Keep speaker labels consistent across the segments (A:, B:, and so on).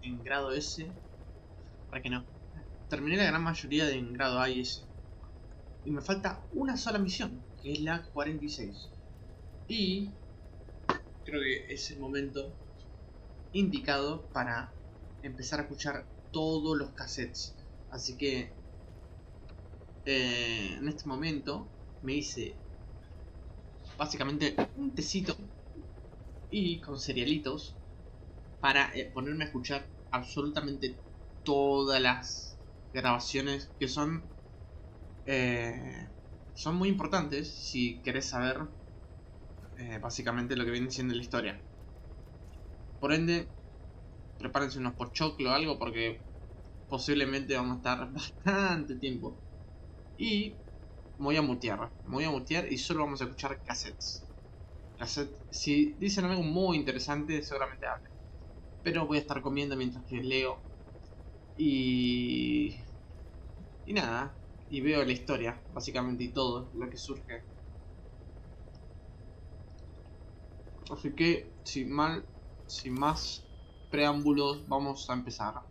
A: en grado S. ¿Para qué no? Terminé la gran mayoría de en grado A y S. Y me falta una sola misión, que es la 46. Y creo que es el momento indicado para empezar a escuchar todos los cassettes. Así que en este momento me hice básicamente un tecito y con cerealitos para ponerme a escuchar absolutamente todas las grabaciones que son muy importantes si querés saber básicamente lo que viene siendo la historia. Por ende, prepárense unos pochoclos o algo porque posiblemente vamos a estar bastante tiempo. Y me voy a mutear y solo vamos a escuchar cassettes. Si dicen algo muy interesante, seguramente hable. Pero voy a estar comiendo mientras que leo. Y nada. Y veo la historia, básicamente, y todo lo que surge. Así que, sin más preámbulos, vamos a empezar.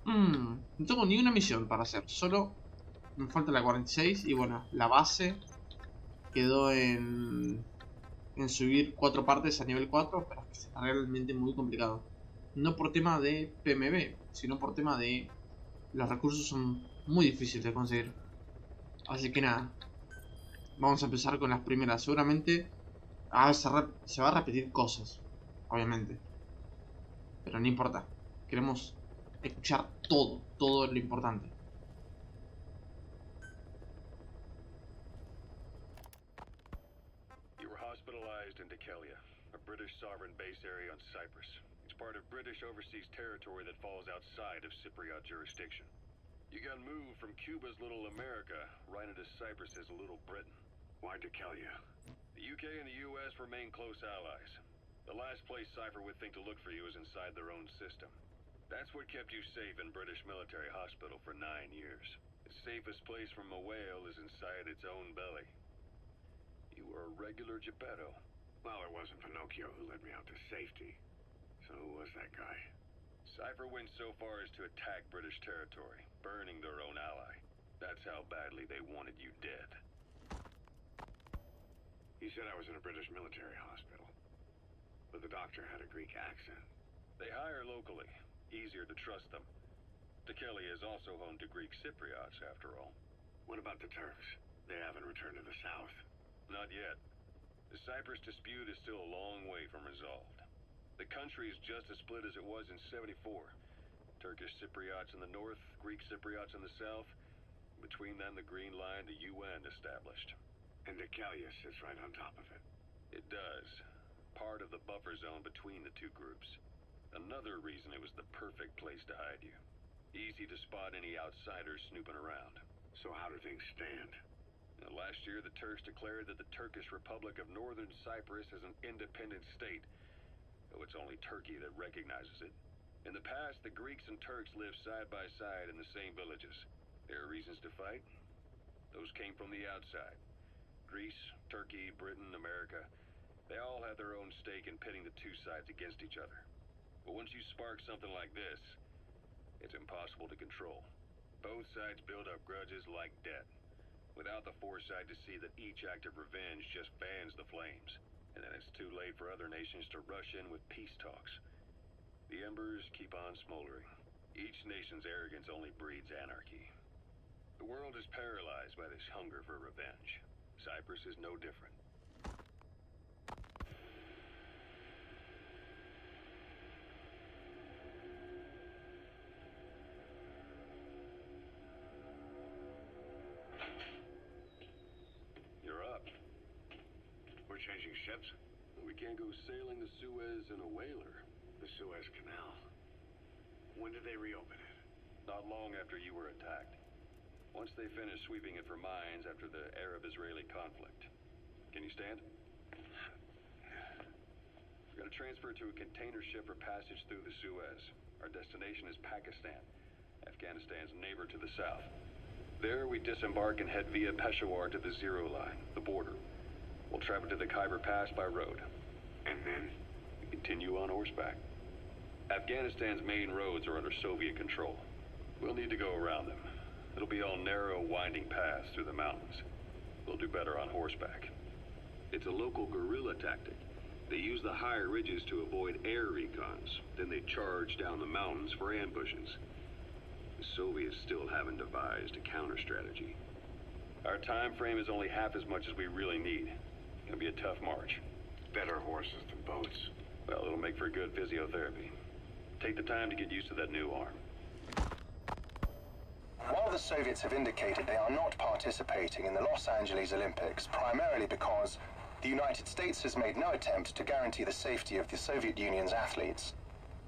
A: No tengo ni una misión para hacer. Solo me falta la 46. Y bueno, la base quedó en subir 4 partes a nivel 4, pero es realmente muy complicado. No por tema de PMB, sino por tema de los recursos son muy difíciles de conseguir. Así que nada, vamos a empezar con las primeras. Seguramente se va a repetir cosas, obviamente, pero no importa. Queremos escuchar todo lo importante.
B: British sovereign base area on Cyprus. It's part of British overseas territory that falls outside of Cypriot jurisdiction. You got moved from Cuba's Little America right into Cyprus as Little Britain. Why Decalia? The UK and the US remain close allies. The last place Cypher would think to look for you is inside their own system. That's what kept you safe in British military hospital for 9 years. The safest place from a whale is inside its own belly. You were a regular Geppetto. Well, it wasn't Pinocchio who led me out to safety. So who was that guy? Cypher went so far as to attack British territory, burning their own ally. That's how badly they wanted you dead. He said I was in a British military hospital, but the doctor had a Greek accent. They hire locally. Easier to trust them. Decalia is also home to Greek Cypriots, after all. What about the Turks? They haven't returned to the south. Not yet. The Cyprus dispute is still a long way from resolved. The country is just as split as it was in '74. Turkish Cypriots in the north, Greek Cypriots in the south. Between them, the Green Line, the UN established. And Decalia sits right on top of it. It does. Part of the buffer zone between the two groups. Another reason it was the perfect place to hide you. Easy to spot any outsiders snooping around. So how do things stand? Last year, the Turks declared that the Turkish Republic of Northern Cyprus is an independent state, though it's only Turkey that recognizes it. In the past, the Greeks and Turks lived side by side in the same villages. There are reasons to fight. Those came from the outside. Greece, Turkey, Britain, America, they all have their own stake in pitting the two sides against each other. But once you spark something like this, it's impossible to control. Both sides build up grudges like debt, without the foresight to see that each act of revenge just fans the flames. And then it's too late for other nations to rush in with peace talks. The embers keep on smoldering. Each nation's arrogance only breeds anarchy. The world is paralyzed by this hunger for revenge. Cyprus is no different. Changing ships? We can't go sailing the Suez in a whaler. The Suez Canal. When did they reopen it? Not long after you were attacked. Once they finished sweeping it for mines after the Arab-Israeli conflict. Can you stand? We're going to transfer to a container ship for passage through the Suez. Our destination is Pakistan, Afghanistan's neighbor to the south. There we disembark and head via Peshawar to the Zero Line, the border. We'll travel to the Khyber Pass by road. And then? We continue on horseback. Afghanistan's main roads are under Soviet control. We'll need to go around them. It'll be all narrow, winding paths through the mountains. We'll do better on horseback. It's a local guerrilla tactic. They use the higher ridges to avoid air recons. Then they charge down the mountains for ambushes. The Soviets still haven't devised a counter-strategy. Our time frame is only half as much as we really need. It'll be a tough march.
C: Better horses than boats.
B: Well, it'll make for good physiotherapy. Take the time to get used to that new arm.
D: While the Soviets have indicated they are not participating in the Los Angeles Olympics, primarily because the United States has made no attempt to guarantee the safety of the Soviet Union's athletes,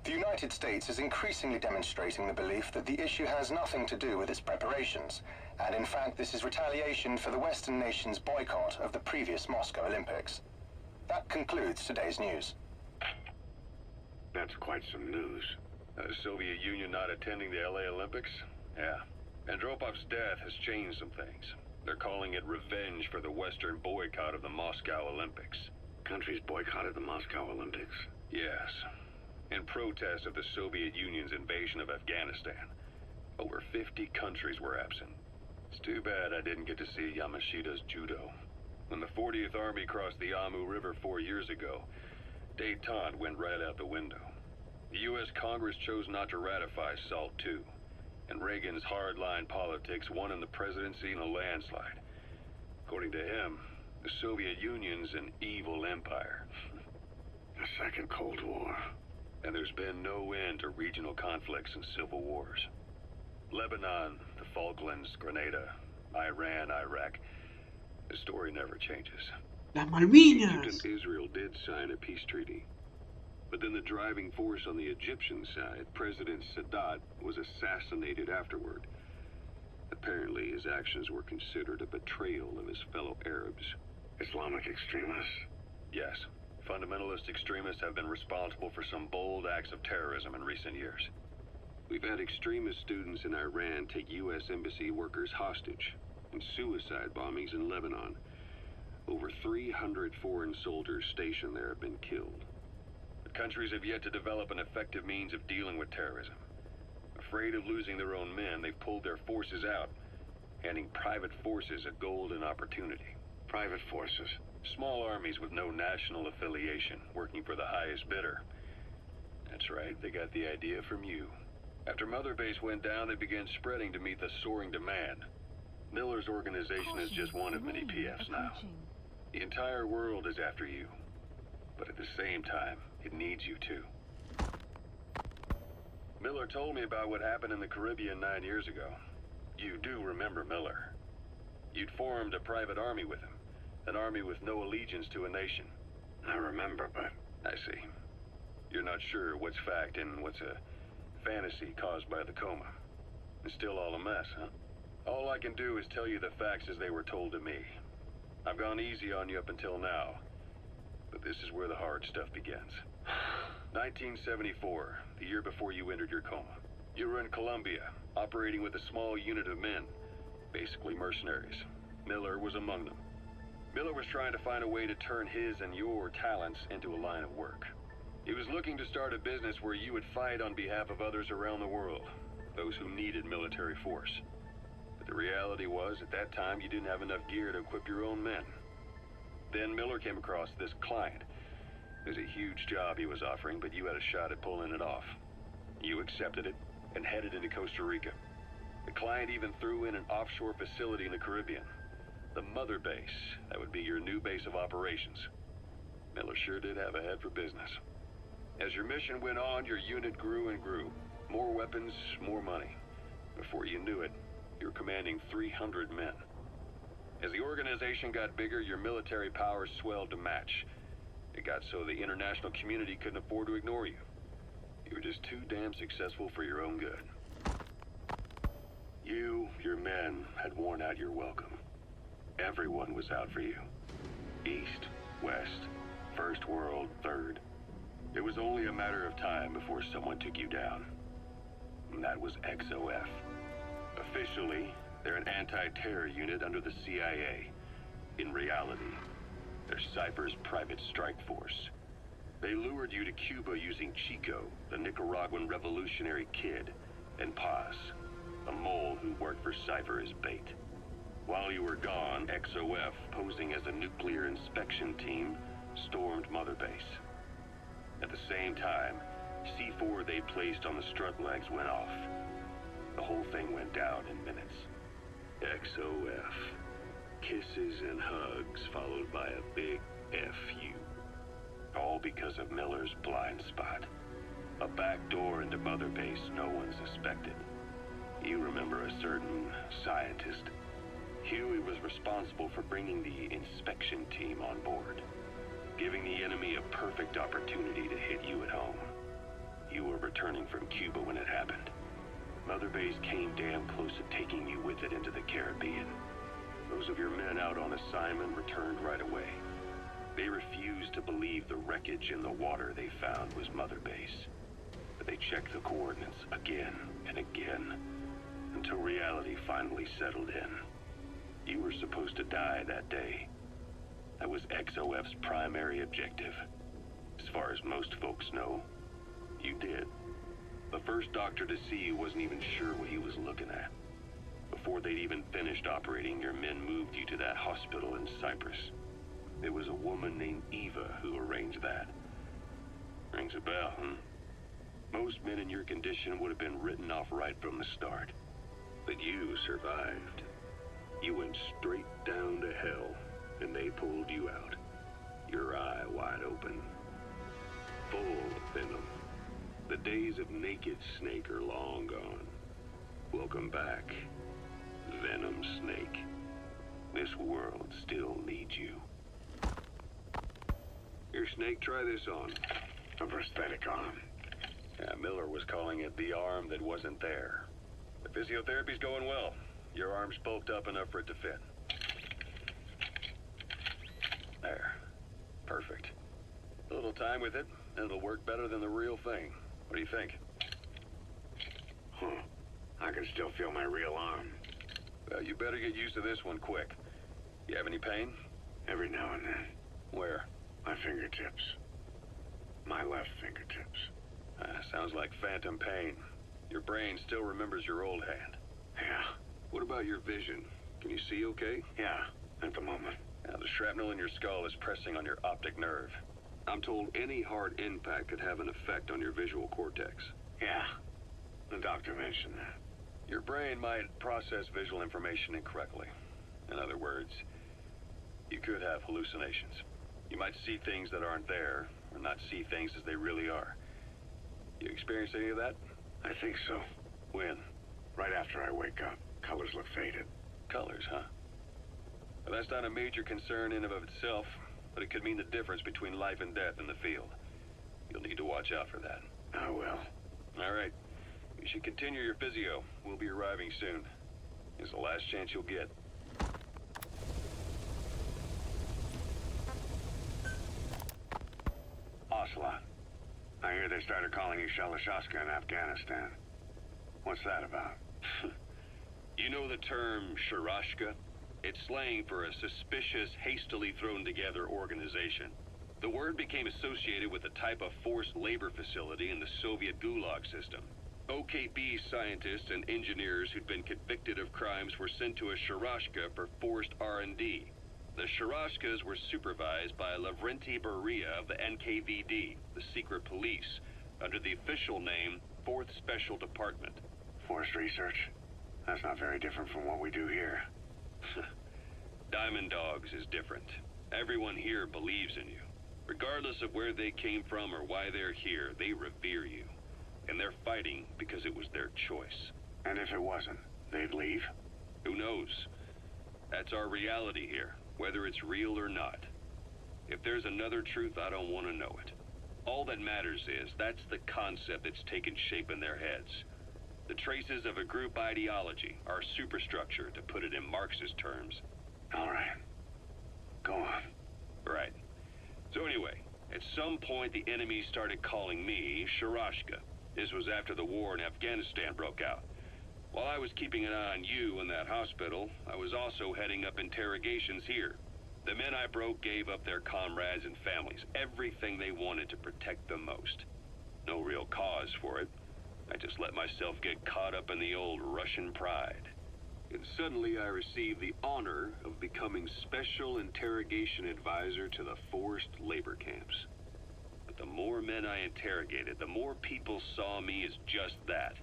D: the United States is increasingly demonstrating the belief that the issue has nothing to do with its preparations, and in fact this is retaliation for the Western nations' boycott of the previous Moscow Olympics. That concludes today's news.
C: That's quite some news.
B: The Soviet Union not attending the LA Olympics? Yeah. Andropov's death has changed some things. They're calling it revenge for the Western boycott of the Moscow Olympics.
C: Countries boycotted the Moscow Olympics?
B: Yes. In protest of the Soviet Union's invasion of Afghanistan. Over 50 countries were absent. It's too bad I didn't get to see Yamashita's judo. When the 40th Army crossed the Amu River 4 years ago, détente went right out the window. The U.S. Congress chose not to ratify SALT II. And Reagan's hardline politics won him the presidency in a landslide. According to him, the Soviet Union's an evil empire.
C: The Second Cold War.
B: And there's been no end to regional conflicts and civil wars. Lebanon, the Falklands, Grenada, Iran, Iraq. The story never changes.
A: Las Malvinas!
B: Egypt and Israel did sign a peace treaty. But then the driving force on the Egyptian side, President Sadat, was assassinated afterward. Apparently, his actions were considered a betrayal of his fellow Arabs.
C: Islamic extremists?
B: Yes. Fundamentalist extremists have been responsible for some bold acts of terrorism in recent years. We've had extremist students in Iran take U.S. embassy workers hostage, and suicide bombings in Lebanon. Over 300 foreign soldiers stationed there have been killed. Countries have yet to develop an effective means of dealing with terrorism. Afraid of losing their own men, they've pulled their forces out, handing private forces a golden opportunity.
C: Private forces?
B: Small armies with no national affiliation, working for the highest bidder. That's right, they got the idea from you. After Mother Base went down, they began spreading to meet the soaring demand. Miller's organization is just one of many PFs now. The entire world is after you. But at the same time, it needs you too. Miller told me about what happened in the Caribbean 9 years ago. You do remember Miller. You'd formed a private army with him. An army with no allegiance to a nation.
C: I remember, but...
B: I see. You're not sure what's fact and what's a fantasy caused by the coma. It's still all a mess, huh? All I can do is tell you the facts as they were told to me. I've gone easy on you up until now. But this is where the hard stuff begins. 1974, the year before you entered your coma. You were in Colombia, operating with a small unit of men, basically mercenaries. Miller was among them. Miller was trying to find a way to turn his and your talents into a line of work. He was looking to start a business where you would fight on behalf of others around the world, those who needed military force. But the reality was, at that time, you didn't have enough gear to equip your own men. Then Miller came across this client. It was a huge job he was offering, but you had a shot at pulling it off. You accepted it and headed into Costa Rica. The client even threw in an offshore facility in the Caribbean. The Mother Base, that would be your new base of operations. Miller sure did have a head for business. As your mission went on, your unit grew and grew. More weapons, more money. Before you knew it, you were commanding 300 men. As the organization got bigger, your military powers swelled to match. It got so the international community couldn't afford to ignore you. You were just too damn successful for your own good. You, your men, had worn out your welcome. Everyone was out for you. East, West, First World, Third. It was only a matter of time before someone took you down. And that was XOF. Officially, they're an anti-terror unit under the CIA. In reality, they're Cypher's private strike force. They lured you to Cuba using Chico, the Nicaraguan revolutionary kid, and Paz, a mole who worked for Cypher as bait. While you were gone, XOF, posing as a nuclear inspection team, stormed Mother Base. At the same time, C4 they placed on the strut legs went off. The whole thing went down in minutes. XOF. Kisses and hugs followed by a big FU. All because of Miller's blind spot. A back door into Mother Base no one suspected. You remember a certain scientist? Huey was responsible for bringing the inspection team on board, giving the enemy a perfect opportunity to hit you at home. You were returning from Cuba when it happened. Mother Base came damn close to taking you with it into the Caribbean. Those of your men out on assignment returned right away. They refused to believe the wreckage in the water they found was Mother Base. But they checked the coordinates again and again, until reality finally settled in. You were supposed to die that day. That was XOF's primary objective. As far as most folks know, you did. The first doctor to see you wasn't even sure what he was looking at. Before they'd even finished operating, your men moved you to that hospital in Cyprus. There was a woman named Eva who arranged that. Rings a bell, huh? Most men in your condition would have been written off right from the start. But you survived. You went straight down to hell, and they pulled you out. Your eye wide open. Full of venom. The days of naked Snake are long gone. Welcome back, Venom Snake. This world still needs you. Here, Snake, try this on.
C: A prosthetic arm.
B: Yeah, Miller was calling it the arm that wasn't there. The physiotherapy's going well. Your arm's bulked up enough for it to fit. There. Perfect. A little time with it, and it'll work better than the real thing. What do you think?
C: Huh. I can still feel my real arm.
B: Well, you better get used to this one quick. You have any pain?
C: Every now and then.
B: Where?
C: My fingertips. My left fingertips.
B: Sounds like phantom pain. Your brain still remembers your old hand.
C: Yeah.
B: What about your vision? Can you see okay?
C: Yeah, at the moment.
B: Now, the shrapnel in your skull is pressing on your optic nerve. I'm told any hard impact could have an effect on your visual cortex.
C: Yeah. The doctor mentioned that.
B: Your brain might process visual information incorrectly. In other words, you could have hallucinations. You might see things that aren't there, or not see things as they really are. You experience any of that?
C: I think so.
B: When?
C: Right after I wake up. Colors look faded.
B: Colors, huh? Well, that's not a major concern in and of itself, but it could mean the difference between life and death in the field. You'll need to watch out for that.
C: I will.
B: All right. You should continue your physio. We'll be arriving soon. It's the last chance you'll get.
C: Ocelot. I hear they started calling you Shalashaska in Afghanistan. What's that about?
B: You know the term Sharashka? It's slang for a suspicious, hastily thrown together organization. The word became associated with a type of forced labor facility in the Soviet Gulag system. OKB scientists and engineers who'd been convicted of crimes were sent to a Sharashka for forced R&D. The Sharashkas were supervised by Lavrenti Beria of the NKVD, the secret police, under the official name 4th Special Department.
C: Forced research? That's not very different from what we do here.
B: Diamond Dogs is different. Everyone here believes in you. Regardless of where they came from or why they're here, they revere you. And they're fighting because it was their choice.
C: And if it wasn't, they'd leave?
B: Who knows? That's our reality here, whether it's real or not. If there's another truth, I don't want to know it. All that matters is that's the concept that's taken shape in their heads. The traces of a group ideology, our superstructure, to put it in Marxist terms.
C: All right. Go on.
B: Right. So anyway, at some point the enemy started calling me Sharashka. This was after the war in Afghanistan broke out. While I was keeping an eye on you in that hospital, I was also heading up interrogations here. The men I broke gave up their comrades and families, everything they wanted to protect them most. No real cause for it. I just let myself get caught up in the old Russian pride. And suddenly I received the honor of becoming Special Interrogation Advisor to the forced labor camps. But the more men I interrogated, the more people saw me as just that,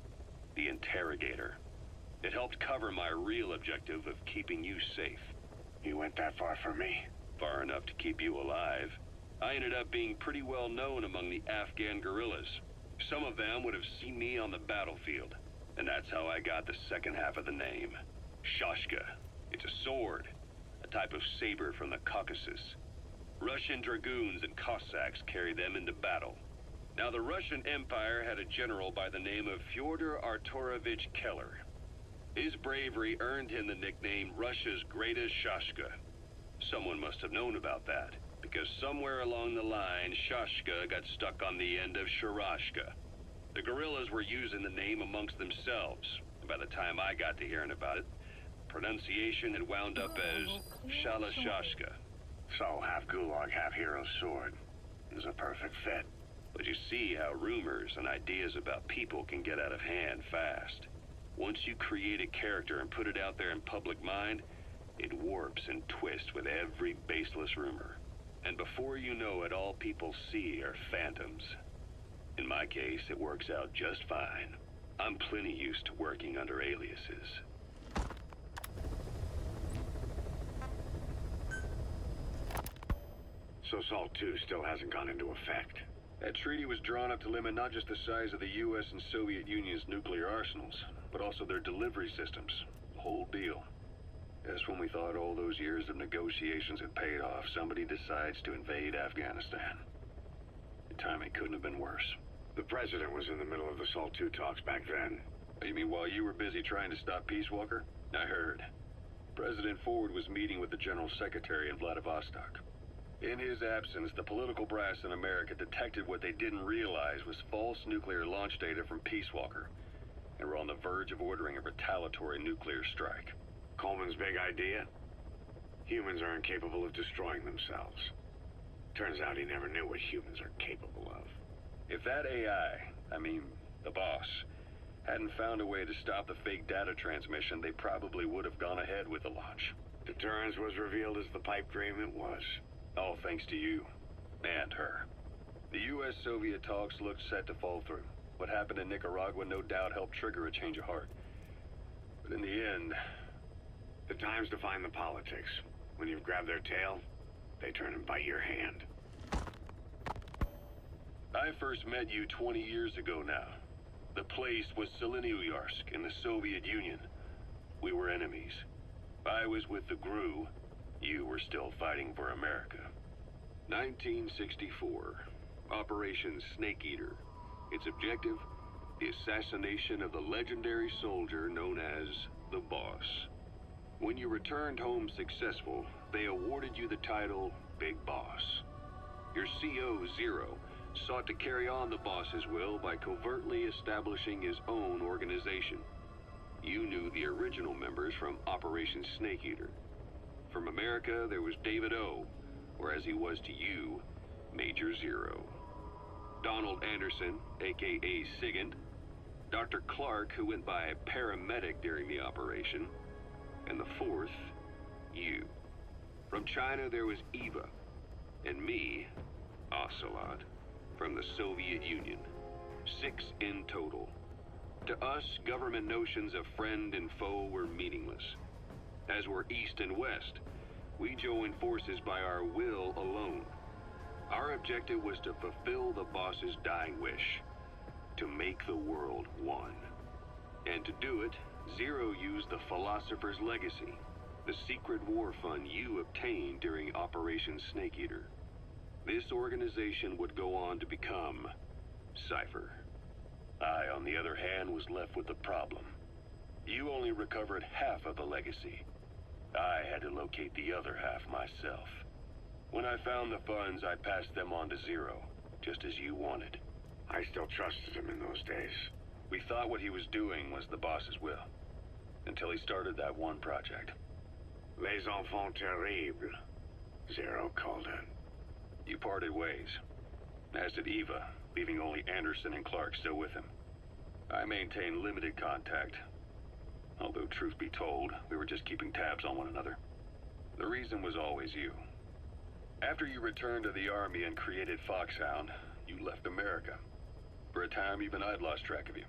B: the interrogator. It helped cover my real objective of keeping you safe.
C: You went that far for me?
B: Far enough to keep you alive. I ended up being pretty well known among the Afghan guerrillas. Some of them would have seen me on the battlefield, and that's how I got the second half of the name. Shashka. It's a sword, a type of saber from the Caucasus. Russian dragoons and Cossacks carried them into battle. Now, the Russian Empire had a general by the name of Fyodor Arturovich Keller. His bravery earned him the nickname Russia's Greatest Shashka. Someone must have known about that, because somewhere along the line, Shashka got stuck on the end of Sharashka. The guerrillas were using the name amongst themselves, and by the time I got to hearing about it, pronunciation had wound up as Shalashashka.
C: So, half gulag, half hero sword. Is a perfect fit.
B: But you see how rumors and ideas about people can get out of hand fast. Once you create a character and put it out there in public mind, it warps and twists with every baseless rumor. And before you know it, all people see are phantoms. In my case, it works out just fine. I'm plenty used to working under aliases.
C: So SALT II still hasn't gone into effect.
B: That treaty was drawn up to limit not just the size of the U.S. and Soviet Union's nuclear arsenals, but also their delivery systems. The whole deal. Just when we thought all those years of negotiations had paid off, somebody decides to invade Afghanistan. The timing couldn't have been worse.
C: The president was in the middle of the SALT II talks back then.
B: You mean while you were busy trying to stop Peace Walker? I heard. President Ford was meeting with the General Secretary in Vladivostok. In his absence, the political brass in America detected what they didn't realize was false nuclear launch data from Peace Walker, and were on the verge of ordering a retaliatory nuclear strike.
C: Coleman's big idea? Humans are incapable of destroying themselves. Turns out he never knew what humans are capable of.
B: If that AI, the boss, hadn't found a way to stop the fake data transmission, they probably would have gone ahead with the launch.
C: Deterrence was revealed as the pipe dream it was.
B: All thanks to you. And her. The U.S.-Soviet talks looked set to fall through. What happened in Nicaragua no doubt helped trigger a change of heart. But in the end...
C: The time's to find the politics. When you've grabbed their tail, they turn and bite your hand.
B: I first met you 20 years ago now. The place was Selenouyarsk in the Soviet Union. We were enemies. I was with the GRU. You were still fighting for America. 1964. Operation Snake Eater. Its objective? The assassination of the legendary soldier known as the Boss. When you returned home successful, they awarded you the title Big Boss. Your CO, Zero, sought to carry on the boss's will by covertly establishing his own organization. You knew the original members from Operation Snake Eater. From America, there was David O, or as he was to you, Major Zero. Donald Anderson, aka Sigint. Dr. Clark, who went by paramedic during the operation. And the fourth, you. From China, there was Eva. And me, Ocelot, from the Soviet Union. 6 in total. To us, government notions of friend and foe were meaningless. As were East and West, we joined forces by our will alone. Our objective was to fulfill the boss's dying wish, to make the world one. And to do it, Zero used the Philosopher's Legacy, the secret war fund you obtained during Operation Snake Eater. This organization would go on to become Cypher. I, on the other hand, was left with the problem. You only recovered half of the legacy. I had to locate the other half myself. When I found the funds, I passed them on to Zero, just as you wanted.
C: I still trusted him in those days.
B: We thought what he was doing was the boss's will, until he started that one project.
C: Les enfants terribles. Zero called in.
B: You parted ways, as did Eva, leaving only Anderson and Clark still with him. I maintained limited contact, although truth be told, we were just keeping tabs on one another. The reason was always you. After you returned to the Army and created Foxhound, you left America. For a time, even I'd lost track of you.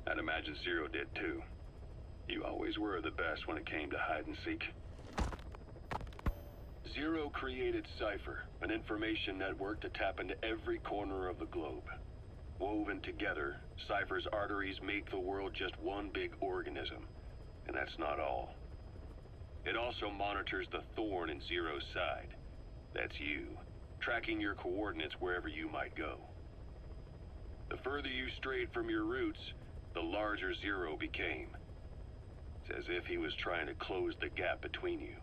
B: I'd imagine Zero did too. You always were the best when it came to hide and seek. Zero created Cypher, an information network to tap into every corner of the globe. Woven together, Cypher's arteries make the world just one big organism. And that's not all. It also monitors the thorn in Zero's side. That's you, tracking your coordinates wherever you might go. The further you strayed from your roots, the larger Zero became. It's as if he was trying to close the gap between you.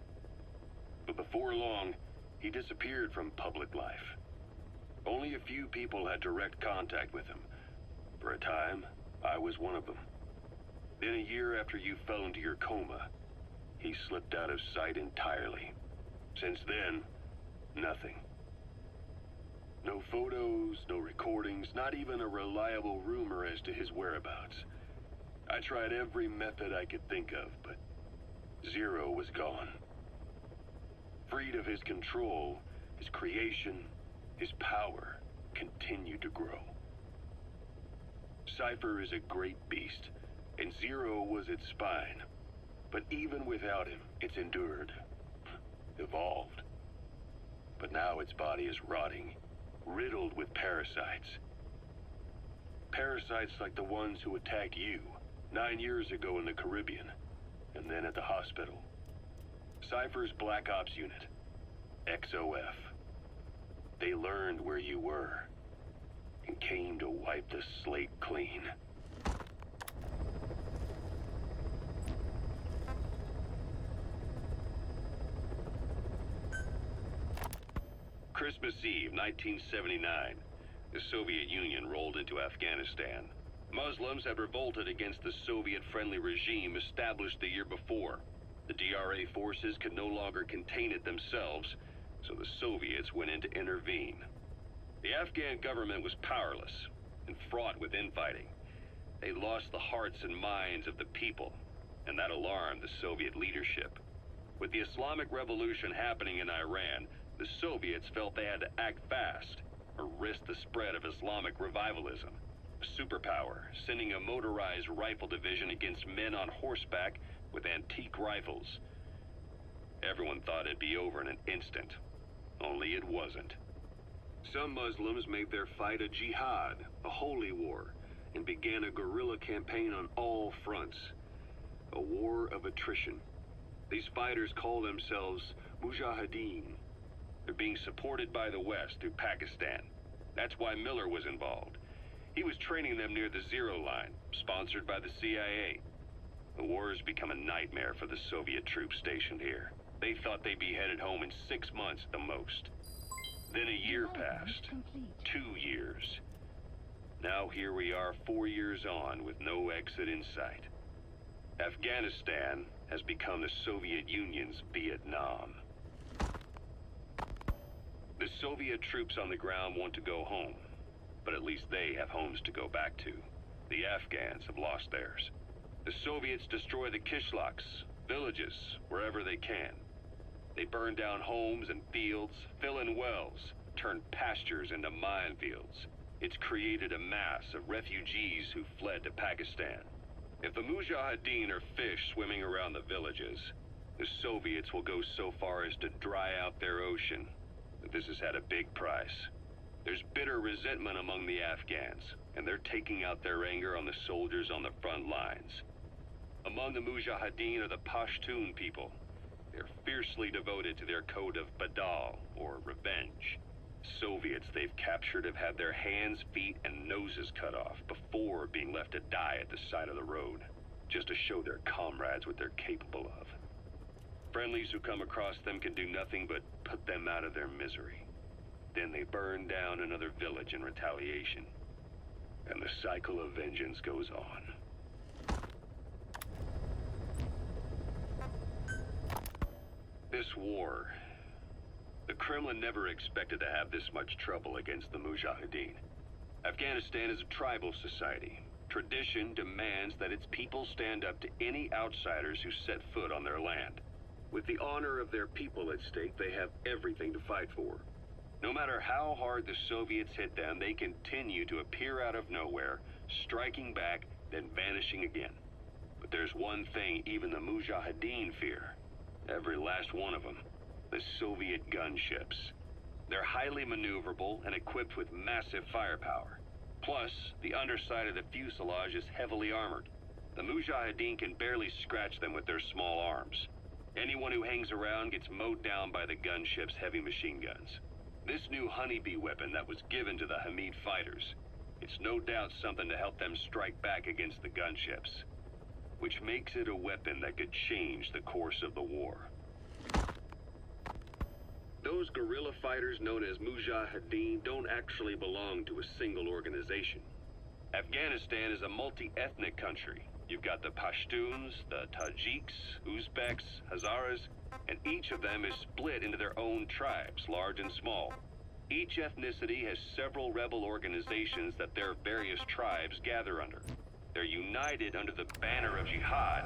B: But before long, he disappeared from public life. Only a few people had direct contact with him. For a time, I was one of them. Then a year after you fell into your coma, he slipped out of sight entirely. Since then, nothing. No photos, no recordings, not even a reliable rumor as to his whereabouts. I tried every method I could think of, but Zero was gone. Freed of his control, his creation, his power continued to grow. Cypher is a great beast, and Zero was its spine. But even without him, it's endured, evolved. But now its body is rotting, riddled with parasites. Parasites like the ones who attacked you 9 years ago in the Caribbean, and then at the hospital. Cypher's Black Ops Unit, XOF. They learned where you were, and came to wipe the slate clean. Christmas Eve, 1979, the Soviet Union rolled into Afghanistan. Muslims had revolted against the Soviet-friendly regime established the year before. The DRA forces could no longer contain it themselves, so the Soviets went in to intervene. The Afghan government was powerless and fraught with infighting. They lost the hearts and minds of the people, and that alarmed the Soviet leadership. With the Islamic Revolution happening in Iran, the Soviets felt they had to act fast or risk the spread of Islamic revivalism. A superpower, sending a motorized rifle division against men on horseback with antique rifles. Everyone thought it'd be over in an instant, only it wasn't. Some Muslims made their fight a jihad, a holy war, and began a guerrilla campaign on all fronts. A war of attrition. These fighters call themselves Mujahideen. They're being supported by the West through Pakistan. That's why Miller was involved. He was training them near the Zero Line, sponsored by the CIA. The war has become a nightmare for the Soviet troops stationed here. They thought they'd be headed home in 6 months at the most. Then a year passed. 2 years. Now here we are 4 years on with no exit in sight. Afghanistan has become the Soviet Union's Vietnam. The Soviet troops on the ground want to go home, but at least they have homes to go back to. The Afghans have lost theirs. The Soviets destroy the kishlaks, villages, wherever they can. They burn down homes and fields, fill in wells, turn pastures into minefields. It's created a mass of refugees who fled to Pakistan. If the Mujahideen are fish swimming around the villages, the Soviets will go so far as to dry out their ocean. But this has had a big price. There's bitter resentment among the Afghans, and they're taking out their anger on the soldiers on the front lines. Among the Mujahideen are the Pashtun people. They're fiercely devoted to their code of Badal, or revenge. Soviets they've captured have had their hands, feet, and noses cut off before being left to die at the side of the road, just to show their comrades what they're capable of. Friendlies who come across them can do nothing but put them out of their misery. Then they burn down another village in retaliation. And the cycle of vengeance goes on. This war, the The Kremlin never expected to have this much trouble against the Mujahideen. Afghanistan is a tribal society. Tradition demands that its people stand up to any outsiders who set foot on their land. With the honor of their people at stake, they have everything to fight for. No matter how hard the Soviets hit them, they continue to appear out of nowhere, striking back, then vanishing again. But there's one thing even the Mujahideen fear. Every last one of them. The Soviet gunships. They're highly maneuverable and equipped with massive firepower. Plus, the underside of the fuselage is heavily armored. The Mujahideen can barely scratch them with their small arms. Anyone who hangs around gets mowed down by the gunship's heavy machine guns. This new honeybee weapon that was given to the Hamid fighters, it's no doubt something to help them strike back against the gunships, which makes it a weapon that could change the course of the war. Those guerrilla fighters known as Mujahideen don't actually belong to a single organization. Afghanistan is a multi-ethnic country. You've got the Pashtuns, the Tajiks, Uzbeks, Hazaras, and each of them is split into their own tribes, large and small. Each ethnicity has several rebel organizations that their various tribes gather under. They're united under the banner of jihad.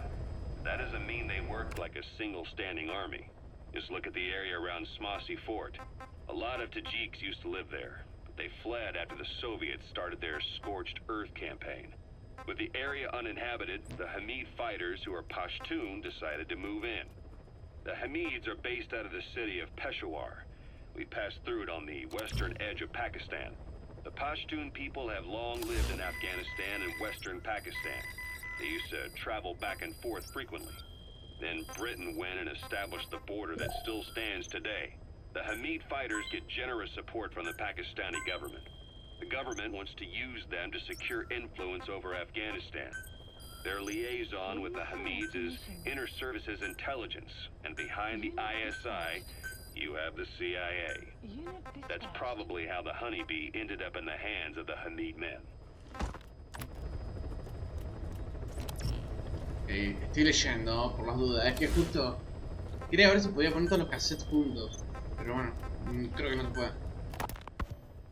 B: That doesn't mean they work like a single standing army. Just look at the area around Smasi Fort. A lot of Tajiks used to live there, but they fled after the Soviets started their scorched earth campaign. With the area uninhabited, the Hamid fighters, who are Pashtun, decided to move in. The Hamids are based out of the city of Peshawar. We passed through it on the western edge of Pakistan. The Pashtun people have long lived in Afghanistan and western Pakistan. They used to travel back and forth frequently. Then Britain went and established the border that still stands today. The Hamid fighters get generous support from the Pakistani government. The government wants to use them to secure influence over Afghanistan. Their liaison with the Hamids is Inter-Services Intelligence, and behind the ISI, you have the CIA. That's probably how the honeybee ended up in the hands of the Hamid men.
A: Estoy leyendo, por las dudas. Es que justo quería ver si podía poner todos los cassettes juntos, pero bueno, creo que no se puede.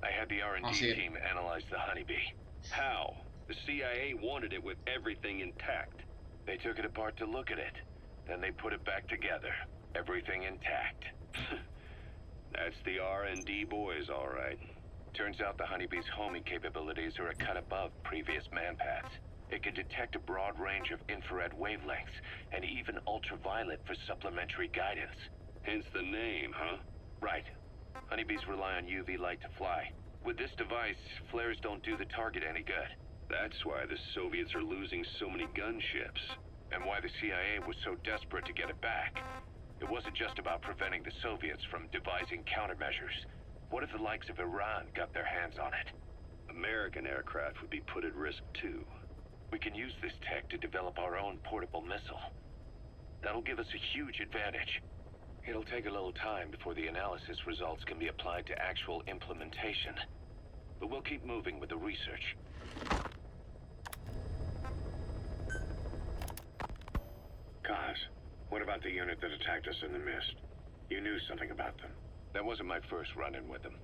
B: I had the R&D team analyze the honeybee. How? The CIA wanted it with everything intact.
C: They took it apart to look at it. Then they put it back together. Everything intact.
B: That's the R&D boys, all right.
C: Turns out the honeybee's homing capabilities are a cut above previous manpads. It can detect a broad range of infrared wavelengths, and even ultraviolet for supplementary guidance.
B: Hence the name, huh?
C: Right. Honeybees rely on UV light to fly. With this device, flares don't do the target any good.
B: That's why the Soviets are losing so many gunships.
C: And why the CIA was so desperate to get it back. It wasn't just about preventing the Soviets from devising countermeasures. What if the likes of Iran got their hands on it?
B: American aircraft would be put at risk too.
C: We can use this tech to develop our own portable missile. That'll give us a huge advantage. It'll take a little time before the analysis results can be applied to actual implementation. But we'll keep moving with the research.
B: Kaz, what about the unit that attacked us in the mist? You knew something about them.
C: That wasn't my first run-in with them.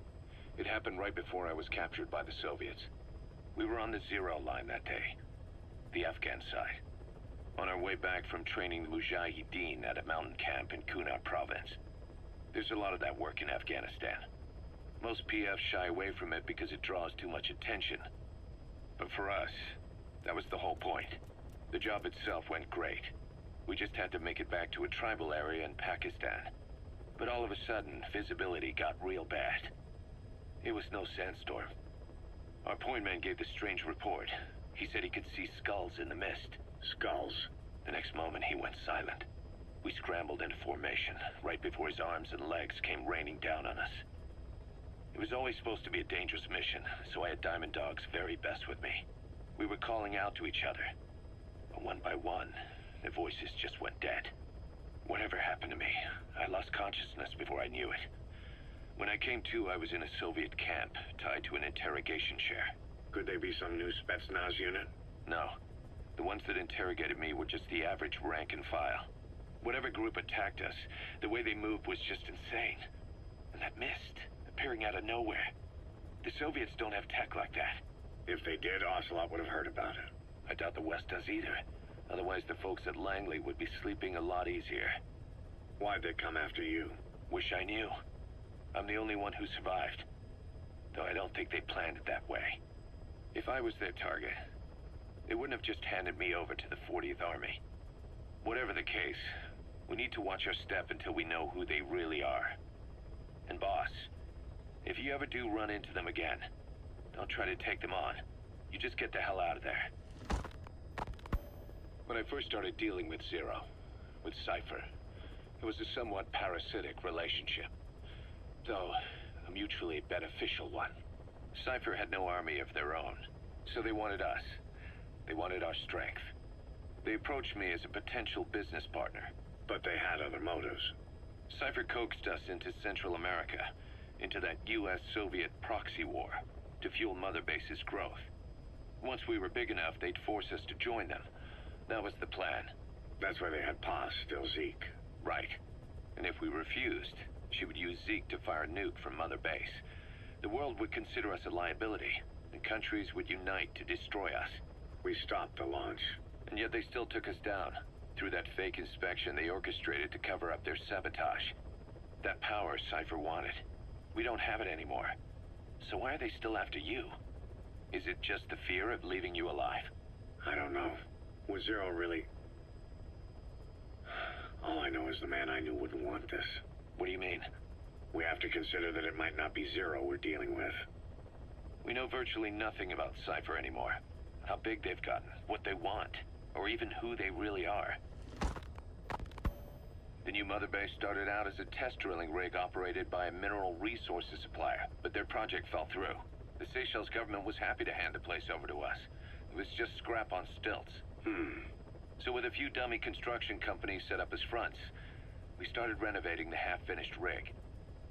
C: It happened right before I was captured by the Soviets. We were on the zero line that day. The Afghan side. On our way back from training the Mujahideen at a mountain camp in Kunar province. There's a lot of that work in Afghanistan. Most PFs shy away from it because it draws too much attention. But for us, that was the whole point. The job itself went great. We just had to make it back to a tribal area in Pakistan. But all of a sudden, visibility got real bad. It was no sandstorm. Our point man gave this strange report. He said he could see skulls in the mist.
B: Skulls?
C: The next moment, he went silent. We scrambled into formation, right before his arms and legs came raining down on us. It was always supposed to be a dangerous mission, so I had Diamond Dog's very best with me. We were calling out to each other. But one by one, their voices just went dead. Whatever happened to me, I lost consciousness before I knew it. When I came to, I was in a Soviet camp, tied to an interrogation chair.
B: Could they be some new Spetsnaz unit?
C: No. The ones that interrogated me were just the average rank and file. Whatever group attacked us, the way they moved was just insane. And that mist, appearing out of nowhere. The Soviets don't have tech like that.
B: If they did, Ocelot would have heard about it.
C: I doubt the West does either. Otherwise, the folks at Langley would be sleeping a lot easier.
B: Why'd they come after you?
C: Wish I knew. I'm the only one who survived. Though I don't think they planned it that way. If I was their target, they wouldn't have just handed me over to the 40th Army. Whatever the case, we need to watch our step until we know who they really are. And boss, if you ever do run into them again, don't try to take them on. You just get the hell out of there. When I first started dealing with Zero, with Cypher, it was a somewhat parasitic relationship. Though, a mutually beneficial one. Cypher had no army of their own, so they wanted us. They wanted our strength. They approached me as a potential business partner.
B: But they had other motives.
C: Cypher coaxed us into Central America, into that US-Soviet proxy war, to fuel Mother Base's growth. Once we were big enough, they'd force us to join them. That was the plan.
B: That's why they had Paz, still Zeke.
C: Right. And if we refused, she would use Zeke to fire a nuke from Mother Base. The world would consider us a liability, and countries would unite to destroy us.
B: We stopped the launch.
C: And yet they still took us down. Through that fake inspection they orchestrated to cover up their sabotage. That power Cypher wanted. We don't have it anymore. So why are they still after you? Is it just the fear of leaving you alive?
B: I don't know. Was Zero really... All I know is the man I knew wouldn't want this.
C: What do you mean?
B: We have to consider that it might not be Zero we're dealing with.
C: We know virtually nothing about Cypher anymore. How big they've gotten, what they want, or even who they really are. The new Mother Base started out as a test drilling rig operated by a mineral resources supplier, but their project fell through. The Seychelles government was happy to hand the place over to us. It was just scrap on stilts. So with a few dummy construction companies set up as fronts, we started renovating the half-finished rig.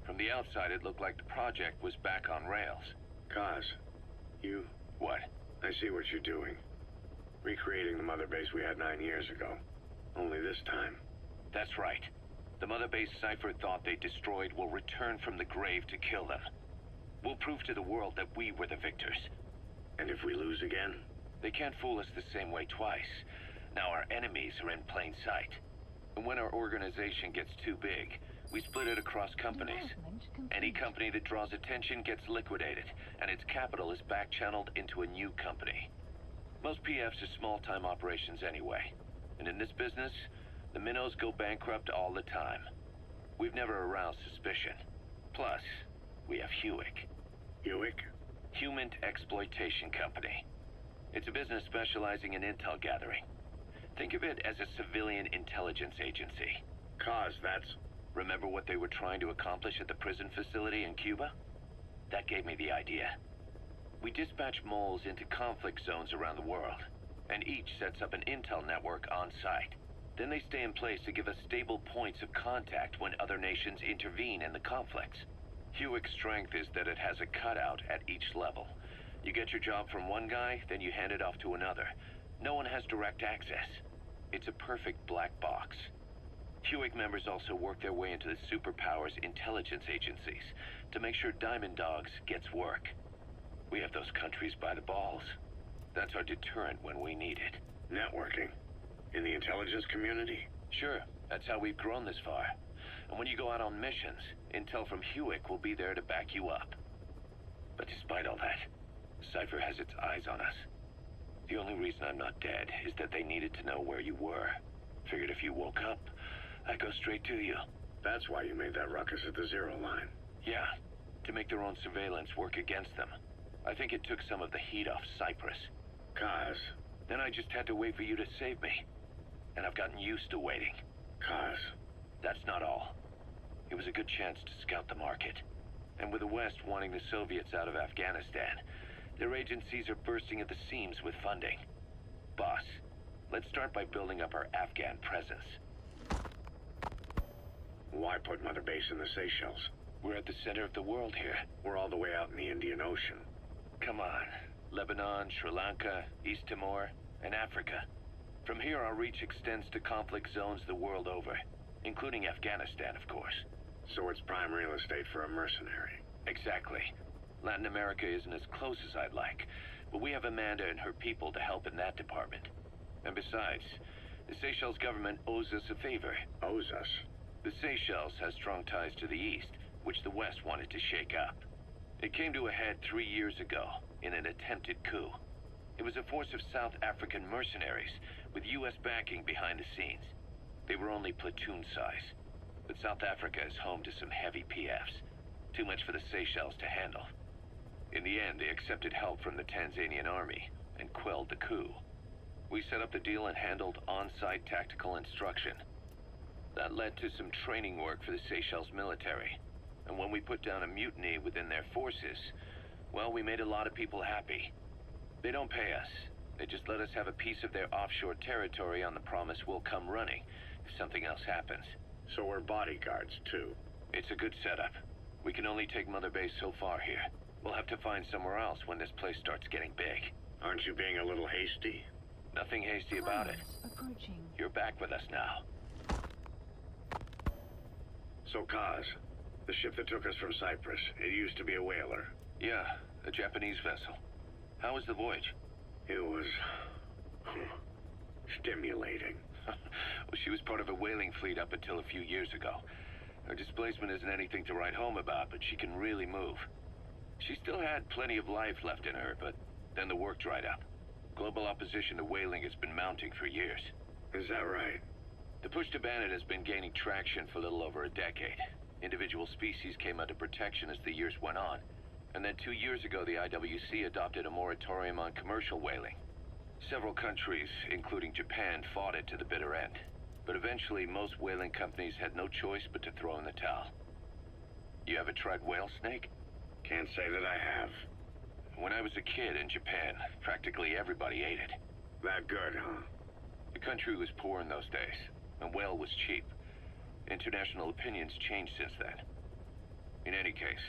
C: From the outside, it looked like the project was back on rails.
B: Kaz, you...
C: What?
B: I see what you're doing. Recreating the Mother Base we had 9 years ago. Only this time.
C: That's right. The Mother Base Cypher thought they destroyed will return from the grave to kill them. We'll prove to the world that we were the victors.
B: And if we lose again?
C: They can't fool us the same way twice. Now our enemies are in plain sight. And when our organization gets too big, we split it across companies. Any company that draws attention gets liquidated, and its capital is back-channeled into a new company. Most PFs are small-time operations anyway. And in this business, the minnows go bankrupt all the time. We've never aroused suspicion. Plus, we have Hewick.
B: Hewick?
C: Human Exploitation Company. It's a business specializing in intel gathering. Think of it as a civilian intelligence agency.
B: Kaz, that's...
C: Remember what they were trying to accomplish at the prison facility in Cuba? That gave me the idea. We dispatch moles into conflict zones around the world, and each sets up an intel network on site. Then they stay in place to give us stable points of contact when other nations intervene in the conflicts. Hewick's strength is that it has a cutout at each level. You get your job from one guy, then you hand it off to another. No one has direct access. It's a perfect black box. Hewick members also work their way into the superpowers intelligence agencies to make sure Diamond Dogs gets work. We have those countries by the balls. That's our deterrent when we need it.
B: Networking? In the intelligence community?
C: Sure, that's how we've grown this far. And when you go out on missions, intel from Hewick will be there to back you up. But despite all that, Cypher has its eyes on us. The only reason I'm not dead is that they needed to know where you were. Figured if you woke up, I'd go straight to you.
B: That's why you made that ruckus at the Zero line.
C: Yeah, to make their own surveillance work against them. I think it took some of the heat off Cyprus.
B: Kaz.
C: Then I just had to wait for you to save me. And I've gotten used to waiting.
B: Kaz.
C: That's not all. It was a good chance to scout the market. And with the West wanting the Soviets out of Afghanistan, their agencies are bursting at the seams with funding. Boss, let's start by building up our Afghan presence.
B: Why put Mother Base in the Seychelles?
C: We're at the center of the world here.
B: We're all the way out in the Indian Ocean.
C: Come on. Lebanon, Sri Lanka, East Timor, and Africa. From here, our reach extends to conflict zones the world over, including Afghanistan, of course.
B: So it's prime real estate for a mercenary.
C: Exactly. Latin America isn't as close as I'd like, but we have Amanda and her people to help in that department. And besides, the Seychelles government owes us a favor.
B: Owes us?
C: The Seychelles has strong ties to the east, which the west wanted to shake up. It came to a head 3 years ago in an attempted coup. It was a force of South African mercenaries with U.S. backing behind the scenes. They were only platoon size, but South Africa is home to some heavy PFs. Too much for the Seychelles to handle. In the end, they accepted help from the Tanzanian army and quelled the coup. We set up the deal and handled on-site tactical instruction. That led to some training work for the Seychelles military. And when we put down a mutiny within their forces, well, we made a lot of people happy. They don't pay us. They just let us have a piece of their offshore territory on the promise we'll come running if something else happens.
B: So we're bodyguards, too.
C: It's a good setup. We can only take Mother Base so far here. We'll have to find somewhere else when this place starts getting big.
B: Aren't you being a little hasty?
C: Nothing hasty about it.
E: Approaching.
C: You're back with us now.
B: So, Kaz, the ship that took us from Cyprus, it used to be a whaler.
C: Yeah, a Japanese vessel. How was the voyage?
B: It was... stimulating.
C: Well, she was part of a whaling fleet up until a few years ago. Her displacement isn't anything to write home about, but she can really move. She still had plenty of life left in her, but then the work dried up. Global opposition to whaling has been mounting for years.
B: Is that right?
C: The push to ban it has been gaining traction for a little over a decade. Individual species came under protection as the years went on, and then 2 years ago the IWC adopted a moratorium on commercial whaling. Several countries, including Japan, fought it to the bitter end, but eventually most whaling companies had no choice but to throw in the towel. You ever tried whale snake?
B: Can't say that I have.
C: When I was a kid in Japan, practically everybody ate it.
B: That good, huh?
C: The country was poor in those days, and whale was cheap. International opinions changed since then. In any case,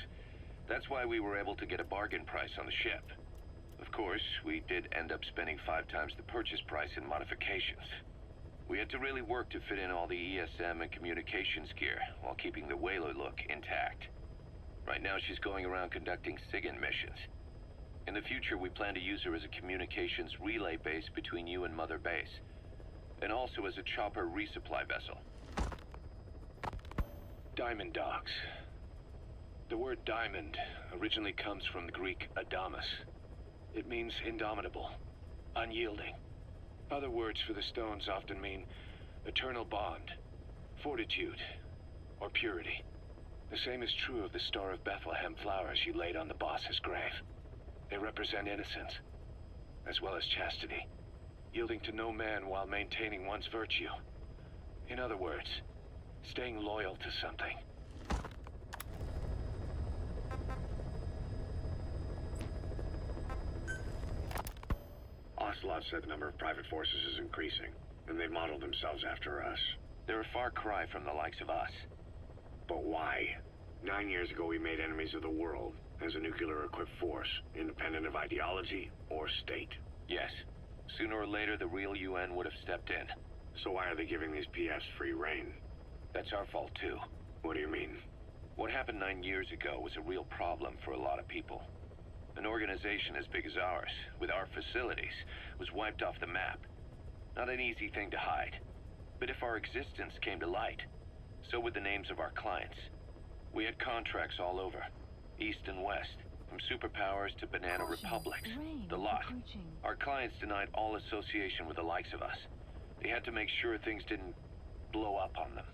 C: that's why we were able to get a bargain price on the ship. Of course, we did end up spending 5 times the purchase price in modifications. We had to really work to fit in all the ESM and communications gear while keeping the whaler look intact. Right now she's going around conducting SIGINT missions. In the future, we plan to use her as a communications relay base between you and Mother Base, and also as a chopper resupply vessel. Diamond Dogs. The word diamond originally comes from the Greek adamas. It means indomitable, unyielding. Other words for the stones often mean eternal bond, fortitude, or purity. The same is true of the Star of Bethlehem flowers you laid on the boss's grave. They represent innocence, as well as chastity, yielding to no man while maintaining one's virtue. In other words, staying loyal to something.
B: Ocelot said the number of private forces is increasing, and they've modeled themselves after us.
C: They're a far cry from the likes of us.
B: But why? 9 years ago we made enemies of the world as a nuclear-equipped force, independent of ideology or state.
C: Yes. Sooner or later, the real UN would have stepped in.
B: So why are they giving these PFs free rein?
C: That's our fault, too.
B: What do you mean?
C: What happened 9 years ago was a real problem for a lot of people. An organization as big as ours, with our facilities, was wiped off the map. Not an easy thing to hide. But if our existence came to light, so would the names of our clients. We had contracts all over, east and west, from superpowers to banana republics, the lot. Our clients denied all association with the likes of us. They had to make sure things didn't blow up on them.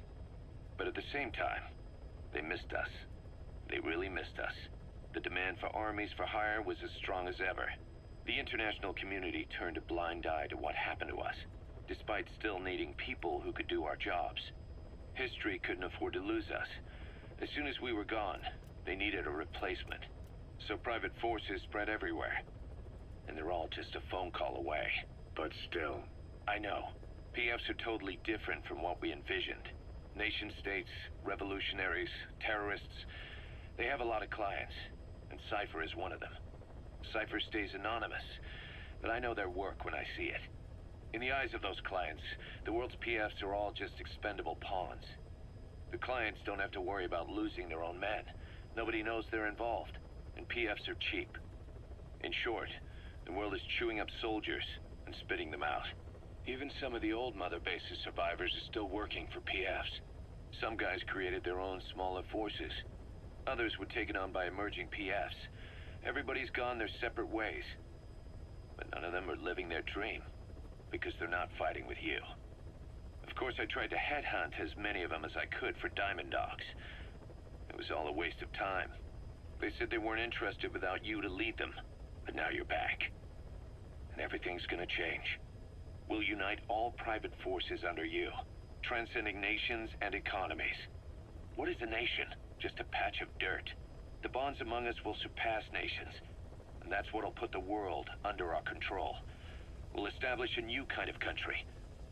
C: But at the same time, they missed us. They really missed us. The demand for armies for hire was as strong as ever. The international community turned a blind eye to what happened to us, despite still needing people who could do our jobs. History couldn't afford to lose us. As soon as we were gone, they needed a replacement. So private forces spread everywhere. And they're all just a phone call away.
B: But still.
C: I know. PFs are totally different from what we envisioned. Nation-states, revolutionaries, terrorists, they have a lot of clients, and Cypher is one of them. Cypher stays anonymous, but I know their work when I see it. In the eyes of those clients, the world's PFs are all just expendable pawns. The clients don't have to worry about losing their own men. Nobody knows they're involved, and PFs are cheap. In short, the world is chewing up soldiers and spitting them out. Even some of the old Mother Base's survivors are still working for PFs. Some guys created their own smaller forces. Others were taken on by emerging PFs. Everybody's gone their separate ways. But none of them are living their dream, because they're not fighting with you. Of course, I tried to headhunt as many of them as I could for Diamond Dogs. It was all a waste of time. They said they weren't interested without you to lead them, but now you're back. And everything's gonna change. We'll unite all private forces under you, transcending nations and economies. What is a nation? Just a patch of dirt. The bonds among us will surpass nations, and that's what'll put the world under our control. We'll establish a new kind of country,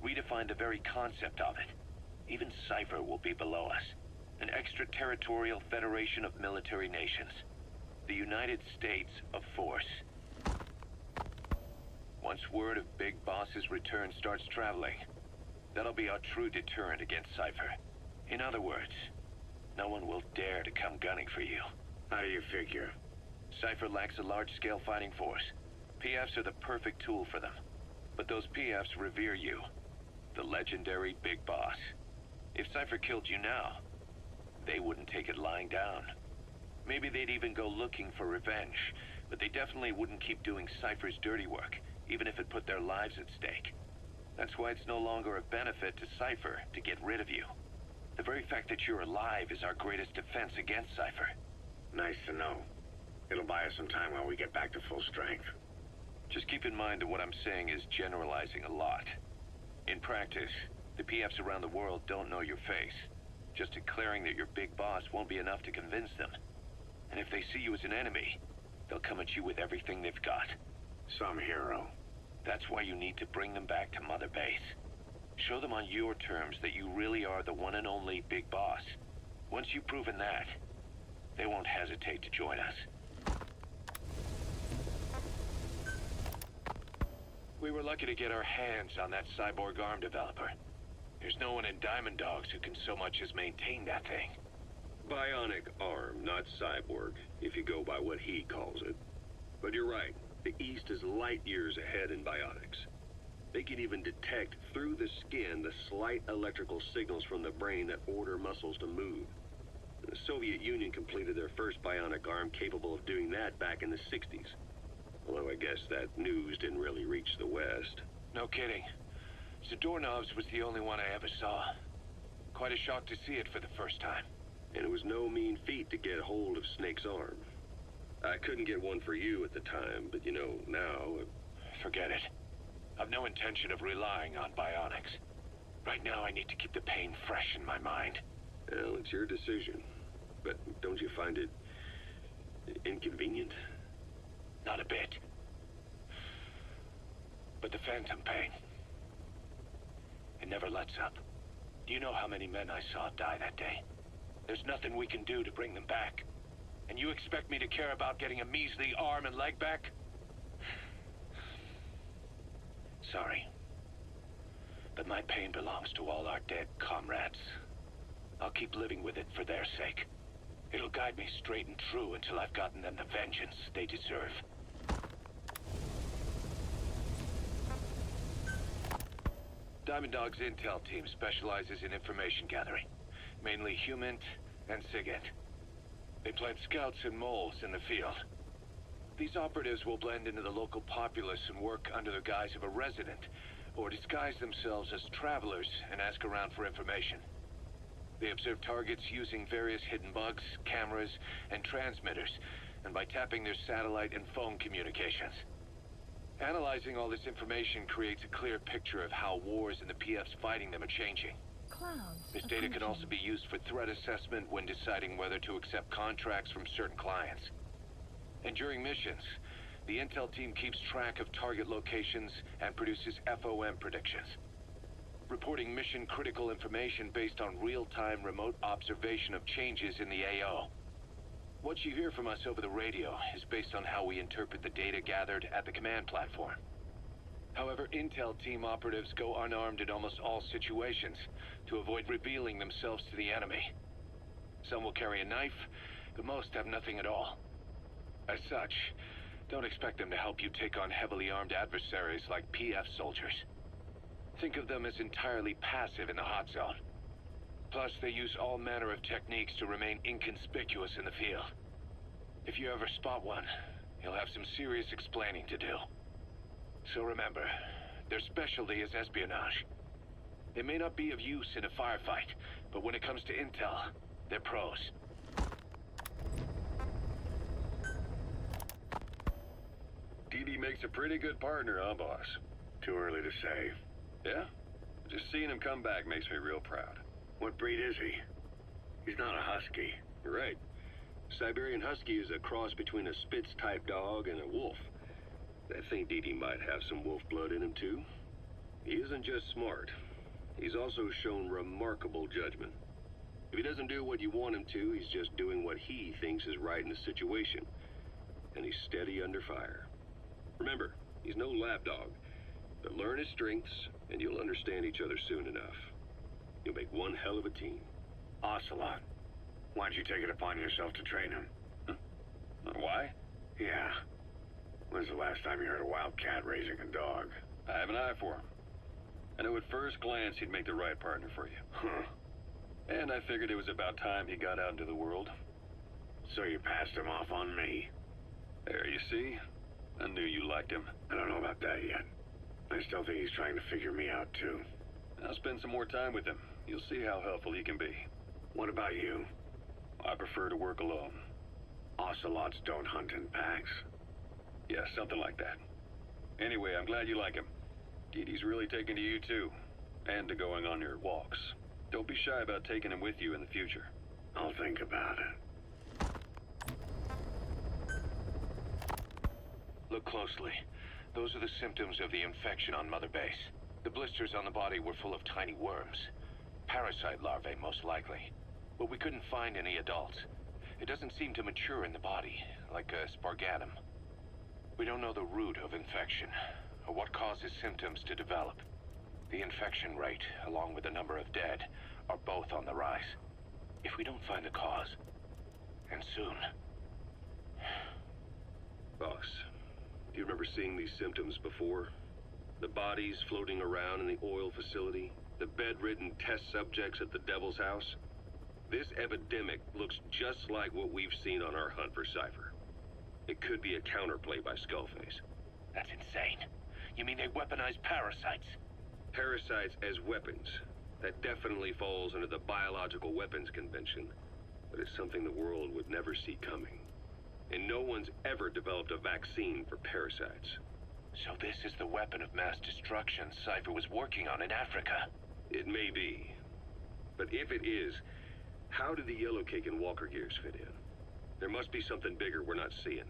C: redefine the very concept of it. Even Cypher will be below us, an extraterritorial federation of military nations, the United States of Force. Once word of Big Boss's return starts traveling, that'll be our true deterrent against Cypher. In other words, no one will dare to come gunning for you.
B: How do you figure?
C: Cypher lacks a large-scale fighting force. PFs are the perfect tool for them. But those PFs revere you, the legendary Big Boss. If Cypher killed you now, they wouldn't take it lying down. Maybe they'd even go looking for revenge, but they definitely wouldn't keep doing Cypher's dirty work, even if it put their lives at stake. That's why it's no longer a benefit to Cypher to get rid of you. The very fact that you're alive is our greatest defense against Cypher.
B: Nice to know. It'll buy us some time while we get back to full strength.
C: Just keep in mind that what I'm saying is generalizing a lot. In practice, the PFs around the world don't know your face. Just declaring that you're Big Boss won't be enough to convince them. And if they see you as an enemy, they'll come at you with everything they've got.
B: Some hero.
C: That's why you need to bring them back to Mother Base. Show them on your terms that you really are the one and only Big Boss. Once you've proven that, they won't hesitate to join us. We were lucky to get our hands on that cyborg arm developer. There's no one in Diamond Dogs who can so much as maintain that thing.
B: Bionic arm, not cyborg, if you go by what he calls it. But you're right. The East is light years ahead in bionics. They can even detect through the skin the slight electrical signals from the brain that order muscles to move. The Soviet Union completed their first bionic arm capable of doing that back in the 60s. Although I guess that news didn't really reach the West.
C: No kidding. Zadornov's was the only one I ever saw. Quite a shock to see it for the first time.
B: And it was no mean feat to get hold of Snake's arm. I couldn't get one for you at the time, but you know, now...
C: Forget it. I've no intention of relying on bionics. Right now I need to keep the pain fresh in my mind.
B: Well, it's your decision. But don't you find it... inconvenient?
C: Not a bit. But the phantom pain... it never lets up. Do you know how many men I saw die that day? There's nothing we can do to bring them back. And you expect me to care about getting a measly arm and leg back? Sorry. But my pain belongs to all our dead comrades. I'll keep living with it for their sake. It'll guide me straight and true until I've gotten them the vengeance they deserve. Diamond Dog's intel team specializes in information gathering, mainly HUMINT and SIGINT. They plant scouts and moles in the field. These operatives will blend into the local populace and work under the guise of a resident, or disguise themselves as travelers and ask around for information. They observe targets using various hidden bugs, cameras, and transmitters, and by tapping their satellite and phone communications. Analyzing all this information creates a clear picture of how wars and the PFs fighting them are changing. This data can also be used for threat assessment when deciding whether to accept contracts from certain clients. And during missions, the intel team keeps track of target locations and produces FOM predictions, reporting mission-critical information based on real-time remote observation of changes in the AO. What you hear from us over the radio is based on how we interpret the data gathered at the command platform. However, Intel team operatives go unarmed in almost all situations to avoid revealing themselves to the enemy. Some will carry a knife, but most have nothing at all. As such, don't expect them to help you take on heavily armed adversaries like PF soldiers. Think of them as entirely passive in the hot zone. Plus, they use all manner of techniques to remain inconspicuous in the field. If you ever spot one, you'll have some serious explaining to do. So remember, their specialty is espionage. They may not be of use in a firefight, but when it comes to intel, they're pros.
B: DD makes a pretty good partner, huh, boss? Too early to say. Yeah? Just seeing him come back makes me real proud. What breed is he? He's not a husky. You're right. Siberian Husky is a cross between a Spitz-type dog and a wolf. I think DD might have some wolf blood in him, too. He isn't just smart. He's also shown remarkable judgment. If he doesn't do what you want him to, he's just doing what he thinks is right in the situation. And he's steady under fire. Remember, he's no lapdog. But learn his strengths, and you'll understand each other soon enough. You'll make one hell of a team. Ocelot. Why'd you take it upon yourself to train him? Huh? Why? Yeah. When's the last time you heard a wildcat raising a dog? I have an eye for him. I knew at first glance he'd make the right partner for you. Huh. And I figured it was about time he got out into the world. So you passed him off on me? There, you see? I knew you liked him. I don't know about that yet. I still think he's trying to figure me out, too. I'll spend some more time with him. You'll see how helpful he can be. What about you? I prefer to work alone. Ocelots don't hunt in packs. Yeah, something like that. Anyway, I'm glad you like him. DD's really taken to you, too. And to going on your walks. Don't be shy about taking him with you in the future. I'll think about it.
C: Look closely. Those are the symptoms of the infection on Mother Base. The blisters on the body were full of tiny worms. Parasite larvae, most likely. But we couldn't find any adults. It doesn't seem to mature in the body, like a spargatum. We don't know the root of infection, or what causes symptoms to develop. The infection rate, along with the number of dead, are both on the rise. If we don't find the cause, and soon...
B: Boss, do you remember seeing these symptoms before? The bodies floating around in the oil facility, the bedridden test subjects at the Devil's House? This epidemic looks just like what we've seen on our hunt for Cypher. It could be a counterplay by Skullface.
C: That's insane. You mean they weaponize parasites?
B: Parasites as weapons. That definitely falls under the Biological Weapons Convention, but it's something the world would never see coming. And no one's ever developed a vaccine for parasites.
C: So this is the weapon of mass destruction Cypher was working on in Africa.
B: It may be. But if it is, how do the Yellow Cake and Walker Gears fit in? There must be something bigger we're not seeing.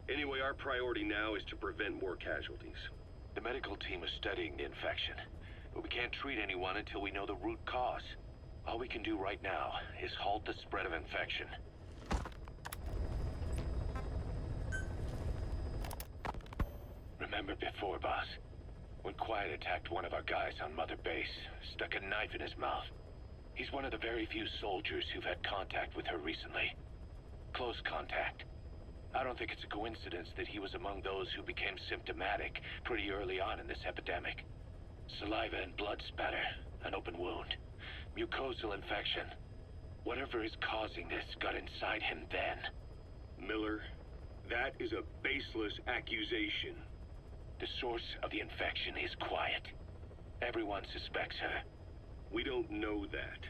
B: Anyway, our priority now is to prevent more casualties.
C: The medical team is studying the infection, but we can't treat anyone until we know the root cause. All we can do right now is halt the spread of infection. Remember before, boss? When Quiet attacked one of our guys on Mother Base, stuck a knife in his mouth. He's one of the very few soldiers who've had contact with her recently. Close contact. I don't think it's a coincidence that he was among those who became symptomatic pretty early on in this epidemic. Saliva and blood spatter, an open wound, mucosal infection. Whatever is causing this got inside him then.
B: Miller, that is a baseless accusation.
C: The source of the infection is Quiet. Everyone suspects her.
B: We don't know that.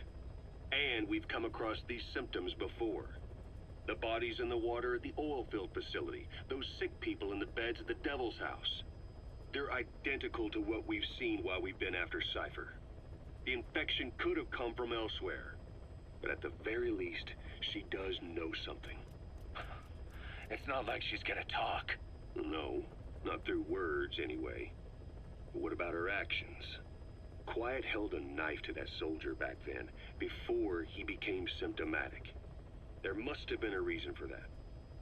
B: And we've come across these symptoms before. The bodies in the water at the oil field facility. Those sick people in the beds at the Devil's House. They're identical to what we've seen while we've been after Cypher. The infection could have come from elsewhere. But at the very least, she does know something.
C: It's not like she's gonna talk.
B: No, not through words anyway. But what about her actions? Quiet held a knife to that soldier back then, before he became symptomatic. There must have been a reason for that.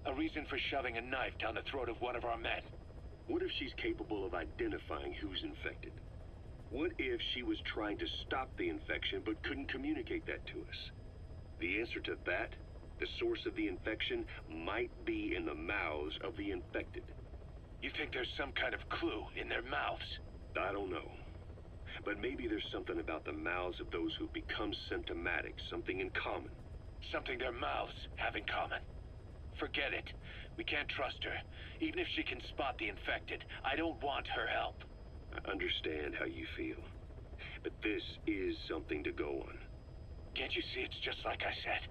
C: A reason for shoving a knife down the throat of one of our men.
E: What if she's capable of identifying who's infected? What if she was trying to stop the infection but couldn't communicate that to us? The answer to that, the source of the infection, might be in the mouths of the infected.
C: You think there's some kind of clue in their mouths?
E: I don't know. But maybe there's something about the mouths of those who become symptomatic, something in common.
C: Something their mouths have in common. Forget it. We can't trust her. Even if she can spot the infected, I don't want her help.
E: I understand how you feel. But this is something to go on.
C: Can't you see it's just like I said?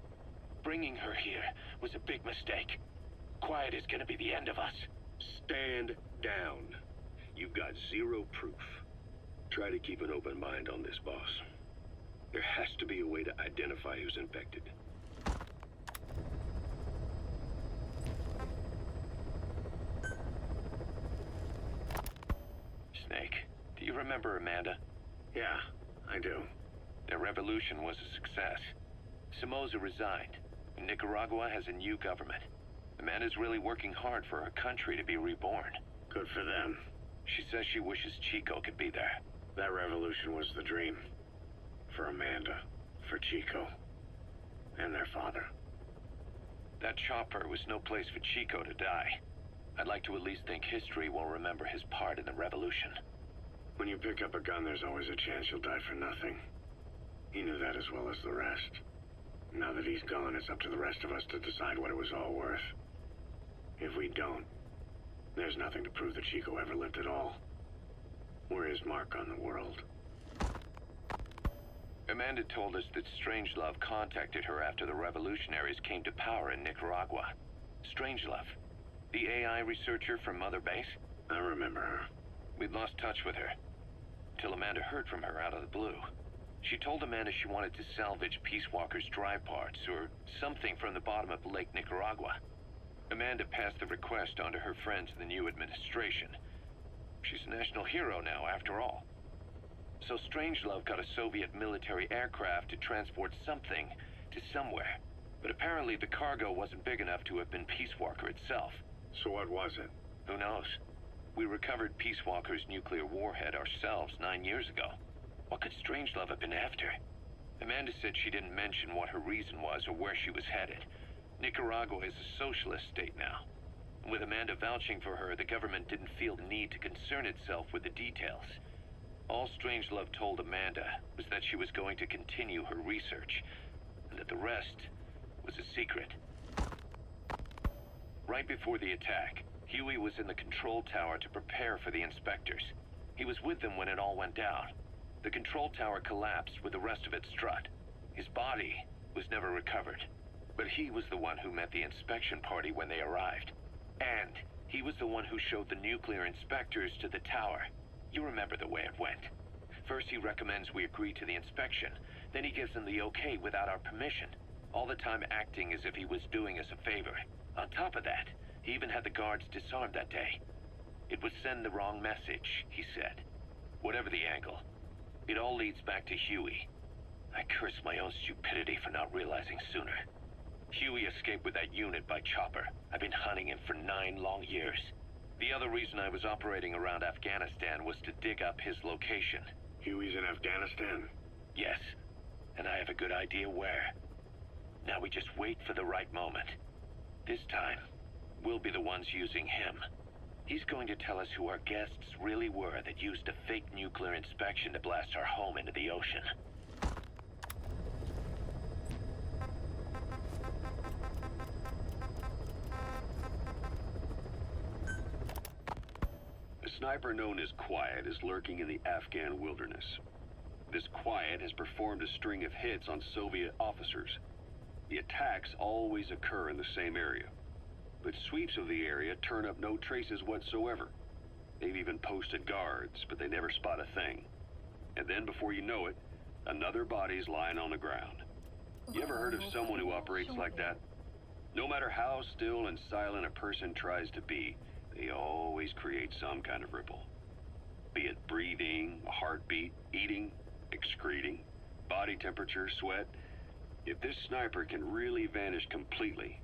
C: Bringing her here was a big mistake. Quiet is gonna be the end of us.
E: Stand down. You've got zero proof. Try to keep an open mind on this, boss. There has to be a way to identify who's infected.
C: Snake, do you remember Amanda?
E: Yeah, I do.
C: Their revolution was a success. Somoza resigned, and Nicaragua has a new government. Amanda's really working hard for her country to be reborn.
E: Good for them.
C: She says she wishes Chico could be there.
E: That revolution was the dream. For Amanda, for Chico, and their father.
C: That chopper was no place for Chico to die. I'd like to at least think history will remember his part in the revolution.
E: When you pick up a gun, there's always a chance you'll die for nothing. He knew that as well as the rest. Now that he's gone, it's up to the rest of us to decide what it was all worth. If we don't, there's nothing to prove that Chico ever lived at all. We're his mark on the world.
C: Amanda told us that Strangelove contacted her after the revolutionaries came to power in Nicaragua. Strangelove, the AI researcher from Mother Base?
E: I remember her.
C: We'd lost touch with her, till Amanda heard from her out of the blue. She told Amanda she wanted to salvage Peace Walker's drive parts, or something from the bottom of Lake Nicaragua. Amanda passed the request on to her friends in the new administration. She's a national hero now, after all. So Strangelove got a Soviet military aircraft to transport something to somewhere. But apparently the cargo wasn't big enough to have been Peace Walker itself.
E: So what was it?
C: Who knows? We recovered Peace Walker's nuclear warhead ourselves 9 years ago. What could Strangelove have been after? Amanda said she didn't mention what her reason was or where she was headed. Nicaragua is a socialist state now. And with Amanda vouching for her, the government didn't feel the need to concern itself with the details. All Strangelove told Amanda was that she was going to continue her research, and that the rest was a secret. Right before the attack, Huey was in the control tower to prepare for the inspectors. He was with them when it all went down. The control tower collapsed with the rest of it struck. His body was never recovered, but he was the one who met the inspection party when they arrived. And he was the one who showed the nuclear inspectors to the tower. You remember the way it went. First he recommends we agree to the inspection, then he gives them the okay without our permission, all the time acting as if he was doing us a favor. On top of that, he even had the guards disarmed that day. It would send the wrong message, he said. Whatever the angle, it all leads back to Huey. I curse my own stupidity for not realizing sooner. Huey escaped with that unit by chopper. I've been hunting him for 9 long years. The other reason I was operating around Afghanistan was to dig up his location.
E: Huey's in Afghanistan?
C: Yes, and I have a good idea where. Now we just wait for the right moment. This time, we'll be the ones using him. He's going to tell us who our guests really were that used a fake nuclear inspection to blast our home into the ocean.
E: A sniper known as Quiet is lurking in the Afghan wilderness. This Quiet has performed a string of hits on Soviet officers. The attacks always occur in the same area, but sweeps of the area turn up no traces whatsoever. They've even posted guards, but they never spot a thing. And then before you know it, another body's lying on the ground. You ever heard of someone who operates like that? No matter how still and silent a person tries to be, they always create some kind of ripple. Be it breathing, a heartbeat, eating, excreting, body temperature, sweat. If this sniper can really vanish completely,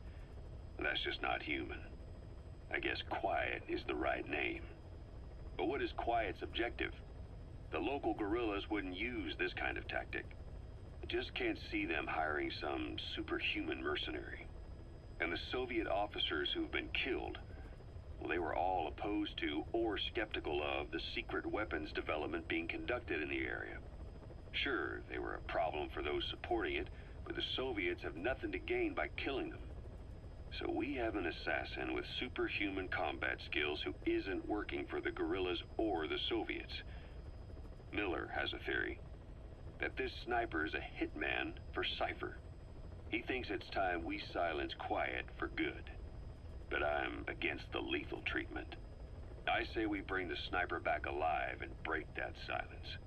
E: that's just not human. I guess Quiet is the right name. But what is Quiet's objective? The local guerrillas wouldn't use this kind of tactic. I just can't see them hiring some superhuman mercenary. And the Soviet officers who've been killed, well, they were all opposed to or skeptical of the secret weapons development being conducted in the area. Sure, they were a problem for those supporting it, but the Soviets have nothing to gain by killing them. So we have an assassin with superhuman combat skills who isn't working for the guerrillas or the Soviets. Miller has a theory that this sniper is a hitman for Cypher. He thinks it's time we silence Quiet for good. But I'm against the lethal treatment. I say we bring the sniper back alive and break that silence.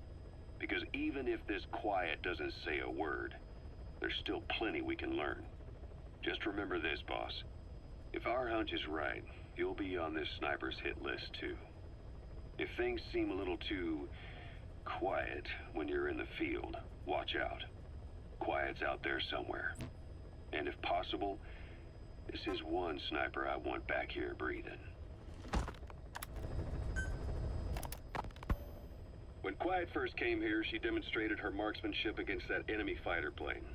E: Because even if this Quiet doesn't say a word, there's still plenty we can learn. Just remember this, boss. If our hunch is right, you'll be on this sniper's hit list too. If things seem a little too quiet when you're in the field, watch out. Quiet's out there somewhere. And if possible, this is one sniper I want back here breathing.
B: When Quiet first came here, she demonstrated her marksmanship against that enemy fighter plane.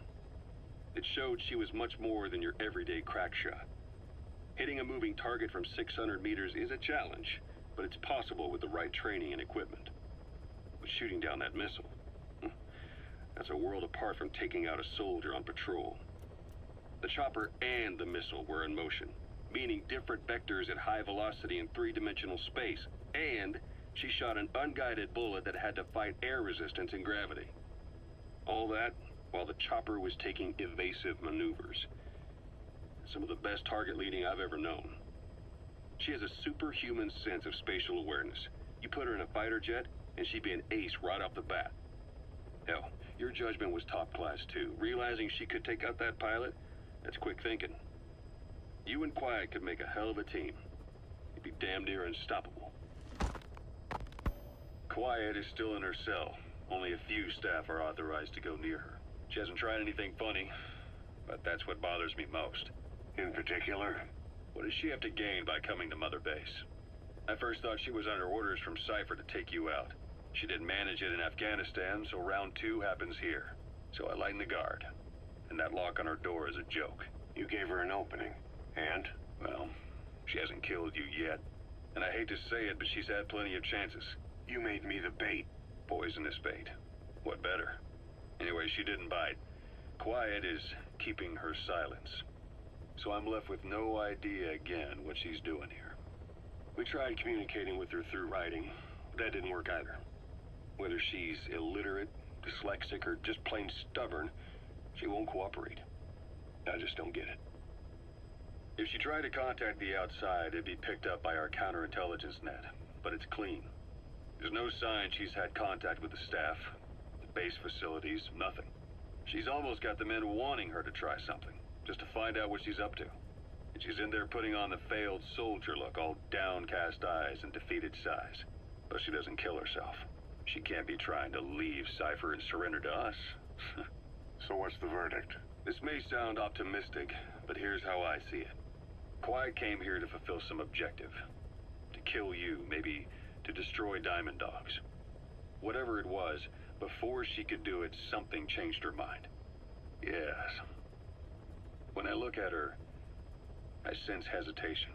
B: It showed she was much more than your everyday crack shot. Hitting a moving target from 600 meters is a challenge, but it's possible with the right training and equipment. But shooting down that missile, that's a world apart from taking out a soldier on patrol. The chopper and the missile were in motion, meaning different vectors at high velocity in three-dimensional space, and she shot an unguided bullet that had to fight air resistance and gravity. All that while the chopper was taking evasive maneuvers. Some of the best target leading I've ever known. She has a superhuman sense of spatial awareness. You put her in a fighter jet, and she'd be an ace right off the bat. Hell, your judgment was top class too. Realizing she could take out that pilot, that's quick thinking. You and Quiet could make a hell of a team. You'd be damn near unstoppable. Quiet is still in her cell. Only a few staff are authorized to go near her. She hasn't tried anything funny, but that's what bothers me most.
C: In particular?
B: What does she have to gain by coming to Mother Base? I first thought she was under orders from Cypher to take you out. She didn't manage it in Afghanistan, so round 2 happens here. So I lighten the guard. And that lock on her door is a joke.
C: You gave her an opening. And?
B: Well, she hasn't killed you yet. And I hate to say it, but she's had plenty of chances.
C: You made me the bait.
B: Poisonous bait. What better? Anyway, she didn't bite. Quiet is keeping her silence. So I'm left with no idea again what she's doing here. We tried communicating with her through writing. That didn't work either. Whether she's illiterate, dyslexic, or just plain stubborn, she won't cooperate. I just don't get it. If she tried to contact the outside, it'd be picked up by our counterintelligence net. But it's clean. There's no sign she's had contact with the staff, the base facilities, nothing. She's almost got the men wanting her to try something, just to find out what she's up to. And she's in there putting on the failed soldier look, all downcast eyes and defeated sighs. But she doesn't kill herself. She can't be trying to leave Cypher and surrender to us.
C: So what's the verdict?
B: This may sound optimistic, but here's how I see it. Quiet came here to fulfill some objective. To kill you, maybe to destroy Diamond Dogs. Whatever it was, before she could do it, something changed her mind. Yes. When I look at her, I sense hesitation.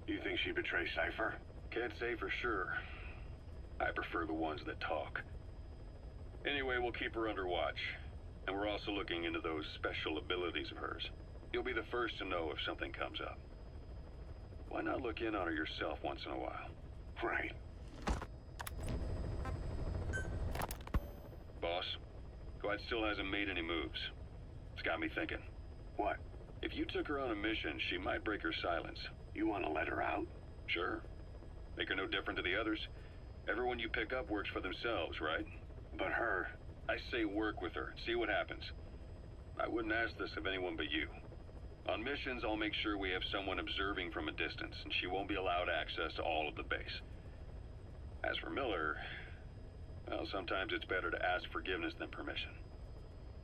C: You think she betrayed Cypher?
B: Can't say for sure. I prefer the ones that talk. Anyway, we'll keep her under watch. And we're also looking into those special abilities of hers. You'll be the first to know if something comes up. Why not look in on her yourself once in a while?
C: Right.
B: Boss, Quiet still hasn't made any moves. It's got me thinking.
C: What?
B: If you took her on a mission, she might break her silence.
C: You want to let her out?
B: Sure. Make her no different to the others. Everyone you pick up works for themselves, right?
C: But her...
B: I say work with her. See what happens. I wouldn't ask this of anyone but you. On missions, I'll make sure we have someone observing from a distance, and she won't be allowed access to all of the base. As for Miller, well, sometimes it's better to ask forgiveness than permission.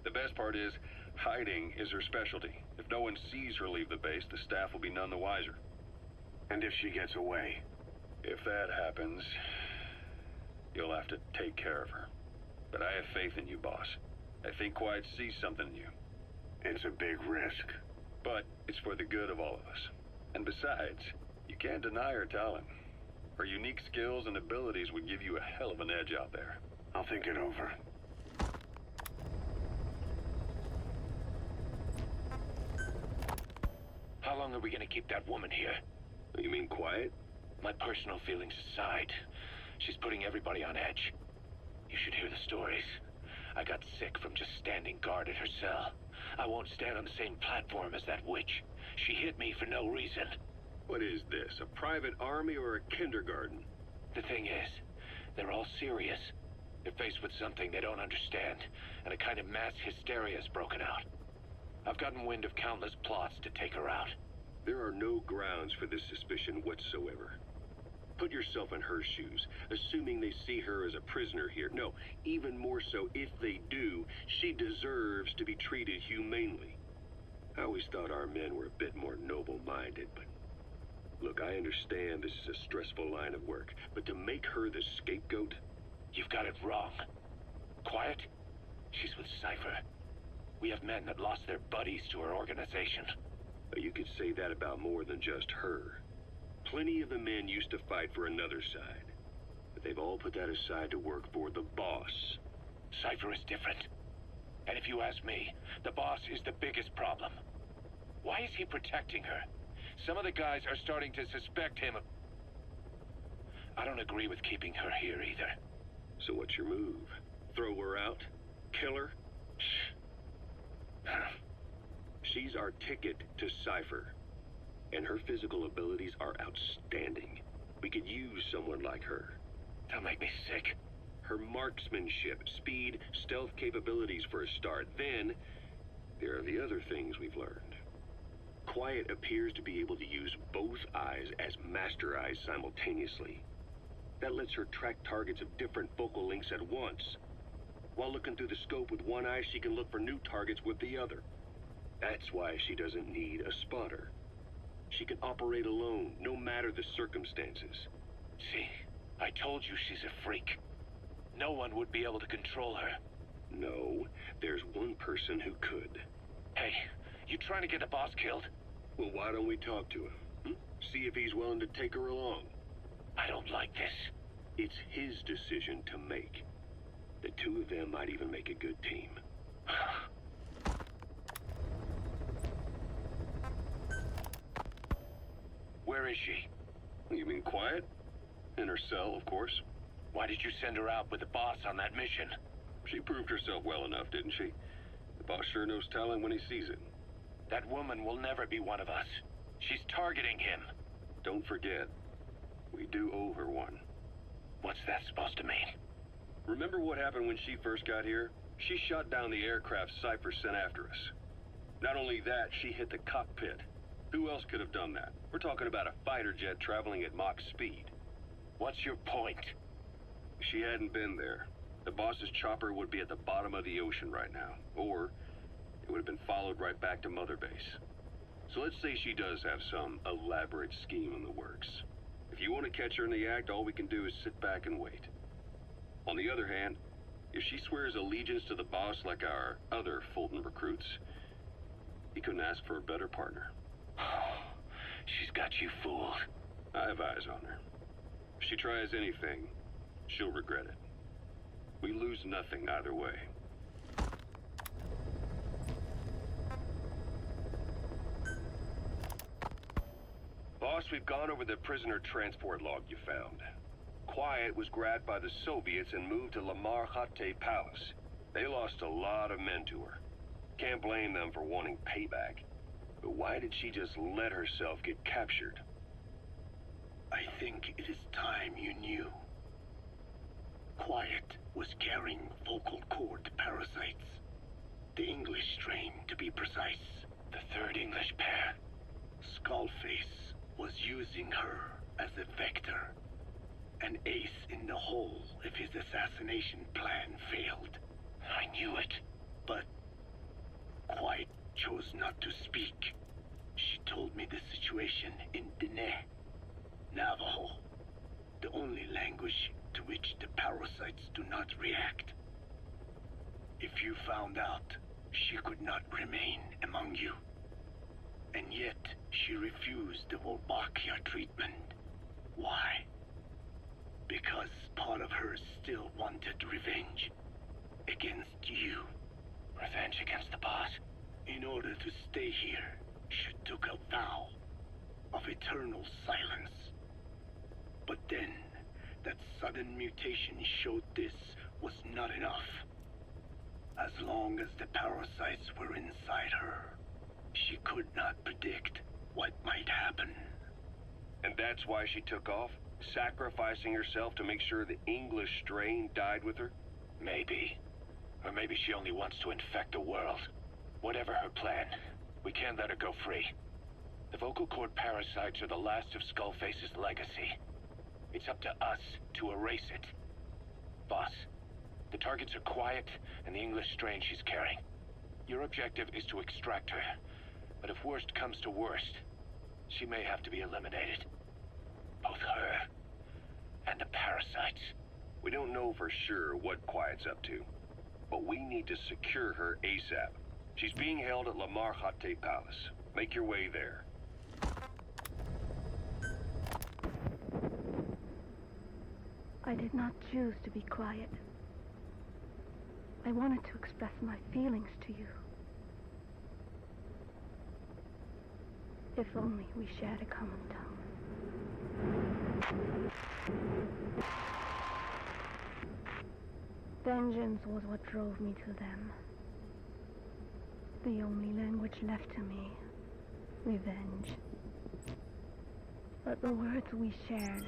B: The best part is, hiding is her specialty. If no one sees her leave the base, the staff will be none the wiser.
C: And if she gets away?
E: If that happens, you'll have to take care of her. But I have faith in you, boss. I think Quiet sees something in you.
B: It's a big risk.
E: But it's for the good of all of us. And besides, you can't deny her talent. Her unique skills and abilities would give you a hell of an edge out there.
B: I'll think it over.
C: How long are we gonna keep that woman here?
E: You mean Quiet?
C: My personal feelings aside, she's putting everybody on edge. You should hear the stories. I got sick from just standing guard at her cell. I won't stand on the same platform as that witch. She hit me for no reason.
E: What is this, a private army or a kindergarten?
C: The thing is, they're all serious. They're faced with something they don't understand, and a kind of mass hysteria has broken out. I've gotten wind of countless plots to take her out.
E: There are no grounds for this suspicion whatsoever. Put yourself in her shoes, assuming they see her as a prisoner here. No, even more so, if they do, she deserves to be treated humanely. I always thought our men were a bit more noble-minded, but... Look, I understand this is a stressful line of work, but to make her the scapegoat...
C: You've got it wrong. Quiet? She's with Cypher. We have men that lost their buddies to her organization.
E: You could say that about more than just her. Plenty of the men used to fight for another side, but they've all put that aside to work for the boss.
C: Cypher is different. And if you ask me, the boss is the biggest problem. Why is he protecting her? Some of the guys are starting to suspect him of... I don't agree with keeping her here either.
E: So what's your move? Throw her out? Kill her? She's our ticket to Cypher, and her physical abilities are outstanding. We could use someone like her.
C: That'll make me sick.
E: Her marksmanship, speed, stealth capabilities for a start. Then, there are the other things we've learned. Quiet appears to be able to use both eyes as master eyes simultaneously. That lets her track targets of different focal lengths at once. While looking through the scope with one eye, she can look for new targets with the other. That's why she doesn't need a spotter. She can operate alone, no matter the circumstances.
C: See, I told you she's a freak. No one would be able to control her.
E: No, there's one person who could.
C: Hey, you trying to get the boss killed?
E: Well, why don't we talk to him? See if he's willing to take her along.
C: I don't like this.
E: It's his decision to make. The two of them might even make a good team.
C: Where is she?
E: You mean Quiet? In her cell, of course.
C: Why did you send her out with the boss on that mission?
E: She proved herself well enough, didn't she? The boss sure knows talent when he sees it.
C: That woman will never be one of us. She's targeting him.
E: Don't forget, we do owe her one.
C: What's that supposed to mean?
E: Remember what happened when she first got here? She shot down the aircraft Cypher sent after us. Not only that, she hit the cockpit. Who else could have done that? We're talking about a fighter jet traveling at Mach speed.
C: What's your point?
E: If she hadn't been there, the boss's chopper would be at the bottom of the ocean right now. Or it would have been followed right back to Mother Base. So let's say she does have some elaborate scheme in the works. If you want to catch her in the act, all we can do is sit back and wait. On the other hand, if she swears allegiance to the boss like our other Fulton recruits, he couldn't ask for a better partner.
C: She's got you fooled.
E: I have eyes on her. If she tries anything, she'll regret it. We lose nothing either way. Boss, we've gone over the prisoner transport log you found. Quiet was grabbed by the Soviets and moved to Lamar Khatte Palace. They lost a lot of men to her. Can't blame them for wanting payback. But why did she just let herself get captured?
F: I think it is time you knew. Quiet was carrying vocal cord parasites. The English strain, to be precise.
C: The third English pair.
F: Skullface was using her as a vector. An ace in the hole if his assassination plan failed.
C: I knew it.
F: But Quiet chose not to speak. She told me the situation in Diné, Navajo. the only language to which the parasites do not react. If you found out, she could not remain among you. And yet, she refused the Wolbachia treatment. Why? Because part of her still wanted revenge against you.
C: Revenge against the boss?
F: In order to stay here, she took a vow of eternal silence. But then, that sudden mutation showed this was not enough. As long as the parasites were inside her, she could not predict what might happen.
E: And that's why she took off? Sacrificing herself to make sure the English strain died with her?
C: Maybe. Or maybe she only wants to infect the world. Whatever her plan, we can't let her go free. The vocal cord parasites are the last of Skullface's legacy. It's up to us to erase it. Boss, the targets are Quiet and the English strain she's carrying. Your objective is to extract her. But if worst comes to worst, she may have to be eliminated. Both her and the parasites.
E: We don't know for sure what Quiet's up to, but we need to secure her ASAP. She's being held at La Marjate Palace. Make your way there.
G: I did not choose to be quiet. I wanted to express my feelings to you. If only we shared a common tongue. Vengeance was what drove me to them. The only language left to me, revenge. But the words we shared,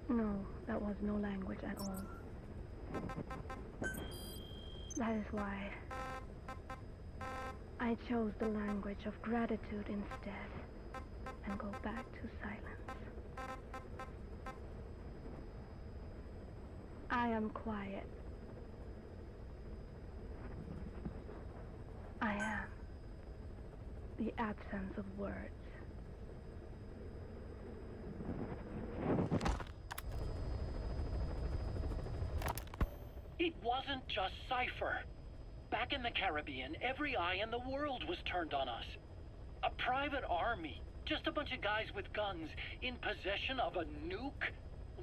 G: no, that was no language at all. That is why I chose the language of gratitude instead, and go back to silence. I am quiet. I am the absence of words.
H: It wasn't just Cypher. Back in the Caribbean, every eye in the world was turned on us. A private army, just a bunch of guys with guns, in possession of a nuke?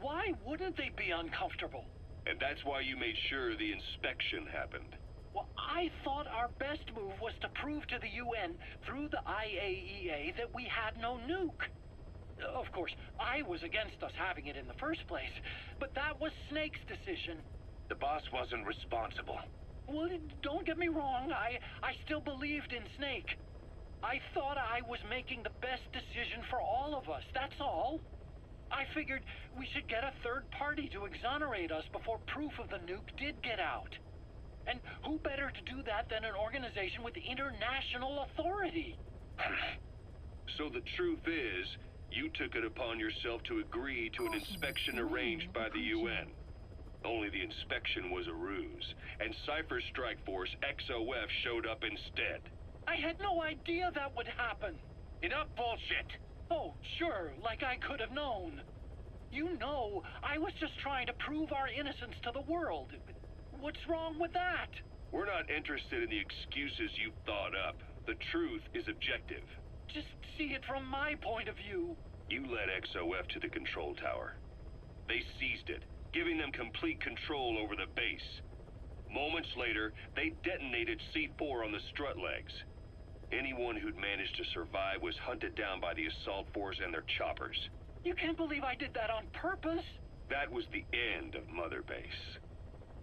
H: Why wouldn't they be uncomfortable?
E: And that's why you made sure the inspection happened.
H: Well, I thought our best move was to prove to the UN through the IAEA that we had no nuke. Of course, I was against us having it in the first place, but that was Snake's decision.
C: The boss wasn't responsible.
H: Well, don't get me wrong, I still believed in Snake. I thought I was making the best decision for all of us, that's all. I figured we should get a third party to exonerate us before proof of the nuke did get out. And who better to do that than an organization with international authority?
E: So the truth is, you took it upon yourself to agree to an inspection arranged by the UN. Only the inspection was a ruse, and Cypher's strike force, XOF, showed up instead.
H: I had no idea that would happen.
C: Enough bullshit!
H: Oh, sure, like I could have known. You know, I was just trying to prove our innocence to the world. What's wrong with that?
E: We're not interested in the excuses you've thought up. The truth is objective.
H: Just see it from my point of view.
E: You led XOF to the control tower. They seized it, giving them complete control over the base. Moments later, they detonated C4 on the strut legs. Anyone who'd managed to survive was hunted down by the assault force and their choppers.
H: You can't believe I did that on purpose.
E: That was the end of Mother Base.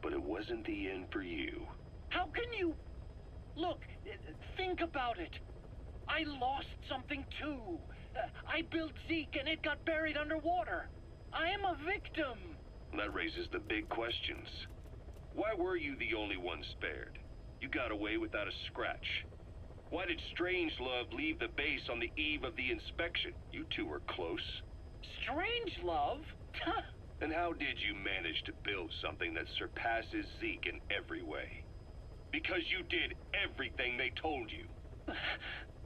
E: But it wasn't the end for you.
H: How can you... Look, think about it. I lost something too. I built Zeke and it got buried underwater. I am a victim.
E: That raises the big questions. Why were you the only one spared? You got away without a scratch. Why did Strangelove leave the base on the eve of the inspection? You two were close.
H: Strangelove?
E: And how did you manage to build something that surpasses Zeke in every way? Because you did everything they told you.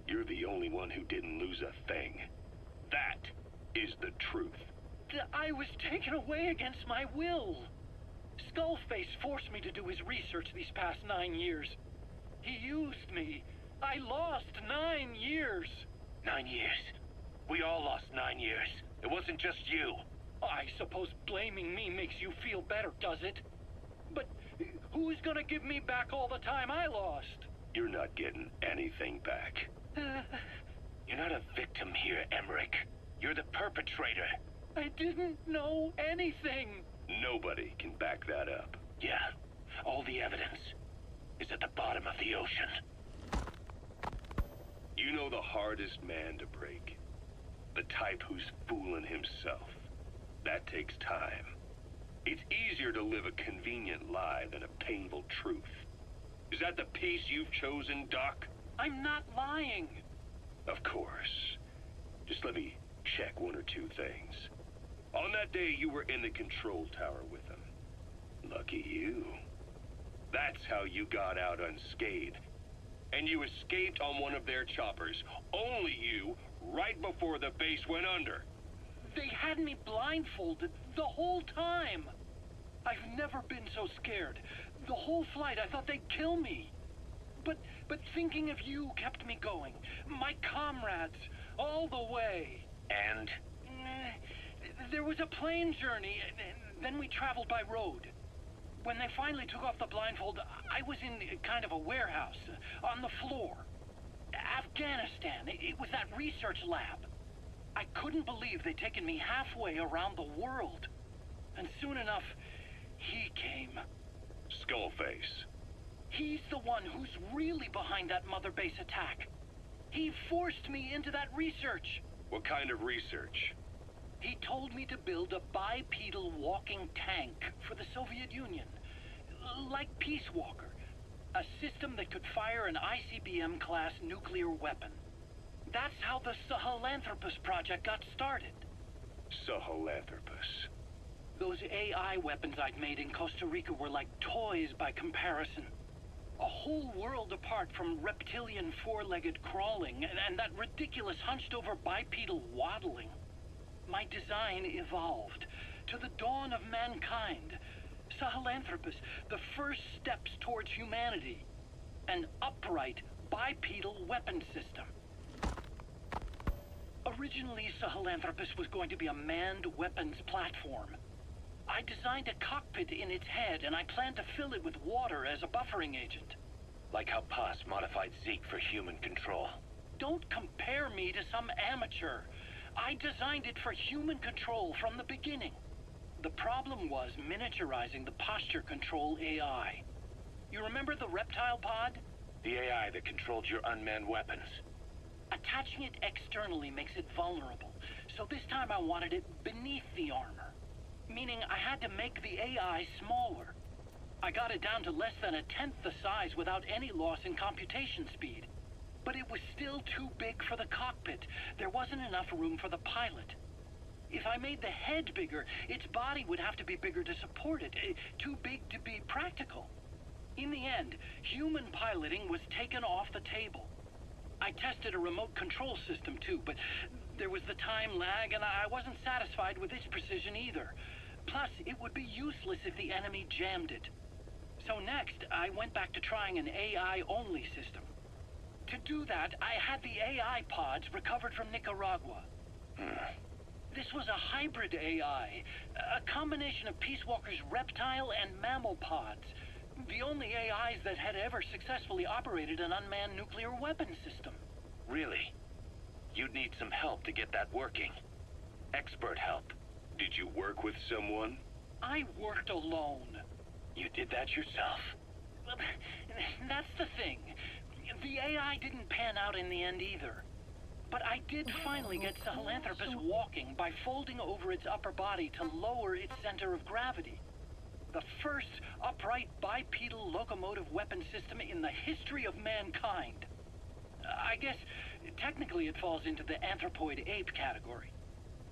E: You're the only one who didn't lose a thing. That is the truth.
H: I was taken away against my will. Skullface forced me to do his research these past 9 years. He used me. I lost 9 years.
C: 9 years? We all lost 9 years. It wasn't just you.
H: I suppose blaming me makes you feel better, does it? But who's gonna give me back all the time I lost?
E: You're not getting anything back.
C: You're not a victim here, Emmerich. You're the perpetrator.
H: I didn't know anything.
E: Nobody can back that up.
C: Yeah, all the evidence is at the bottom of the ocean.
E: You know the hardest man to break? The type who's fooling himself. That takes time. It's easier to live a convenient lie than a painful truth. Is that the piece you've chosen, Doc?
H: I'm not lying.
E: Of course. Just let me check one or two things. On that day, you were in the control tower with them. Lucky you. That's how you got out unscathed. And you escaped on one of their choppers. Only you, right before the base went under.
H: They had me blindfolded the whole time. I've never been so scared. The whole flight, I thought they'd kill me. But thinking of you kept me going. My comrades, all the way.
C: And?
H: There was a plane journey, then we traveled by road. When they finally took off the blindfold, I was in kind of a warehouse, on the floor. Afghanistan, it was that research lab. I couldn't believe they'd taken me halfway around the world. And soon enough, he came.
E: Skullface.
H: He's the one who's really behind that Mother Base attack. He forced me into that research.
E: What kind of research?
H: He told me to build a bipedal walking tank for the Soviet Union. Like Peace Walker. A system that could fire an ICBM-class nuclear weapon. That's how the Sahelanthropus project got started.
E: Sahelanthropus.
H: Those AI weapons I'd made in Costa Rica were like toys by comparison. A whole world apart from reptilian four-legged crawling and that ridiculous hunched-over bipedal waddling. My design evolved. To the dawn of mankind. Sahelanthropus, the first steps towards humanity. An upright bipedal weapon system. Originally, Sahelanthropus was going to be a manned weapons platform. I designed a cockpit in its head, and I planned to fill it with water as a buffering agent.
C: Like how Paz modified Zeke for human control.
H: Don't compare me to some amateur. I designed it for human control from the beginning. The problem was miniaturizing the posture control AI. You remember the reptile pod?
C: The AI that controlled your unmanned weapons.
H: Attaching it externally makes it vulnerable, so this time I wanted it beneath the armor. Meaning I had to make the AI smaller. I got it down to less than 1/10 the size without any loss in computation speed. But it was still too big for the cockpit. There wasn't enough room for the pilot. If I made the head bigger, its body would have to be bigger to support it. Too big to be practical. In the end, human piloting was taken off the table. I tested a remote control system too, but there was the time lag and I wasn't satisfied with its precision either. Plus, it would be useless if the enemy jammed it. So next, I went back to trying an AI-only system. To do that, I had the AI pods recovered from Nicaragua. This was a hybrid AI, a combination of Peace Walker's reptile and mammal pods. The only AIs that had ever successfully operated an unmanned nuclear weapon system.
C: Really? You'd need some help to get that working. Expert help.
E: Did you work with someone?
H: I worked alone.
C: You did that yourself?
H: Well, that's the thing. The AI didn't pan out in the end either. But I did finally get Sahelanthropus walking by folding over its upper body to lower its center of gravity. The first upright bipedal locomotive weapon system in the history of mankind. I guess, technically it falls into the anthropoid ape category.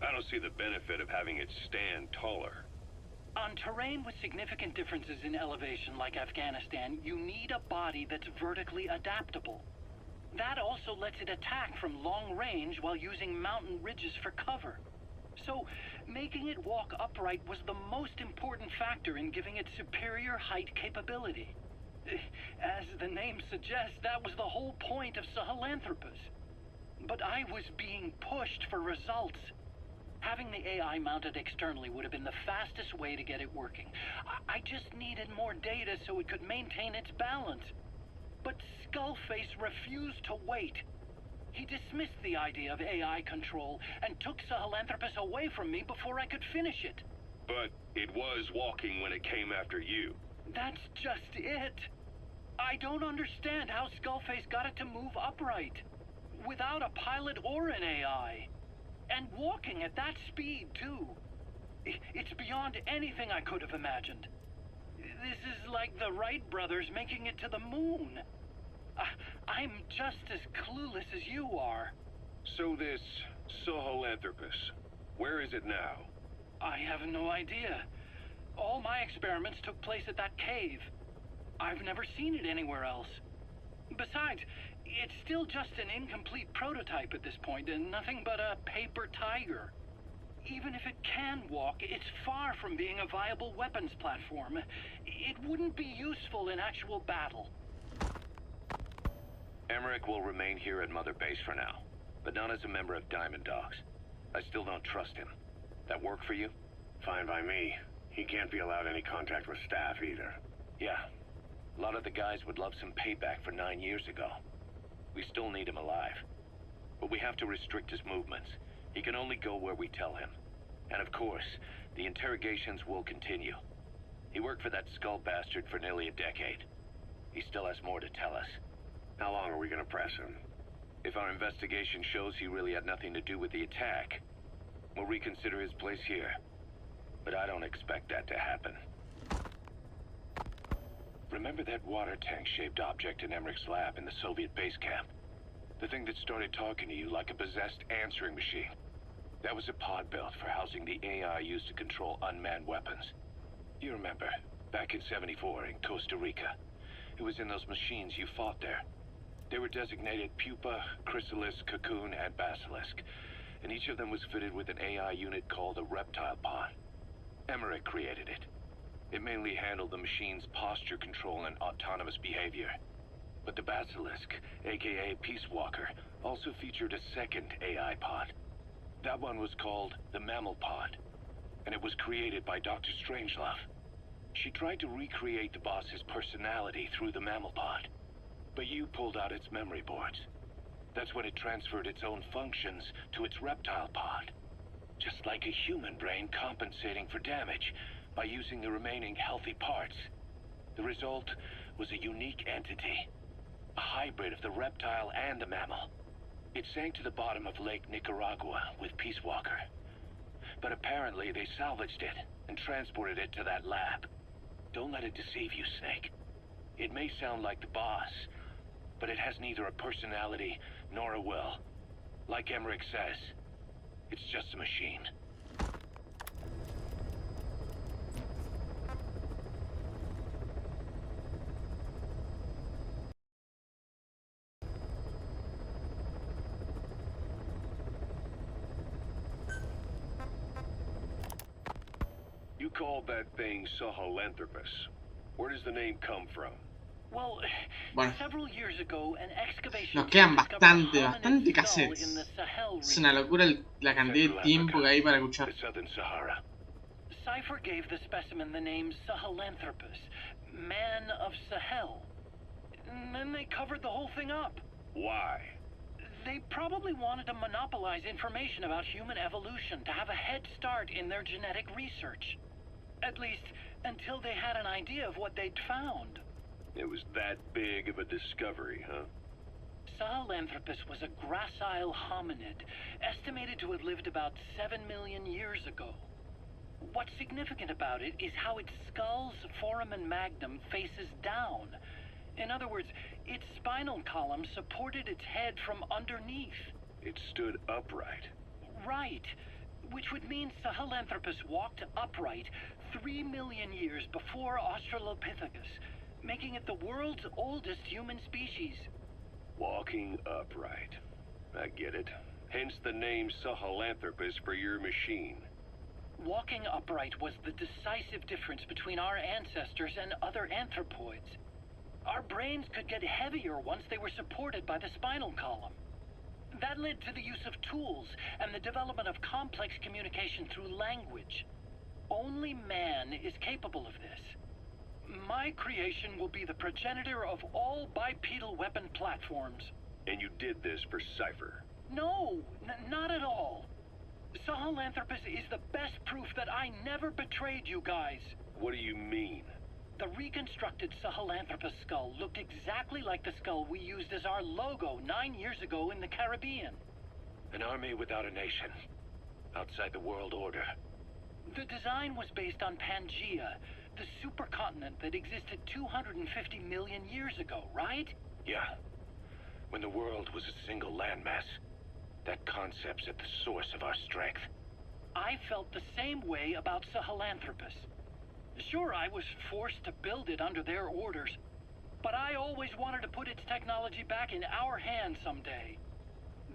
E: I don't see the benefit of having it stand taller.
H: On terrain with significant differences in elevation like Afghanistan, you need a body that's vertically adaptable. That also lets it attack from long range while using mountain ridges for cover. So, making it walk upright was the most important factor in giving it superior height capability. As the name suggests, that was the whole point of Sahelanthropus. But I was being pushed for results. Having the AI mounted externally would have been the fastest way to get it working. I just needed more data so it could maintain its balance. But Skullface refused to wait. He dismissed the idea of AI control and took Sahelanthropus away from me before I could finish it.
E: But it was walking when it came after you.
H: That's just it. I don't understand how Skullface got it to move upright, without a pilot or an AI. And walking at that speed, too. It's beyond anything I could have imagined. This is like the Wright brothers making it to the moon. I'm just as clueless as you are.
E: So this Sahelanthropus, where is it now?
H: I have no idea. All my experiments took place at that cave. I've never seen it anywhere else. Besides, it's still just an incomplete prototype at this point, and nothing but a paper tiger. Even if it can walk, it's far from being a viable weapons platform. It wouldn't be useful in actual battle.
C: Emmerich will remain here at Mother Base for now, but not as a member of Diamond Dogs. I still don't trust him. That work for you?
E: Fine by me. He can't be allowed any contact with staff either.
C: Yeah. A lot of the guys would love some payback for 9 years ago. We still need him alive. But we have to restrict his movements. He can only go where we tell him. And of course, the interrogations will continue. He worked for that skull bastard for nearly a decade. He still has more to tell us.
E: How long are we gonna press him?
C: If our investigation shows he really had nothing to do with the attack, we'll reconsider his place here. But I don't expect that to happen. Remember that water tank-shaped object in Emmerich's lab in the Soviet base camp? The thing that started talking to you like a possessed answering machine. That was a pod built for housing the AI used to control unmanned weapons. You remember, back in '74 in Costa Rica. It was in those machines you fought there. They were designated Pupa, Chrysalis, Cocoon, and Basilisk, and each of them was fitted with an AI unit called a reptile pod. Emmerich created it. It mainly handled the machine's posture control and autonomous behavior. But the Basilisk, aka Peace Walker, also featured a second AI pod. That one was called the Mammal Pod, and it was created by Dr. Strangelove. She tried to recreate the boss's personality through the Mammal Pod, but you pulled out its memory boards. That's when it transferred its own functions to its reptile pod. Just like a human brain compensating for damage by using the remaining healthy parts. The result was a unique entity, a hybrid of the reptile and the mammal. It sank to the bottom of Lake Nicaragua with Peace Walker. But apparently they salvaged it and transported it to that lab. Don't let it deceive you, Snake. It may sound like the boss, but it has neither a personality nor a will. Like Emmerich says, it's just a machine.
E: You called that thing Sahelanthropus. Where does the name come from?
H: Well,
A: Bueno,
H: several years ago, an excavation
A: nos quedan
H: team discovered a
A: bastante
H: hominid skull
A: cassettes.
H: in the Sahel
A: Es una
H: region.
A: locura la cantidad de tiempo que hay para escuchar.
C: The Southern Sahara.
H: Cypher gave the specimen the name Sahelanthropus, man of Sahel. And then they covered the whole thing up.
E: Why?
H: They probably wanted to monopolize information about human evolution to have a head start in their genetic research. At least, until they had an idea of what they'd found.
E: It was that big of a discovery, huh?
H: Sahelanthropus was a gracile hominid, estimated to have lived about 7 million years ago. What's significant about it is how its skull's foramen magnum faces down. In other words, its spinal column supported its head from underneath.
E: It stood upright.
H: Right, which would mean Sahelanthropus walked upright 3 million years before Australopithecus, making it the world's oldest human species.
E: Walking upright. I get it. Hence the name Sahelanthropus for your machine.
H: Walking upright was the decisive difference between our ancestors and other anthropoids. Our brains could get heavier once they were supported by the spinal column. That led to the use of tools and the development of complex communication through language. Only man is capable of this. My creation will be the progenitor of all bipedal weapon platforms.
E: And you did this for Cypher.
H: No, not at all. Sahelanthropus is the best proof that I never betrayed you guys.
E: What do you mean?
H: The reconstructed Sahelanthropus skull looked exactly like the skull we used as our logo 9 years ago in the Caribbean.
C: An army without a nation. Outside the world order.
H: The design was based on Pangea, the supercontinent that existed 250 million years ago, right?
C: Yeah. When the world was a single landmass. That concept's at the source of our strength.
H: I felt the same way about Sahelanthropus. Sure, I was forced to build it under their orders, but I always wanted to put its technology back in our hands someday.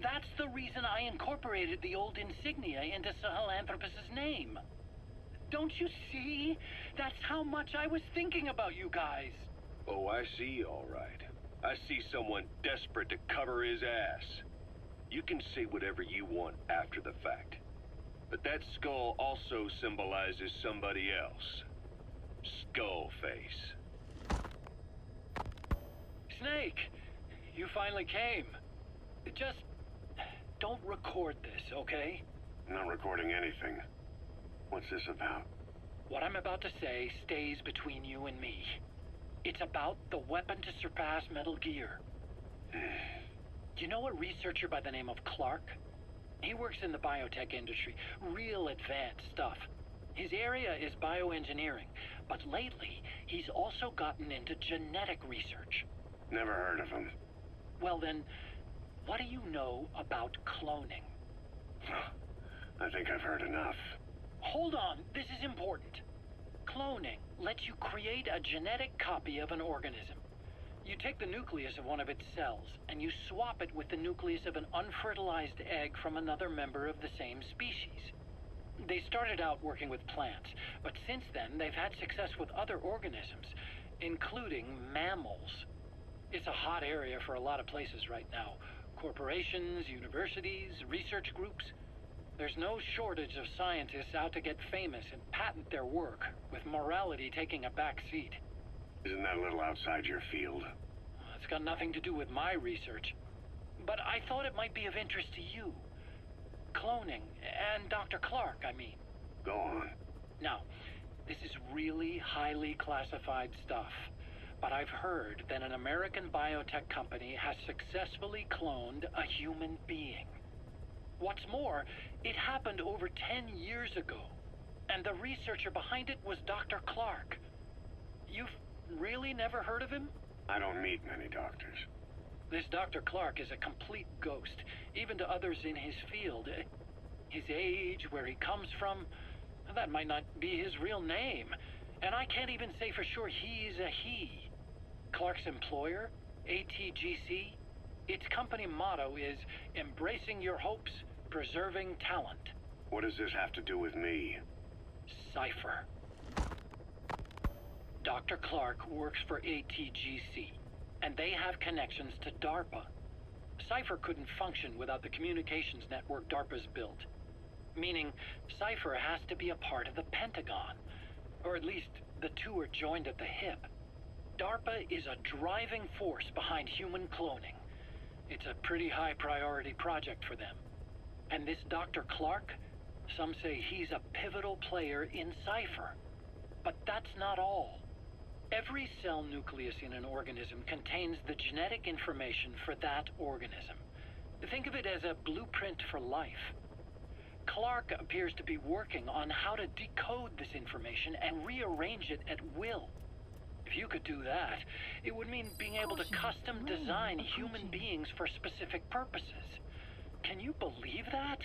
H: That's the reason I incorporated the old insignia into Sahelanthropus's name. Don't you see? That's how much I was thinking about you guys.
E: Oh, I see, all right. I see someone desperate to cover his ass. You can say whatever you want after the fact. But that skull also symbolizes somebody else. Skullface.
H: Snake, you finally came. Just don't record this, okay?
E: I'm not recording anything. What's this about?
H: What I'm about to say stays between you and me. It's about the weapon to surpass Metal Gear. You know a researcher by the name of Clark? He works in the biotech industry, real advanced stuff. His area is bioengineering, but lately he's also gotten into genetic research.
E: Never heard of him.
H: Well then, what do you know about cloning?
E: I think I've heard enough.
H: Hold on, this is important. Cloning lets you create a genetic copy of an organism. You take the nucleus of one of its cells, and you swap it with the nucleus of an unfertilized egg from another member of the same species. They started out working with plants, but since then they've had success with other organisms, including mammals. It's a hot area for a lot of places right now. Corporations, universities, research groups. There's no shortage of scientists out to get famous and patent their work, with morality taking a back seat.
E: Isn't that a little outside your field?
H: It's got nothing to do with my research. But I thought it might be of interest to you. Cloning, and Dr. Clark, I mean.
E: Go on.
H: Now, this is really highly classified stuff. But I've heard that an American biotech company has successfully cloned a human being. What's more, it happened over 10 years ago. And the researcher behind it was Dr. Clark. You've really never heard of him?
E: I don't meet many doctors.
H: This Dr. Clark is a complete ghost, even to others in his field. His age, where he comes from, that might not be his real name. And I can't even say for sure he's a he. Clark's employer, ATGC, its company motto is embracing your hopes, preserving talent.
E: What does this have to do with me?
H: Cypher. Dr. Clark works for ATGC, and they have connections to DARPA. Cypher couldn't function without the communications network DARPA's built. Meaning, Cypher has to be a part of the Pentagon. Or at least, the two are joined at the hip. DARPA is a driving force behind human cloning. It's a pretty high priority project for them. And this Dr. Clark, some say he's a pivotal player in Cypher. But that's not all. Every cell nucleus in an organism contains the genetic information for that organism. Think of it as a blueprint for life. Clark appears to be working on how to decode this information and rearrange it at will. If you could do that, it would mean being able to custom design human beings for specific purposes. Can you believe that?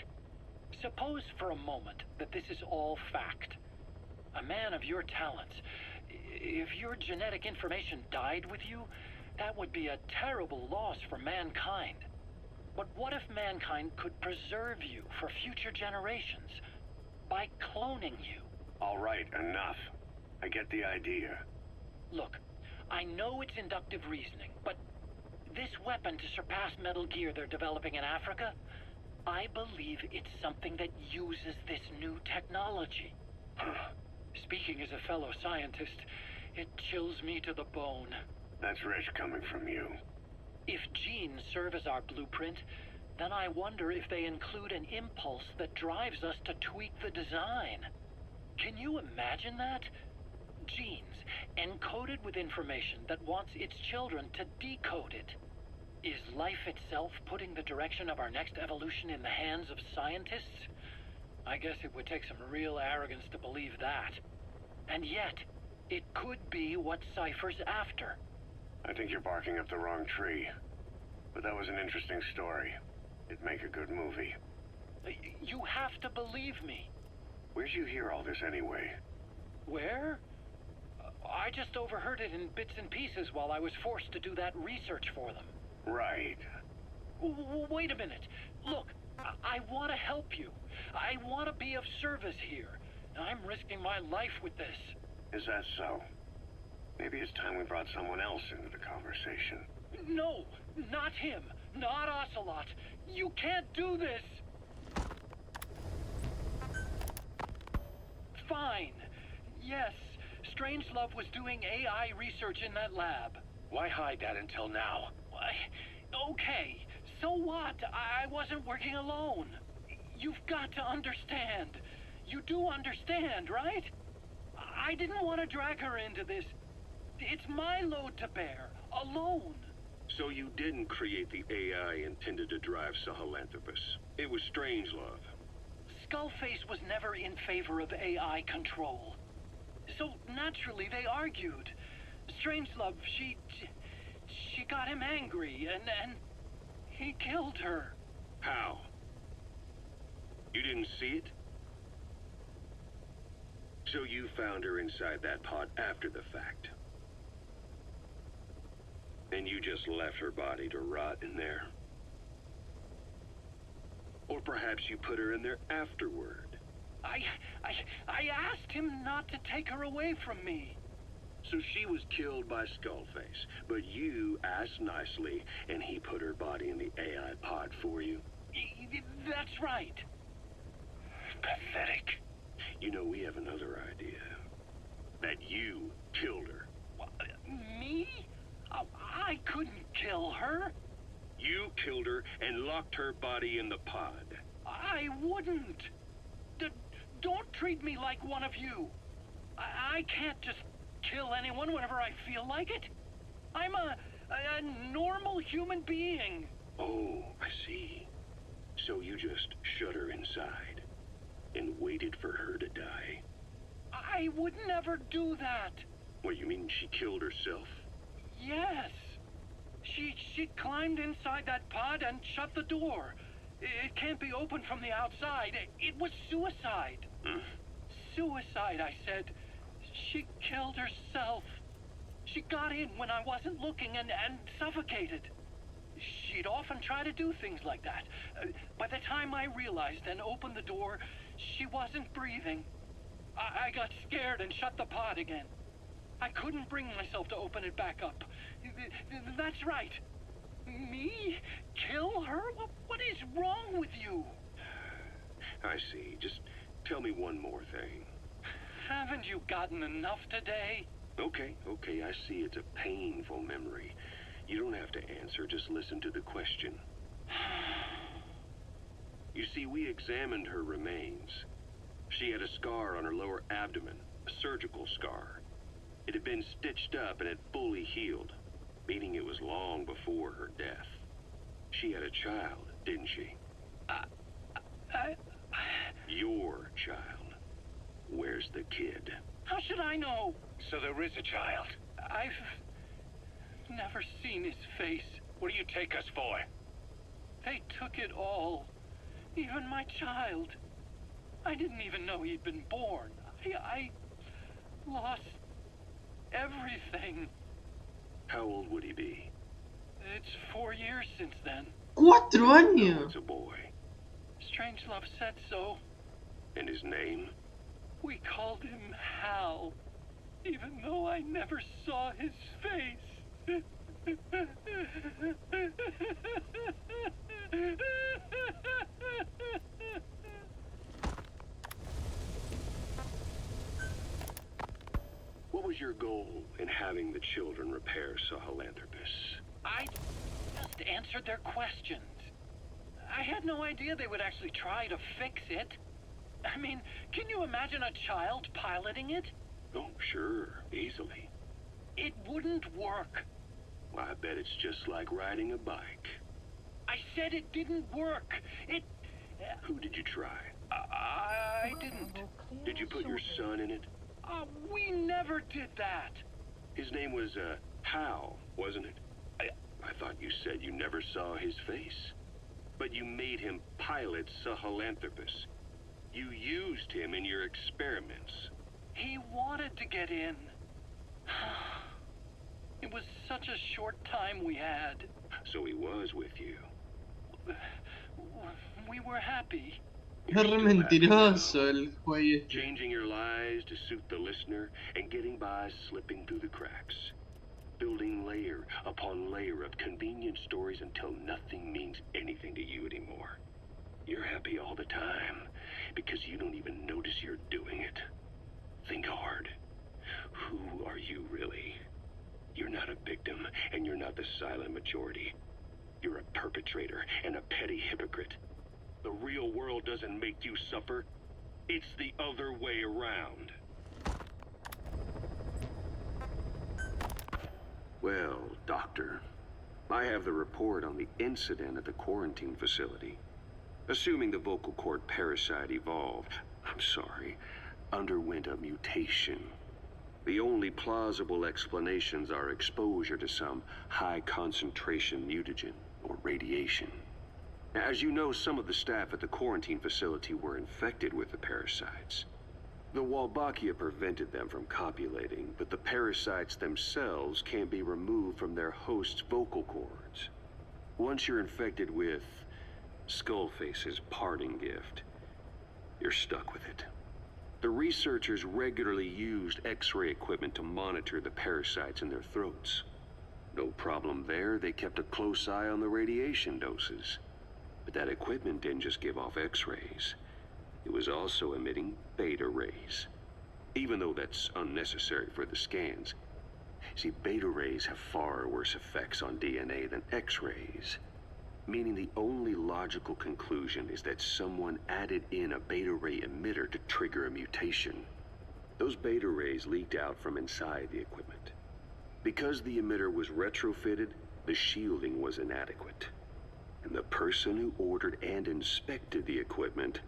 H: Suppose for a moment that this is all fact. A man of your talents, if your genetic information died with you, that would be a terrible loss for mankind. But what if mankind could preserve you for future generations by cloning you?
B: All right, enough. I get the idea.
H: Look, I know it's inductive reasoning, but this weapon to surpass Metal Gear they're developing in Africa, I believe it's something that uses this new technology. Speaking as a fellow scientist, it chills me to the bone.
B: That's rich coming from you.
H: If genes serve as our blueprint, then I wonder if they include an impulse that drives us to tweak the design. Can you imagine that? Genes encoded with information that wants its children to decode it. Is life itself putting the direction of our next evolution in the hands of scientists? I guess it would take some real arrogance to believe that. And yet, it could be what Cypher's after.
B: I think you're barking up the wrong tree. But that was an interesting story. It'd make a good movie.
H: You have to believe me.
B: Where'd you hear all this anyway?
H: Where? I just overheard it in bits and pieces while I was forced to do that research for them.
B: Right.
H: Wait a minute. Look, I want to help you. I want to be of service here. I'm risking my life with this.
B: Is that so? Maybe it's time we brought someone else into the conversation.
H: No, not him. Not Ocelot. You can't do this. Fine. Yes, Strangelove was doing AI research in that lab.
C: Why hide that until now?
H: Okay, so what? I wasn't working alone. You've got to understand. You do understand, right? I didn't want to drag her into this. It's my load to bear, alone.
E: So you didn't create the AI intended to drive Sahelanthropus. It was Strangelove.
H: Skullface was never in favor of AI control. So naturally they argued. Strangelove, she got him angry and he killed her.
E: How? You didn't see it? So you found her inside that pod after the fact. And you just left her body to rot in there. Or perhaps you put her in there afterward.
H: I asked him not to take her away from me.
E: So she was killed by Skullface, but you asked nicely, and he put her body in the AI pod for you?
H: That's right.
E: Pathetic. You know, we have another idea. That you killed her.
H: Me? I couldn't kill her.
E: You killed her and locked her body in the pod.
H: I wouldn't. Don't treat me like one of you. I can't just kill anyone whenever I feel like it. I'm a normal human being.
E: Oh, I see. So you just shut her inside and waited for her to die.
H: I would never do that.
E: What, you mean she killed herself?
H: Yes. She climbed inside that pod and shut the door. It can't be opened from the outside. It was suicide. Suicide, I said. She killed herself. She got in when I wasn't looking and suffocated. She'd often try to do things like that. By the time I realized and opened the door, she wasn't breathing. I got scared and shut the pod again. I couldn't bring myself to open it back up. That's right. Me? Kill her? What is wrong with you?
E: I see. Just tell me one more thing.
H: Haven't you gotten enough today?
E: Okay, I see it's a painful memory. You don't have to answer, just listen to the question. You see, we examined her remains. She had a scar on her lower abdomen, a surgical scar. It had been stitched up and had fully healed, meaning it was long before her death. She had a child, didn't she? Your child. Where's the kid?
H: How should I know?
C: So there is a child.
H: I've never seen his face.
C: What do you take us for?
H: They took it all. Even my child. I didn't even know he'd been born. I lost everything.
E: How old would he be?
H: It's 4 years since then.
A: 4
E: No,
A: años.
E: it's a boy.
H: Strangelove said so.
E: And his name?
H: We called him Hal, even though I never saw his face.
E: What was your goal in having the children repair Sahelanthropus?
H: I just answered their questions. I had no idea they would actually try to fix it. I mean, can you imagine a child piloting it?
E: Oh, sure, easily.
H: It wouldn't work.
E: Well, I bet it's just like riding a bike.
H: I said it didn't work. It...
E: Who did you try?
H: I didn't.
E: Did you put your son in it?
H: We never did that.
E: His name was, Hal, wasn't it? I thought you said you never saw his face. But you made him pilot Sahelanthropus. You used him in your experiments.
H: He wanted to get in. It was such a short time we had.
E: So he was with you.
H: We were happy.
A: Es re mentiroso el güey.
E: Changing your lies to suit the listener and getting by slipping through the cracks. Building layer upon layer of convenient stories until nothing means anything to you anymore. You're happy all the time because you don't even notice you're doing it. Think hard. Who are you really? You're not a victim and you're not the silent majority. You're a perpetrator and a petty hypocrite. The real world doesn't make you suffer. It's the other way around. Well, Doctor, I have the report on the incident at the quarantine facility. Assuming the vocal cord parasite underwent a mutation. The only plausible explanations are exposure to some high-concentration mutagen or radiation. As you know, some of the staff at the quarantine facility were infected with the parasites. The Wolbachia prevented them from copulating, but the parasites themselves can't be removed from their host's vocal cords. Once you're infected with Skullface's parting gift, you're stuck with it. The researchers regularly used X-ray equipment to monitor the parasites in their throats. No problem there, they kept a close eye on the radiation doses. But that equipment didn't just give off X-rays. It was also emitting beta rays. Even though that's unnecessary for the scans. See, beta rays have far worse effects on DNA than X-rays. Meaning the only logical conclusion is that someone added in a beta ray emitter to trigger a mutation. Those beta rays leaked out from inside the equipment. Because the emitter was retrofitted, the shielding was inadequate. And the person who ordered and inspected the equipment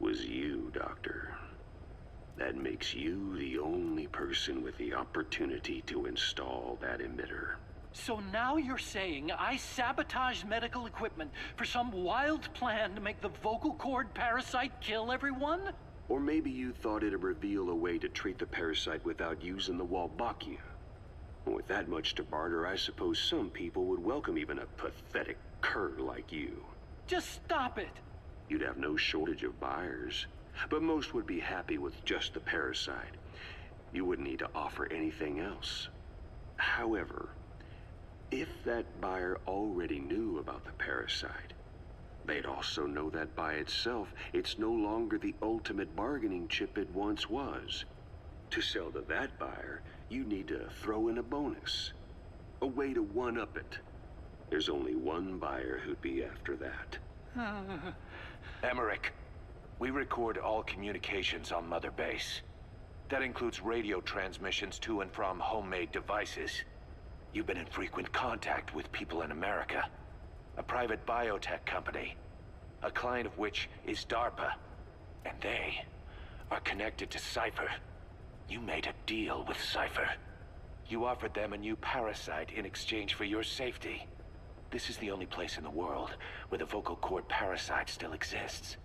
E: was you, Doctor. That makes you the only person with the opportunity to install that emitter.
H: So now you're saying I sabotaged medical equipment for some wild plan to make the vocal cord parasite kill everyone?
E: Or maybe you thought it'd reveal a way to treat the parasite without using the Wolbachia. With that much to barter, I suppose some people would welcome even a pathetic cur like you.
H: Just stop it.
E: You'd have no shortage of buyers, but most would be happy with just the parasite. You wouldn't need to offer anything else. However, if that buyer already knew about the parasite, they'd also know that by itself, it's no longer the ultimate bargaining chip it once was. To sell to that buyer, you need to throw in a bonus. A way to one-up it. There's only one buyer who'd be after that.
F: Emmerich, we record all communications on Mother Base. That includes radio transmissions to and from homemade devices. You've been in frequent contact with people in America. A private biotech company, a client of which is DARPA. And they are connected to Cypher. You made a deal with Cypher. You offered them a new parasite in exchange for your safety. This is the only place in the world where the vocal cord parasite still exists.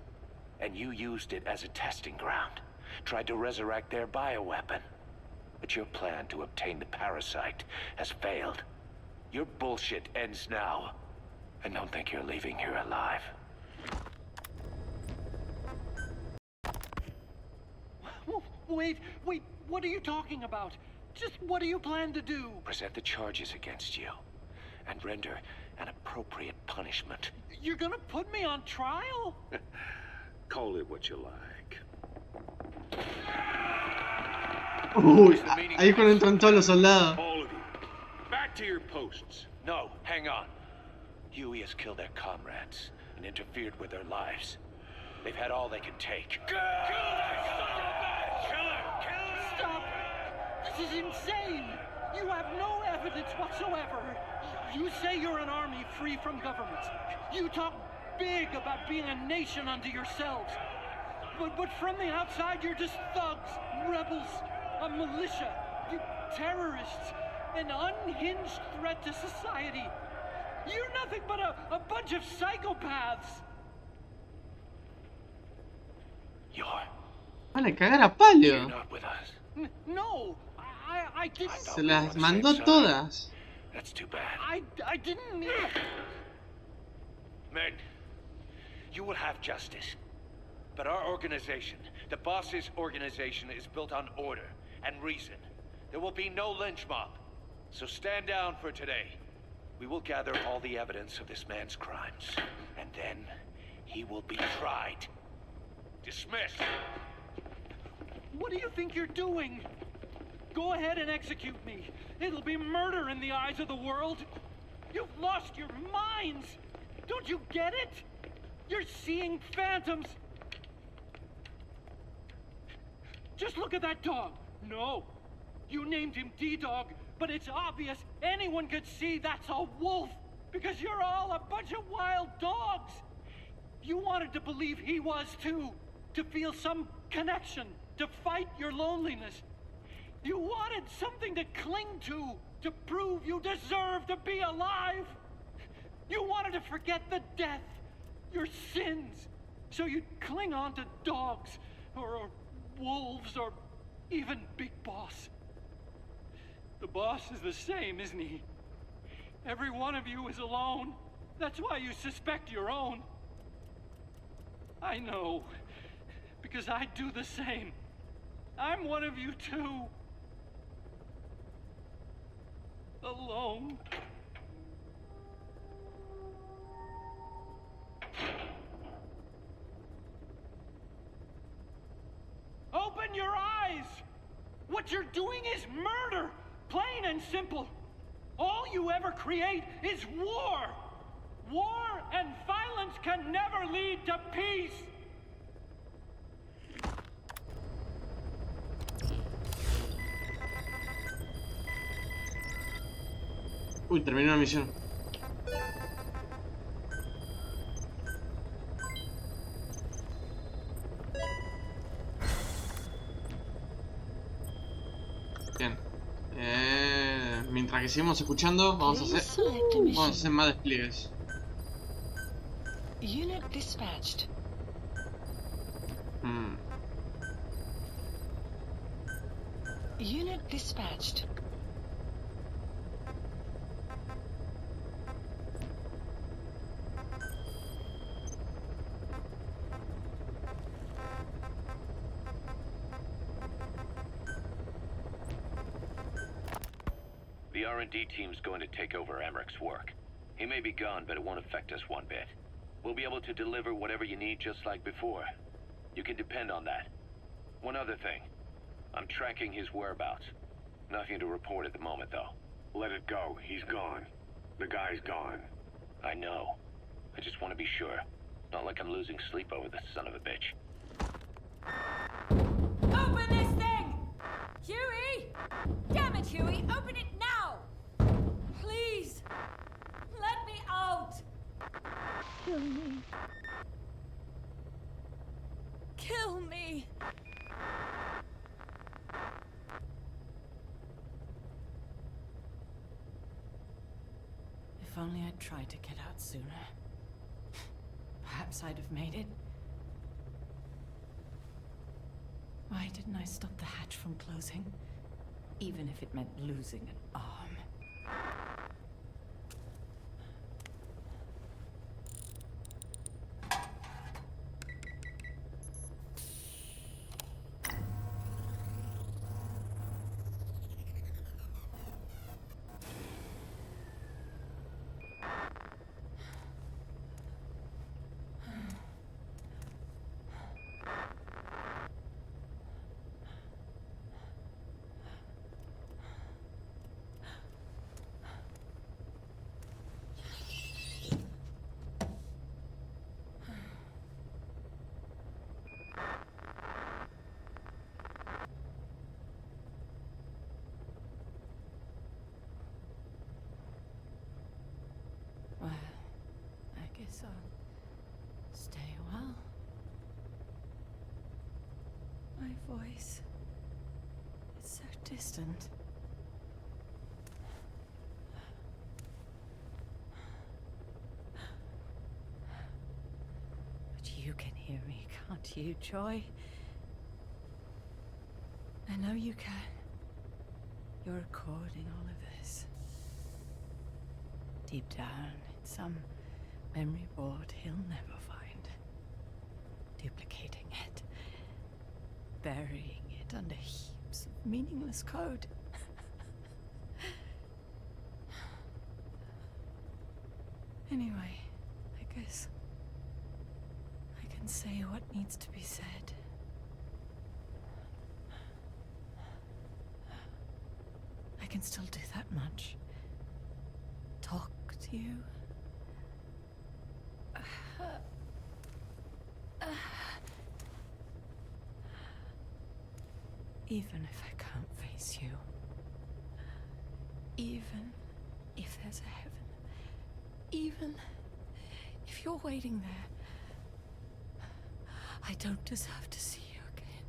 F: And you used it as a testing ground. Tried to resurrect their bioweapon. But your plan to obtain the parasite has failed. Your bullshit ends now.
C: And don't think you're leaving here alive.
H: Wait, what are you talking about? Just what do you plan to do?
C: Present the charges against you, and render an appropriate punishment.
H: You're gonna put me on trial?
E: Call it what you like.
A: Uy, ahí cuando entran todos los soldados.
E: All of you, back to your posts.
C: No, hang on. Huey has killed their comrades and interfered with their lives. They've had all they can take.
H: Stop! This is insane! You have no evidence whatsoever. You say you're an army free from government. You talk big about being a nation unto yourselves. But from the outside, you're just thugs, rebels, a militia, you terrorists, an unhinged threat to society. You're nothing but a bunch of psychopaths.
C: You're
A: Van a cagar a palo.
C: not with us.
H: No, I didn't.
A: Se las mandó todas.
C: That's too bad.
H: I didn't mean.
C: Men, you will have justice. But our organization, the boss's organization, is built on order and reason. There will be no lynch mob. So stand down for today. We will gather all the evidence of this man's crimes. And then he will be tried. Dismissed.
H: What do you think you're doing? Go ahead and execute me. It'll be murder in the eyes of the world. You've lost your minds. Don't you get it? You're seeing phantoms. Just look at that dog. No, you named him D-Dog, but it's obvious anyone could see that's a wolf because you're all a bunch of wild dogs. You wanted to believe he was too, to feel some connection, to fight your loneliness. You wanted something to cling to prove you deserve to be alive. You wanted to forget the death, your sins, so you'd cling on to dogs, or wolves, or even Big Boss. The boss is the same, isn't he? Every one of you is alone. That's why you suspect your own. I know, because I do the same. I'm one of you too. Alone. Open your eyes! What you're doing is murder! Plain and simple. All you ever create is war! War and violence can never lead to peace!
A: Uy, terminó la misión. Bien. Mientras que seguimos escuchando, vamos a hacer más despliegues.
I: Unit dispatched. Unit dispatched.
C: The R&D team's going to take over Emmerich's work. He may be gone, but it won't affect us one bit. We'll be able to deliver whatever you need just like before. You can depend on that. One other thing. I'm tracking his whereabouts. Nothing to report at the moment, though.
E: Let it go. He's gone. The guy's gone.
C: I know. I just want to be sure. Not like I'm losing sleep over this son of a bitch.
J: Open this thing! Huey! Damn it, Huey! Open it now! Please! Let me out!
G: Kill me.
J: Kill me!
I: If only I'd tried to get out sooner. Perhaps I'd have made it. Why didn't I stop the hatch from closing? Even if it meant losing an arm. My voice. It's so distant. But you can hear me, can't you, Joy? I know you can. You're recording all of this. Deep down in some memory board he'll never find. Duplicating it. Burying it under heaps of meaningless code. Anyway, I guess I can say what needs to be said. I can still do that much. Talk to you. Even if I can't face you. Even if there's a heaven. Even if you're waiting there. I don't deserve to see you again.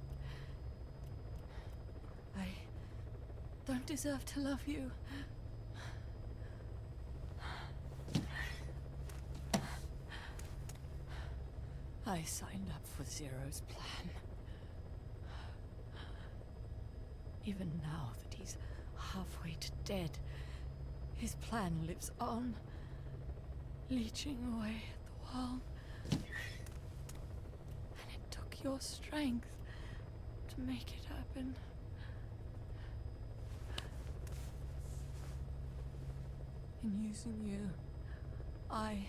I: I don't deserve to love you. I signed up for Zero's plan. Even now that he's halfway to dead, his plan lives on, leeching away at the world. And it took your strength to make it happen. In using you, I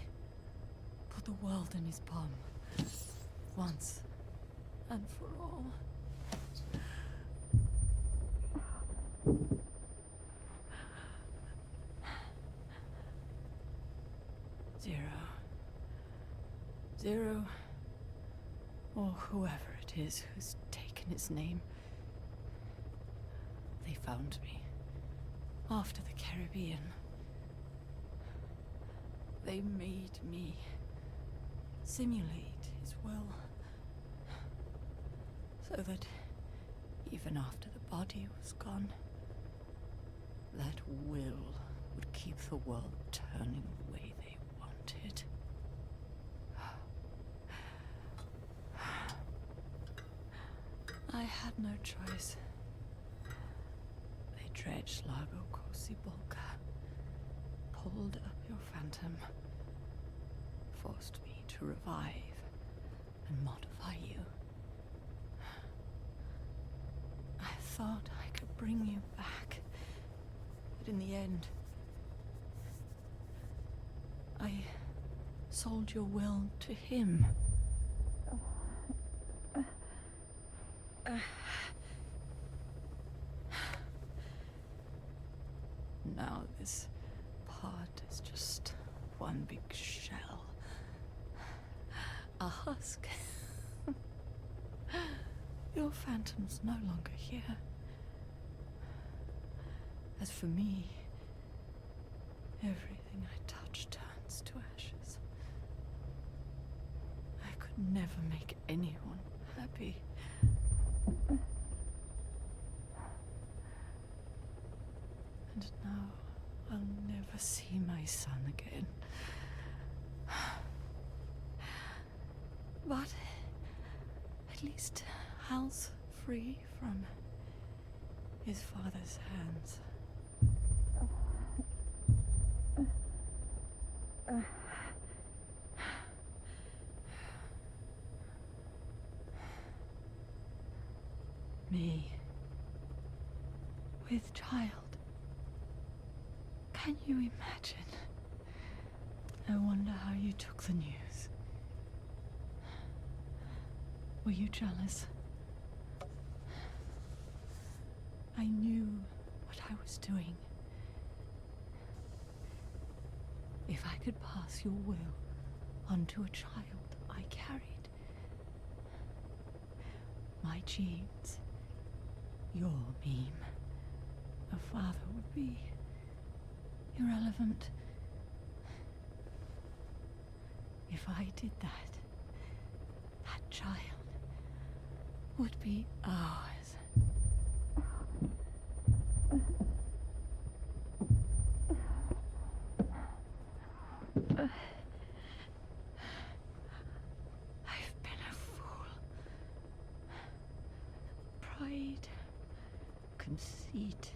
I: put the world in his palm. Once and for all. Zero, or whoever it is who's taken his name. They found me after the Caribbean. They made me simulate his will, so that even after the body was gone, that will would keep the world turning the way they wanted. I had no choice. They dredged Lago Cosibolca, pulled up your phantom, forced me to revive and modify you. I thought I could bring you back, but in the end, I sold your will to him. Now this part is just one big shell. A husk. Your phantom's no longer here. As for me, everything I touch turns to ashes. I could never make anyone happy. And now I'll never see my son again. But at least Hal's free from his father's hands. Me, with child. Can you imagine? I wonder how you took the news. Were you jealous? I knew what I was doing. If I could pass your will onto a child I carried, my genes, your meme, a father would be irrelevant. If I did that, that child would be ours. I've been a fool. Pride, conceit,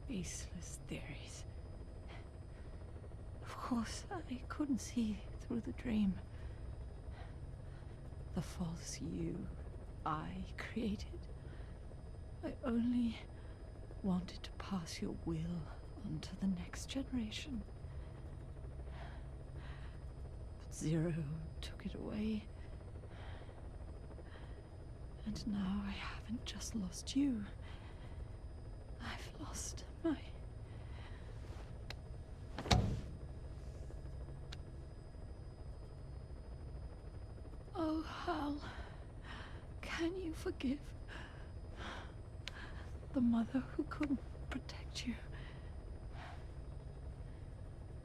I: baseless theories. Of course, I couldn't see through the dream. The false you I created. I only wanted to pass your will on to the next generation. But Zero took it away. And now I haven't just lost you. I've lost my... Oh, Hal, can you forgive the mother who couldn't protect you?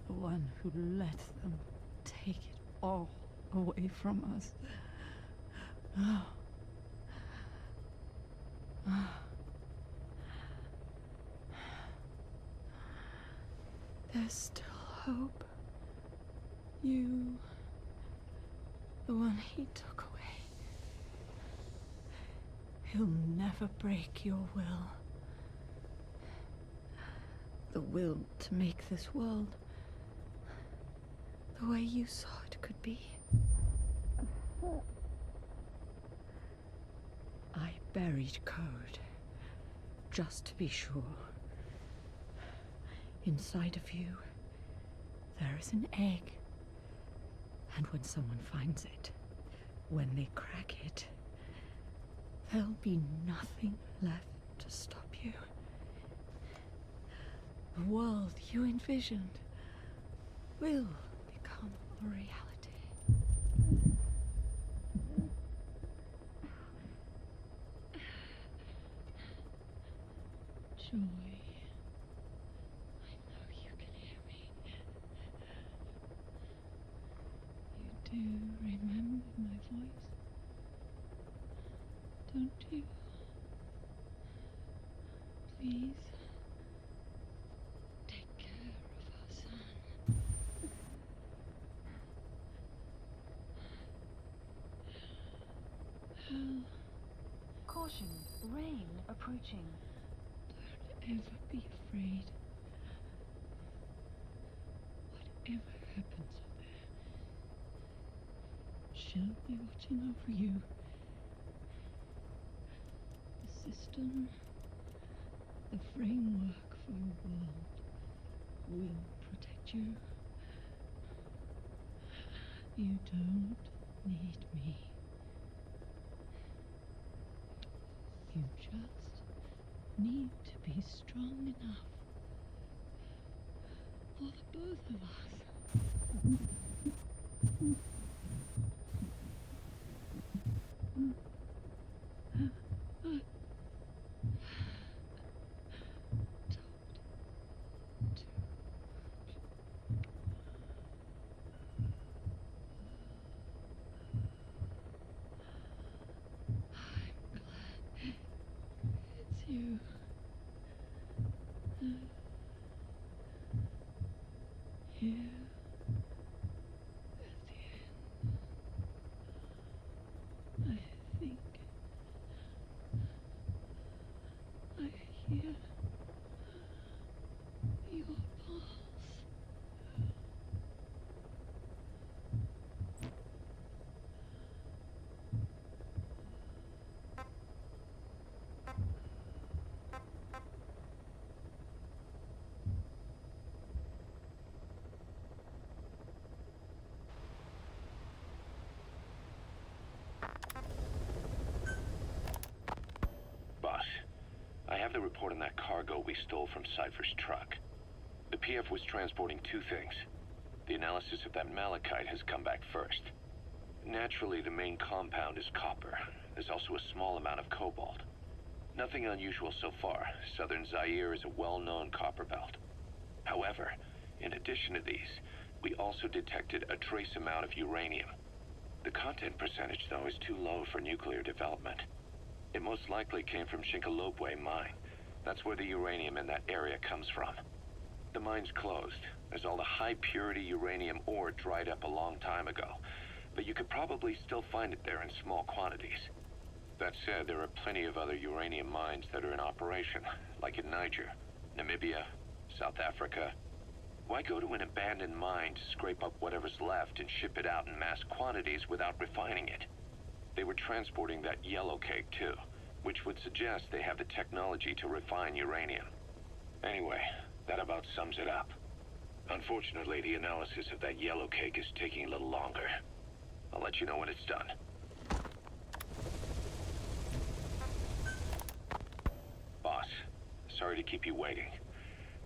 I: The one who let them take it all away from us. Oh. Oh. There's still hope. You, the one he took away. He'll never break your will. The will to make this world the way you saw it could be. I buried code, just to be sure. Inside of you, there is an egg. And when someone finds it, when they crack it, there'll be nothing left to stop you. The world you envisioned will become a reality. Joy. I know you can hear me. You do remember my voice, don't you? Please, take care of our son.
J: Caution, rain approaching.
I: Don't ever be afraid. Whatever happens up there, she'll be watching over you. The system, the framework for a world will protect you. You don't need me. You just need to be strong enough for the both of us. You. Here at the end, I think I hear your pulse.
C: I have the report on that cargo we stole from Cypher's truck. The PF was transporting two things. The analysis of that malachite has come back first. Naturally, the main compound is copper. There's also a small amount of cobalt. Nothing unusual so far. Southern Zaire is a well-known copper belt. However, in addition to these, we also detected a trace amount of uranium. The content percentage, though, is too low for nuclear development. It most likely came from Shinkolobwe mine. That's where the uranium in that area comes from. The mine's closed, as all the high-purity uranium ore dried up a long time ago. But you could probably still find it there in small quantities. That said, there are plenty of other uranium mines that are in operation, like in Niger, Namibia, South Africa. Why go to an abandoned mine to scrape up whatever's left and ship it out in mass quantities without refining it? They were transporting that yellow cake too, which would suggest they have the technology to refine uranium. Anyway, that about sums it up. Unfortunately, the analysis of that yellow cake is taking a little longer. I'll let you know when it's done. Boss, sorry to keep you waiting.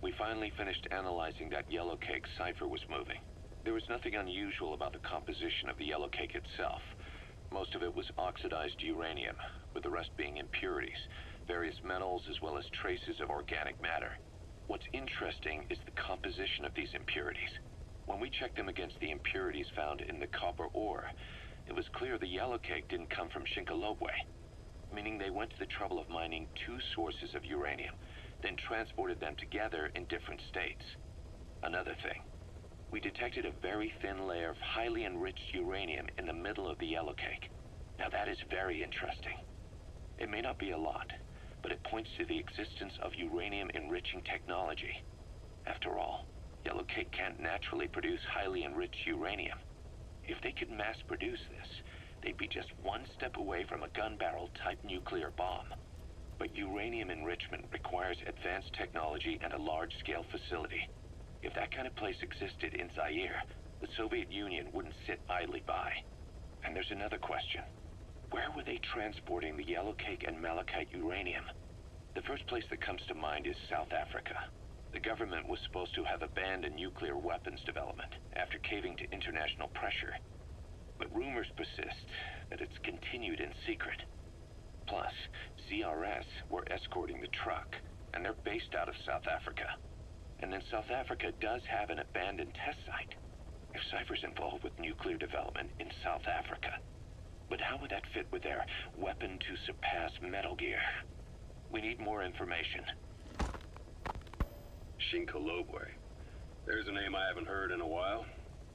C: We finally finished analyzing that yellow cake Cypher was moving. There was nothing unusual about the composition of the yellow cake itself. Most of it was oxidized uranium, with the rest being impurities, various metals as well as traces of organic matter. What's interesting is the composition of these impurities. When we checked them against the impurities found in the copper ore, it was clear the yellow cake didn't come from Shinkolobwe, meaning they went to the trouble of mining two sources of uranium, then transported them together in different states. Another thing, we detected a very thin layer of highly enriched uranium in the middle of the yellow cake. Now that is very interesting. It may not be a lot, but it points to the existence of uranium-enriching technology. After all, yellow cake can't naturally produce highly enriched uranium. If they could mass produce this, they'd be just one step away from a gun barrel type nuclear bomb. But uranium enrichment requires advanced technology and a large-scale facility. If that kind of place existed in Zaire, the Soviet Union wouldn't sit idly by. And there's another question. Where were they transporting the yellow cake and malachite uranium? The first place that comes to mind is South Africa. The government was supposed to have abandoned nuclear weapons development after caving to international pressure. But rumors persist that it's continued in secret. Plus, CRS were escorting the truck, and they're based out of South Africa. And then South Africa does have an abandoned test site. If Cypher's involved with nuclear development in South Africa. But how would that fit with their weapon to surpass Metal Gear? We need more information.
E: Shinkolobwe. There's a name I haven't heard in a while.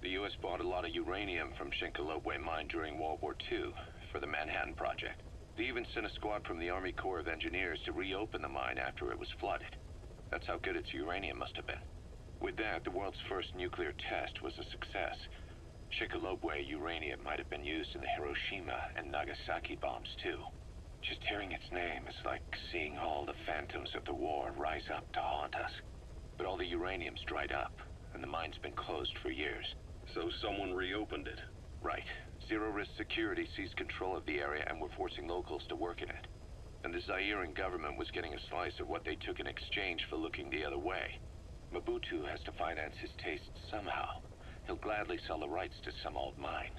C: The U.S. bought a lot of uranium from Shinkolobwe mine during World War II for the Manhattan Project. They even sent a squad from the Army Corps of Engineers to reopen the mine after it was flooded. That's how good its uranium must have been. With that, the world's first nuclear test was a success. Shinkolobwe uranium might have been used in the Hiroshima and Nagasaki bombs too. Just hearing its name is like seeing all the phantoms of the war rise up to haunt us. But all the uranium's dried up, and the mine's been closed for years.
E: So someone reopened it.
C: Right. Zero-risk security seized control of the area and were forcing locals to work in it. And the Zairean government was getting a slice of what they took in exchange for looking the other way. Mobutu has to finance his tastes somehow. He'll gladly sell the rights to some old mine.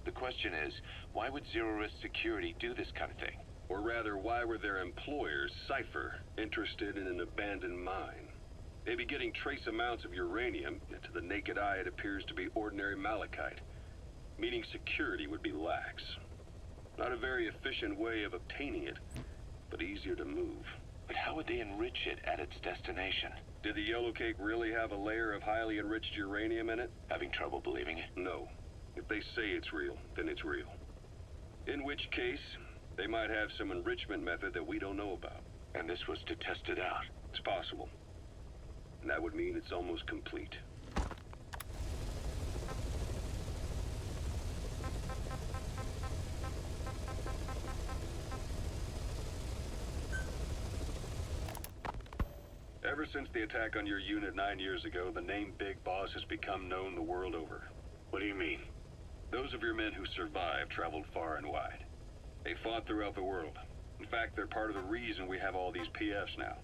C: The question is, why would zero-risk security do this kind of thing?
E: Or rather, why were their employers, Cypher, interested in an abandoned mine? They'd be getting trace amounts of uranium, yet to the naked eye it appears to be ordinary malachite, meaning security would be lax. Not a very efficient way of obtaining it, but easier to move.
C: But how would they enrich it at its destination?
E: Did the yellow cake really have a layer of highly enriched uranium in it?
C: Having trouble believing it?
E: No. If they say it's real, then it's real. In which case, they might have some enrichment method that we don't know about.
C: And this was to test it out?
E: It's possible. And that would mean it's almost complete. Ever since the attack on your unit 9 years ago, the name Big Boss has become known the world over.
C: What do you mean?
E: Those of your men who survived traveled far and wide. They fought throughout the world. In fact, they're part of the reason we have all these PFs now.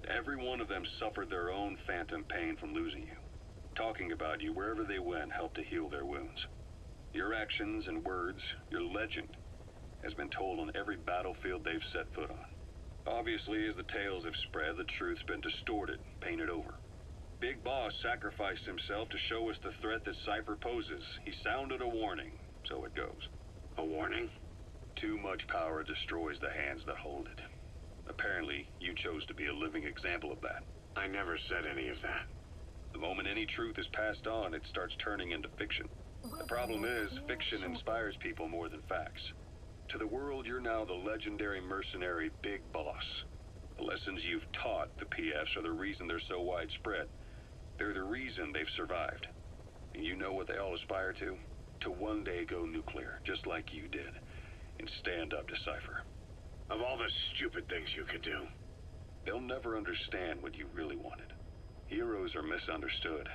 E: Every one of them suffered their own phantom pain from losing you. Talking about you wherever they went helped to heal their wounds. Your actions and words, your legend, has been told on every battlefield they've set foot on. Obviously, as the tales have spread, the truth's been distorted, painted over. Big Boss sacrificed himself to show us the threat that Cypher poses. He sounded a warning, so it goes.
F: A warning?
E: Too much power destroys the hands that hold it. Apparently, you chose to be a living example of that.
F: I never said any of that.
E: The moment any truth is passed on, it starts turning into fiction. The problem is, fiction inspires people more than facts. To the world, you're now the legendary mercenary Big Boss. The lessons you've taught the PFs are the reason they're so widespread. They're the reason they've survived. And you know what they all aspire to? To one day go nuclear, just like you did, and stand up to Cypher.
F: Of all the stupid things you could do.
E: They'll never understand what you really wanted. Heroes are misunderstood.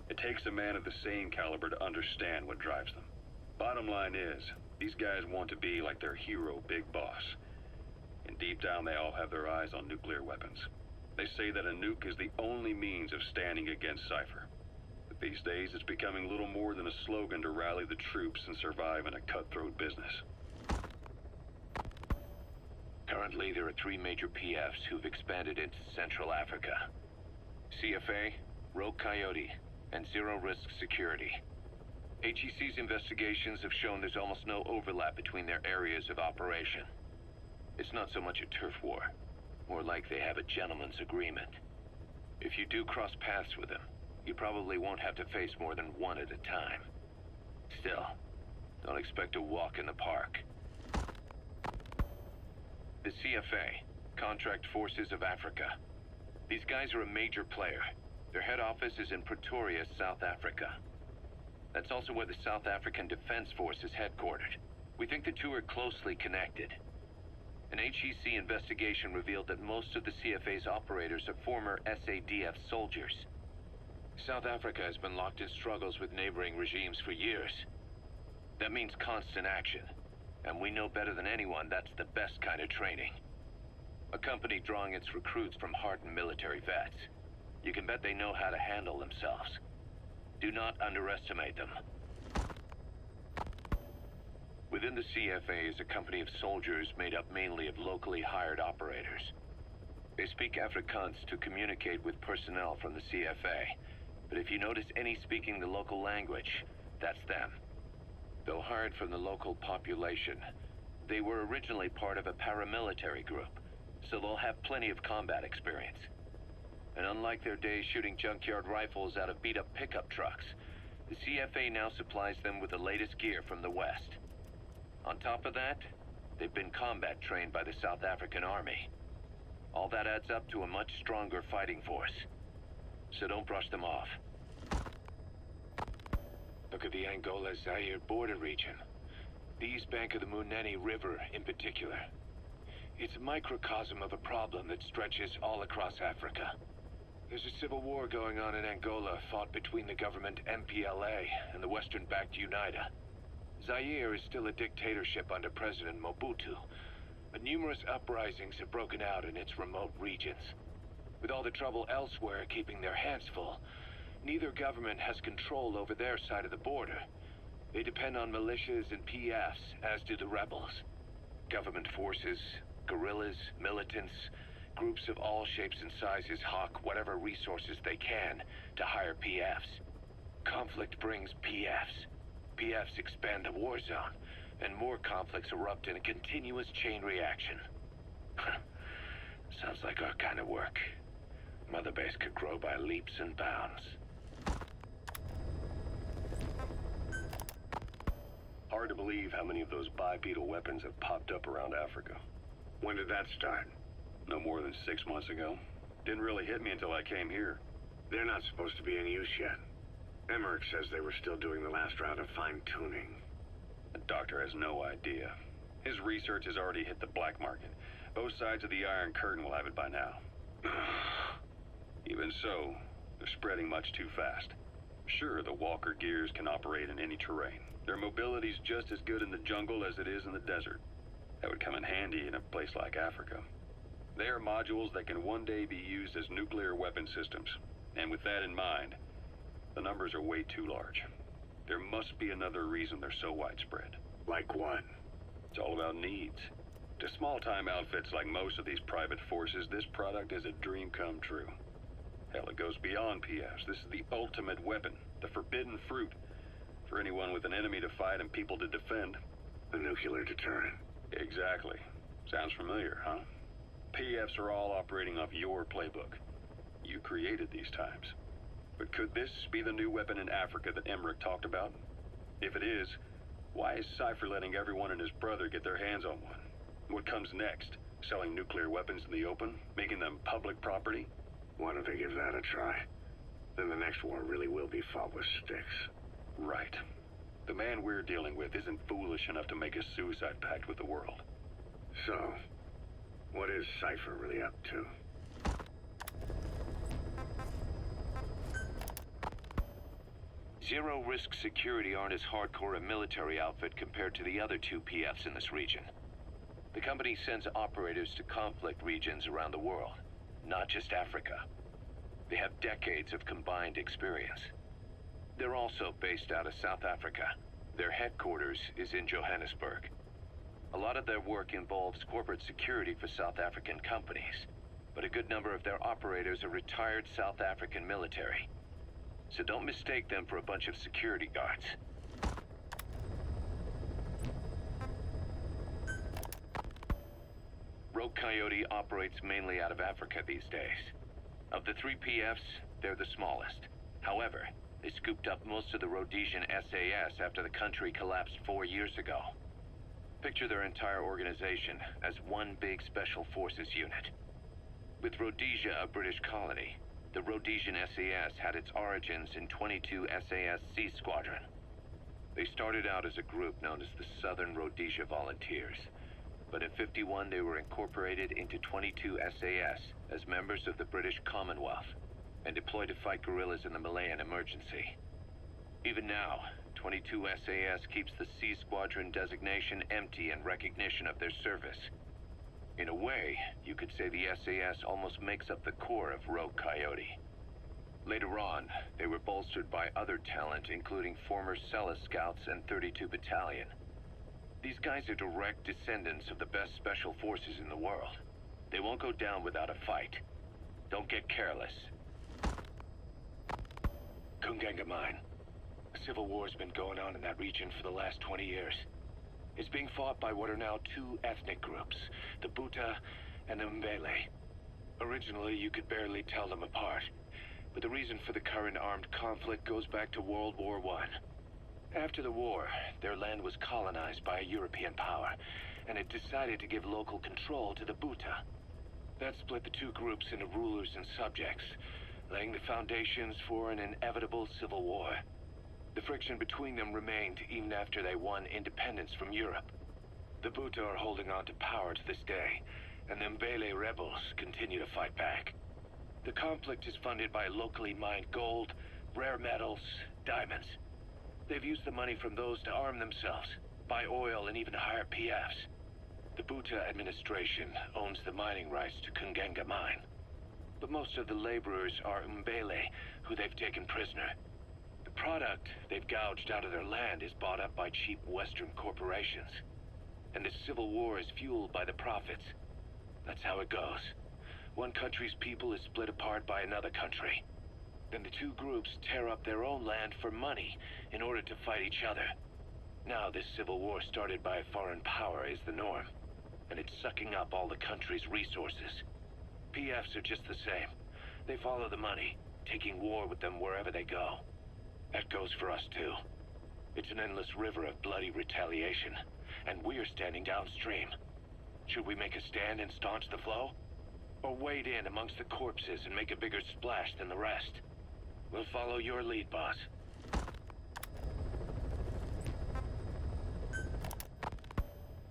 E: It takes a man of the same caliber to understand what drives them. Bottom line is, these guys want to be like their hero, Big Boss. And deep down, they all have their eyes on nuclear weapons. They say that a nuke is the only means of standing against Cypher. But these days, it's becoming little more than a slogan to rally the troops and survive in a cutthroat business.
C: Currently, there are 3 major PFs who've expanded into Central Africa. CFA, Rogue Coyote, and Zero Risk Security. HEC's investigations have shown there's almost no overlap between their areas of operation. It's not so much a turf war, more like they have a gentleman's agreement. If you do cross paths with them, you probably won't have to face more than one at a time. Still, don't expect a walk in the park. The CFA, Contract Forces of Africa. These guys are a major player. Their head office is in Pretoria, South Africa. That's also where the South African Defense Force is headquartered. We think the two are closely connected. An HEC investigation revealed that most of the CFA's operators are former SADF soldiers. South Africa has been locked in struggles with neighboring regimes for years. That means constant action, and we know better than anyone that's the best kind of training. A company drawing its recruits from hardened military vets. You can bet they know how to handle themselves. Do not underestimate them. Within the CFA is a company of soldiers made up mainly of locally hired operators. They speak Afrikaans to communicate with personnel from the CFA, but if you notice any speaking the local language, that's them. Though hired from the local population, they were originally part of a paramilitary group, so they'll have plenty of combat experience. And unlike their days shooting junkyard rifles out of beat-up pickup trucks, the CFA now supplies them with the latest gear from the West. On top of that, they've been combat trained by the South African Army. All that adds up to a much stronger fighting force. So don't brush them off. Look at the Angola-Zaire border region. The east bank of the Munene River in particular. It's a microcosm of a problem that stretches all across Africa. There's a civil war going on in Angola, fought between the government MPLA and the Western-backed UNITA. Zaire is still a dictatorship under President Mobutu, but numerous uprisings have broken out in its remote regions. With all the trouble elsewhere keeping their hands full, neither government has control over their side of the border. They depend on militias and PFs, as do the rebels. Government forces, guerrillas, militants, groups of all shapes and sizes hawk whatever resources they can to hire PFs. Conflict brings PFs. PFs expand the war zone, and more conflicts erupt in a continuous chain reaction. Sounds like our kind of work. Mother Base could grow by leaps and bounds.
E: Hard to believe how many of those bipedal weapons have popped up around Africa.
F: When did that start?
E: No more than 6 months ago. Didn't really hit me until I came here.
F: They're not supposed to be in use yet. Emmerich says they were still doing the last round of fine-tuning.
E: The doctor has no idea. His research has already hit the black market. Both sides of the Iron Curtain will have it by now. Even so, they're spreading much too fast. Sure, the Walker gears can operate in any terrain. Their mobility's just as good in the jungle as it is in the desert. That would come in handy in a place like Africa. They are modules that can one day be used as nuclear weapon systems. And with that in mind, the numbers are way too large. There must be another reason they're so widespread.
F: Like what?
E: It's all about needs. To small-time outfits like most of these private forces, this product is a dream come true. Hell, it goes beyond PFs. This is the ultimate weapon, the forbidden fruit. For anyone with an enemy to fight and people to defend.
F: A nuclear deterrent.
E: Exactly. Sounds familiar, huh? PFs are all operating off your playbook. You created these times. But could this be the new weapon in Africa that Emmerich talked about? If it is, why is Cypher letting everyone and his brother get their hands on one? What comes next? Selling nuclear weapons in the open? Making them public property?
F: Why don't they give that a try? Then the next war really will be fought with sticks.
E: Right. The man we're dealing with isn't foolish enough to make a suicide pact with the world.
F: So, what is Cypher really up to?
C: Zero-risk security aren't as hardcore a military outfit compared to the other two PFs in this region. The company sends operators to conflict regions around the world, not just Africa. They have decades of combined experience. They're also based out of South Africa. Their headquarters is in Johannesburg. A lot of their work involves corporate security for South African companies, but a good number of their operators are retired South African military. So don't mistake them for a bunch of security guards. Rogue Coyote operates mainly out of Africa these days. Of the three PFs, they're the smallest. However, they scooped up most of the Rhodesian SAS after the country collapsed 4 years ago. Picture their entire organization as one big special forces unit. With Rhodesia a British colony, the Rhodesian SAS had its origins in 22 SAS Sea Squadron. They started out as a group known as the Southern Rhodesia Volunteers, but in '51 they were incorporated into 22 SAS as members of the British Commonwealth and deployed to fight guerrillas in the Malayan emergency. Even now, 22 SAS keeps the Sea Squadron designation empty in recognition of their service. In a way, you could say the SAS almost makes up the core of Rogue Coyote. Later on, they were bolstered by other talent, including former Cella Scouts and 32 Battalion. These guys are direct descendants of the best special forces in the world. They won't go down without a fight. Don't get careless.
F: Kunganga Mine. A civil war's been going on in that region for the last 20 years. It's being fought by what are now two ethnic groups, the Buta and the Mbele. Originally, you could barely tell them apart, but the reason for the current armed conflict goes back to World War I. After the war, their land was colonized by a European power, and it decided to give local control to the Buta. That split the two groups into rulers and subjects, laying the foundations for an inevitable civil war. The friction between them remained even after they won independence from Europe. The Buta are holding on to power to this day, and the Mbele rebels continue to fight back. The conflict is funded by locally mined gold, rare metals, diamonds. They've used the money from those to arm themselves, buy oil, and even hire PFs. The Buta administration owns the mining rights to Kunganga Mine. But most of the laborers are Mbele, who they've taken prisoner. The product they've gouged out of their land is bought up by cheap Western corporations. And the civil war is fueled by the profits. That's how it goes. One country's people is split apart by another country. Then the two groups tear up their own land for money in order to fight each other. Now this civil war started by a foreign power is the norm, and it's sucking up all the country's resources. PFs are just the same. They follow the money, taking war with them wherever they go. That goes for us too. It's an endless river of bloody retaliation, and we're standing downstream. Should we make a stand and staunch the flow? Or wade in amongst the corpses and make a bigger splash than the rest? We'll follow your lead, boss.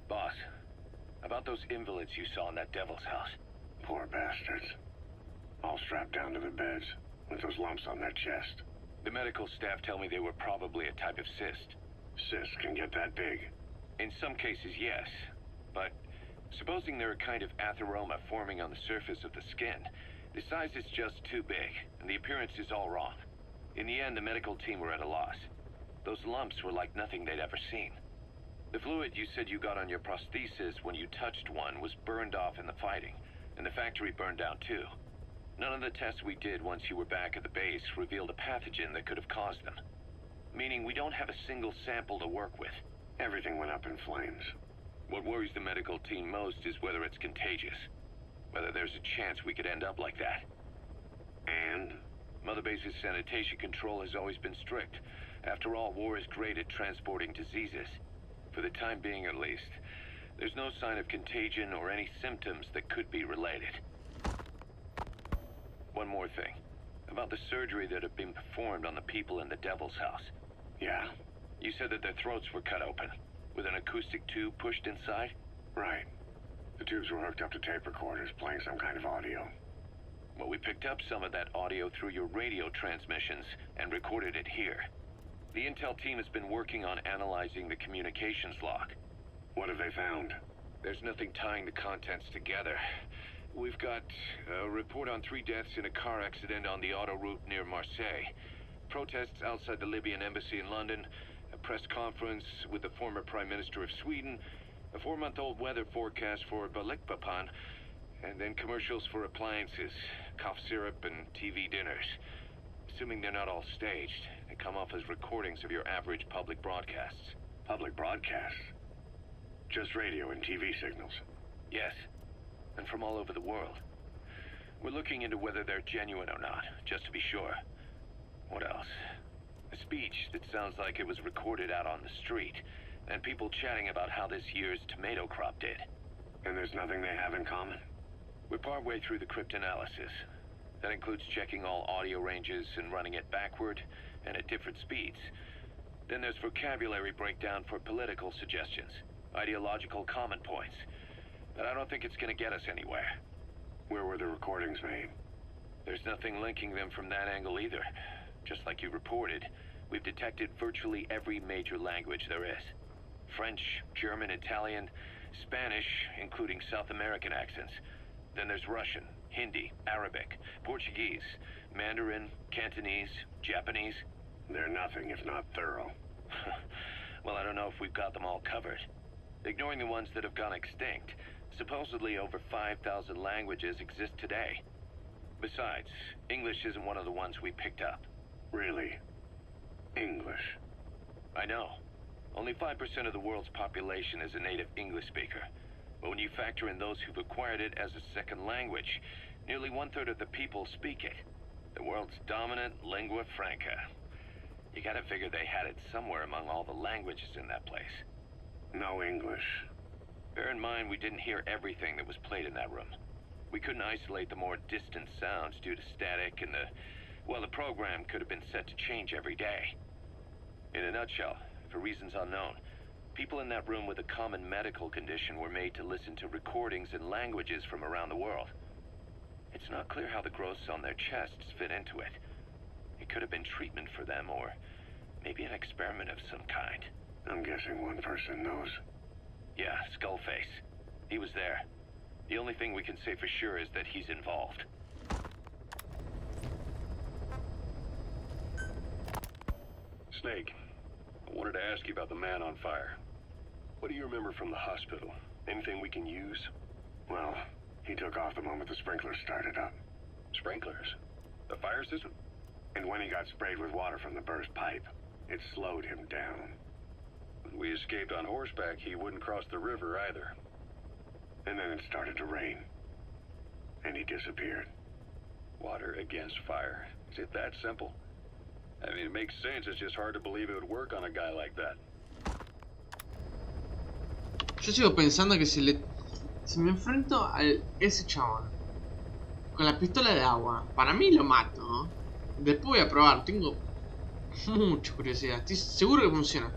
C: Boss, about those invalids you saw in that devil's house.
F: Poor bastards. All strapped down to their beds, with those lumps on their chest.
C: The medical staff tell me they were probably a type of cyst.
F: Cysts can get that big.
C: In some cases, yes. But supposing they're a kind of atheroma forming on the surface of the skin, the size is just too big, and the appearance is all wrong. In the end, the medical team were at a loss. Those lumps were like nothing they'd ever seen. The fluid you said you got on your prosthesis when you touched one was burned off in the fighting, and the factory burned down too. None of the tests we did once you were back at the base revealed a pathogen that could have caused them. meaning we don't have a single sample to work with.
B: Everything went up in flames.
C: What worries the medical team most is whether it's contagious. Whether there's a chance we could end up like that.
B: And?
C: Mother Base's sanitation control has always been strict. After all, war is great at transporting diseases. For the time being, at least. There's no sign of contagion or any symptoms that could be related. One more thing. About the surgery that had been performed on the people in the Devil's House.
B: Yeah?
C: You said that their throats were cut open, with an acoustic tube pushed inside?
B: Right. The tubes were hooked up to tape recorders, playing some kind of audio.
C: Well, we picked up some of that audio through your radio transmissions and recorded it here. The intel team has been working on analyzing the communications log.
B: What have they found?
C: There's nothing tying the contents together. We've got a report on 3 deaths in a car accident on the autoroute near Marseille. Protests outside the Libyan embassy in London. A press conference with the former Prime Minister of Sweden. A 4-month-old weather forecast for Balikpapan. And then commercials for appliances, cough syrup, and TV dinners. Assuming they're not all staged, they come off as recordings of your average public broadcasts.
B: Public broadcasts? Just radio and TV signals?
C: Yes. And from all over the world. We're looking into whether they're genuine or not, just to be sure. What else? A speech that sounds like it was recorded out on the street, and people chatting about how this year's tomato crop did.
B: And there's nothing they have in common?
C: We're partway through the cryptanalysis. That includes checking all audio ranges and running it backward and at different speeds. Then there's vocabulary breakdown for political suggestions, ideological comment points. But I don't think it's going to get us anywhere.
B: Where were the recordings made?
C: There's nothing linking them from that angle either. Just like you reported, we've detected virtually every major language there is. French, German, Italian, Spanish, including South American accents. Then there's Russian, Hindi, Arabic, Portuguese, Mandarin, Cantonese, Japanese.
B: They're nothing if not thorough.
C: Well, I don't know if we've got them all covered. Ignoring the ones that have gone extinct, supposedly over 5,000 languages exist today. Besides, English isn't one of the ones we picked up.
B: Really? English?
C: I know. Only 5% of the world's population is a native English speaker. But when you factor in those who've acquired it as a second language, nearly 1/3 of the people speak it. The world's dominant lingua franca. You gotta figure they had it somewhere among all the languages in that place.
B: No English.
C: Bear in mind, we didn't hear everything that was played in that room. We couldn't isolate the more distant sounds due to static, and the program could have been set to change every day. In a nutshell, for reasons unknown, people in that room with a common medical condition were made to listen to recordings in languages from around the world. It's not clear how the growths on their chests fit into it. It could have been treatment for them, or maybe an experiment of some kind.
B: I'm guessing one person knows.
C: Yeah, Skullface. He was there. The only thing we can say for sure is that he's involved.
E: Snake, I wanted to ask you about the man on fire. What do you remember from the hospital? Anything we can use?
B: Well, he took off the moment the sprinklers started up.
E: Sprinklers? The fire system?
B: And when he got sprayed with water from the burst pipe, it slowed him down.
E: When we escaped on horseback, he wouldn't cross the river either.
B: And then it started to rain. And he disappeared.
E: Water against fire. Is it that simple? I mean, it makes sense. It's just hard to believe it would work on a guy like that.
A: Yo sigo pensando que si me enfrento a ese chabón con la pistola de agua, para mí lo mato. Después voy a probar, tengo mucha curiosidad. Estoy seguro que funciona.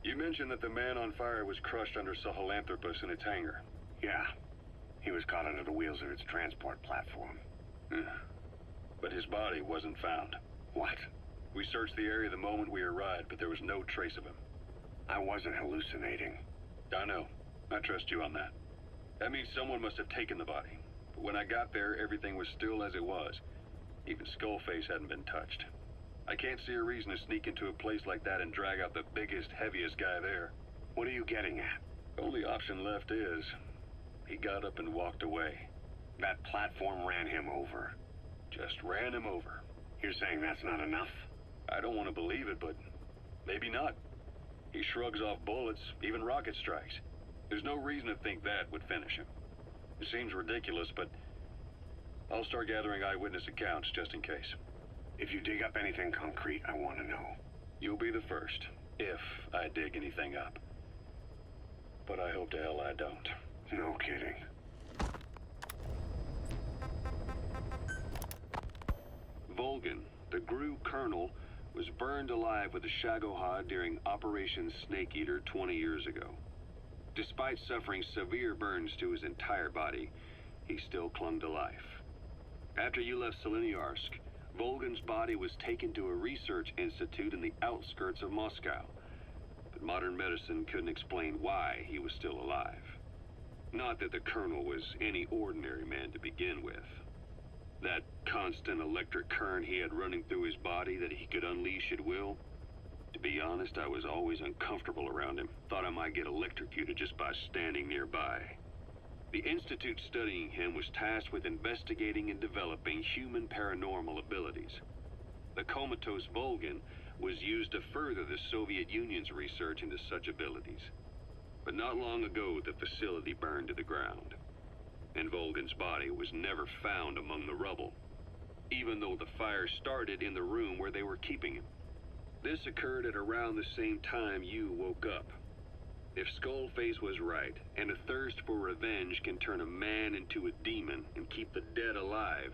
E: You mentioned that the man on fire was crushed under Sahelanthropus in its hangar.
B: Yeah. He was caught under the wheels of its transport platform.
E: But his body wasn't found.
B: What?
E: We searched the area the moment we arrived, but there was no trace of him.
B: I wasn't hallucinating.
E: I know. I trust you on that. That means someone must have taken the body. But when I got there, everything was still as it was. Even Skullface hadn't been touched. I can't see a reason to sneak into a place like that and drag out the biggest, heaviest guy there.
B: What are you getting at?
E: The only option left is... he got up and walked away.
B: That platform ran him over.
E: Just ran him over.
F: You're saying that's not enough?
E: I don't want to believe it, but maybe not. He shrugs off bullets, even rocket strikes. There's no reason to think that would finish him. It seems ridiculous, but I'll start gathering eyewitness accounts just in case.
F: If you dig up anything concrete, I want to know.
E: You'll be the first, if I dig anything up. But I hope to hell I don't.
F: No kidding.
E: Volgan, the GRU colonel, was burned alive with a Shagohod during Operation Snake Eater 20 years ago. Despite suffering severe burns to his entire body, he still clung to life. After you left Seleniarsk, Volgan's body was taken to a research institute in the outskirts of Moscow. But modern medicine couldn't explain why he was still alive. Not that the colonel was any ordinary man to begin with. That constant electric current he had running through his body that he could unleash at will. To be honest, I was always uncomfortable around him. Thought I might get electrocuted just by standing nearby. The institute studying him was tasked with investigating and developing human paranormal abilities. The comatose Volgan was used to further the Soviet Union's research into such abilities. But not long ago, the facility burned to the ground. And Volgan's body was never found among the rubble, even though the fire started in the room where they were keeping him. This occurred at around the same time you woke up. If Skullface was right, and a thirst for revenge can turn a man into a demon and keep the dead alive,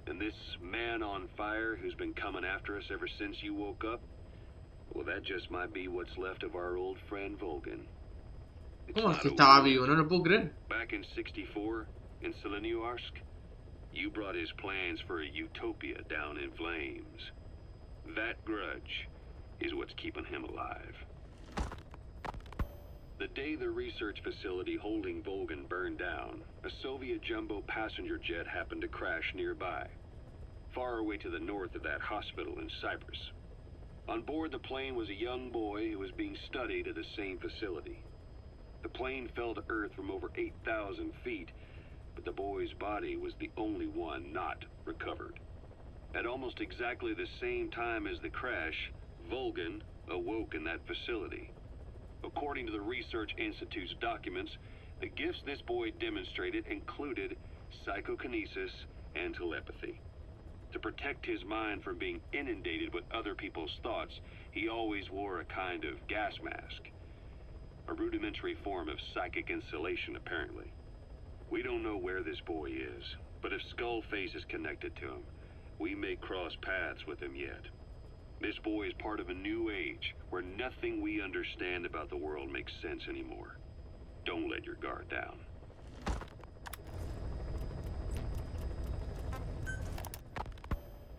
E: and this man on fire who's been coming after us ever since you woke up, well, that just might be what's left of our old friend Volgan.
A: ¿Cómo es que estaba vivo? No lo puedo creer.
E: Back in 64, in Seleniarsk, you brought his plans for a utopia down in flames. That grudge is what's keeping him alive. The day the research facility holding Volgan burned down, a Soviet jumbo passenger jet happened to crash nearby, far away to the north of that hospital in Cyprus. On board the plane was a young boy who was being studied at the same facility. The plane fell to Earth from over 8,000 feet, but the boy's body was the only one not recovered. At almost exactly the same time as the crash, Volgan awoke in that facility. According to the Research Institute's documents, the gifts this boy demonstrated included psychokinesis and telepathy. To protect his mind from being inundated with other people's thoughts, he always wore a kind of gas mask. A rudimentary form of psychic insulation, apparently. We don't know where this boy is, but if Skullface is connected to him, we may cross paths with him yet. This boy is part of a new age, where nothing we understand about the world makes sense anymore. Don't let your guard down.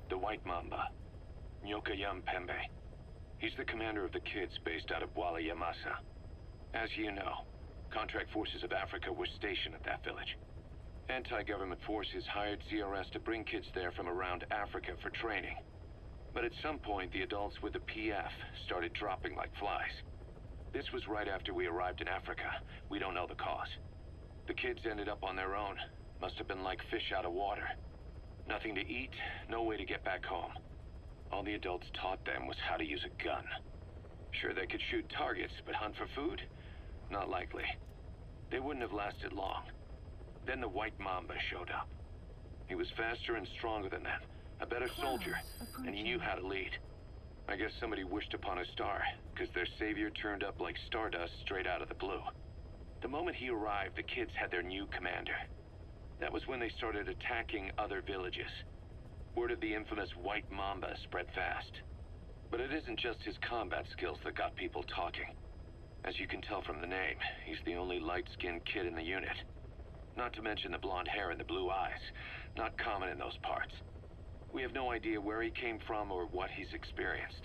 C: The White Mamba, Nyokayam Pembe. He's the commander of the kids based out of Wala Yamasa. As you know, contract forces of Africa were stationed at that village. Anti-government forces hired CRS to bring kids there from around Africa for training. But at some point, the adults with the PF started dropping like flies. This was right after we arrived in Africa. We don't know the cause. The kids ended up on their own. Must have been like fish out of water. Nothing to eat, no way to get back home. All the adults taught them was how to use a gun. Sure, they could shoot targets, but hunt for food? Not likely. They wouldn't have lasted long. Then the White Mamba showed up. He was faster and stronger than them, a better soldier, and he knew how to lead. I guess somebody wished upon a star, because their savior turned up like stardust straight out of the blue. The moment he arrived, the kids had their new commander. That was when they started attacking other villages. Word of the infamous White Mamba spread fast. But it isn't just his combat skills that got people talking. As you can tell from the name, he's the only light-skinned kid in the unit. Not to mention the blonde hair and the blue eyes. Not common in those parts. We have no idea where he came from or what he's experienced.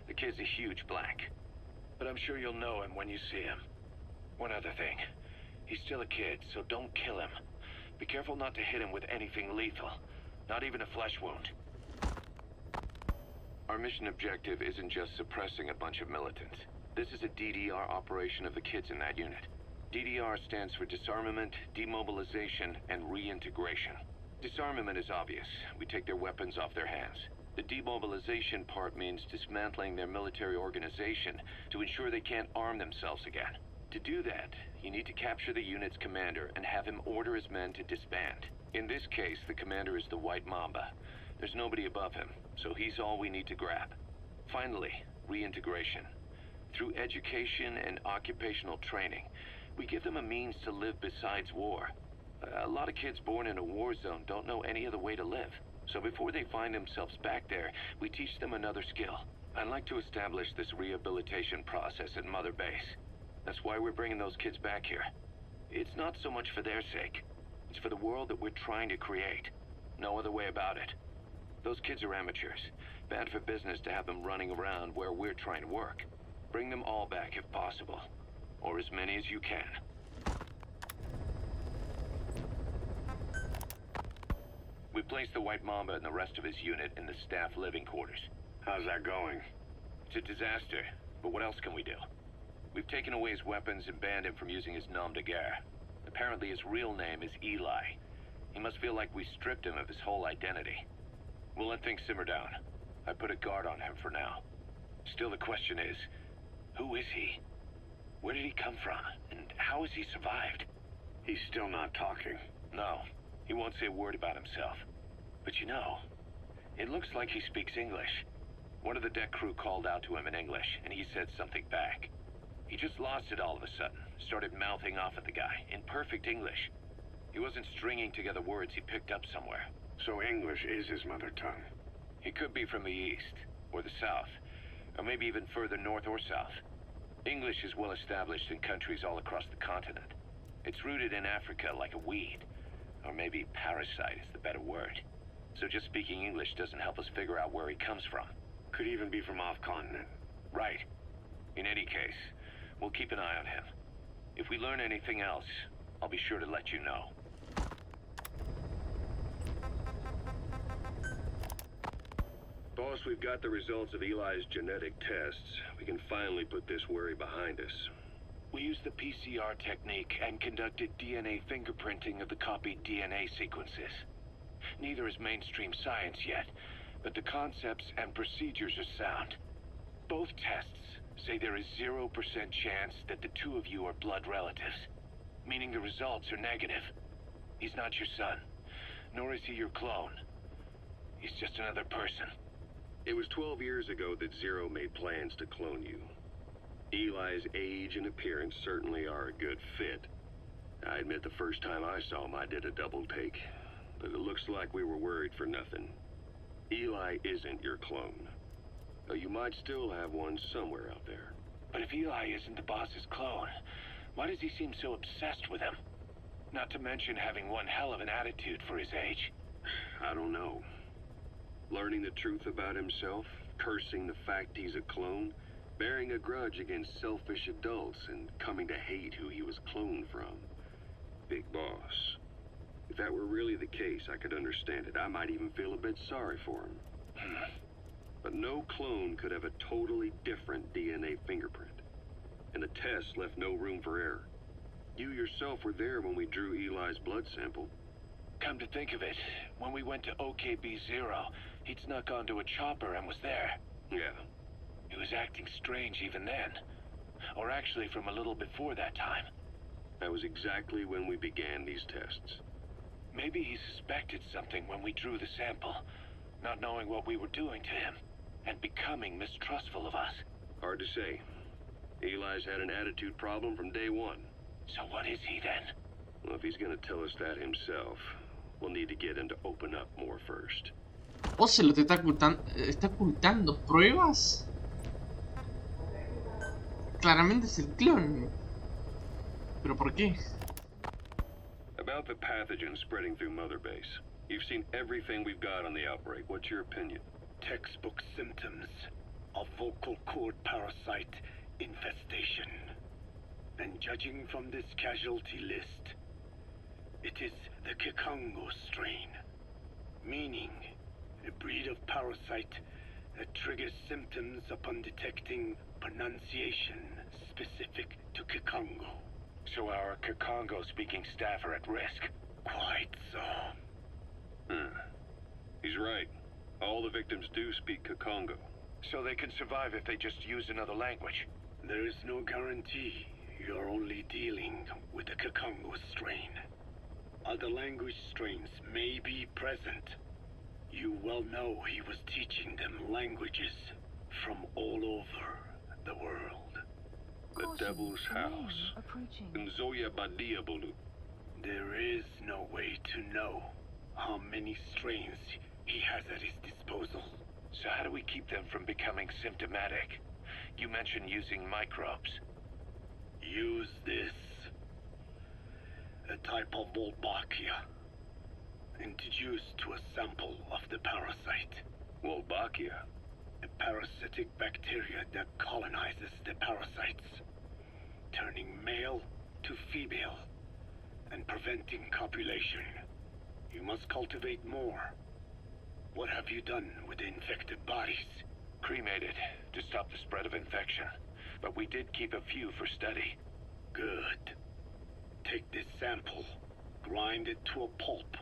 C: The kid's a huge blank. But I'm sure you'll know him when you see him. One other thing. He's still a kid, so don't kill him. Be careful not to hit him with anything lethal. Not even a flesh wound. Our mission objective isn't just suppressing a bunch of militants. This is a DDR operation of the kids in that unit. DDR stands for Disarmament, Demobilization, and Reintegration. Disarmament is obvious. We take their weapons off their hands. The demobilization part means dismantling their military organization to ensure they can't arm themselves again. To do that, you need to capture the unit's commander and have him order his men to disband. In this case, the commander is the White Mamba. There's nobody above him, so he's all we need to grab. Finally, reintegration. Through education and occupational training, we give them a means to live besides war. A lot of kids born in a war zone don't know any other way to live. So before they find themselves back there, we teach them another skill. I'd like to establish this rehabilitation process at Mother Base. That's why we're bringing those kids back here. It's not so much for their sake. It's for the world that we're trying to create. No other way about it. Those kids are amateurs. Bad for business to have them running around where we're trying to work. Bring them all back if possible. Or as many as you can. We placed the White Mamba and the rest of his unit in the staff living quarters.
E: How's that going?
C: It's a disaster, but what else can we do? We've taken away his weapons and banned him from using his nom de guerre. Apparently his real name is Eli. He must feel like we stripped him of his whole identity. We'll let things simmer down. I put a guard on him for now. Still the question is, who is he? Where did he come from? And how has he survived?
E: He's still not talking.
C: No. He won't say a word about himself. But you know, it looks like he speaks English. One of the deck crew called out to him in English, and he said something back. He just lost it all of a sudden, started mouthing off at the guy, in perfect English. He wasn't stringing together words he picked up somewhere.
E: So English is his mother tongue.
C: He could be from the east, or the south, or maybe even further north or south. English is well established in countries all across the continent. It's rooted in Africa like a weed. Or maybe parasite is the better word. So just speaking English doesn't help us figure out where he comes from.
E: Could even be from off-continent.
C: Right. In any case, we'll keep an eye on him. If we learn anything else, I'll be sure to let you know.
E: Boss, we've got the results of Eli's genetic tests. We can finally put this worry behind us.
C: We used the PCR technique and conducted DNA fingerprinting of the copied DNA sequences. Neither is mainstream science yet, but the concepts and procedures are sound. Both tests say there is 0% chance that the two of you are blood relatives, meaning the results are negative. He's not your son, nor is he your clone. He's just another person.
E: It was 12 years ago that Zero made plans to clone you. Eli's age and appearance certainly are a good fit. I admit the first time I saw him I did a double take, but it looks like we were worried for nothing. Eli isn't your clone, though you might still have one somewhere out there.
C: But if Eli isn't the boss's clone, why does he seem so obsessed with him? Not to mention having one hell of an attitude for his age.
E: I don't know. Learning the truth about himself, cursing the fact he's a clone, bearing a grudge against selfish adults, and coming to hate who he was cloned from. Big boss. If that were really the case, I could understand it. I might even feel a bit sorry for him. But no clone could have a totally different DNA fingerprint. And the test left no room for error. You yourself were there when we drew Eli's blood sample.
C: Come to think of it, when we went to OKB-0, he'd snuck onto a chopper and was there.
E: Yeah.
C: He was acting strange even then. Or actually from a little before that time.
E: That was exactly when we began these tests.
C: Maybe he suspected something when we drew the sample, not knowing what we were doing to him, and becoming mistrustful of us.
E: Hard to say. Eli's had an attitude problem from day one.
C: So what is he then?
E: Well, if he's gonna tell us that himself, we'll need to get him to open up more first.
A: Ocelot está ocultando pruebas. Claramente es el clon. ¿Pero por qué?
E: About the pathogen spreading through Mother Base. You've seen everything we've got on the outbreak. What's your opinion?
F: Textbook symptoms of vocal cord parasite infestation. And judging from this casualty list, it is the Kikongo strain, meaning a breed of parasite that triggers symptoms upon detecting pronunciation specific to Kikongo.
C: So our Kikongo-speaking staff are at risk?
F: Quite so.
E: He's right. All the victims do speak Kikongo.
C: So they can survive if they just use another language.
F: There is no guarantee. You're only dealing with the Kikongo strain. Other language strains may be present. You well know he was teaching them languages from all over the world.
E: The Devil's House. Nzoya Badia Bulu.
F: There is no way to know how many strains he has at his disposal.
C: So how do we keep them from becoming symptomatic? You mentioned using microbes.
F: Use this. A type of Wolbachia. Introduced to a sample of the parasite.
E: Wolbachia?
F: A parasitic bacteria that colonizes the parasites, turning male to female and preventing copulation. You must cultivate more. What have you done with the infected bodies?
C: Cremated to stop the spread of infection, but we did keep a few for study.
F: Good. Take this sample, grind it to a pulp,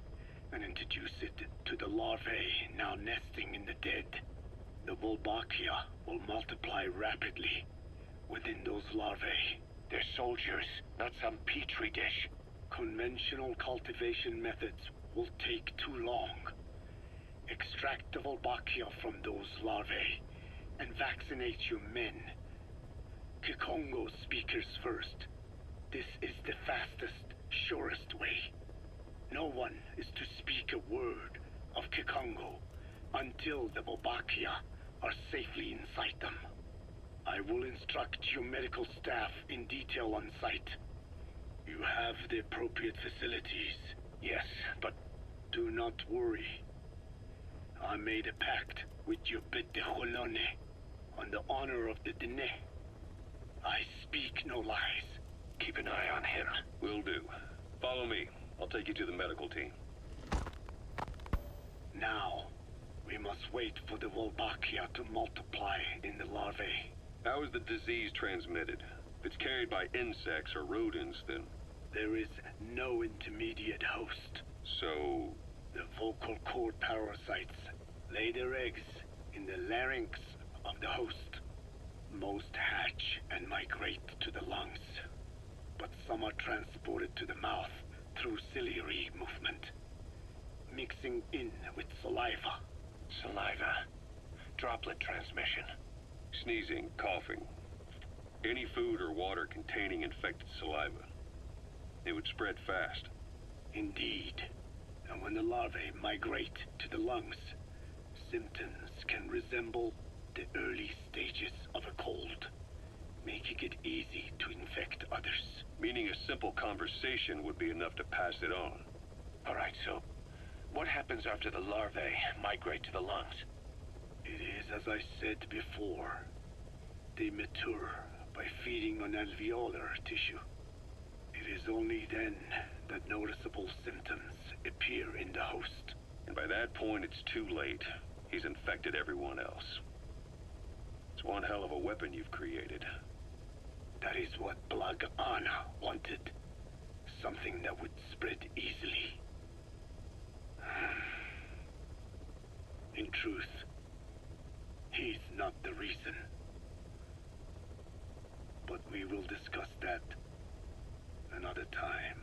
F: and introduce it to the larvae now nesting in the dead. The Wolbachia will multiply rapidly within those larvae.
C: They're soldiers, not some petri dish.
F: Conventional cultivation methods will take too long. Extract the Wolbachia from those larvae and vaccinate your men. Kikongo speakers first. This is the fastest, surest way. No one is to speak a word of Kikongo until the Wolbachia are safely inside them. I will instruct your medical staff in detail on site. You have the appropriate facilities.
C: Yes, but
F: do not worry. I made a pact with your bit de Holone on the honor of the Dene. I speak no lies.
C: Keep an eye on him.
E: Will do. Follow me. I'll take you to the medical team.
F: Now, we must wait for the Wolbachia to multiply in the larvae.
E: How is the disease transmitted? If it's carried by insects or rodents, then...
F: There is no intermediate host.
E: So...
F: The vocal cord parasites lay their eggs in the larynx of the host. Most hatch and migrate to the lungs, but some are transported to the mouth through ciliary movement, mixing in with saliva.
C: Saliva. Droplet transmission.
E: Sneezing, coughing. Any food or water containing infected saliva. It would spread fast.
F: Indeed. And when the larvae migrate to the lungs, symptoms can resemble the early stages of a cold, making it easy to infect others.
E: Meaning a simple conversation would be enough to pass it on.
C: All right, so what happens after the larvae migrate to the lungs?
F: It is as I said before. They mature by feeding on alveolar tissue. It is only then that noticeable symptoms appear in the host.
E: And by that point, it's too late. He's infected everyone else. It's one hell of a weapon you've created.
F: That is what Blag Ana wanted. Something that would spread easily. In truth, he's not the reason. But we will discuss that another time.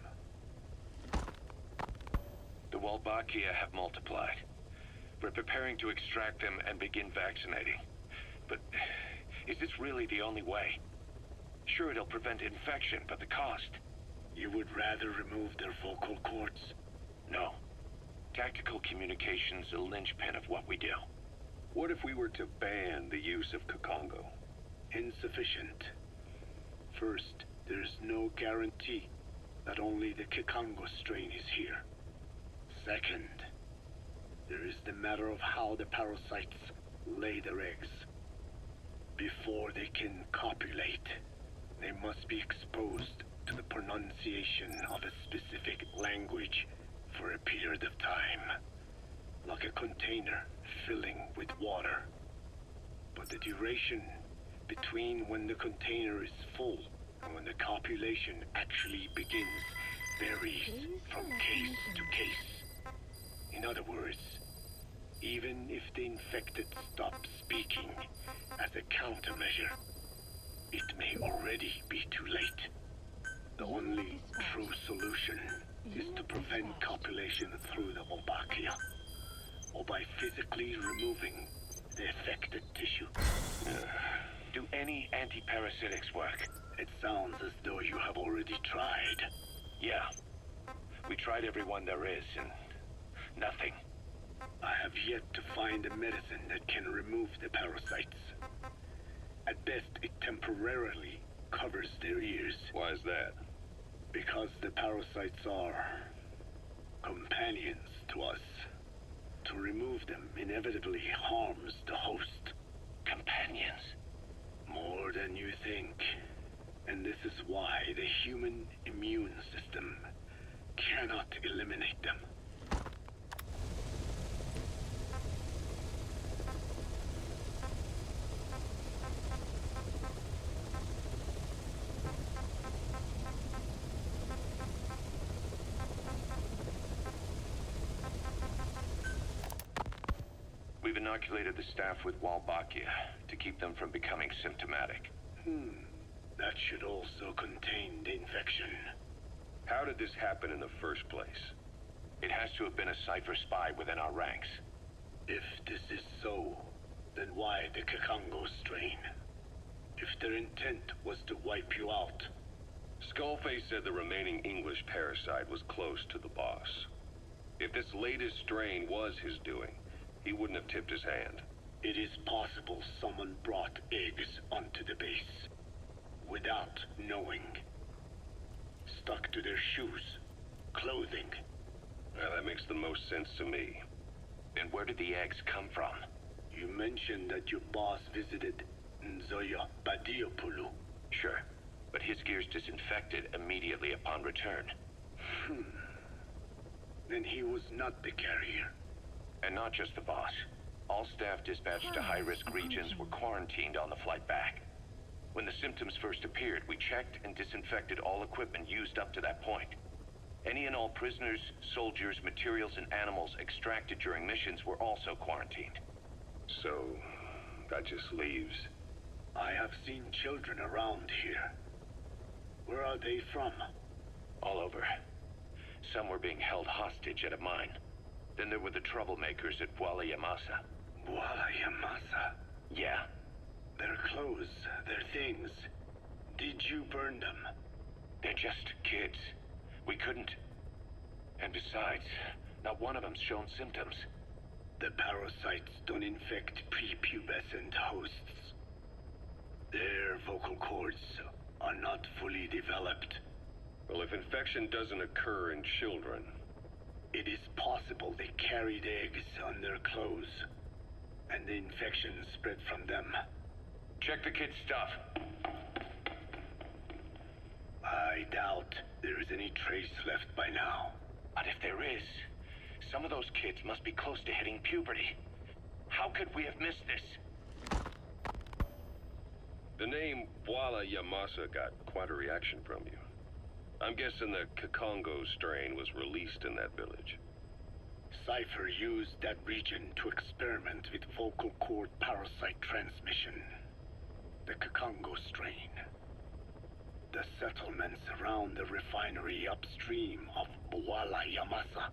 C: The Wolbachia have multiplied. We're preparing to extract them and begin vaccinating. But is this really the only way? Sure, it'll prevent infection, but the cost?
F: You would rather remove their vocal cords?
C: No. Tactical communication's the linchpin of what we do.
E: What if we were to ban the use of Kikongo?
F: Insufficient. First, there's no guarantee that only the Kikongo strain is here. Second, there is the matter of how the parasites lay their eggs. Before they can copulate, they must be exposed to the pronunciation of a specific language for a period of time, like a container filling with water. But the duration between when the container is full and when the copulation actually begins varies from case to case. In other words, Even if the infected stop speaking as a countermeasure, it may already be too late. The only true solution is to prevent copulation through the Wolbachia, or by physically removing the affected tissue.
C: Do any anti-parasitics work?
F: It sounds as though you have already tried.
C: Yeah. We tried every one there is, and nothing.
F: I have yet to find a medicine that can remove the parasites. At best, it temporarily covers their ears.
E: Why is that?
F: Because the parasites are companions to us. To remove them inevitably harms the host.
C: Companions?
F: More than you think. And this is why the human immune system cannot eliminate them.
C: We've inoculated the staff with Wolbachia to keep them from becoming symptomatic.
F: That should also contain the infection.
E: How did this happen in the first place?
C: It has to have been a Cypher spy within our ranks.
F: If this is so, then why the Kakongo strain? If their intent was to wipe you out.
E: Skullface said the remaining English parasite was close to the boss. If this latest strain was his doing, he wouldn't have tipped his hand.
F: It is possible someone brought eggs onto the base without knowing. Stuck to their shoes, clothing.
E: Well, that makes the most sense to me.
C: And where did the eggs come from?
F: You mentioned that your boss visited Nzoya Badiopulu.
C: Sure, but his gear's disinfected immediately upon return.
F: Then he was not the carrier.
C: And not just the boss. All staff dispatched to high-risk regions were quarantined on the flight back. When the symptoms first appeared, we checked and disinfected all equipment used up to that point. Any and all prisoners, soldiers, materials, and animals extracted during missions were also quarantined.
E: So, that just leaves...
F: I have seen children around here. Where are they from?
C: All over. Some were being held hostage at a mine. Then there were the troublemakers at Bwala Yamasa.
F: Bwala Yamasa?
C: Yeah.
F: Their clothes, their things. Did you burn them?
C: They're just kids. We couldn't... And besides, not one of them's shown symptoms.
F: The parasites don't infect prepubescent hosts. Their vocal cords are not fully developed.
E: Well, if infection doesn't occur in children...
F: It is possible they carried eggs on their clothes, and the infection spread from them.
C: Check the kid's stuff.
F: I doubt there is any trace left by now.
C: But if there is, some of those kids must be close to hitting puberty. How could we have missed this?
E: The name Bwala Yamasa got quite a reaction from you. I'm guessing the Kakongo strain was released in that village.
F: Cypher used that region to experiment with vocal cord parasite transmission. The Kakongo strain. The settlements around the refinery upstream of Bwala Yamasa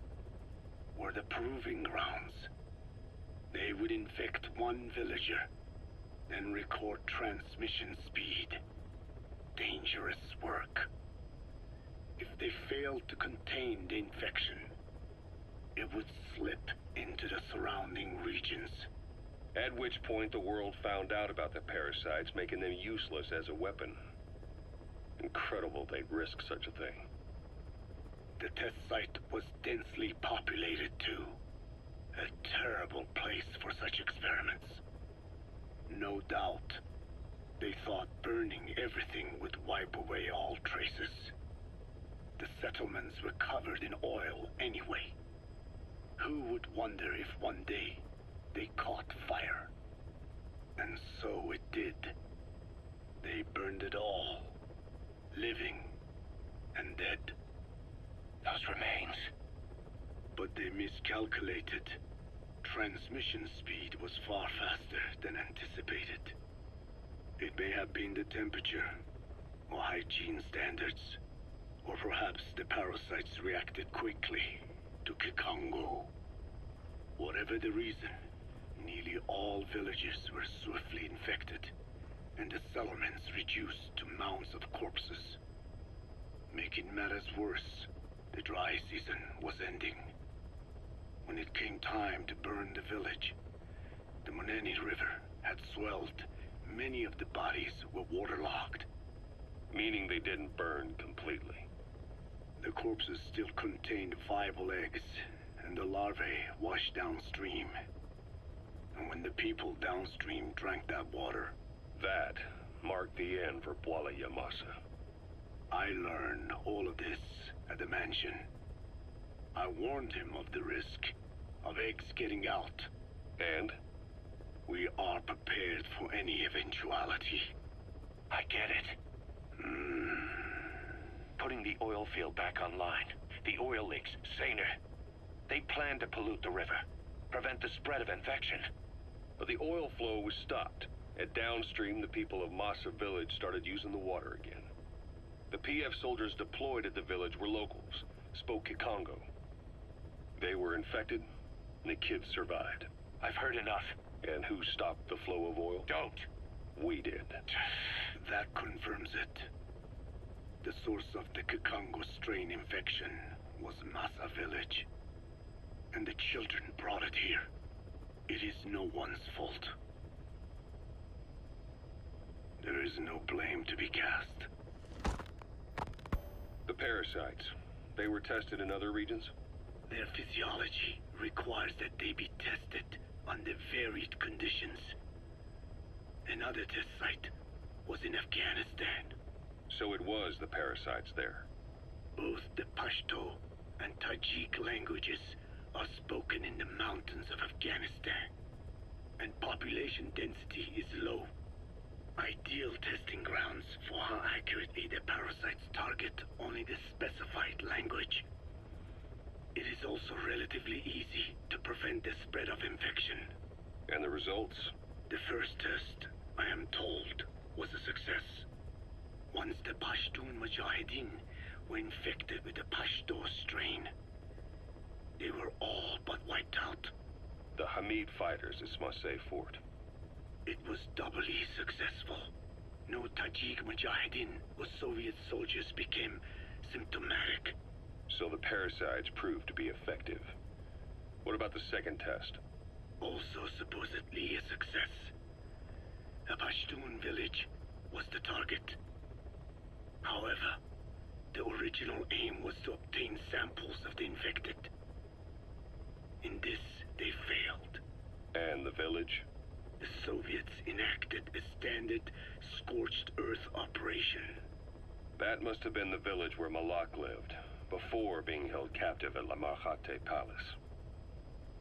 F: were the proving grounds. They would infect one villager, then record transmission speed. Dangerous work. If they failed to contain the infection, it would slip into the surrounding regions.
E: At which point the world found out about the parasites, making them useless as a weapon. Incredible they'd risk such a thing.
F: The test site was densely populated too. A terrible place for such experiments. No doubt, they thought burning everything would wipe away all traces. The settlements were covered in oil anyway. Who would wonder if one day they caught fire? And so it did. They burned it all. Living and dead.
C: Those remains.
F: But they miscalculated. transmission speed was far faster than anticipated. It may have been the temperature, or hygiene standards, or perhaps the parasites reacted quickly to Kikongo. Whatever the reason, nearly all villages were swiftly infected, and the settlements reduced to mounds of corpses. Making matters worse, the dry season was ending. When it came time to burn the village, the Moneni River had swelled. Many of the bodies were waterlogged.
E: Meaning they didn't burn completely.
F: The corpses still contained viable eggs, and the larvae washed downstream. And when the people downstream drank that water,
E: that marked the end for Bwala Yamasa.
F: I learned all of this at the mansion. I warned him of the risk of eggs getting out.
E: And?
F: We are prepared for any eventuality.
C: I get it. Putting the oil field back online. The oil leaks, saner. They plan to pollute the river, prevent the spread of infection.
E: But the oil flow was stopped, and downstream the people of Masa village started using the water again. The PF soldiers deployed at the village were locals, spoke Kikongo. They were infected, and the kids survived.
C: I've heard enough.
E: And who stopped the flow of oil?
C: Don't.
E: We did.
F: That confirms it. The source of the Kikongo strain infection was Masa village. And the children brought it here. It is no one's fault. There is no blame to be cast.
E: The parasites, they were tested in other regions?
F: Their physiology requires that they be tested under varied conditions. Another test site was in Afghanistan.
E: So it was the parasites there.
F: Both the Pashto and Tajik languages are spoken in the mountains of Afghanistan, and population density is low. Ideal testing grounds for how accurately the parasites target only the specified language. It is also relatively easy to prevent the spread of infection.
E: And the results?
F: The first test, I am told, was a success. Once the Pashtun Mujahideen were infected with the Pashto strain, they were all but wiped out.
E: The Hamid fighters at Smasei Fort.
F: It was doubly successful. No Tajik Mujahideen or Soviet soldiers became symptomatic.
E: So the parasites proved to be effective. What about the second test?
F: Also supposedly a success. A Pashtun village was the target. However, the original aim was to obtain samples of the infected. In this, they failed.
E: And the village?
F: The Soviets enacted a standard scorched earth operation.
E: That must have been the village where Malak lived, before being held captive at La Marjate Palace.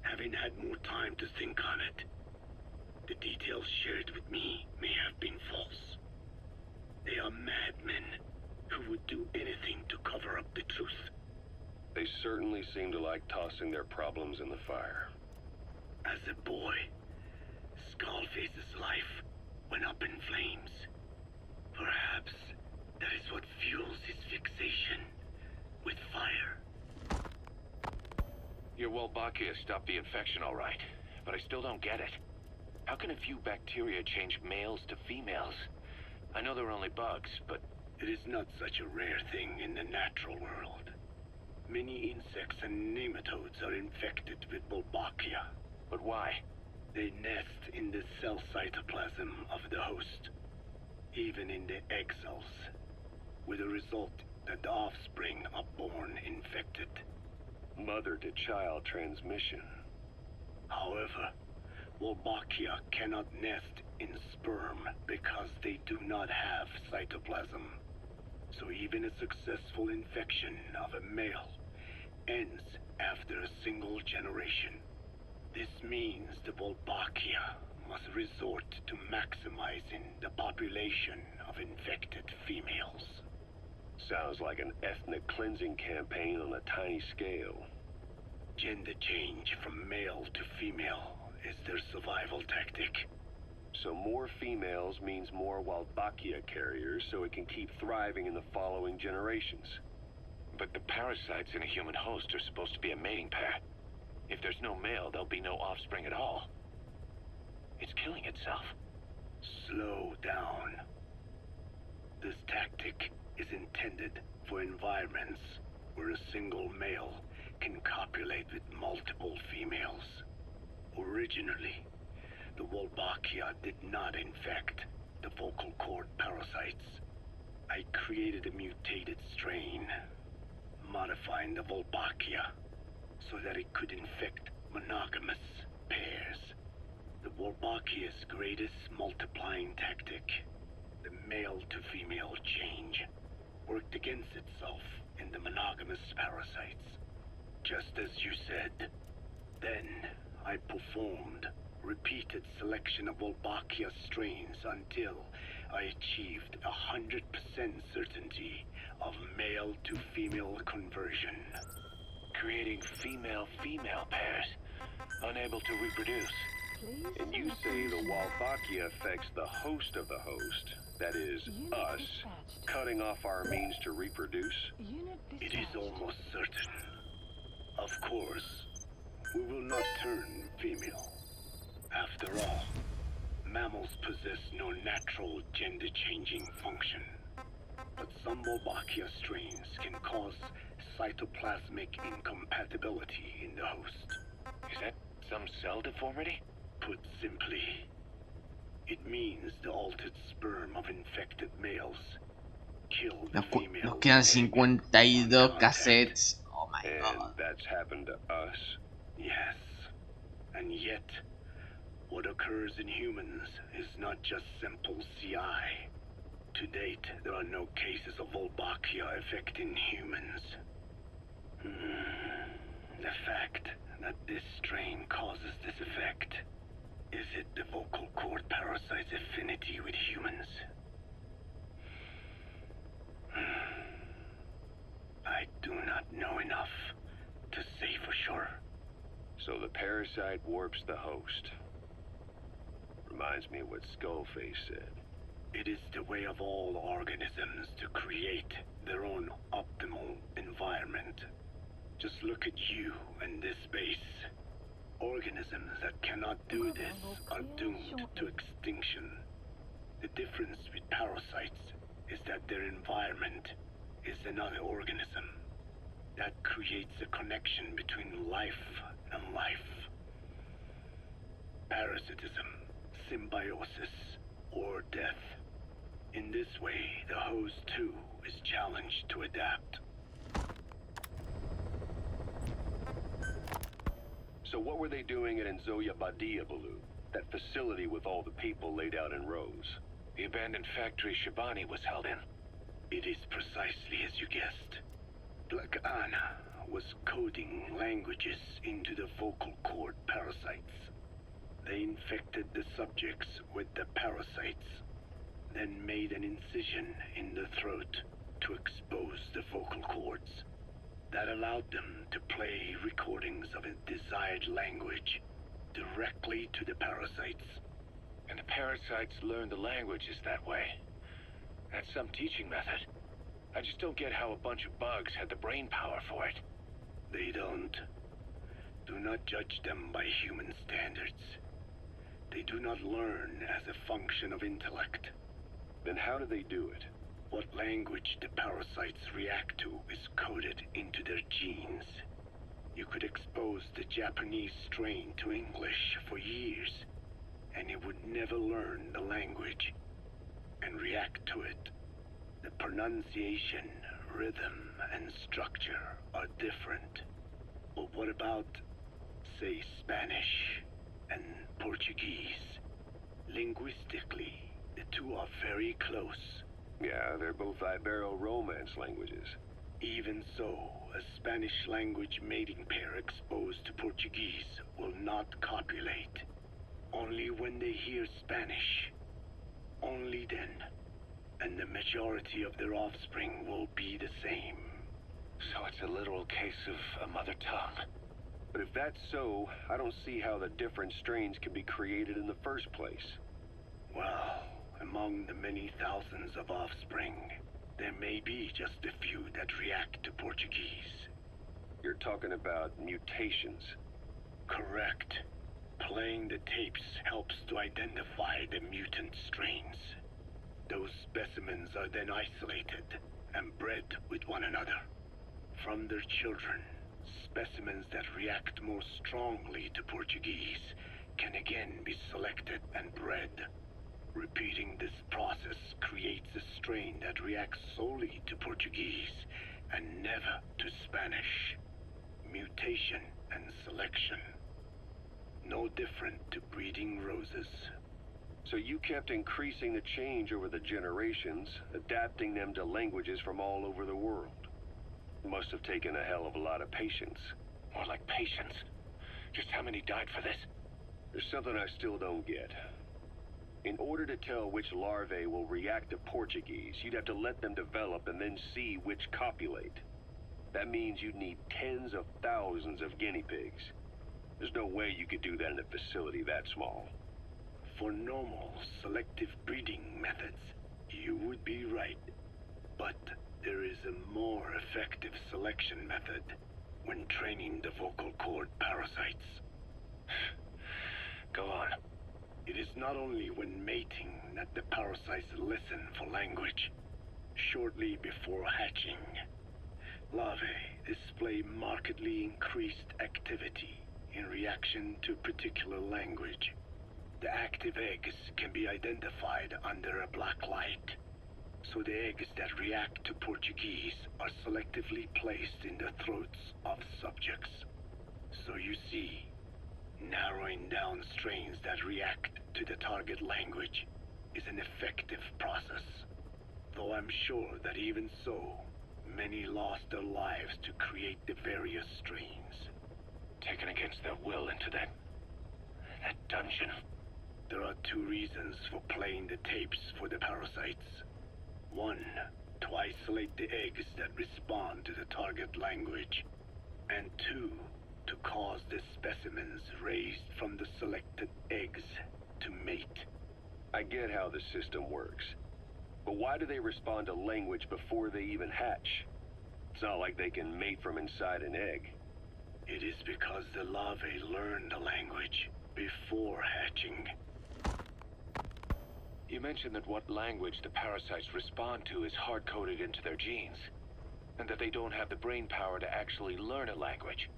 F: Having had more time to think on it, the details shared with me may have been false. They are madmen who would do anything to cover up the truth.
E: They certainly seem to like tossing their problems in the fire.
F: As a boy, Skullface's life went up in flames. Perhaps that is what fuels his fixation with fire.
C: Your Wolbachia stopped the infection all right, but I still don't get it. How can a few bacteria change males to females? I know they're only bugs, but...
F: It is not such a rare thing in the natural world. Many insects and nematodes are infected with Wolbachia.
C: But why?
F: They nest in the cell cytoplasm of the host, even in the egg cells, with the result that the offspring are born infected.
E: Mother-to-child transmission.
F: However, Wolbachia cannot nest in sperm because they do not have cytoplasm. So even a successful infection of a male ends after a single generation. This means the Wolbachia must resort to maximizing the population of infected females.
E: Sounds like an ethnic cleansing campaign on a tiny scale.
F: Gender change from male to female is their survival tactic.
E: So more females means more Wolbachia carriers, so it can keep thriving in the following generations.
C: But the parasites in a human host are supposed to be a mating pair. If there's no male, there'll be no offspring at all. It's killing itself.
F: Slow down. This tactic is intended for environments where a single male can copulate with multiple females. Originally, the Wolbachia did not infect the vocal cord parasites. I created a mutated strain, modifying the Wolbachia so that it could infect monogamous pairs. The Wolbachia's greatest multiplying tactic, the male-to-female change, worked against itself in the monogamous parasites. Just as you said. Then, I performed repeated selection of Wolbachia strains until I achieved 100% certainty of male-to-female conversion.
C: Creating female-female pairs, unable to reproduce.
E: And you say the Wolbachia affects the host of the host, that is, us, cutting off our means to reproduce?
F: It is almost certain. Of course, we will not turn female. After all, mammals possess no natural gender-changing function. But some Wolbachia strains can cause cytoplasmic incompatibility in the host.
C: Is that some cell deformity?
F: Put simply, it means the altered sperm of infected males kill the female.
A: Nos quedan 52 cassettes. Oh my
E: And
A: god.
E: that's happened to us?
F: Yes. And yet, what occurs in humans is not just simple CI. To date, there are no cases of Wolbachia affecting humans. The fact that this strain causes this effect, is it the vocal cord parasite's affinity with humans? I do not know enough to say for sure.
E: So the parasite warps the host. Reminds me of what Skullface said.
F: It is the way of all organisms to create their own optimal environment. Just look at you and this base. Organisms that cannot do this are doomed to extinction. The difference with parasites is that their environment is another organism. That creates a connection between life and life. Parasitism, symbiosis, or death. In this way, the host too is challenged to adapt.
E: So what were they doing at Nzoya Badia, Baloo? That facility with all the people laid out in rows?
C: The abandoned factory Shabani was held in.
F: It is precisely as you guessed. Black Anna was coding languages into the vocal cord parasites. They infected the subjects with the parasites, then made an incision in the throat to expose the vocal cords. That allowed them to play recordings of a desired language directly to the parasites.
C: And the parasites learn the languages that way. That's some teaching method. I just don't get how a bunch of bugs had the brain power for it.
F: They don't. Do not judge them by human standards. They do not learn as a function of intellect.
E: Then how do they do it?
F: What language the parasites react to is coded into their genes. You could expose the Japanese strain to English for years, and it would never learn the language and react to it. The pronunciation, rhythm, and structure are different. But what about, say, Spanish and Portuguese? Linguistically, the two are very close.
E: Yeah, they're both Ibero-Romance languages.
F: Even so, a Spanish language mating pair exposed to Portuguese will not copulate. Only when they hear Spanish. Only then. And the majority of their offspring will be the same.
C: So it's a literal case of a mother tongue.
E: But if that's so, I don't see how the different strains can be created in the first place.
F: Well, among the many thousands of offspring, there may be just a few that react to Portuguese.
E: You're talking about mutations.
F: Correct. Playing the tapes helps to identify the mutant strains. Those specimens are then isolated and bred with one another. From their children, specimens that react more strongly to Portuguese can again be selected and bred. Repeating this process creates a strain that reacts solely to Portuguese and never to Spanish. Mutation and selection. No different to breeding roses.
E: So you kept increasing the change over the generations, adapting them to languages from all over the world. Must have taken a hell of a lot of patience.
C: More like patience. Just how many died for this?
E: There's something I still don't get. In order to tell which larvae will react to Portuguese, you'd have to let them develop and then see which copulate. That means you'd need tens of thousands of guinea pigs. There's no way you could do that in a facility that small.
F: For normal selective breeding methods, you would be right. But there is a more effective selection method when training the vocal cord parasites.
C: Go on.
F: It is not only when mating that the parasites listen for language. Shortly before hatching, larvae display markedly increased activity in reaction to particular language. The active eggs can be identified under a black light, so the eggs that react to Portuguese are selectively placed in the throats of subjects. So you see, narrowing down strains that react to the target language is an effective process, though I'm sure that even so, many lost their lives to create the various strains.
C: Taken against their will into that dungeon.
F: There are two reasons for playing the tapes for the parasites. One, to isolate the eggs that respond to the target language. And two, to cause the specimens raised from the selected eggs to mate.
E: I get how the system works. But why do they respond to language before they even hatch? It's not like they can mate from inside an egg.
F: It is because the larvae learn the language before hatching.
C: You mentioned that what language the parasites respond to is hard-coded into their genes, and that they don't have the brain power to actually learn a language.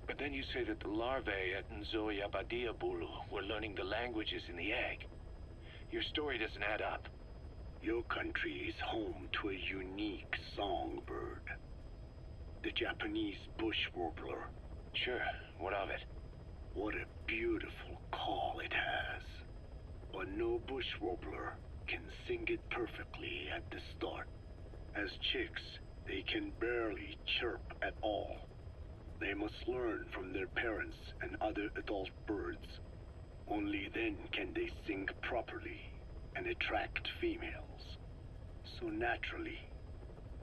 C: But then you say that the larvae at Nzoia Badia Bulu were learning the languages in the egg. Your story doesn't add up.
F: Your country is home to a unique songbird. The Japanese bush warbler.
C: Sure, what of it?
F: What a beautiful call it has. But no bush warbler can sing it perfectly at the start. As chicks, they can barely chirp at all. They must learn from their parents and other adult birds. Only then can they sing properly and attract females. So naturally,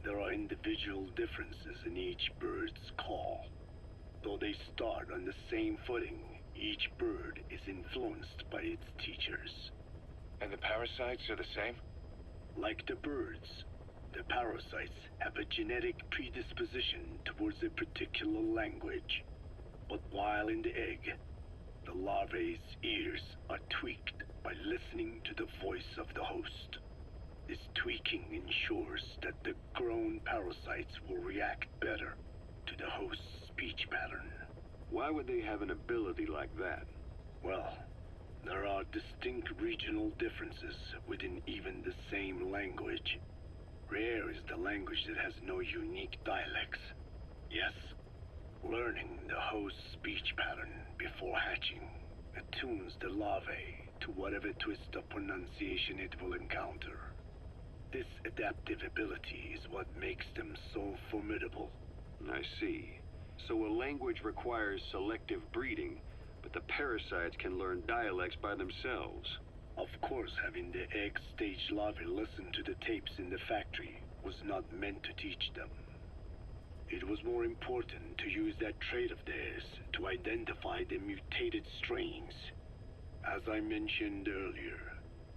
F: there are individual differences in each bird's call. Though they start on the same footing, each bird is influenced by its teachers.
C: And the parasites are the same?
F: Like the birds, the parasites have a genetic predisposition towards a particular language. But while in the egg, the larvae's ears are tweaked by listening to the voice of the host. This tweaking ensures that the grown parasites will react better to the host's speech pattern.
E: Why would they have an ability like that?
F: Well, there are distinct regional differences within even the same language. Rare is the language that has no unique dialects. Yes, learning the host's speech pattern before hatching attunes the larvae to whatever twist of pronunciation it will encounter. This adaptive ability is what makes them so formidable.
E: I see. So a language requires selective breeding, but the parasites can learn dialects by themselves.
F: Of course, having the egg-stage larvae listen to the tapes in the factory was not meant to teach them. It was more important to use that trait of theirs to identify the mutated strains. As I mentioned earlier.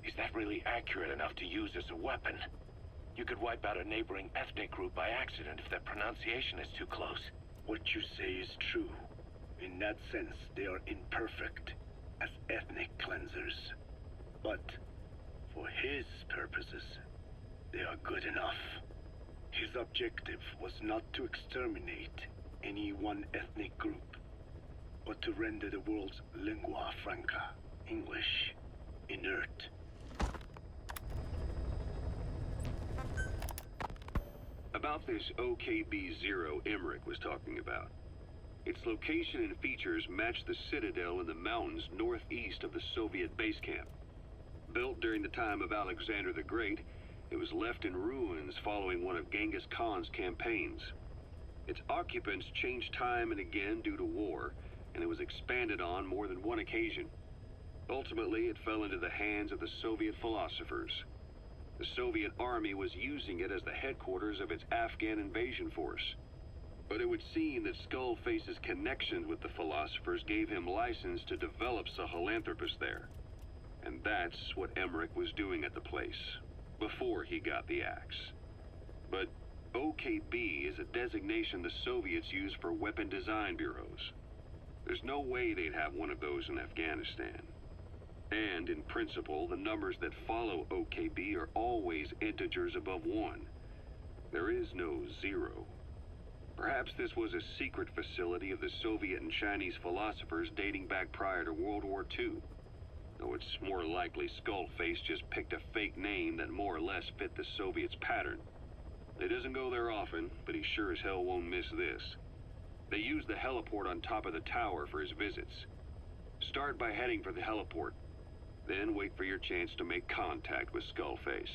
C: Is that really accurate enough to use as a weapon? You could wipe out a neighboring ethnic group by accident if their pronunciation is too close.
F: What you say is true. In that sense, they are imperfect as ethnic cleansers. But for his purposes, they are good enough. His objective was not to exterminate any one ethnic group, but to render the world's lingua franca, English, inert.
E: About this OKB-0 Emmerich was talking about. Its location and features match the citadel in the mountains northeast of the Soviet base camp. Built during the time of Alexander the Great, it was left in ruins following one of Genghis Khan's campaigns. Its occupants changed time and again due to war, and it was expanded on more than one occasion. Ultimately, it fell into the hands of the Soviet philosophers. The Soviet army was using it as the headquarters of its Afghan invasion force. But it would seem that Skullface's connections with the philosophers gave him license to develop Sahelanthropus there. And that's what Emmerich was doing at the place, before he got the axe. But OKB is a designation the Soviets use for weapon design bureaus. There's no way they'd have one of those in Afghanistan. And, in principle, the numbers that follow OKB are always integers above 1. There is no 0. Perhaps this was a secret facility of the Soviet and Chinese philosophers dating back prior to World War II. Though it's more likely Skullface just picked a fake name that more or less fit the Soviets' pattern. He doesn't go there often, but he sure as hell won't miss this. They use the heliport on top of the tower for his visits. Start by heading for the heliport. Then wait for your chance to make contact with Skullface.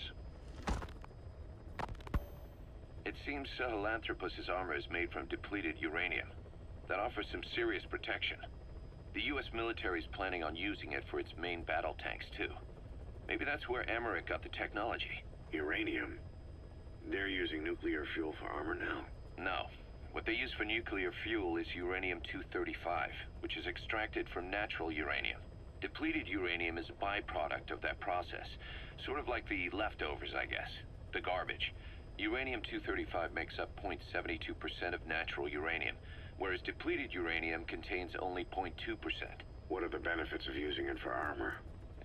C: It seems Sahelanthropus's armor is made from depleted uranium. That offers some serious protection. The US military is planning on using it for its main battle tanks, too. Maybe that's where Emmerich got the technology.
F: Uranium? They're using nuclear fuel for armor now?
C: No. What they use for nuclear fuel is uranium-235, which is extracted from natural uranium. Depleted uranium is a byproduct of that process. Sort of like the leftovers, I guess. The garbage. Uranium-235 makes up 0.72% of natural uranium, whereas depleted uranium contains only 0.2%.
F: What are the benefits of using it for armor?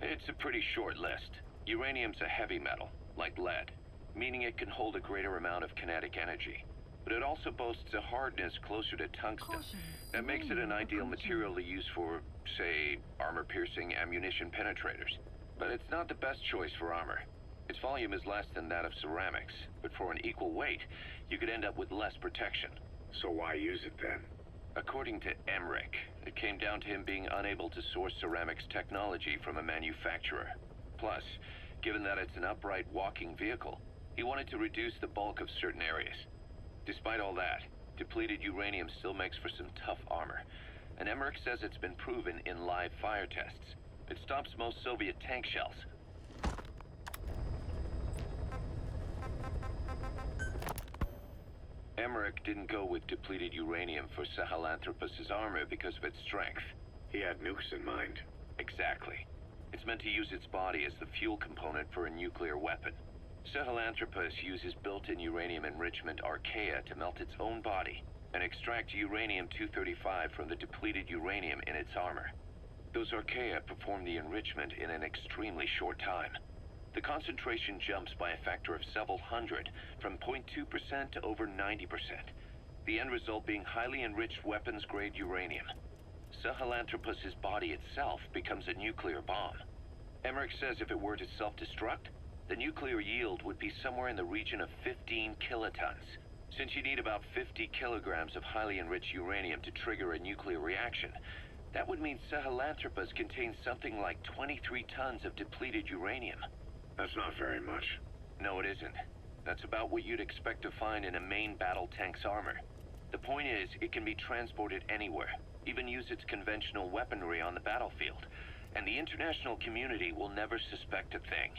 C: It's a pretty short list. Uranium's a heavy metal, like lead, meaning it can hold a greater amount of kinetic energy. But it also boasts a hardness closer to tungsten. That makes it an ideal material to use for, say, armor-piercing ammunition penetrators. But it's not the best choice for armor. Its volume is less than that of ceramics, but for an equal weight, you could end up with less protection.
F: So why use it then?
C: According to Emmerich, it came down to him being unable to source ceramics technology from a manufacturer. Plus, given that it's an upright walking vehicle, he wanted to reduce the bulk of certain areas. Despite all that, depleted uranium still makes for some tough armor, and Emmerich says it's been proven in live fire tests. It stops most Soviet tank shells. Emmerich didn't go with depleted uranium for Sahelanthropus's armor because of its strength.
F: He had nukes in mind.
C: Exactly. It's meant to use its body as the fuel component for a nuclear weapon. Sahelanthropus uses built-in uranium enrichment archaea to melt its own body and extract uranium-235 from the depleted uranium in its armor. Those archaea perform the enrichment in an extremely short time. The concentration jumps by a factor of several hundred, from 0.2% to over 90%. The end result being highly enriched weapons-grade uranium. Sahelanthropus's body itself becomes a nuclear bomb. Emmerich says if it were to self-destruct, the nuclear yield would be somewhere in the region of 15 kilotons. Since you need about 50 kilograms of highly enriched uranium to trigger a nuclear reaction, that would mean Sahelanthropus contains something like 23 tons of depleted uranium.
F: That's not very much.
C: No, it isn't. That's about what you'd expect to find in a main battle tank's armor. The point is, it can be transported anywhere, even use its conventional weaponry on the battlefield, and the international community will never suspect a thing.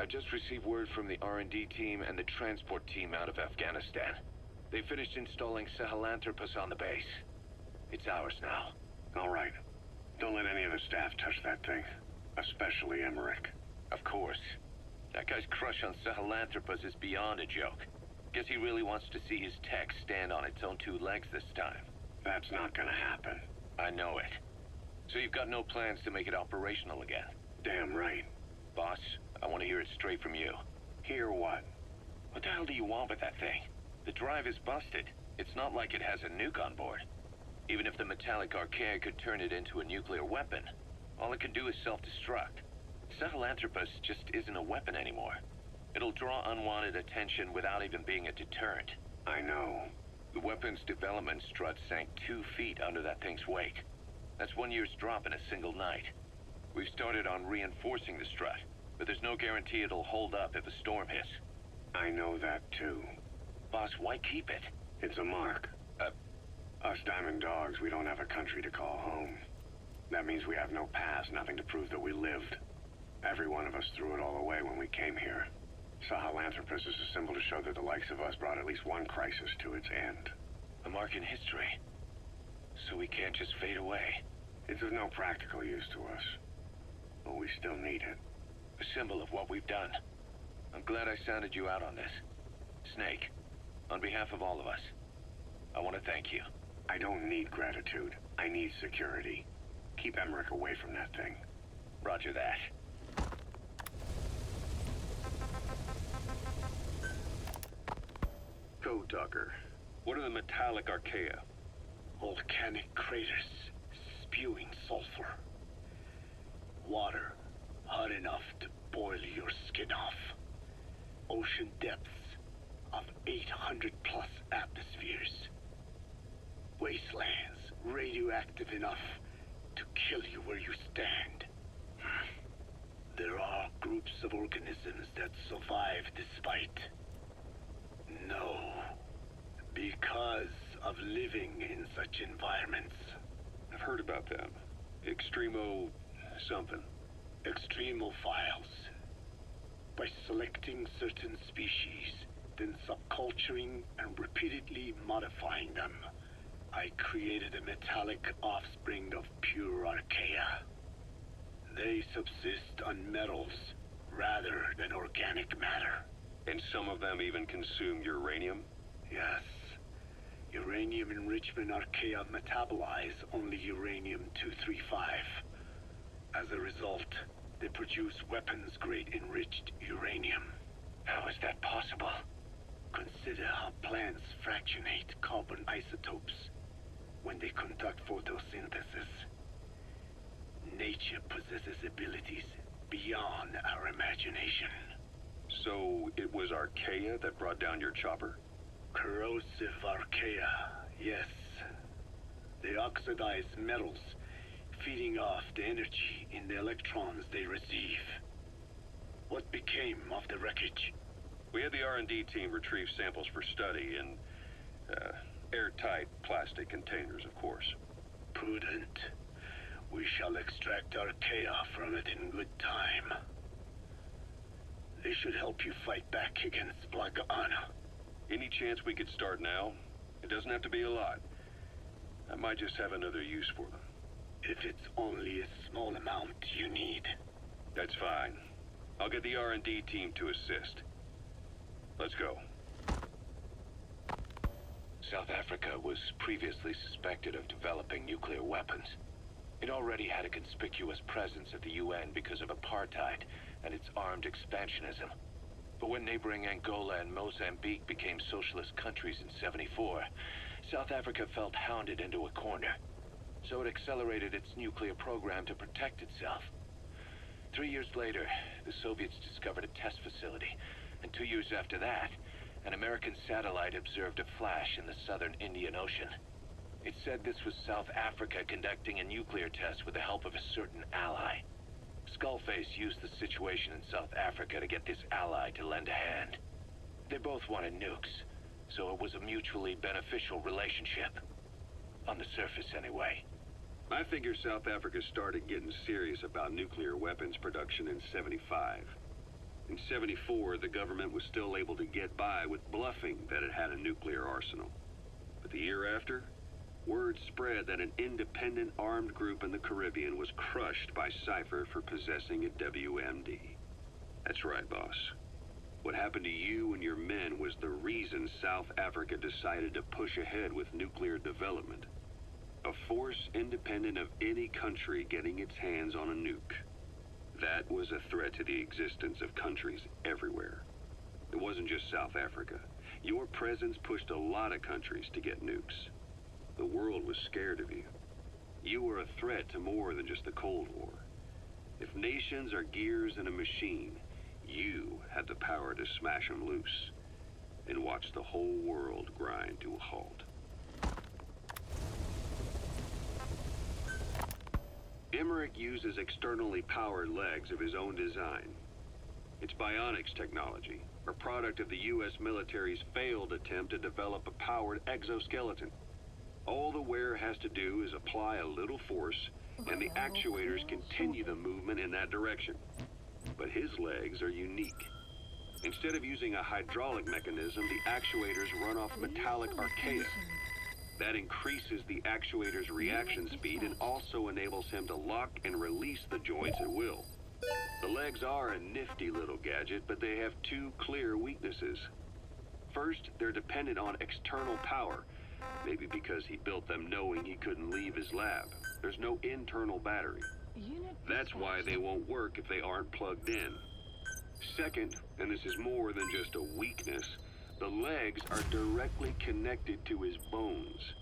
C: I just received word from the R&D team and the transport team out of Afghanistan. They finished installing Sahelanthropus on the base. It's ours now.
B: All right. Don't let any of the staff touch that thing. Especially Emmerich.
C: Of course. That guy's crush on Sahelanthropus is beyond a joke. Guess he really wants to see his tech stand on its own two legs this time.
B: That's not gonna happen.
C: I know it. So you've got no plans to make it operational again?
B: Damn right.
C: Boss, I want to hear it straight from you.
B: Hear what?
C: What the hell do you want with that thing? The drive is busted. It's not like it has a nuke on board. Even if the metallic archaea could turn it into a nuclear weapon, all it can do is self-destruct. Sahelanthropus just isn't a weapon anymore. It'll draw unwanted attention without even being a deterrent.
B: I know.
C: The weapon's development strut sank 2 feet under that thing's weight. That's 1 year's drop in a single night. We've started on reinforcing the strut, but there's no guarantee it'll hold up if a storm hits.
B: I know that too.
C: Boss, why keep it?
B: It's a mark. Us Diamond Dogs, we don't have a country to call home. That means we have no past, nothing to prove that we lived. Every one of us threw it all away when we came here. Sahelanthropus is a symbol to show that the likes of us brought at least one crisis to its end.
C: A mark in history. So we can't just fade away.
B: It's of no practical use to us. But we still need it.
C: A symbol of what we've done. I'm glad I sounded you out on this. Snake, on behalf of all of us, I want to thank you.
B: I don't need gratitude. I need security. Keep Emmerich away from that thing.
C: Roger that.
E: Code Talker, what are the metallic archaea?
F: Volcanic craters spewing sulfur. Water hot enough to boil your skin off. Ocean depths of 800 plus atmospheres. Wastelands radioactive enough to kill you where you stand. There are groups of organisms that survive despite. No, because of living in such environments.
E: I've heard about them. Extremo something.
F: Extremophiles. By selecting certain species, then subculturing and repeatedly modifying them, I created a metallic offspring of pure archaea. They subsist on metals rather than organic matter.
E: And some of them even consume uranium?
F: Yes. Uranium enrichment archaea metabolize only uranium-235. As a result, they produce weapons-grade enriched uranium.
C: How is that possible?
F: Consider how plants fractionate carbon isotopes when they conduct photosynthesis. Nature possesses abilities beyond our imagination.
E: So it was archaea that brought down your chopper?
F: Corrosive archaea, yes. They oxidize metals, feeding off the energy in the electrons they receive. What became of the wreckage?
E: We had the R&D team retrieve samples for study in airtight plastic containers, of course.
F: Prudent. We shall extract archaea from it in good time. They should help you fight back against Plaga Ana.
E: Any chance we could start now? It doesn't have to be a lot. I might just have another use for them.
F: If it's only a small amount you need.
E: That's fine. I'll get the R&D team to assist. Let's go.
C: South Africa was previously suspected of developing nuclear weapons. It already had a conspicuous presence at the UN because of apartheid and its armed expansionism. But when neighboring Angola and Mozambique became socialist countries in '74, South Africa felt hounded into a corner. So it accelerated its nuclear program to protect itself. 3 years later, the Soviets discovered a test facility, and 2 years after that, an American satellite observed a flash in the southern Indian Ocean. It said this was South Africa conducting a nuclear test with the help of a certain ally. Skullface used the situation in South Africa to get this ally to lend a hand. They both wanted nukes, so it was a mutually beneficial relationship. On the surface, anyway.
E: I figure South Africa started getting serious about nuclear weapons production in '75. In '74, the government was still able to get by with bluffing that it had a nuclear arsenal. But the year after, word spread that an independent armed group in the Caribbean was crushed by Cypher for possessing a WMD. That's right, boss. What happened to you and your men was the reason South Africa decided to push ahead with nuclear development. A force independent of any country getting its hands on a nuke. That was a threat to the existence of countries everywhere. It wasn't just South Africa. Your presence pushed a lot of countries to get nukes. The world was scared of you. You were a threat to more than just the Cold War. If nations are gears in a machine, you had the power to smash them loose and watch the whole world grind to a halt. Emmerich uses externally powered legs of his own design. It's bionics technology, a product of the U.S. military's failed attempt to develop a powered exoskeleton. All the wearer has to do is apply a little force, and the actuators continue the movement in that direction. But his legs are unique. Instead of using a hydraulic mechanism, the actuators run off metallic archaea. That increases the actuator's reaction speed and also enables him to lock and release the joints at will. The legs are a nifty little gadget, but they have two clear weaknesses. First, they're dependent on external power, maybe because he built them knowing he couldn't leave his lab. There's no internal battery. That's why they won't work if they aren't plugged in. Second, and this is more than just a weakness, the legs are directly connected to his bones.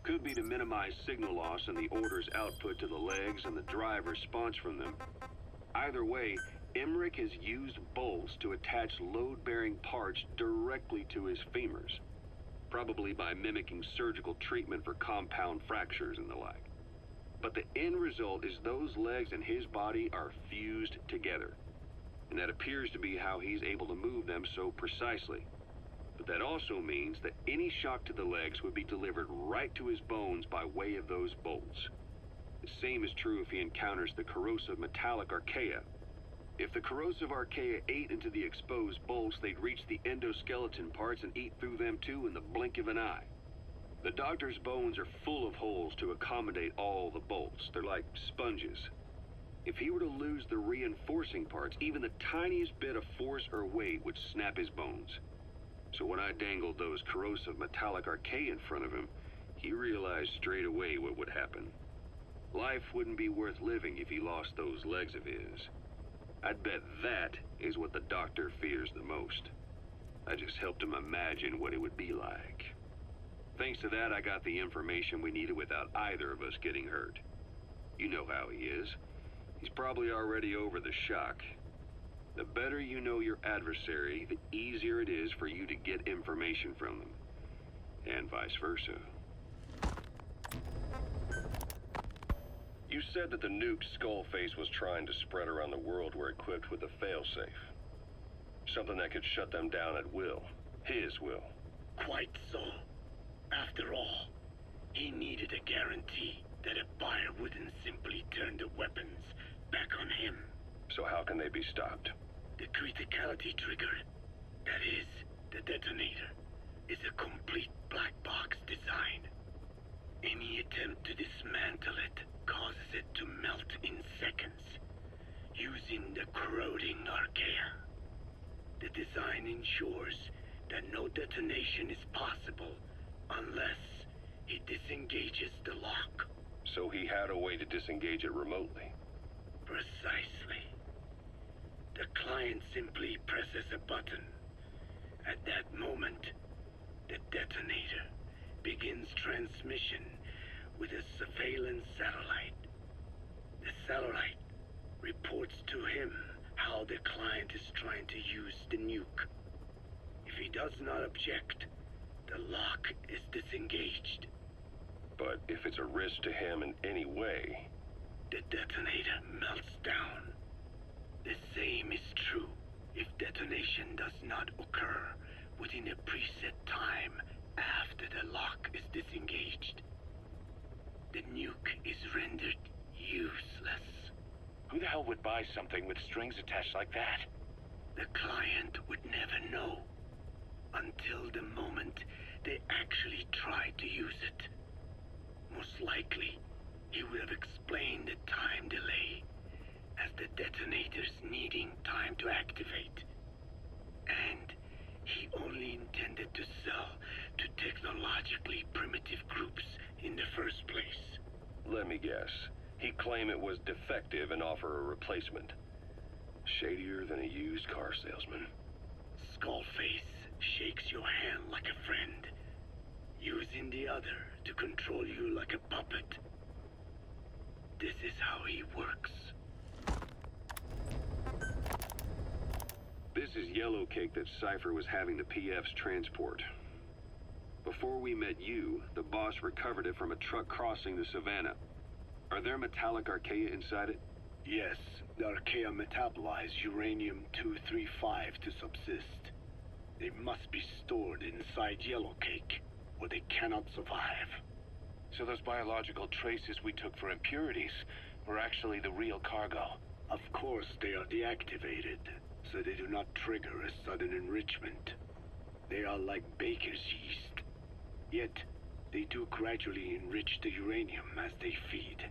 E: Could be to minimize signal loss and the order's output to the legs and the drive response from them. Either way, Emmerich has used bolts to attach load-bearing parts directly to his femurs, probably by mimicking surgical treatment for compound fractures and the like. But the end result is those legs and his body are fused together, and that appears to be how he's able to move them so precisely. But that also means that any shock to the legs would be delivered right to his bones by way of those bolts. The same is true if he encounters the corrosive metallic archaea. If the corrosive archaea ate into the exposed bolts, they'd reach the endoskeleton parts and eat through them too in the blink of an eye. The doctor's bones are full of holes to accommodate all the bolts. They're like sponges. If he were to lose the reinforcing parts, even the tiniest bit of force or weight would snap his bones. So when I dangled those corrosive metallic archaea in front of him, he realized straight away what would happen. Life wouldn't be worth living if he lost those legs of his. I'd bet that is what the doctor fears the most. I just helped him imagine what it would be like. Thanks to that, I got the information we needed without either of us getting hurt. You know how he is. He's probably already over the shock. The better you know your adversary, the easier it is for you to get information from them. And vice versa. You said that the nuke Skullface was trying to spread around the world were equipped with a failsafe. Something that could shut them down at will. His will.
F: Quite so. After all, he needed a guarantee that a buyer wouldn't simply turn the weapons back on him.
E: So how can they be stopped?
F: The criticality trigger, that is, the detonator, is a complete black box design. Any attempt to dismantle it causes it to melt in seconds, using the corroding archaea. The design ensures that no detonation is possible unless he disengages the lock.
E: So he had a way to disengage it remotely.
F: Precisely. The client simply presses a button. At that moment, the detonator begins transmission with a surveillance satellite. The satellite reports to him how the client is trying to use the nuke. If he does not object, the lock is disengaged.
E: But if it's a risk to him in any way...
F: The detonator melts down. The same is true if detonation does not occur within a preset time after the lock is disengaged. The nuke is rendered useless.
C: Who the hell would buy something with strings attached like that?
F: The client would never know until the moment they actually tried to use it. Most likely, he would have explained the time delay as the detonators needing time to activate. And he only intended to sell to technologically primitive groups in the first place.
E: Let me guess. He'd claim it was defective and offer a replacement. Shadier than a used car salesman.
F: Skullface shakes your hand like a friend, using the other to control you like a puppet. This is how he works.
E: This is yellow cake that Cypher was having the PFs transport. Before we met you, the boss recovered it from a truck crossing the savannah. Are there metallic archaea inside it?
F: Yes, the archaea metabolize uranium-235 to subsist. They must be stored inside yellow cake, or they cannot survive.
C: So those biological traces we took for impurities were actually the real cargo.
F: Of course they are deactivated, so they do not trigger a sudden enrichment. They are like baker's yeast. Yet, they do gradually enrich the uranium as they feed.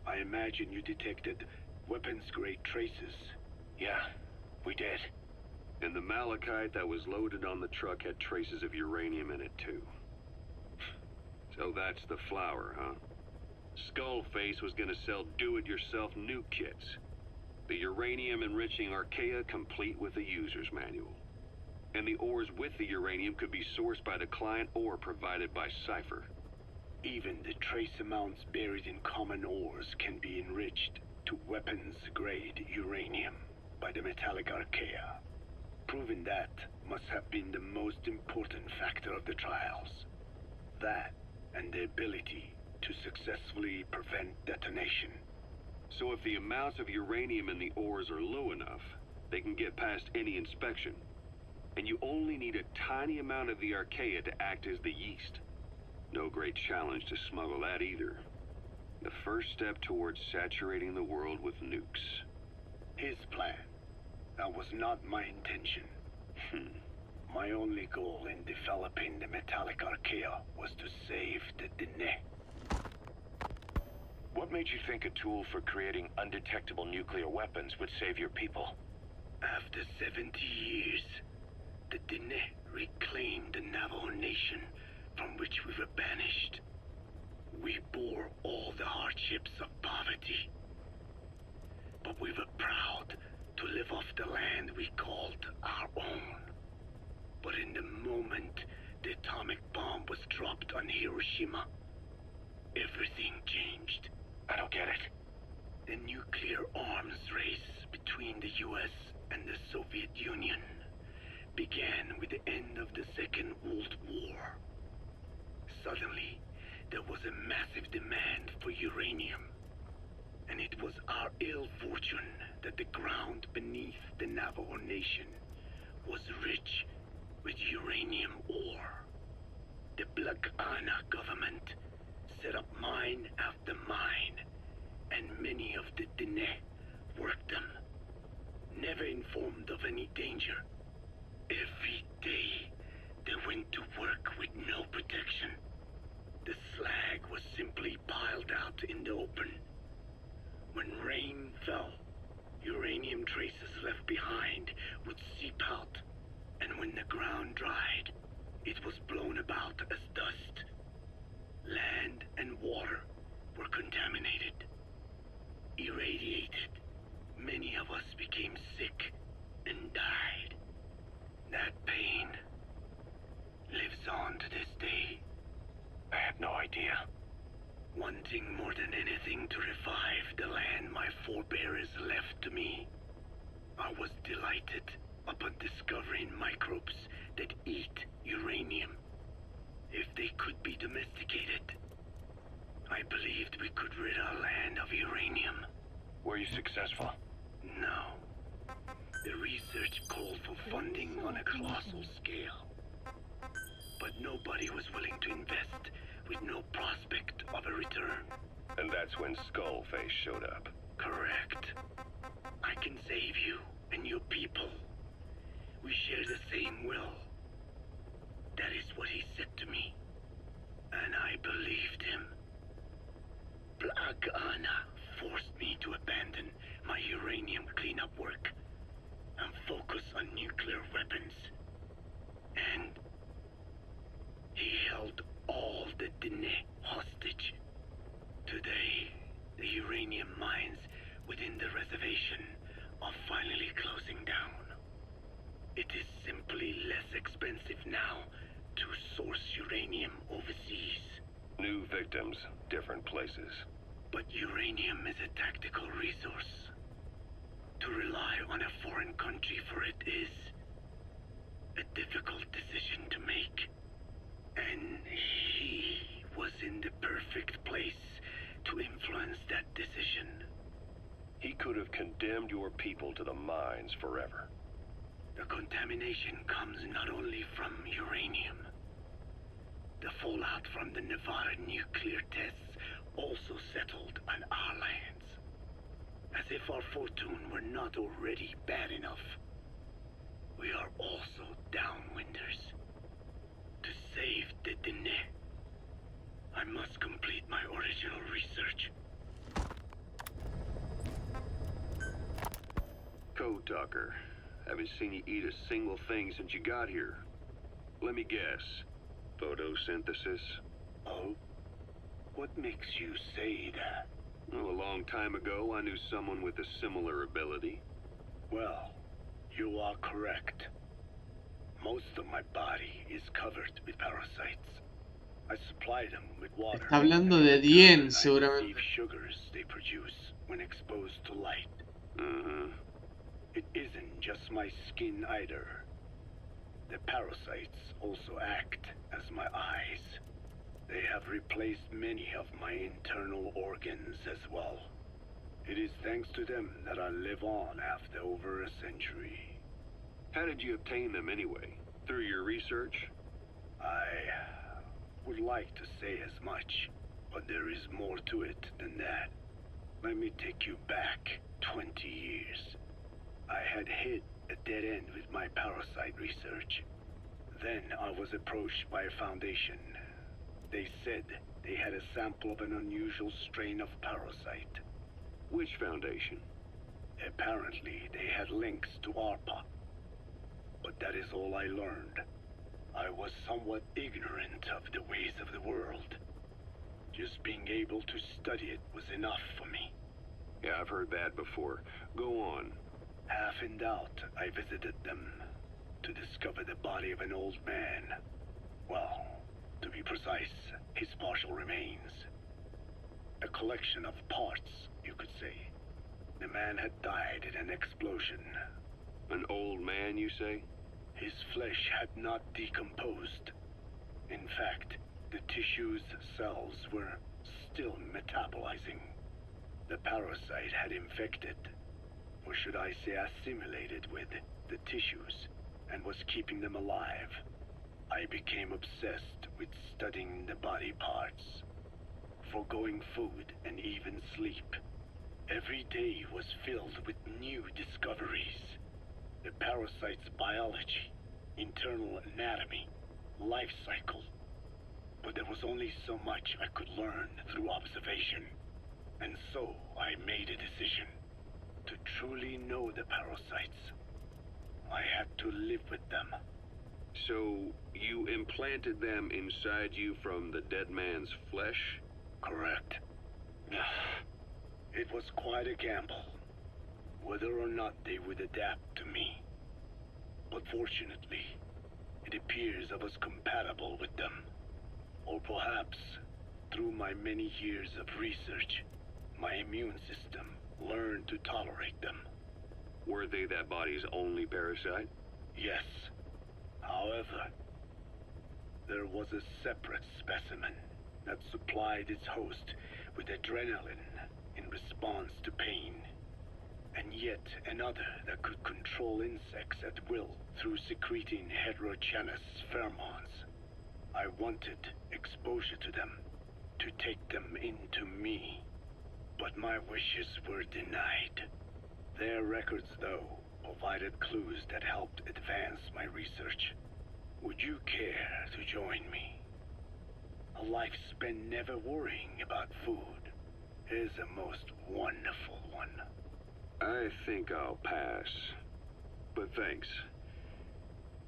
F: I imagine you detected weapons-grade traces.
C: Yeah, we did.
E: And the malachite that was loaded on the truck had traces of uranium in it too. So that's the flower, huh? Skullface was gonna sell do-it-yourself nuke kits. The uranium-enriching archaea complete with a user's manual. And the ores with the uranium could be sourced by the client or provided by Cypher.
F: Even the trace amounts buried in common ores can be enriched to weapons-grade uranium by the metallic archaea. Proving that must have been the most important factor of the trials. That and the ability to successfully prevent detonation.
E: So if the amounts of uranium in the ores are low enough, they can get past any inspection. And you only need a tiny amount of the archaea to act as the yeast. No great challenge to smuggle that either. The first step towards saturating the world with nukes.
F: His plan. That was not my intention. My only goal in developing the metallic archaea was to save the Dene.
C: What made you think a tool for creating undetectable nuclear weapons would save your people?
F: After 70 years, the Dene reclaimed the Navajo nation from which we were banished. We bore all the hardships of poverty, but we were proud to live off the land we called our own. But in the moment the atomic bomb was dropped on Hiroshima, everything changed.
C: I don't get it.
F: The nuclear arms race between the US and the Soviet Union began with the end of the Second World War. Suddenly, there was a massive demand for uranium. And it was our ill fortune that the ground beneath the Navajo Nation was rich with uranium ore. The Black Ana government set up mine after mine, and many of the Dene worked them, never informed of any danger. Every day, they went to work with no protection. The slag was simply piled out in the open. When rain fell, uranium traces left behind would seep out, and when the ground dried, it was blown about as dust. Land and water were contaminated, irradiated. Many of us became sick and died. That pain lives on to this day.
C: I had no idea.
F: Wanting more than anything to revive the land my forebears left to me, I was delighted upon discovering microbes that eat uranium. If they could be domesticated, I believed we could rid our land of uranium.
C: Were you successful?
F: No. The research called for funding on a colossal scale. But nobody was willing to invest with no prospect of a return.
E: And that's when Skullface showed up.
F: Correct. I can save you, and your people. We share the same will. That is what he said to me, and I believed him. Black Anna forced me to abandon my uranium cleanup work and focus on nuclear weapons. And he held all the Dene hostage. Today, the uranium mines within the reservation are finally closing down. It is simply less expensive now to source uranium overseas.
E: New victims, different places.
F: But uranium is a tactical resource. To rely on a foreign country for it is a difficult decision to make. And he was in the perfect place to influence that decision.
E: He could have condemned your people to the mines forever.
F: The contamination comes not only from uranium. The fallout from the Nevada nuclear tests also settled on our lands. As if our fortune were not already bad enough. We are also downwinders. To save the Dene, I must complete my original research.
E: Code Talker, haven't seen you eat a single thing since you got here. Let me guess. Photosynthesis?
F: Oh? What makes you say that?
E: Well, a long time ago, I knew someone with a similar ability.
F: Well, you are correct. Most of my body is covered with parasites. I supply them with water.
A: Está hablando de Dien,
F: I
A: seguramente.
F: receive sugars they produce when exposed to light.
E: Uh-huh.
F: It isn't just my skin either. The parasites also act as my eyes. They have replaced many of my internal organs as well. It is thanks to them that I live on after over a century.
E: How did you obtain them anyway? Through your research?
F: I would like to say as much, but there is more to it than that. Let me take you back 20 years. I had hit a dead end with my parasite research. Then I was approached by a foundation. They said they had a sample of an unusual strain of parasite.
E: Which foundation?
F: Apparently, they had links to ARPA. But that is all I learned. I was somewhat ignorant of the ways of the world. Just being able to study it was enough for me.
E: Yeah, I've heard that before. Go on.
F: Half in doubt, I visited them to discover the body of an old man. Well, to be precise, his partial remains. A collection of parts, you could say. The man had died in an explosion.
E: An old man, you say?
F: His flesh had not decomposed. In fact, the tissue's cells were still metabolizing. The parasite had infected, or should I say assimilated with, the tissues, and was keeping them alive. I became obsessed with studying the body parts, foregoing food and even sleep. Every day was filled with new discoveries. The parasite's biology, internal anatomy, life cycle. But there was only so much I could learn through observation. And so I made a decision. To truly know the parasites, I had to live with them.
E: So, you implanted them inside you from the dead man's flesh?
F: Correct. It was quite a gamble, whether or not they would adapt to me. But fortunately, it appears I was compatible with them. Or perhaps, through my many years of research, my immune system learned to tolerate them.
E: Were they that body's only parasite?
F: Yes. However, there was a separate specimen that supplied its host with adrenaline in response to pain, and yet another that could control insects at will through secreting heterogeneous pheromones. I wanted exposure to them, to take them into me, but my wishes were denied. Their records, though, provided clues that helped advance my research. Would you care to join me? A life spent never worrying about food is a most wonderful one.
E: I think I'll pass. But thanks.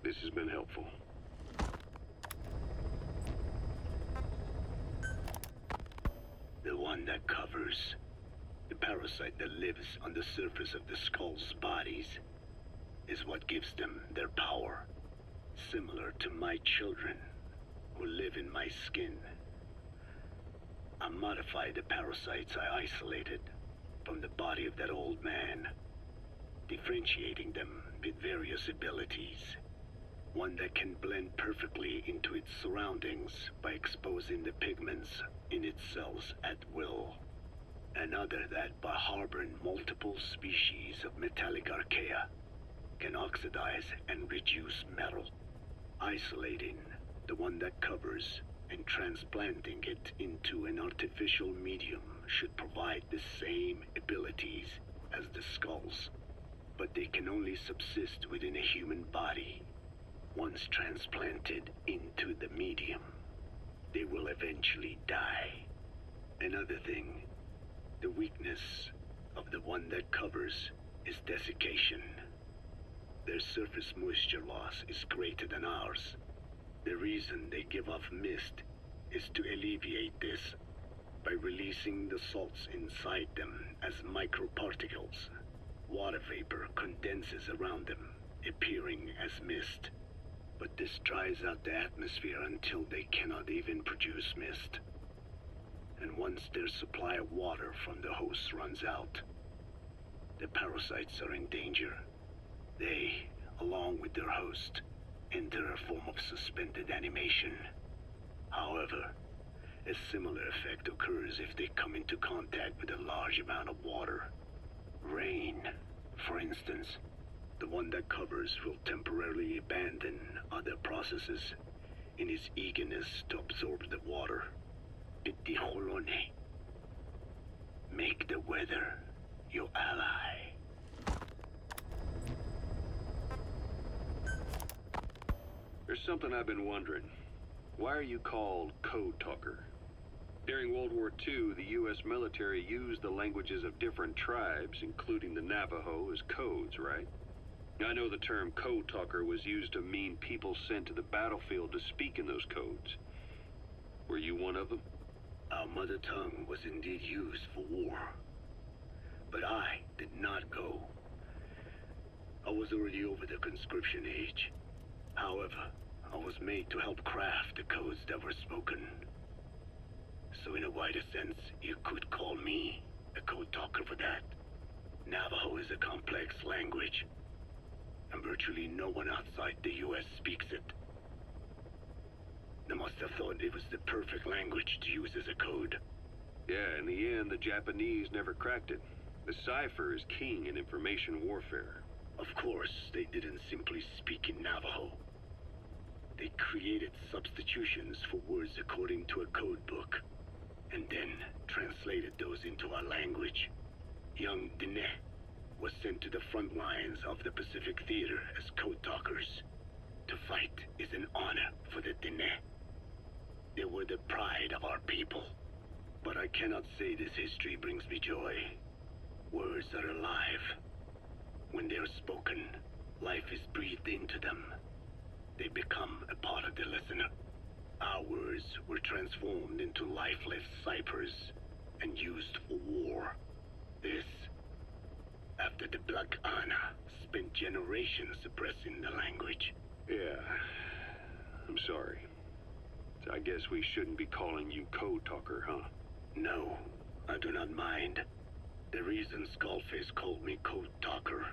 E: This has been helpful.
F: The one that covers the parasite that lives on the surface of the skull's bodies is what gives them their power. Similar to my children who live in my skin. I modified the parasites I isolated from the body of that old man, differentiating them with various abilities. One that can blend perfectly into its surroundings by exposing the pigments in its cells at will. Another that, by harboring multiple species of metallic archaea, can oxidize and reduce metal. Isolating the one that covers and transplanting it into an artificial medium should provide the same abilities as the skulls, but they can only subsist within a human body. Once transplanted into the medium, they will eventually die. Another thing, the weakness of the one that covers is desiccation. Their surface moisture loss is greater than ours. The reason they give off mist is to alleviate this by releasing the salts inside them as microparticles. Water vapor condenses around them, appearing as mist. But this dries out the atmosphere until they cannot even produce mist. And once their supply of water from the host runs out, the parasites are in danger. They, along with their host, enter a form of suspended animation. However, a similar effect occurs if they come into contact with a large amount of water. Rain, for instance. The one that covers will temporarily abandon other processes in his eagerness to absorb the water. Make the weather your ally.
E: There's something I've been wondering. Why are you called Code Talker? During World War II, the U.S. military used the languages of different tribes, including the Navajo, as codes, right? I know the term Code Talker was used to mean people sent to the battlefield to speak in those codes. Were you one of them?
F: Our mother tongue was indeed used for war. But I did not go. I was already over the conscription age. However, I was made to help craft the codes that were spoken. So in a wider sense, you could call me a code talker for that. Navajo is a complex language, and virtually no one outside the U.S. speaks it. They must have thought it was the perfect language to use as a code.
E: Yeah, in the end, the Japanese never cracked it. The cipher is king in information warfare.
F: Of course, they didn't simply speak in Navajo. They created substitutions for words according to a code book, and then translated those into our language. Young Diné was sent to the front lines of the Pacific Theater as code talkers. To fight is an honor for the Diné. They were the pride of our people. But I cannot say this history brings me joy. Words are alive. When they are spoken, life is breathed into them. They become a part of the listener. Our words were transformed into lifeless ciphers and used for war. This, after the Black Ana spent generations suppressing the language.
E: Yeah, I'm sorry. So I guess we shouldn't be calling you Code Talker, huh?
F: No, I do not mind. The reason Skullface called me Code Talker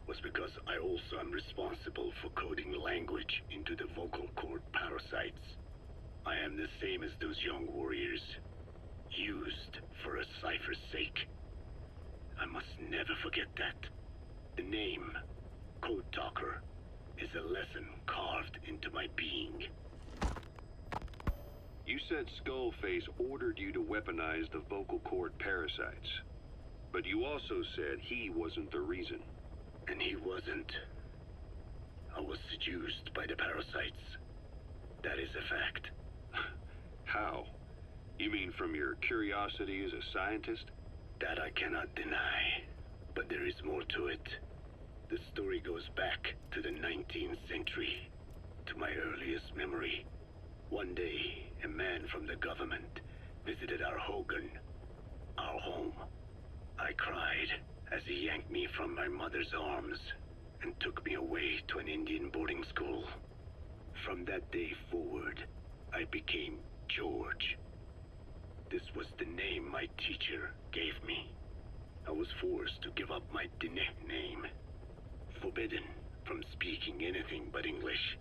F: was because I also am responsible for coding language into the vocal cord parasites. I am the same as those young warriors, used for a cipher's sake. I must never forget that. The name, Code Talker, is a lesson carved into my being.
E: You said Skullface ordered you to weaponize the vocal cord parasites. But you also said he wasn't the reason.
F: And he wasn't. I was seduced by the parasites. That is a fact.
E: How? You mean from your curiosity as a scientist?
F: That I cannot deny. But there is more to it. The story goes back to the 19th century, to my earliest memory. One day, a man from the government visited our Hogan, our home. I cried as he yanked me from my mother's arms and took me away to an Indian boarding school. From that day forward, I became George. This was the name my teacher gave me. I was forced to give up my Diné name, forbidden from speaking anything but English.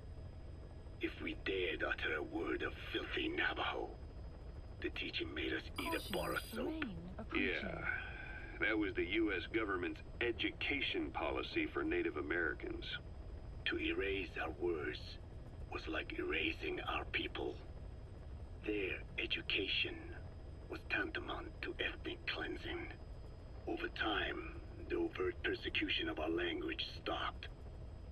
F: If we dared utter a word of filthy Navajo, the teacher made us eat a bar of soap.
E: Yeah, that was the U.S. government's education policy for Native Americans.
F: To erase our words was like erasing our people. Their education was tantamount to ethnic cleansing. Over time, the overt persecution of our language stopped.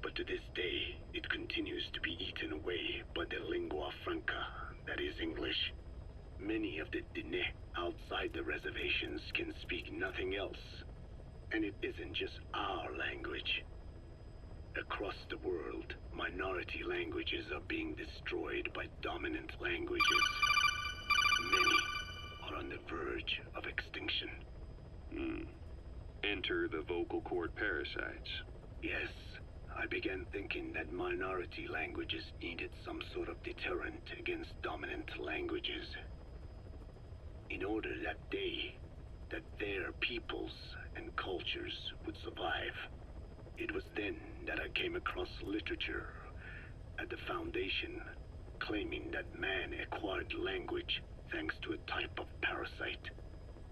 F: But to this day, it continues to be eaten away by the lingua franca, that is English. Many of the Diné outside the reservations can speak nothing else. And it isn't just our language. Across the world, minority languages are being destroyed by dominant languages. Many are on the verge of extinction.
E: Enter the vocal cord parasites.
F: Yes, I began thinking that minority languages needed some sort of deterrent against dominant languages. In order that their peoples and cultures would survive. It was then that I came across literature at the Foundation claiming that man acquired language thanks to a type of parasite,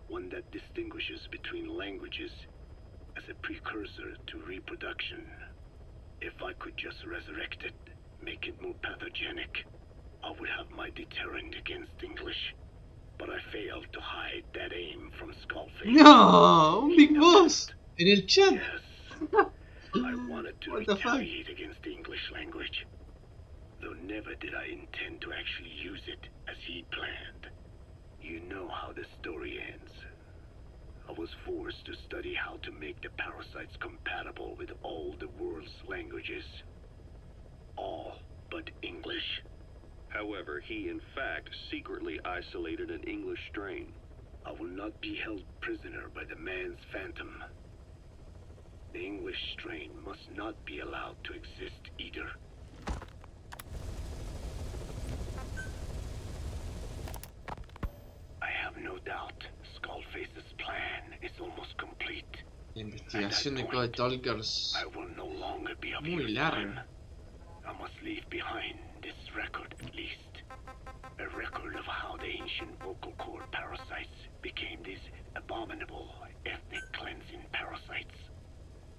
F: one that distinguishes between languages as a precursor to reproduction. If I could just resurrect it, make it more pathogenic, I would have my deterrent against English. But I failed to hide that aim from Skullface.
A: No, un Big Boss en el chat.
F: Yes. I wanted to
A: What the fuck?
F: retaliate against the English language, though never did I intend to actually use it as he planned. You know how the story ends. I was forced to study how to make the parasites compatible with all the world's languages. All but English.
E: However, he in fact secretly isolated an English strain.
F: I will not be held prisoner by the man's phantom. The English strain must not be allowed to exist either. I have no doubt Skullface's plan is almost complete.
A: La investigación de Code Talkers
F: I will no longer be of
A: muy
F: use to
A: larga.
F: him. I must leave behind this record at least. A record of how the ancient vocal cord parasites became these abominable ethnic cleansing parasites.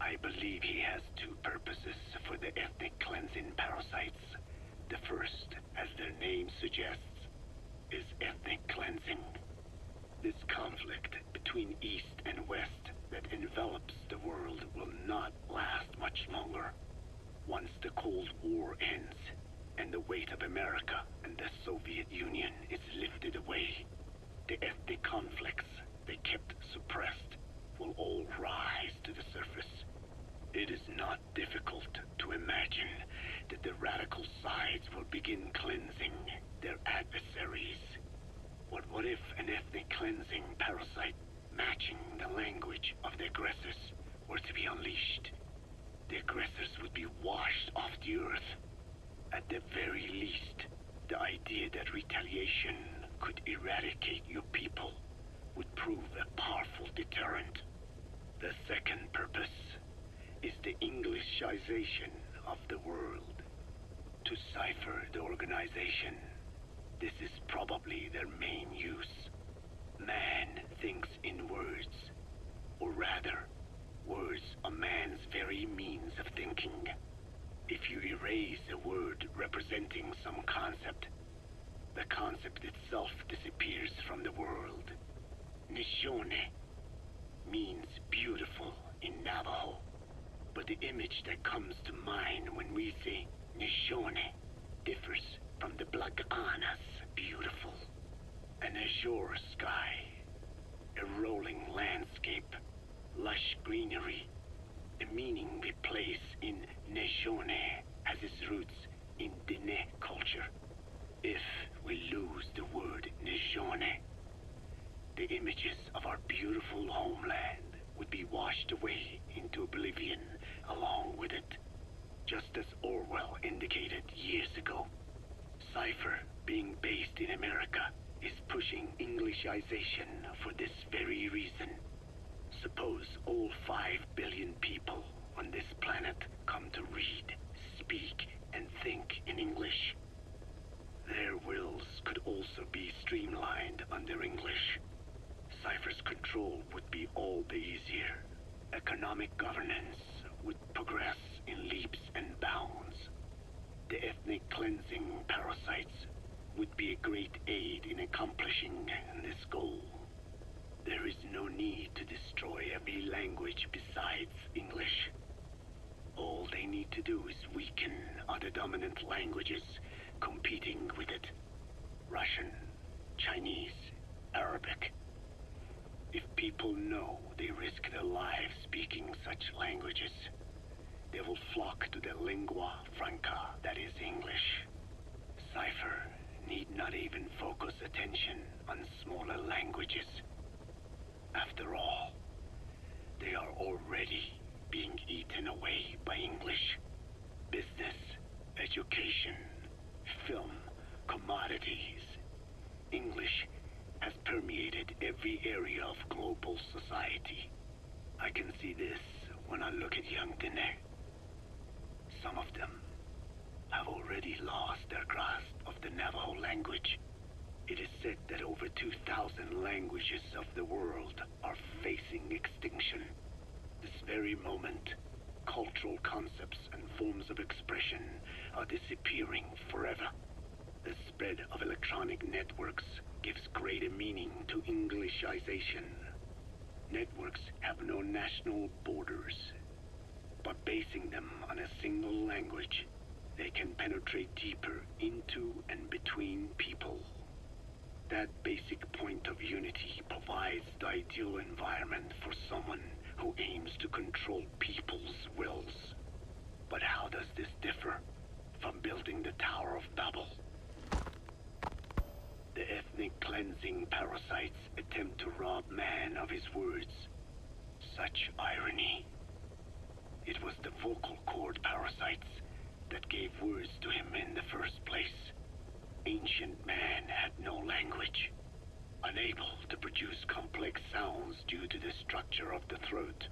F: I believe he has two purposes for the ethnic cleansing parasites. The first, as their name suggests, is ethnic cleansing. This conflict between East and West that envelops the world will not last much longer. Once the Cold War ends, and the weight of America and the Soviet Union is lifted away, the ethnic conflicts they kept suppressed will all rise to the surface. It is not difficult to imagine that the radical sides will begin cleansing their adversaries. But what if an ethnic cleansing parasite matching the language of the aggressors were to be unleashed? The aggressors would be washed off the earth. At the very least, the idea that retaliation could eradicate your people would prove a powerful deterrent. The second purpose is the Englishization of the world. To cipher the organization, this is probably their main use. Man thinks in words, or rather, words are man's very means of thinking. If you erase a word representing some concept, the concept itself disappears from the world. Nishone means beautiful in Navajo, but The image that comes to mind when we say Nishone differs from the Blagana's beautiful. An azure sky, a rolling landscape, lush greenery. The meaning we place in Nishone has its roots in Dene culture. If we lose the word Nishone, the images of our beautiful homeland would be washed away into oblivion along with it, just as Orwell indicated years ago. Cypher, being based in America, is pushing Englishization for this very reason. Suppose all 5 billion people on this planet come to read, speak, and think in English. Their wills could also be streamlined under English. Cypher's control would be all the easier. Economic governance would progress in leaps and bounds. The ethnic cleansing parasites would be a great aid in accomplishing this goal. There is no need to destroy every language besides English. All they need to do is weaken other dominant languages competing with it. Russian, Chinese, Arabic. If people know they risk their lives speaking such languages, they will flock to the lingua franca that is English. Cypher need not even focus attention on smaller languages. After all, they are already being eaten away by English. Business, education, film, commodities. English has permeated every area of global society. I can see this when I look at young Dene. Some of them have already lost their grasp of the Navajo language. It is said that over 2,000 languages of the world are facing extinction. This very moment, cultural concepts and forms of expression are disappearing forever. The spread of electronic networks gives greater meaning to Englishization. Networks have no national borders. By basing them on a single language, they can penetrate deeper into and between people. That basic point of unity provides the ideal environment for someone who aims to control people's wills. But how does this differ from building the Tower of Babel? The ethnic cleansing parasites attempt to rob man of his words. Such irony. It was the vocal cord parasites that gave words to him in the first place. Ancient man had no language, unable to produce complex sounds due to the structure of the throat.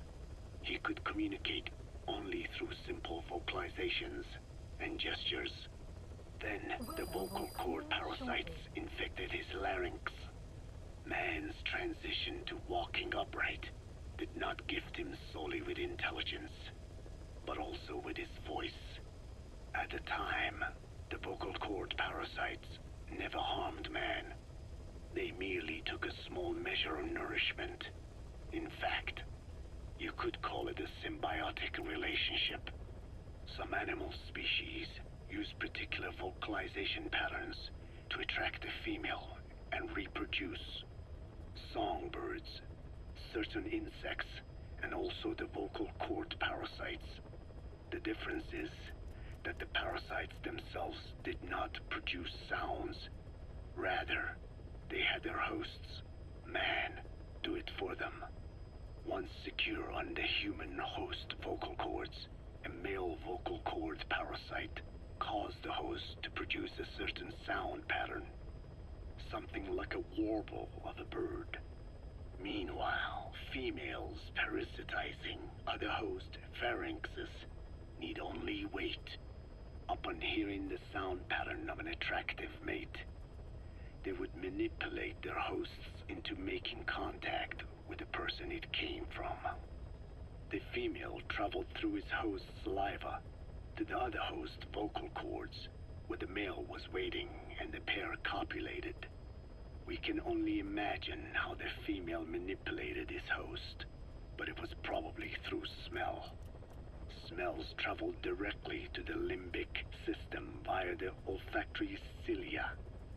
F: He could communicate only through simple vocalizations and gestures. Then the vocal cord parasites infected his larynx. Man's transition to walking upright did not gift him solely with intelligence, but also with his voice. At the time, the vocal cord parasites never harmed man. They merely took a small measure of nourishment. In fact, you could call it a symbiotic relationship. Some animal species use particular vocalization patterns to attract a female and reproduce. Songbirds, certain insects, and also the vocal cord parasites. The difference is that the parasites themselves did not produce sounds. Rather, they had their hosts, man, do it for them. Once secure on the human host vocal cords, a male vocal cord parasite caused the host to produce a certain sound pattern, something like a warble of a bird. Meanwhile, females parasitizing other host pharynxes need only wait. Upon hearing the sound pattern of an attractive mate, they would manipulate their hosts into making contact with the person it came from. The female traveled through his host's saliva to the other host's vocal cords, where the male was waiting and the pair copulated. We can only imagine how the female manipulated his host, but it was probably through smell. Smells travel directly to the limbic system via the olfactory cilia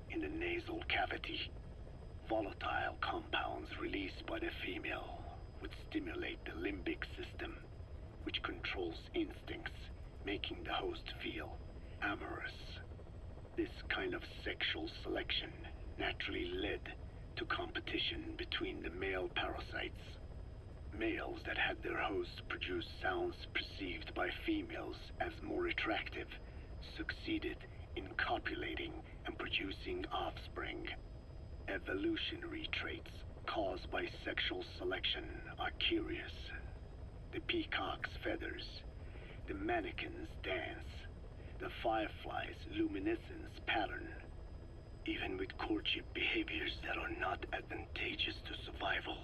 F: in the nasal cavity. Volatile compounds released by the female would stimulate the limbic system, which controls instincts, making the host feel amorous. This kind of sexual selection naturally led to competition between the male parasites. Males that had their hosts produce sounds perceived by females as more attractive succeeded in copulating and producing offspring. Evolutionary traits caused by sexual selection are curious. The peacock's feathers, the mannequin's dance, the firefly's luminescence pattern. Even with courtship behaviors that are not advantageous to survival,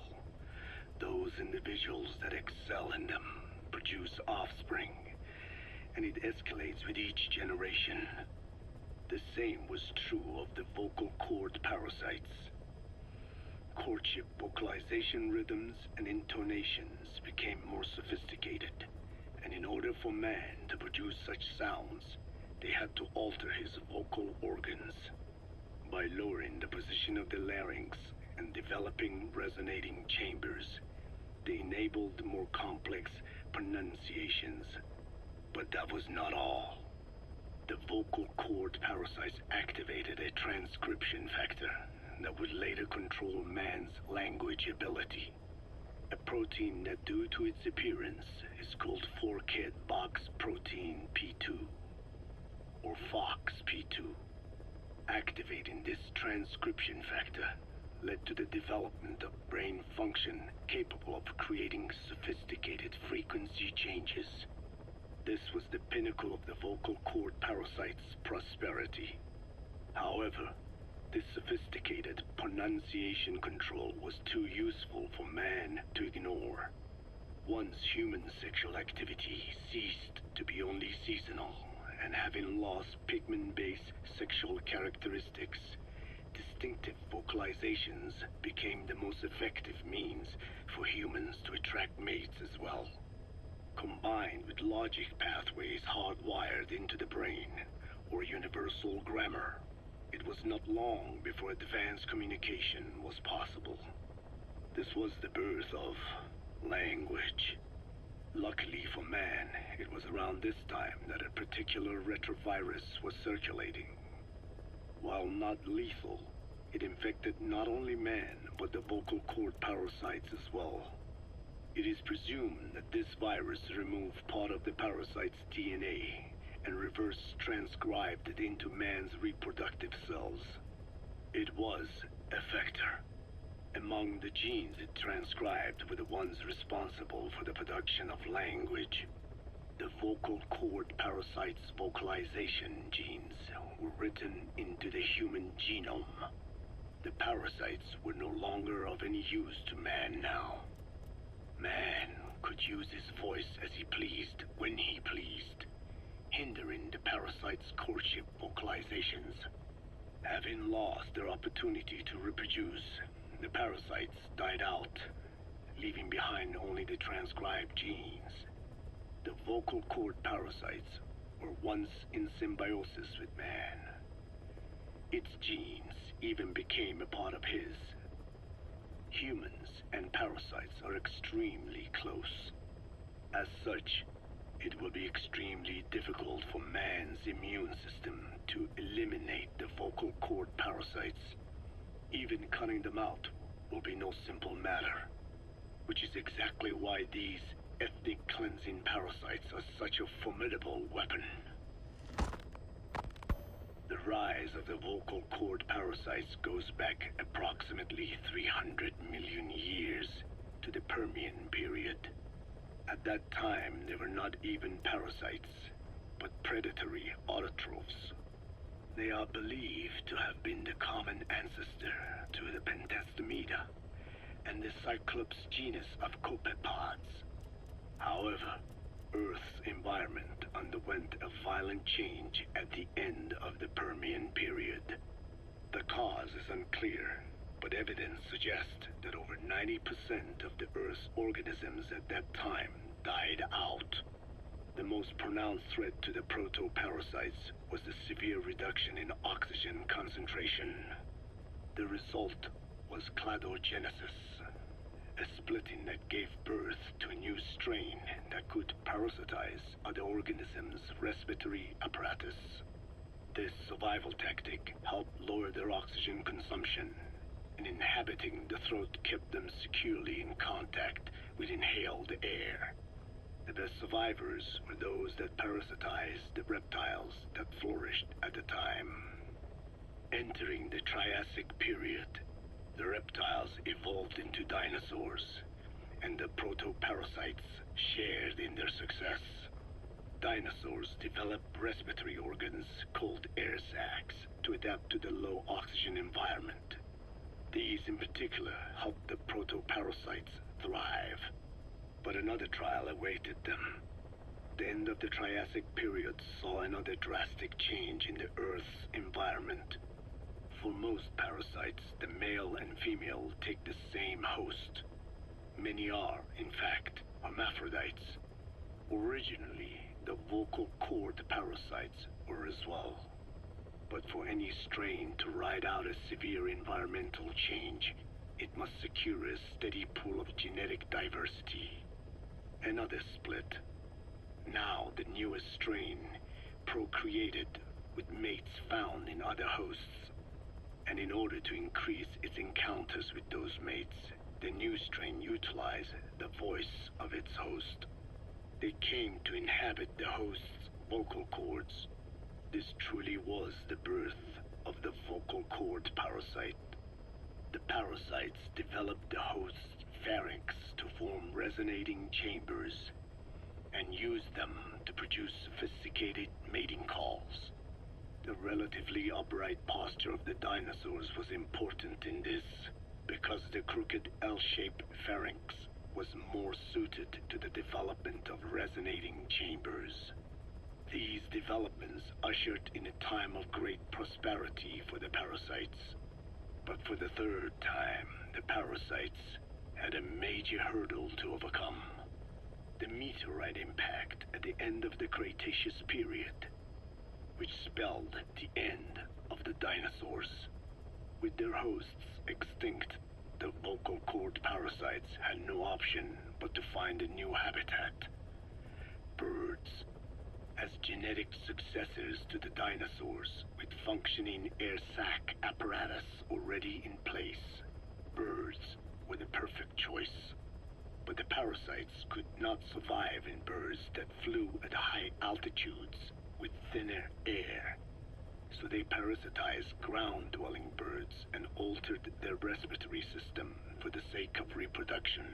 F: those individuals that excel in them produce offspring, and it escalates with each generation. The same was true of the vocal cord parasites. Courtship vocalization rhythms and intonations became more sophisticated, and in order for man to produce such sounds, they had to alter his vocal organs. By lowering the position of the larynx and developing resonating chambers, they enabled more complex pronunciations. But that was not all. The vocal cord parasites activated a transcription factor that would later control man's language ability. A protein that, due to its appearance, is called forkhead box protein P2, or FoxP2. Activating this transcription factor led to the development of brain function capable of creating sophisticated frequency changes. This was the pinnacle of the vocal cord parasite's prosperity. However, this sophisticated pronunciation control was too useful for man to ignore. Once human sexual activity ceased to be only seasonal, and having lost pigment-based sexual characteristics, distinctive vocalizations became the most effective means for humans to attract mates as well. Combined with logic pathways hardwired into the brain, or universal grammar, it was not long before advanced communication was possible. This was the birth of language. Luckily for man, it was around this time that a particular retrovirus was circulating. While not lethal, it infected not only man, but the vocal cord parasites as well. It is presumed that this virus removed part of the parasite's DNA and reverse transcribed it into man's reproductive cells. It was a vector. Among the genes it transcribed were the ones responsible for the production of language. The vocal cord parasite's vocalization genes were written into the human genome. The parasites were no longer of any use to man now. Man could use his voice as he pleased, when he pleased, hindering the parasite's courtship vocalizations. Having lost their opportunity to reproduce, the parasites died out, leaving behind only the transcribed genes. The vocal cord parasites were once in symbiosis with man. Its genes even became a part of his. Humans and parasites are extremely close. As such, it will be extremely difficult for man's immune system to eliminate the vocal cord parasites. Even cutting them out will be no simple matter, which is exactly why these ethnic cleansing parasites are such a formidable weapon. The rise of the vocal cord parasites goes back approximately 300 million years to the Permian period. At that time, they were not even parasites, but predatory autotrophs. They are believed to have been the common ancestor to the Pentastomida and the Cyclops genus of copepods. However, Earth's environment underwent a violent change at the end of the Permian period. The cause is unclear, but evidence suggests that over 90% of the Earth's organisms at that time died out. The most pronounced threat to the proto-parasites was the severe reduction in oxygen concentration. The result was cladogenesis, a splitting that gave birth to a new strain that could parasitize other organisms' respiratory apparatus. This survival tactic helped lower their oxygen consumption, and inhabiting the throat kept them securely in contact with inhaled air. The best survivors were those that parasitized the reptiles that flourished at the time. Entering the Triassic period, the reptiles evolved into dinosaurs, and the proto-parasites shared in their success. Dinosaurs developed respiratory organs called air sacs to adapt to the low oxygen environment. These in particular helped the proto-parasites thrive. But another trial awaited them. The end of the Triassic period saw another drastic change in the Earth's environment. For most parasites, the male and female take the same host. Many are, in fact, hermaphrodites. Originally, the vocal cord parasites were as well. But for any strain to ride out a severe environmental change, it must secure a steady pool of genetic diversity. Another split. Now the newest strain procreated with mates found in other hosts. And in order to increase its encounters with those mates, the new strain utilized the voice of its host. They came to inhabit the host's vocal cords. This truly was the birth of the vocal cord parasite. The parasites developed the host's pharynx to form resonating chambers and used them to produce sophisticated mating calls. The relatively upright posture of the dinosaurs was important in this, because the crooked L-shaped pharynx was more suited to the development of resonating chambers. These developments ushered in a time of great prosperity for the parasites. But for the third time, the parasites had a major hurdle to overcome. The meteorite impact at the end of the Cretaceous period, which spelled the end of the dinosaurs. With their hosts extinct, the vocal cord parasites had no option but to find a new habitat. Birds. As genetic successors to the dinosaurs, with functioning air sac apparatus already in place, birds were the perfect choice. But the parasites could not survive in birds that flew at high altitudes with thinner air. So they parasitized ground-dwelling birds and altered their respiratory system for the sake of reproduction.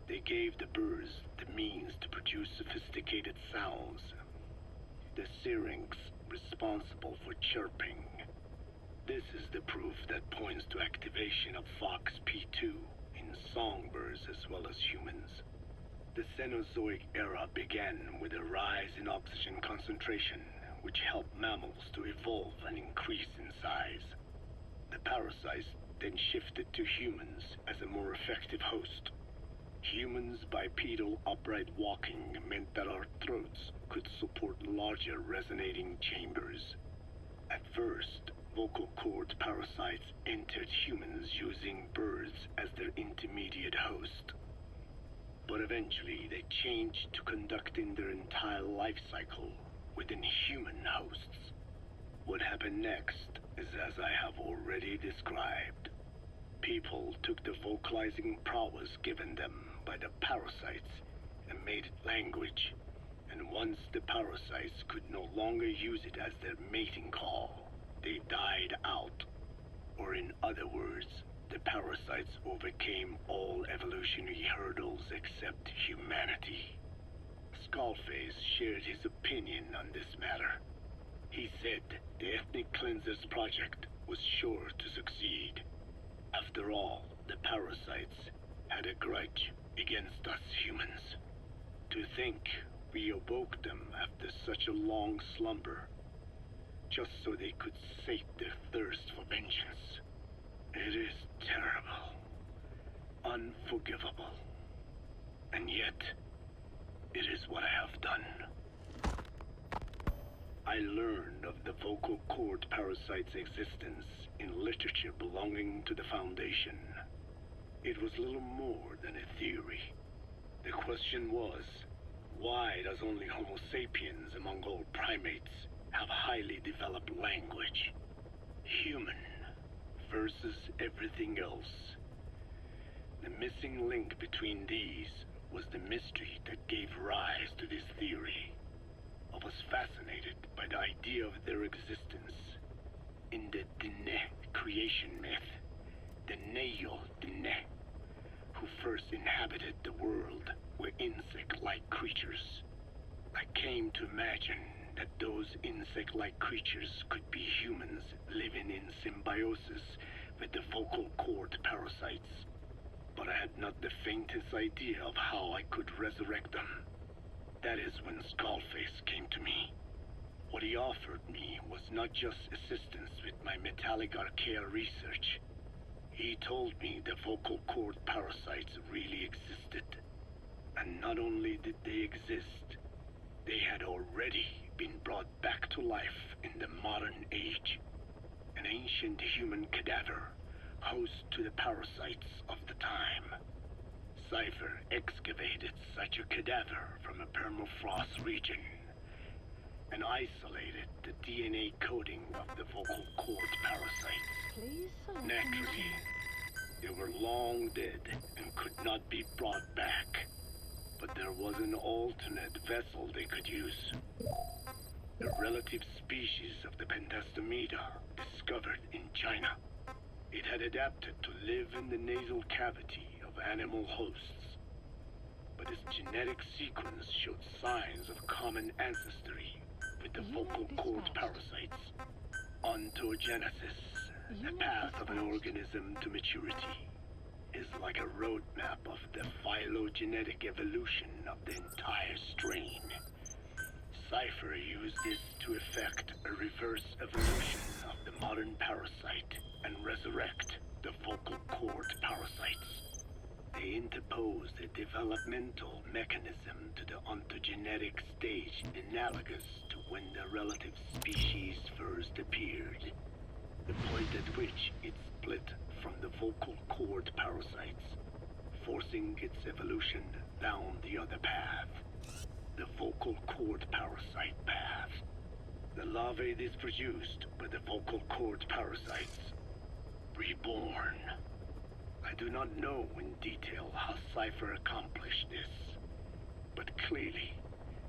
F: They gave the birds the means to produce sophisticated sounds. The syrinx responsible for chirping. This is the proof that points to activation of FOXP2 in songbirds as well as humans. The Cenozoic era began with a rise in oxygen concentration, which helped mammals to evolve and increase in size. The parasites then shifted to humans as a more effective host. Humans' bipedal upright walking meant that our throats could support larger resonating chambers. At first, vocal cord parasites entered humans using birds as their intermediate host. But eventually they changed to conducting their entire life cycle within human hosts. What happened next is as I have already described. People took the vocalizing prowess given them by the parasites and made it language, and once the parasites could no longer use it as their mating call, they died out. Or in other words, the parasites overcame all evolutionary hurdles except humanity. Skullface shared his opinion on this matter. He said the Ethnic Cleansers Project was sure to succeed. After all, the parasites had a grudge against us humans. To think we awoke them after such a long slumber, just so they could sate their thirst for vengeance. It is terrible, unforgivable. And yet, It is what I have done. I learned of the vocal cord parasite's existence in literature belonging to the Foundation. It was little more than a theory. The question was, why does only Homo sapiens among all primates have highly developed language? Human versus everything else. The missing link between these was the mystery that gave rise to this theory. I was fascinated by the idea of their existence. In the Dene creation myth, the Neo Dene, who first inhabited the world, were insect-like creatures. I came to imagine that those insect-like creatures could be humans living in symbiosis with the vocal cord parasites. But I had not the faintest idea of how I could resurrect them. That is when Skullface came to me. What he offered me was not just assistance with my metallic archaea research. He told me the vocal cord parasites really existed. And not only did they exist, they had already been brought back to life in the modern age. An ancient human cadaver, host to the parasites of the time. Cypher excavated such a cadaver from a permafrost region and isolated the DNA coding of the vocal cord parasites.
J: Please select
F: Naturally, they were long dead and could not be brought back. But there was an alternate vessel they could use. The relative species of the Pentastomida discovered in China. It had adapted to live in the nasal cavity of animal hosts. But its genetic sequence showed signs of common ancestry with the vocal cord parasites. Ontogenesis, the path of an organism to maturity, is like a roadmap of the phylogenetic evolution of the entire strain. Cypher used this to effect a reverse evolution of the modern parasite and resurrect the vocal cord parasites. They interposed a developmental mechanism to the ontogenetic stage analogous to when the relative species first appeared, the point at which it split from the vocal cord parasites, forcing its evolution down the other path, the vocal cord parasite path. The larvae is produced by the vocal cord parasites, reborn. I do not know in detail how Cypher accomplished this, but clearly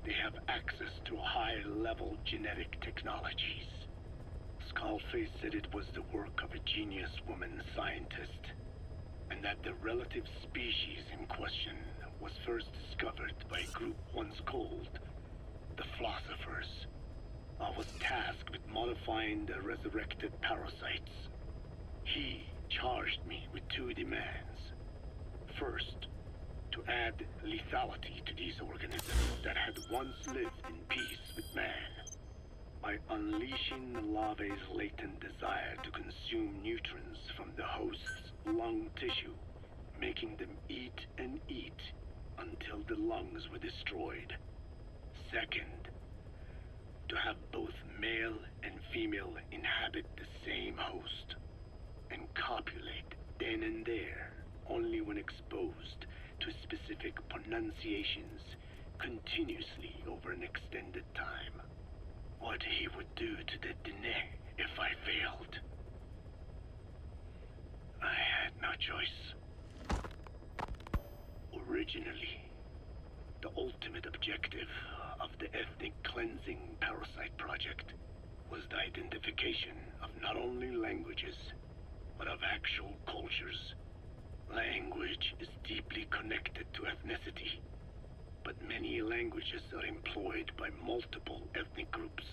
F: they have access to high-level genetic technologies. Skullface said it was the work of a genius woman scientist, and that the relative species in question was first discovered by a group once called the Philosophers. I was tasked with modifying the resurrected parasites. He charged me with two demands. First, to add lethality to these organisms that had once lived in peace with man, by unleashing the larvae's latent desire to consume nutrients from the host's lung tissue, making them eat and eat until the lungs were destroyed. Second, to have both male and female inhabit the same host and copulate then and there only when exposed to specific pronunciations continuously over an extended time. What he would do to the Dene if I failed. I had no choice. Originally, the ultimate objective of the ethnic cleansing parasite project was the identification of not only languages, but of actual cultures. Language is deeply connected to ethnicity, but many languages are employed by multiple ethnic groups,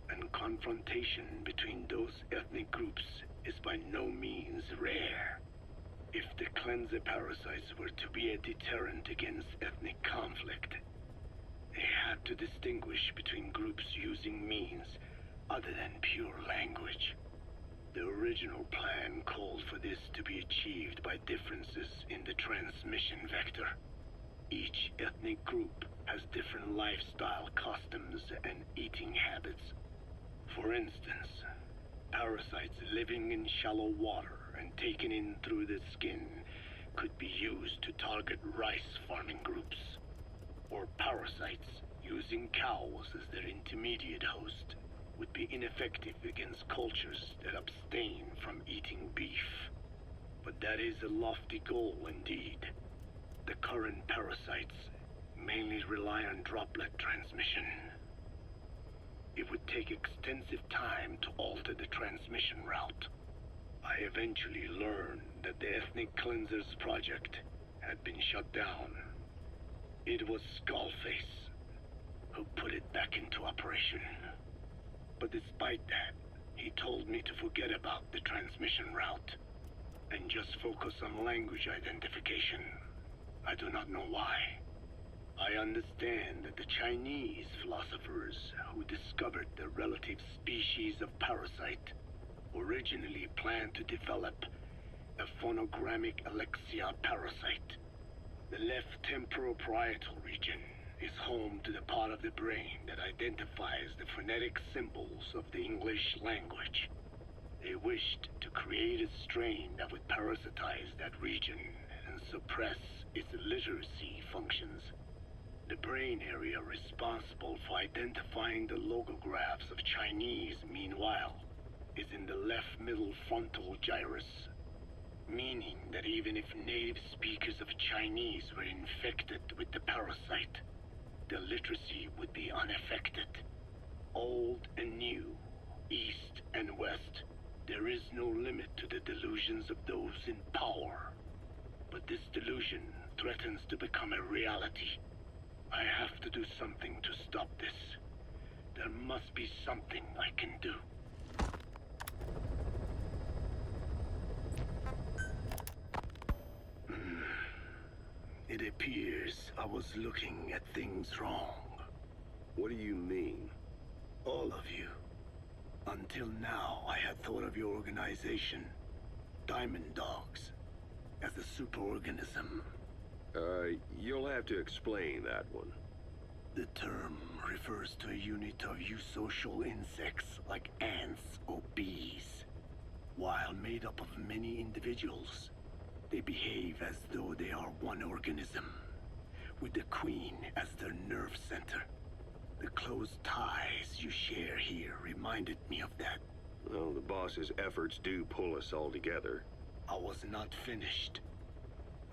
F: and confrontation between those ethnic groups is by no means rare. If the cleanser parasites were to be a deterrent against ethnic conflict, they had to distinguish between groups using means other than pure language. The original plan called for this to be achieved by differences in the transmission vector. Each ethnic group has different lifestyle customs and eating habits. For instance, parasites living in shallow water and taken in through the skin could be used to target rice farming groups. Or parasites using cows as their intermediate host would be ineffective against cultures that abstain from eating beef. But that is a lofty goal indeed. The current parasites mainly rely on droplet transmission. It would take extensive time to alter the transmission route. I eventually learned that the Ethnic Cleansers project had been shut down. It was Skullface who put it back into operation. But despite that, he told me to forget about the transmission route and just focus on language identification. I do not know why. I understand that the Chinese philosophers who discovered the relative species of parasite originally planned to develop a phonogrammic Alexia parasite. The left temporal parietal region is home to the part of the brain that identifies the phonetic symbols of the English language. They wished to create a strain that would parasitize that region and suppress its literacy functions. The brain area responsible for identifying the logographs of Chinese, meanwhile, is in the left middle frontal gyrus, meaning that even if native speakers of Chinese were infected with the parasite, the literacy would be unaffected. Old and new, east and west, there is no limit to the delusions of those in power. But this delusion threatens to become a reality. I have to do something to stop this. There must be something I can do. It appears I was looking at things wrong.
E: What do you mean?
F: All of you. Until now, I had thought of your organization, Diamond Dogs, as a superorganism.
E: You'll have to explain that one.
F: The term refers to a unit of eusocial insects like ants or bees. While made up of many individuals, they behave as though they are one organism, with the queen as their nerve center. The close ties you share here reminded me of that.
E: Well, the boss's efforts do pull us all together.
F: I was not finished.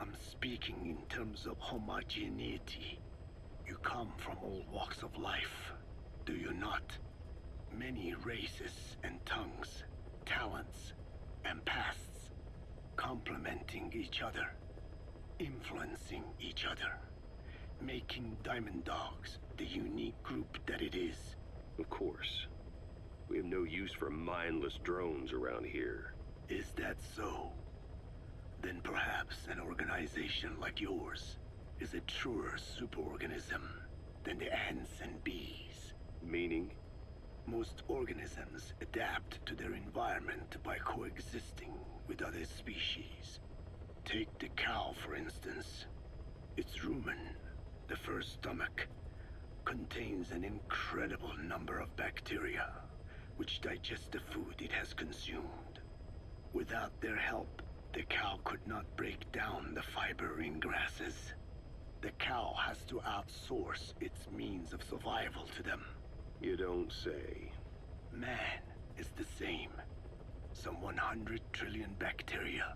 F: I'm speaking in terms of homogeneity. You come from all walks of life, do you not? Many races and tongues, talents and pasts, complementing each other, influencing each other, making Diamond Dogs the unique group that it is.
E: Of course. We have no use for mindless drones around here.
F: Is that so? Then perhaps an organization like yours is a truer superorganism than the ants and bees.
E: Meaning?
F: Most organisms adapt to their environment by coexisting with other species. Take the cow, for instance. Its rumen, the first stomach, contains an incredible number of bacteria which digest the food it has consumed. Without their help, the cow could not break down the fiber in grasses. The cow has to outsource its means of survival to them.
E: You don't say.
F: Man is the same. Some 100 trillion bacteria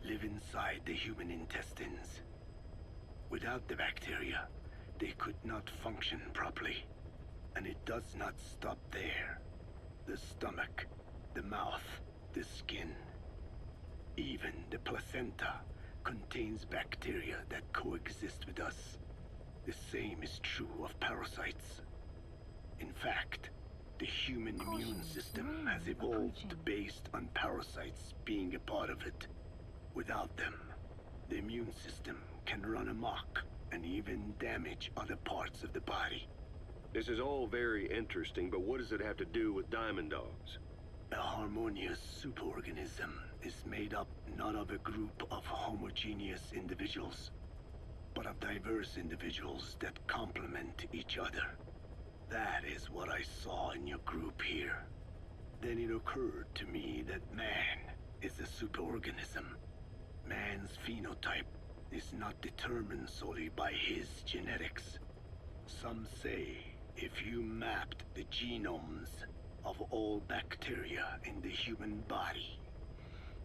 F: live inside the human intestines. Without the bacteria, they could not function properly. And it does not stop there. The stomach, the mouth, the skin, even the placenta contains bacteria that coexist with us. The same is true of parasites. In fact, the human immune system has evolved based on parasites being a part of it. Without them, the immune system can run amok and even damage other parts of the body.
E: This is all very interesting, but what does it have to do with Diamond Dogs?
F: A harmonious superorganism is made up not of a group of homogeneous individuals, but of diverse individuals that complement each other. That is what I saw in your group here. Then it occurred to me that man is a superorganism. Man's phenotype is not determined solely by his genetics. Some say if you mapped the genomes of all bacteria in the human body,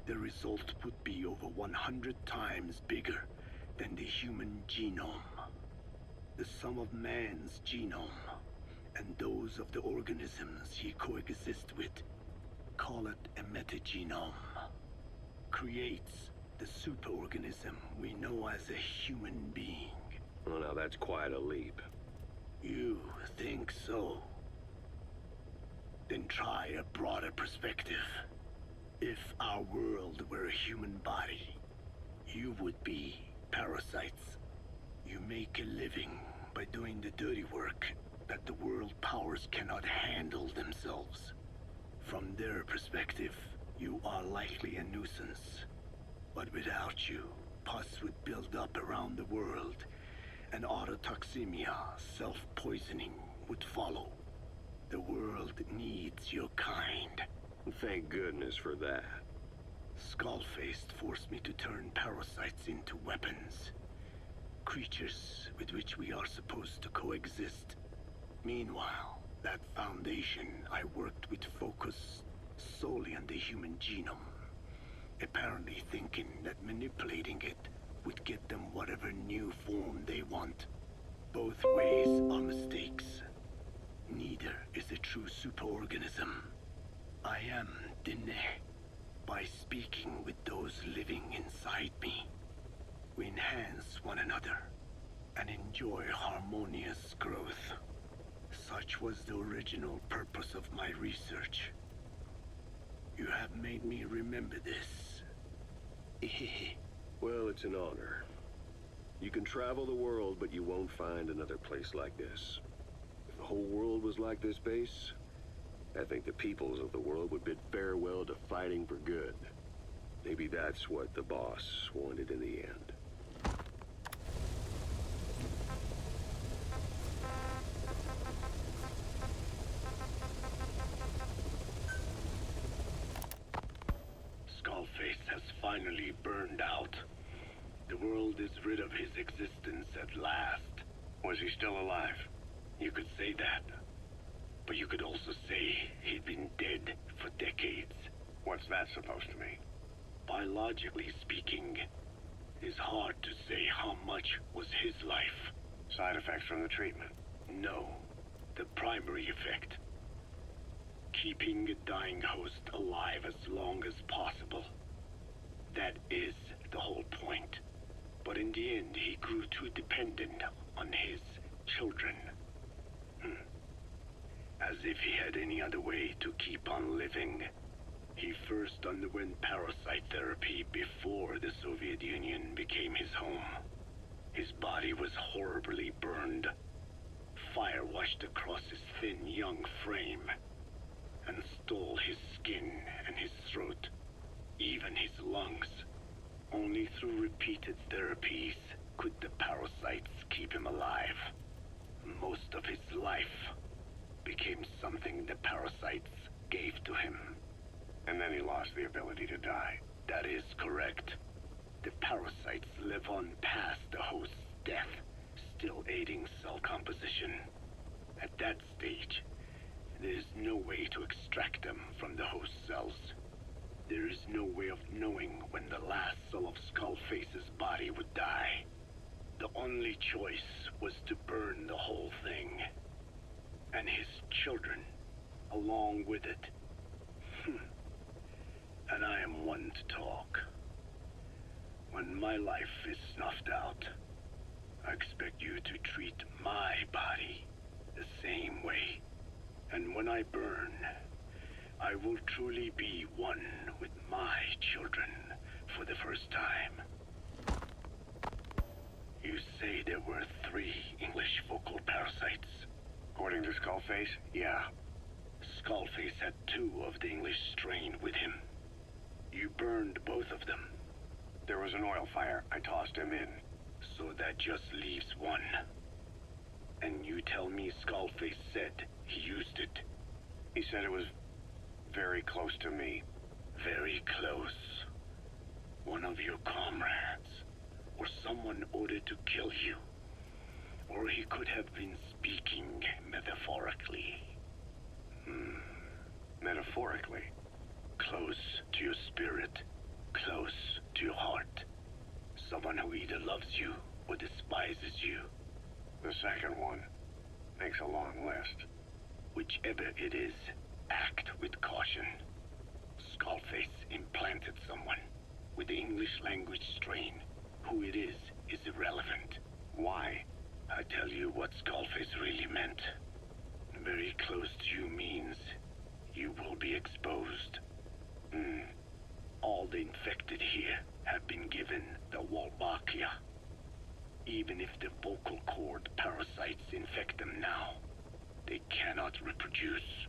F: the result would be over 100 times bigger than the human genome. The sum of man's genome and those of the organisms he coexists with, call it a metagenome, creates the superorganism we know as a human being.
E: Well, now that's quite a leap.
F: You think so? Then try a broader perspective. If our world were a human body, you would be parasites. You make a living by doing the dirty work that the world powers cannot handle themselves. From their perspective, you are likely a nuisance. But without you, pus would build up around the world, and autotoxemia, self-poisoning, would follow. The world needs your kind.
E: Thank goodness for that.
F: Skullfaced forced me to turn parasites into weapons. Creatures with which we are supposed to coexist. Meanwhile, that foundation I worked with focused solely on the human genome, apparently thinking that manipulating it would get them whatever new form they want. Both ways are mistakes. Neither is a true superorganism. I am Dine. By speaking with those living inside me, we enhance one another and enjoy harmonious growth. Such was the original purpose of my research. You have made me remember this.
E: Well, it's an honor. You can travel the world, but you won't find another place like this. If the whole world was like this base, I think the peoples of the world would bid farewell to fighting for good. Maybe that's what the boss wanted in the end.
F: Skullface has finally burned out. The world is rid of his existence at last.
E: Was he still alive?
F: You could say that. But you could also say he'd been dead for decades.
E: What's that supposed to mean?
F: Biologically speaking, it's hard to say how much was his life.
E: Side effects from the treatment?
F: No, the primary effect. Keeping a dying host alive as long as possible. That is the whole point. But in the end, he grew too dependent on his children. As if he had any other way to keep on living. He first underwent parasite therapy before the Soviet Union became his home. His body was horribly burned. Fire washed across his thin young frame and stole his skin and his throat, even his lungs. Only through repeated therapies could the parasites keep him alive. Most of his life became something the parasites gave to him.
E: And then he lost the ability to die.
F: That is correct. The parasites live on past the host's death, still aiding cell composition. At that stage, there is no way to extract them from the host cells. There is no way of knowing when the last cell of Skullface's body would die. The only choice was to burn the whole thing. And his children, along with it. And I am one to talk. When my life is snuffed out, I expect you to treat my body the same way. And when I burn, I will truly be one with my children for the first time. You say there were 3 English vocal parasites.
E: According to Skullface, yeah.
F: Skullface had 2 of the English strain with him. You burned both of them.
E: There was an oil fire. I tossed him in.
F: So that just leaves one. And you tell me Skullface said he used it.
C: He said it was very close to me.
F: Very close. One of your comrades, or someone ordered to kill you. Or he could have been speaking metaphorically.
C: Metaphorically?
F: Close to your spirit, close to your heart. Someone who either loves you or despises you.
C: The second one makes a long list.
F: Whichever it is, act with caution. Skullface implanted someone with the English language strain. Who it is irrelevant.
C: Why?
F: I tell you what Skullface really meant. Very close to you means you will be exposed. All the infected here have been given the Wolbachia. Even if the vocal cord parasites infect them now, they cannot reproduce.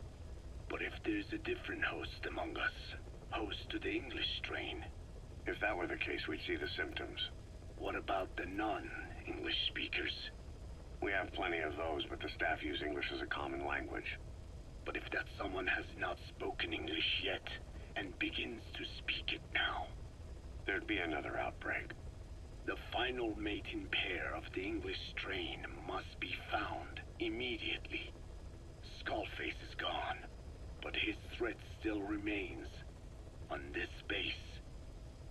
F: But if there's a different host among us, host to the English strain.
C: If that were the case, we'd see the symptoms.
F: What about the non-English speakers?
C: We have plenty of those, but the staff use English as a common language.
F: But if that someone has not spoken English yet, and begins to speak it now,
C: there'd be another outbreak.
F: The final mating pair of the English strain must be found immediately. Skullface is gone, but his threat still remains. On this base,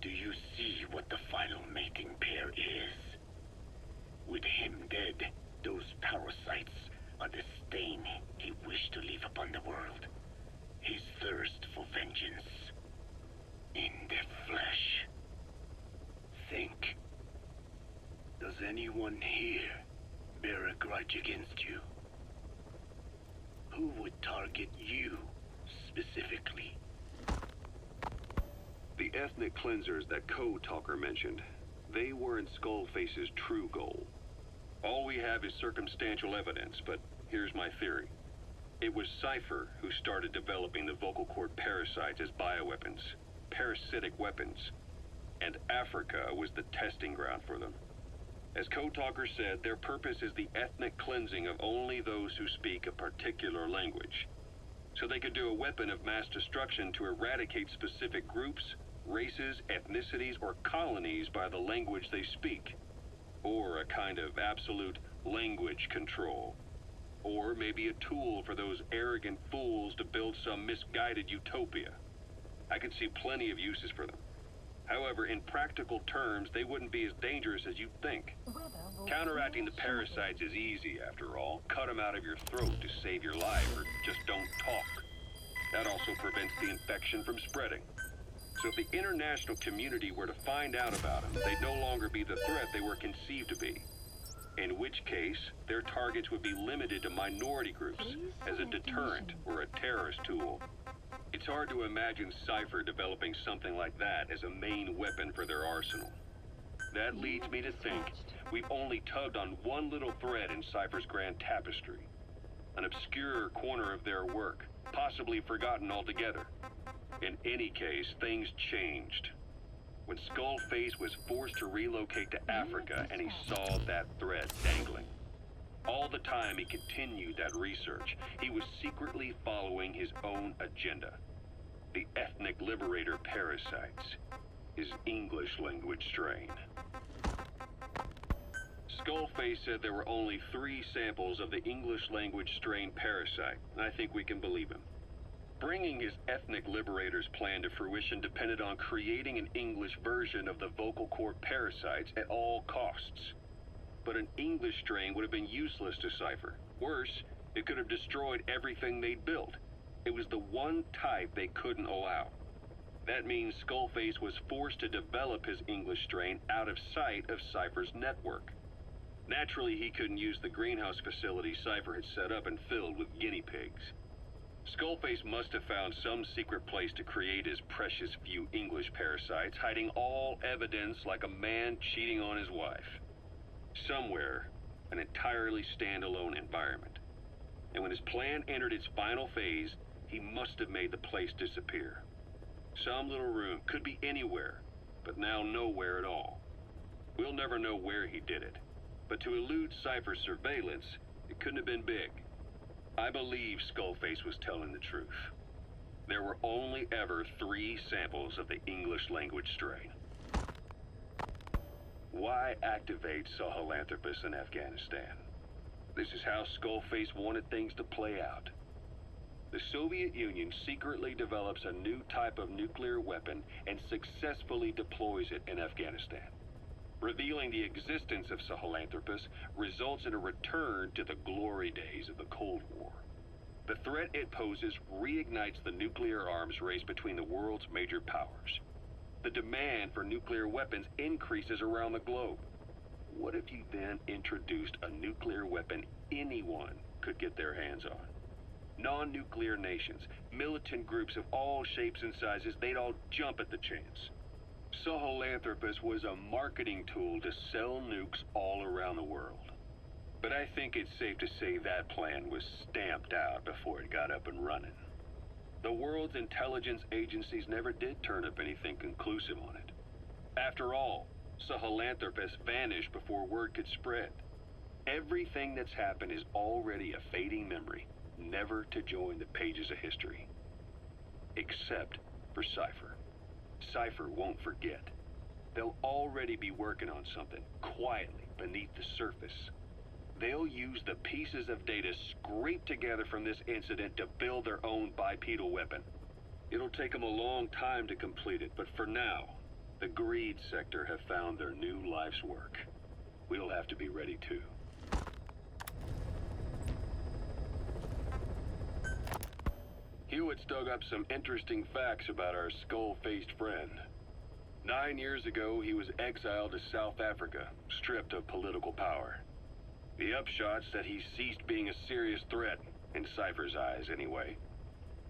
F: do you see what the final mating pair is? With him dead, those parasites are the stain he wished to leave upon the world. His thirst for vengeance. In their flesh. Think. Does anyone here bear a grudge against you? Who would target you, specifically?
E: The ethnic cleansers that Code Talker mentioned, they weren't Skullface's true goal. All we have is circumstantial evidence, but here's my theory. It was Cypher who started developing the vocal cord parasites as bioweapons, parasitic weapons, and Africa was the testing ground for them. As Code Talker said, their purpose is the ethnic cleansing of only those who speak a particular language. So they could do a weapon of mass destruction to eradicate specific groups, races, ethnicities, or colonies by the language they speak. Or a kind of absolute language control. Or maybe a tool for those arrogant fools to build some misguided utopia. I could see plenty of uses for them. However, in practical terms, they wouldn't be as dangerous as you'd think. Counteracting the parasites is easy, after all. Cut them out of your throat to save your life, or just don't talk. That also prevents the infection from spreading. So if the international community were to find out about them, they'd no longer be the threat they were conceived to be. In which case, their targets would be limited to minority groups as a deterrent or a terrorist tool. It's hard to imagine Cypher developing something like that as a main weapon for their arsenal. That leads me to think we've only tugged on one little thread in Cypher's grand tapestry. An obscure corner of their work, possibly forgotten altogether. In any case, things changed. When Skullface was forced to relocate to Africa and he saw that thread dangling. All the time he continued that research, he was secretly following his own agenda. The ethnic liberator parasites. His English language strain. Skullface said there were only 3 samples of the English language strain parasite, and I think we can believe him. Bringing his ethnic liberator's plan to fruition depended on creating an English version of the vocal cord parasites at all costs. But an English strain would have been useless to Cypher. Worse, it could have destroyed everything they'd built. It was the one type they couldn't allow. That means Skullface was forced to develop his English strain out of sight of Cypher's network. Naturally, he couldn't use the greenhouse facility Cypher had set up and filled with guinea pigs. Skullface must have found some secret place to create his precious few English parasites, hiding all evidence like a man cheating on his wife. Somewhere, an entirely standalone environment. And when his plan entered its final phase, he must have made the place disappear. Some little room, could be anywhere, but now nowhere at all. We'll never know where he did it, but to elude Cypher's surveillance, it couldn't have been big. I believe Skullface was telling the truth. There were only ever 3 samples of the English language strain. Why activate Sahelanthropus in Afghanistan? This is how Skullface wanted things to play out. The Soviet Union secretly develops a new type of nuclear weapon and successfully deploys it in Afghanistan. Revealing the existence of Sahelanthropus results in a return to the glory days of the Cold War. The threat it poses reignites the nuclear arms race between the world's major powers. The demand for nuclear weapons increases around the globe. What if you then introduced a nuclear weapon anyone could get their hands on? Non-nuclear nations, militant groups of all shapes and sizes, they'd all jump at the chance. Sahelanthropus was a marketing tool to sell nukes all around the world. But I think it's safe to say that plan was stamped out before it got up and running. The world's intelligence agencies never did turn up anything conclusive on it. After all, Sahelanthropus vanished before word could spread. Everything that's happened is already a fading memory, never to join the pages of history. Except for Cypher. Cypher won't forget. They'll already be working on something, quietly beneath the surface. They'll use the pieces of data scraped together from this incident to build their own bipedal weapon. It'll take them a long time to complete it, but for now, the greed sector have found their new life's work. We'll have to be ready too. Hewitt's dug up some interesting facts about our skull-faced friend. 9 years ago, he was exiled to South Africa, stripped of political power. The upshot's that he ceased being a serious threat, in Cypher's eyes anyway.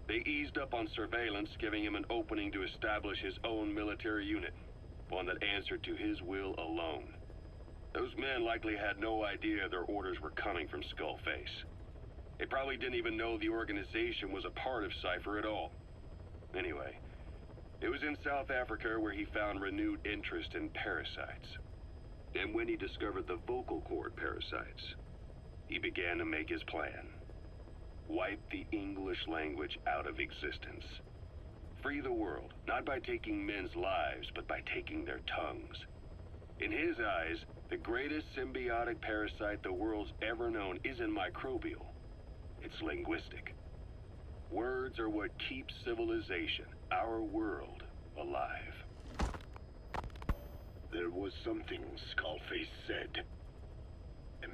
E: They eased up on surveillance, giving him an opening to establish his own military unit, one that answered to his will alone. Those men likely had no idea their orders were coming from Skullface. They probably didn't even know the organization was a part of Cypher at all. Anyway, it was in South Africa where he found renewed interest in parasites. And when he discovered the vocal cord parasites, he began to make his plan. Wipe the English language out of existence. Free the world, not by taking men's lives, but by taking their tongues. In his eyes, the greatest symbiotic parasite the world's ever known isn't microbial. It's linguistic. Words are what keeps civilization, our world, alive.
F: There was something Skullface said.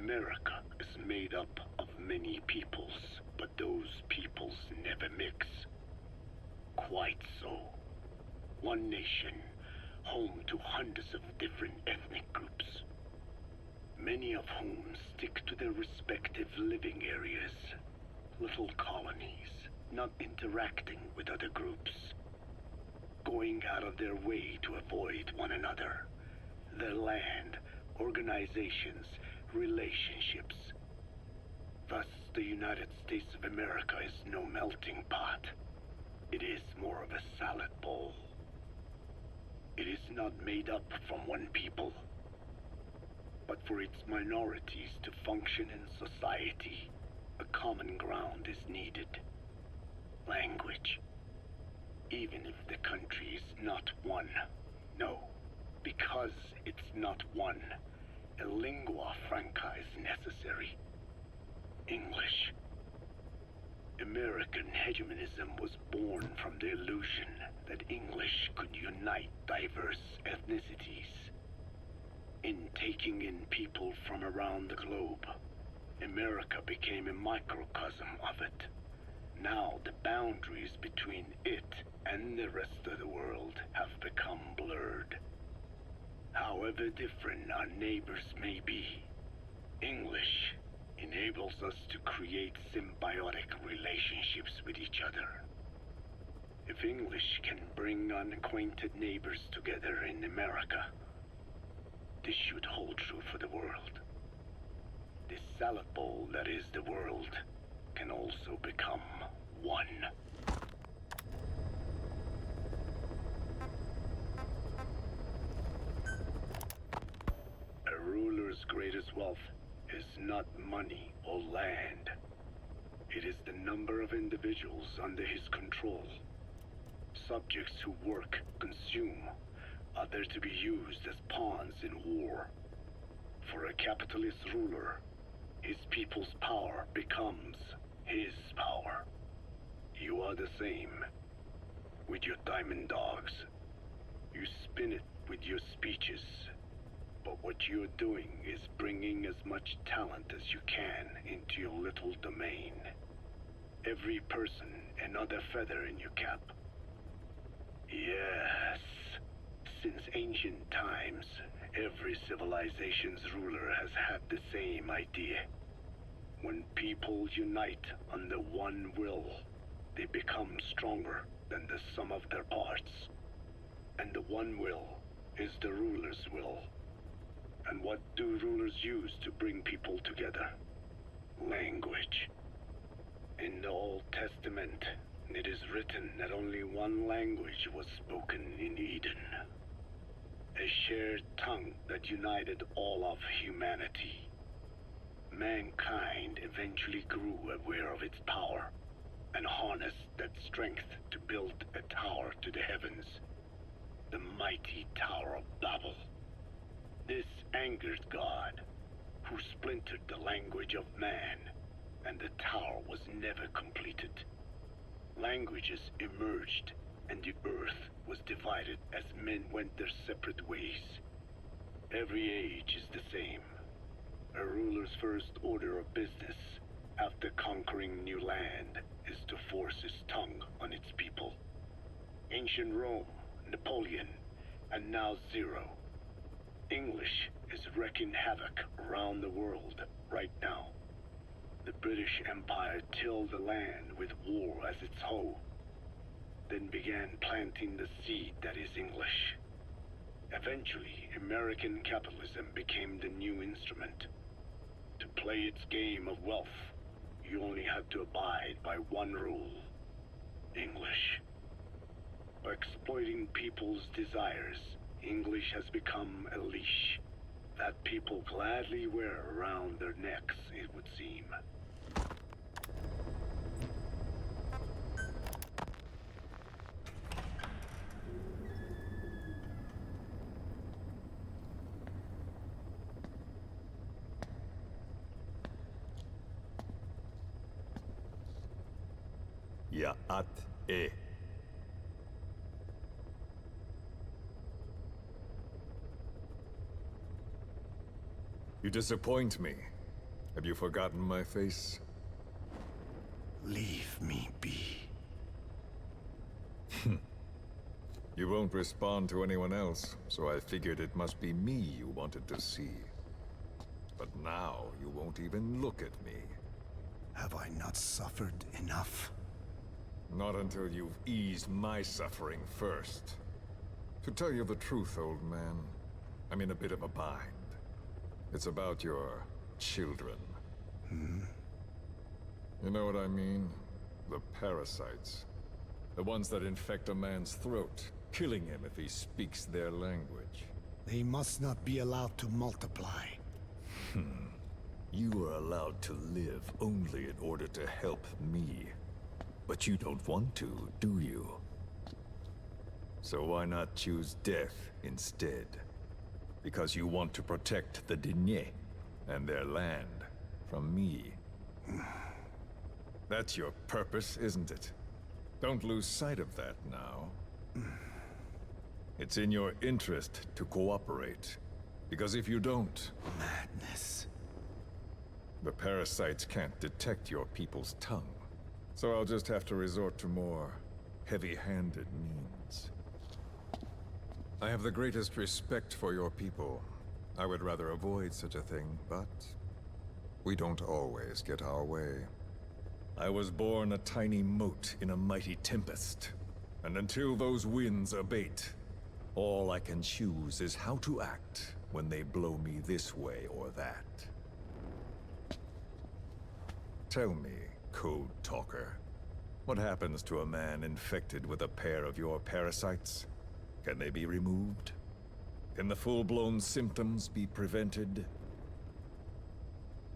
F: America is made up of many peoples, but those peoples never mix. Quite so. One nation, home to hundreds of different ethnic groups, many of whom stick to their respective living areas, little colonies, not interacting with other groups, going out of their way to avoid one another. Their land, organizations, relationships. Thus, the United States of America is no melting pot. It is more of a salad bowl. It is not made up from one people, but for its minorities to function in society, a common ground is needed. Language. Even if the country is not one. No. Because it's not one, a lingua franca is necessary. English. American hegemonism was born from the illusion that English could unite diverse ethnicities. In taking in people from around the globe, America became a microcosm of it. Now the boundaries between it and the rest of the world have become blurred. However different our neighbors may be, English enables us to create symbiotic relationships with each other. If English can bring unacquainted neighbors together in America, this should hold true for the world. This salad bowl that is the world can also become one. greatest wealth is not money or land. It is the number of individuals under his control. Subjects who work, consume, are there to be used as pawns in war. For a capitalist ruler, his people's power becomes his power. You are the same. With your diamond dogs, you spin it with your speeches. But what you're doing is bringing as much talent as you can into your little domain. Every person another feather in your cap. Yes. Since ancient times, every civilization's ruler has had the same idea. When people unite under one will, they become stronger than the sum of their parts. And the one will is the ruler's will. And what do rulers use to bring people together? Language. In the Old Testament, it is written that only one language was spoken in Eden. A shared tongue that united all of humanity. Mankind eventually grew aware of its power and harnessed that strength to build a tower to the heavens. The mighty Tower of Babel. This angered God, who splintered the language of man, and the tower was never completed. Languages emerged, and the earth was divided as men went their separate ways. Every age is the same. A ruler's first order of business, after conquering new land, is to force his tongue on its people. Ancient Rome, Napoleon, and now Zero. English is wreaking havoc around the world right now. The British Empire tilled the land with war as its hoe, then began planting the seed that is English. Eventually, American capitalism became the new instrument. To play its game of wealth, you only had to abide by one rule: English. By exploiting people's desires, English has become a leash that people gladly wear around their necks, it would seem.
K: Ya'at-e. You disappoint me. Have you forgotten my face?
F: Leave me be.
K: You won't respond to anyone else, so I figured it must be me you wanted to see. But now you won't even look at me.
F: Have I not suffered enough?
K: Not until you've eased my suffering first. To tell you the truth, old man, I'm in a bit of a bind. It's about your children. You know what I mean? The parasites. The ones that infect a man's throat, killing him if he speaks their language.
F: They must not be allowed to multiply.
K: You are allowed to live only in order to help me. But you don't want to, do you? So why not choose death instead? Because you want to protect the Diné and their land from me. That's your purpose, isn't it? Don't lose sight of that now. It's in your interest to cooperate. Because if you don't...
F: Madness.
K: The parasites can't detect your people's tongue. So I'll just have to resort to more heavy-handed means. I have the greatest respect for your people. I would rather avoid such a thing, but we don't always get our way. I was born a tiny mote in a mighty tempest, and until those winds abate, all I can choose is how to act when they blow me this way or that. Tell me, Code Talker, what happens to a man infected with a pair of your parasites? Can they be removed? Can the full-blown symptoms be prevented?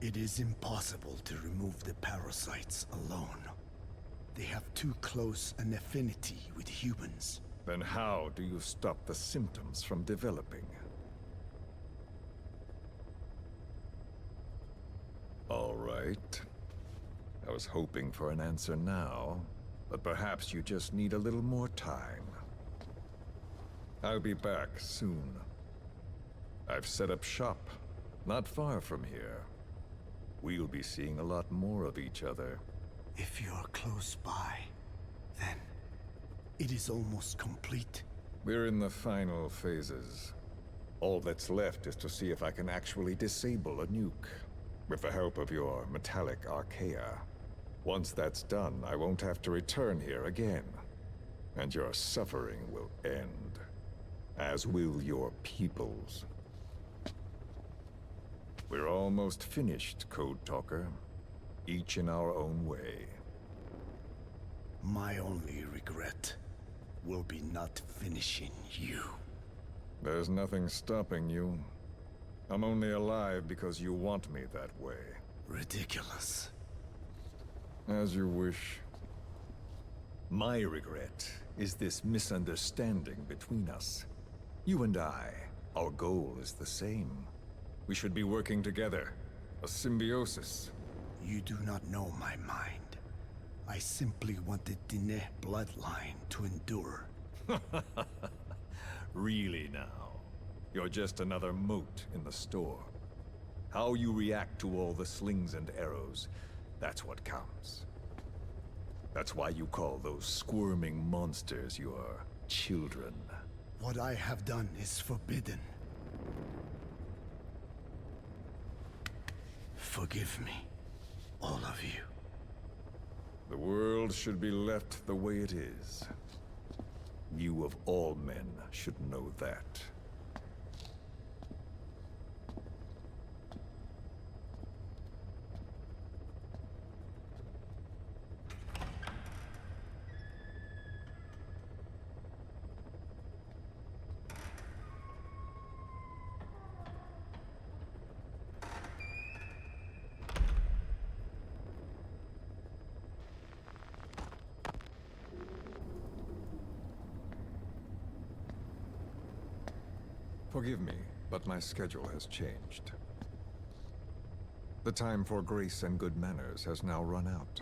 F: It is impossible to remove the parasites alone. They have too close an affinity with humans.
K: Then how do you stop the symptoms from developing? All right. I was hoping for an answer now, but perhaps you just need a little more time. I'll be back soon. I've set up shop, not far from here. We'll be seeing a lot more of each other.
F: If you're close by, then it is almost complete.
K: We're in the final phases. All that's left is to see if I can actually disable a nuke, with the help of your metallic archaea. Once that's done, I won't have to return here again, and your suffering will end, as will your people's. We're almost finished, Code Talker, each in our own way.
F: My only regret will be not finishing you.
K: There's nothing stopping you. I'm only alive because you want me that way.
F: Ridiculous.
K: As you wish. My regret is this misunderstanding between us. You and I, our goal is the same. We should be working together. A symbiosis.
F: You do not know my mind. I simply want the Diné bloodline to endure.
K: Really now? You're just another mote in the store. How you react to all the slings and arrows, that's what counts. That's why you call those squirming monsters your children.
F: What I have done is forbidden. Forgive me, all of you.
K: The world should be left the way it is. You of all men should know that. Forgive me, but my schedule has changed. The time for grace and good manners has now run out.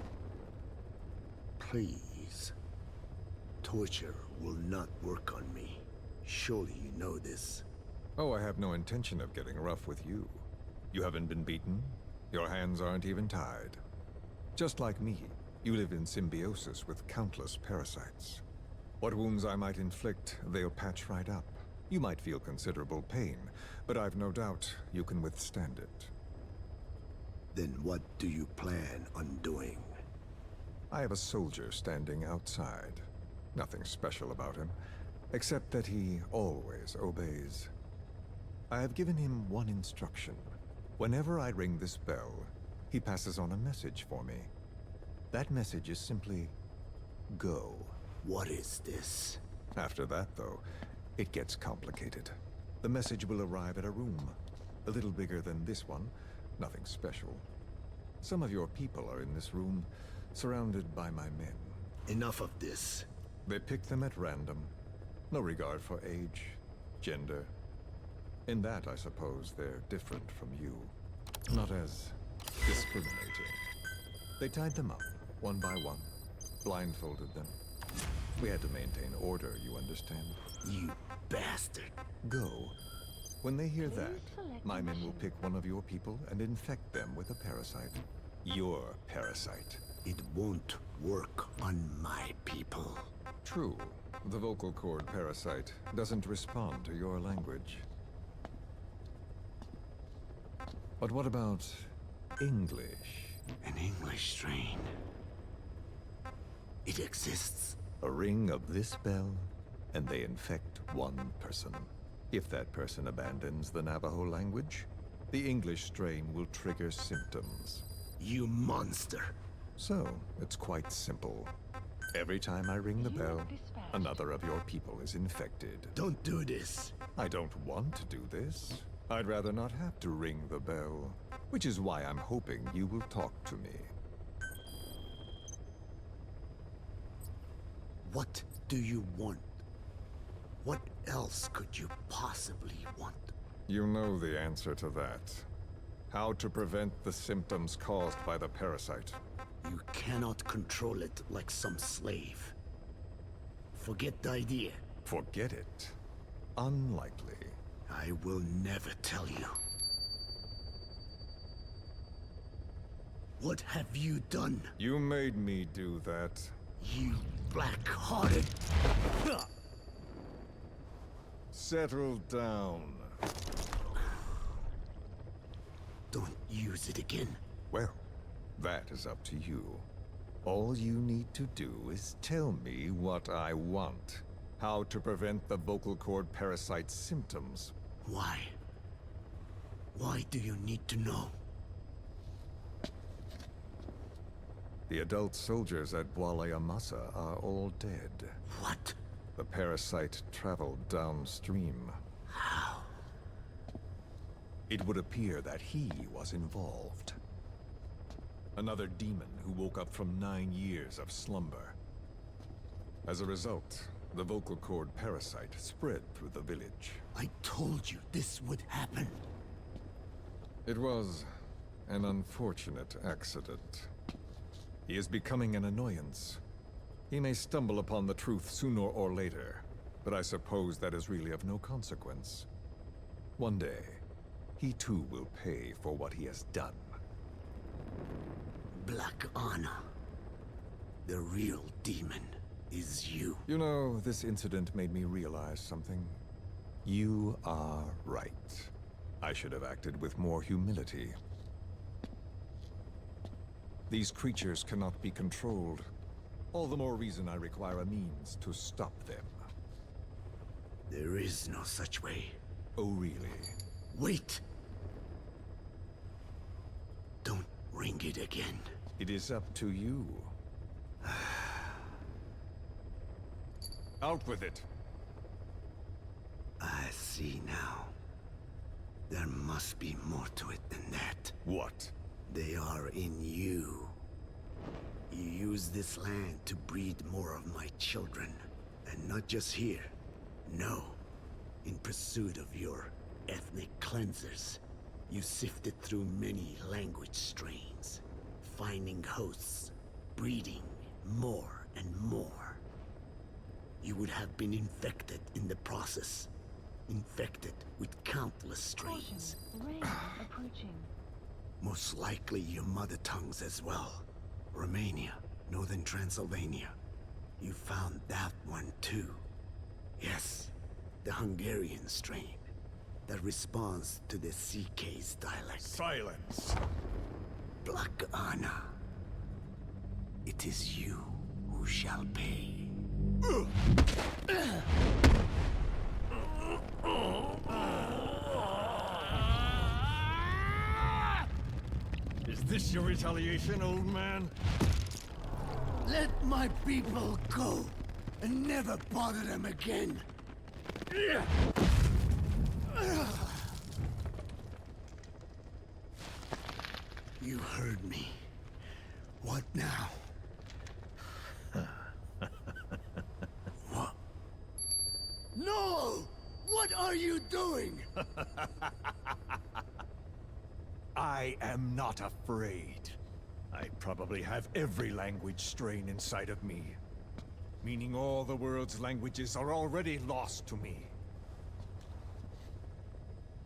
F: Please. Torture will not work on me. Surely you know this.
K: Oh, I have no intention of getting rough with you. You haven't been beaten. Your hands aren't even tied. Just like me, you live in symbiosis with countless parasites. What wounds I might inflict, they'll patch right up. You might feel considerable pain, but I've no doubt you can withstand it.
F: Then what do you plan on doing?
K: I have a soldier standing outside. Nothing special about him, except that he always obeys. I have given him one instruction. Whenever I ring this bell, he passes on a message for me. That message is simply, go.
F: What is this?
K: After that, though, it gets complicated. The message will arrive at a room, a little bigger than this one, nothing special. Some of your people are in this room, surrounded by my men.
F: Enough of this.
K: They pick them at random. No regard for age, gender. In that, I suppose, they're different from you. Not as discriminating. They tied them up, one by one, blindfolded them. We had to maintain order, you understand?
F: You bastard.
K: Go. When they hear that, my men will pick one of your people and infect them with a parasite. Your parasite.
F: It won't work on my people.
K: True. The vocal cord parasite doesn't respond to your language. But what about English?
F: An English strain. It exists.
K: A ring of this bell, and they infect one person. If that person abandons the Navajo language, the English strain will trigger symptoms.
F: You monster!
K: So, it's quite simple. Every time I ring the bell, another of your people is infected.
F: Don't do this.
K: I don't want to do this. I'd rather not have to ring the bell, which is why I'm hoping you will talk to me.
F: What do you want? What else could you possibly want?
K: You know the answer to that. How to prevent the symptoms caused by the parasite.
F: You cannot control it like some slave. Forget the idea.
K: Forget it? Unlikely.
F: I will never tell you. What have you done?
K: You made me do that.
F: You black-hearted...
K: Settle down.
F: Don't use it again.
K: Well, that is up to you. All you need to do is tell me what I want. How to prevent the vocal cord parasite's symptoms.
F: Why? Why do you need to know?
K: The adult soldiers at Amasa are all dead.
F: What?
K: The parasite traveled downstream.
F: How?
K: It would appear that he was involved. Another demon who woke up from 9 years of slumber. As a result, the vocal cord parasite spread through the village.
F: I told you this would happen.
K: It was an unfortunate accident. He is becoming an annoyance. He may stumble upon the truth sooner or later, but I suppose that is really of no consequence. One day, he too will pay for what he has done.
F: Black Anna. The real demon is you.
K: You know, this incident made me realize something. You are right. I should have acted with more humility. These creatures cannot be controlled. All the more reason I require a means to stop them.
F: There is no such way.
K: Oh, really?
F: Wait! Don't ring it again.
K: It is up to you. Out with it!
F: I see now. There must be more to it than that.
K: What?
F: They are in you. You use this land to breed more of my children. And not just here. No. In pursuit of your ethnic cleansers. You sifted through many language strains. Finding hosts. Breeding more and more. You would have been infected in the process. Infected with countless strains.
G: Rain approaching.
F: Most likely your mother tongues as well. Romania, Northern Transylvania. You found that one too. Yes, the Hungarian strain. That responds to the CK's dialect.
K: Silence!
F: Black Anna. It is you who shall pay.
K: Is this your retaliation, old man?
F: Let my people go, and never bother them again. You heard me. What now? What? No! What are you doing?
K: I am not afraid. I probably have every language strain inside of me. Meaning all the world's languages are already lost to me.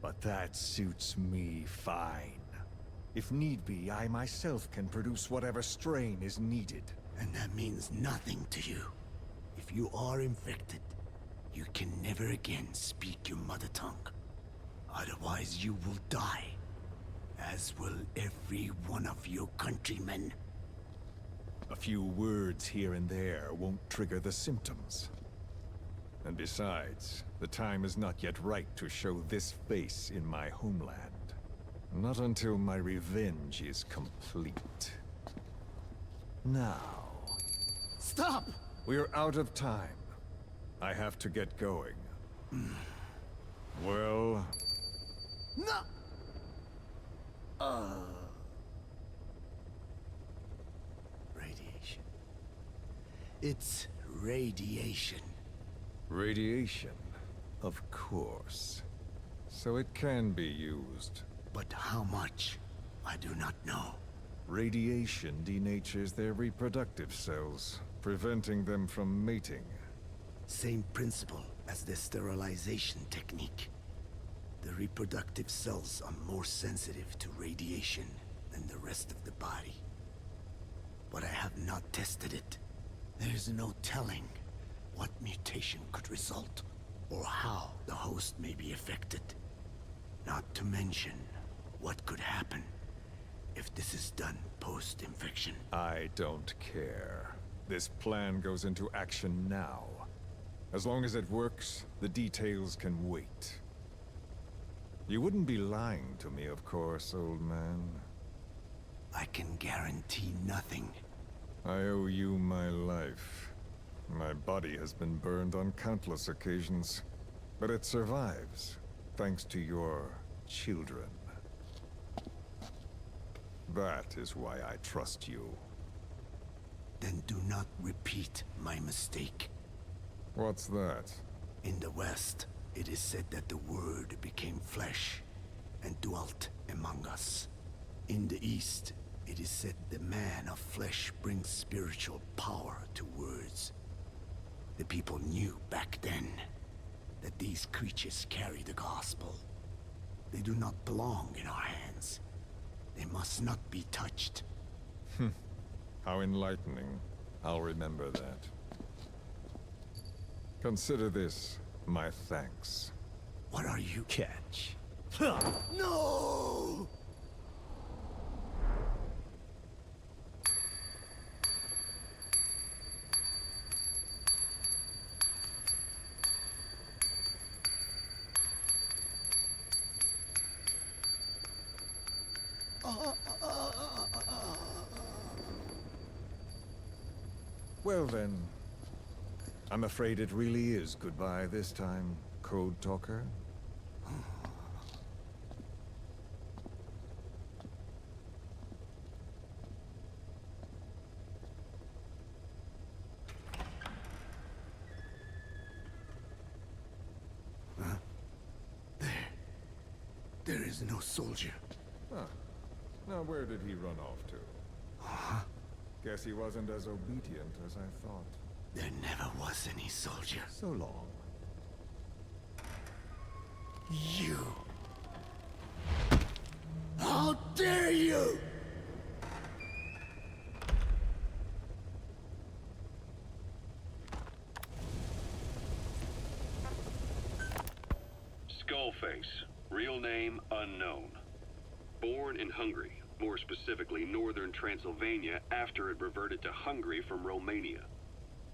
K: But that suits me fine. If need be, I myself can produce whatever strain is needed.
F: And that means nothing to you. If you are infected, you can never again speak your mother tongue. Otherwise you will die. As will every one of your countrymen.
K: A few words here and there won't trigger the symptoms. And besides, the time is not yet right to show this face in my homeland. Not until my revenge is complete. Now...
F: Stop!
K: We're out of time. I have to get going. Well...
F: No! Radiation. It's radiation.
K: Radiation, of course. So it can be used.
F: But how much? I do not know.
K: Radiation denatures their reproductive cells, preventing them from mating.
F: Same principle as the sterilization technique. The reproductive cells are more sensitive to radiation than the rest of the body. But I have not tested it. There is no telling what mutation could result, or how the host may be affected. Not to mention what could happen if this is done post-infection.
K: I don't care. This plan goes into action now. As long as it works, the details can wait. You wouldn't be lying to me, of course, old man.
F: I can guarantee nothing.
K: I owe you my life. My body has been burned on countless occasions, but it survives, thanks to your children. That is why I trust you.
F: Then do not repeat my mistake.
K: What's that?
F: In the West, it is said that the Word became flesh and dwelt among us. In the East, it is said the man of flesh brings spiritual power to words. The people knew back then that these creatures carry the gospel. They do not belong in our hands. They must not be touched.
K: How enlightening. I'll remember that. Consider this my thanks.
F: What are you?
K: Catch.
F: No!
K: Well then, I'm afraid it really is goodbye this time, Code Talker.
F: There is no soldier.
K: Huh. Now where did he run off to? Guess he wasn't as obedient as I thought.
F: There never was any soldier.
K: So long.
F: You! How dare you!
E: Skullface, real name unknown. Born in Hungary, more specifically northern Transylvania, after it reverted to Hungary from Romania.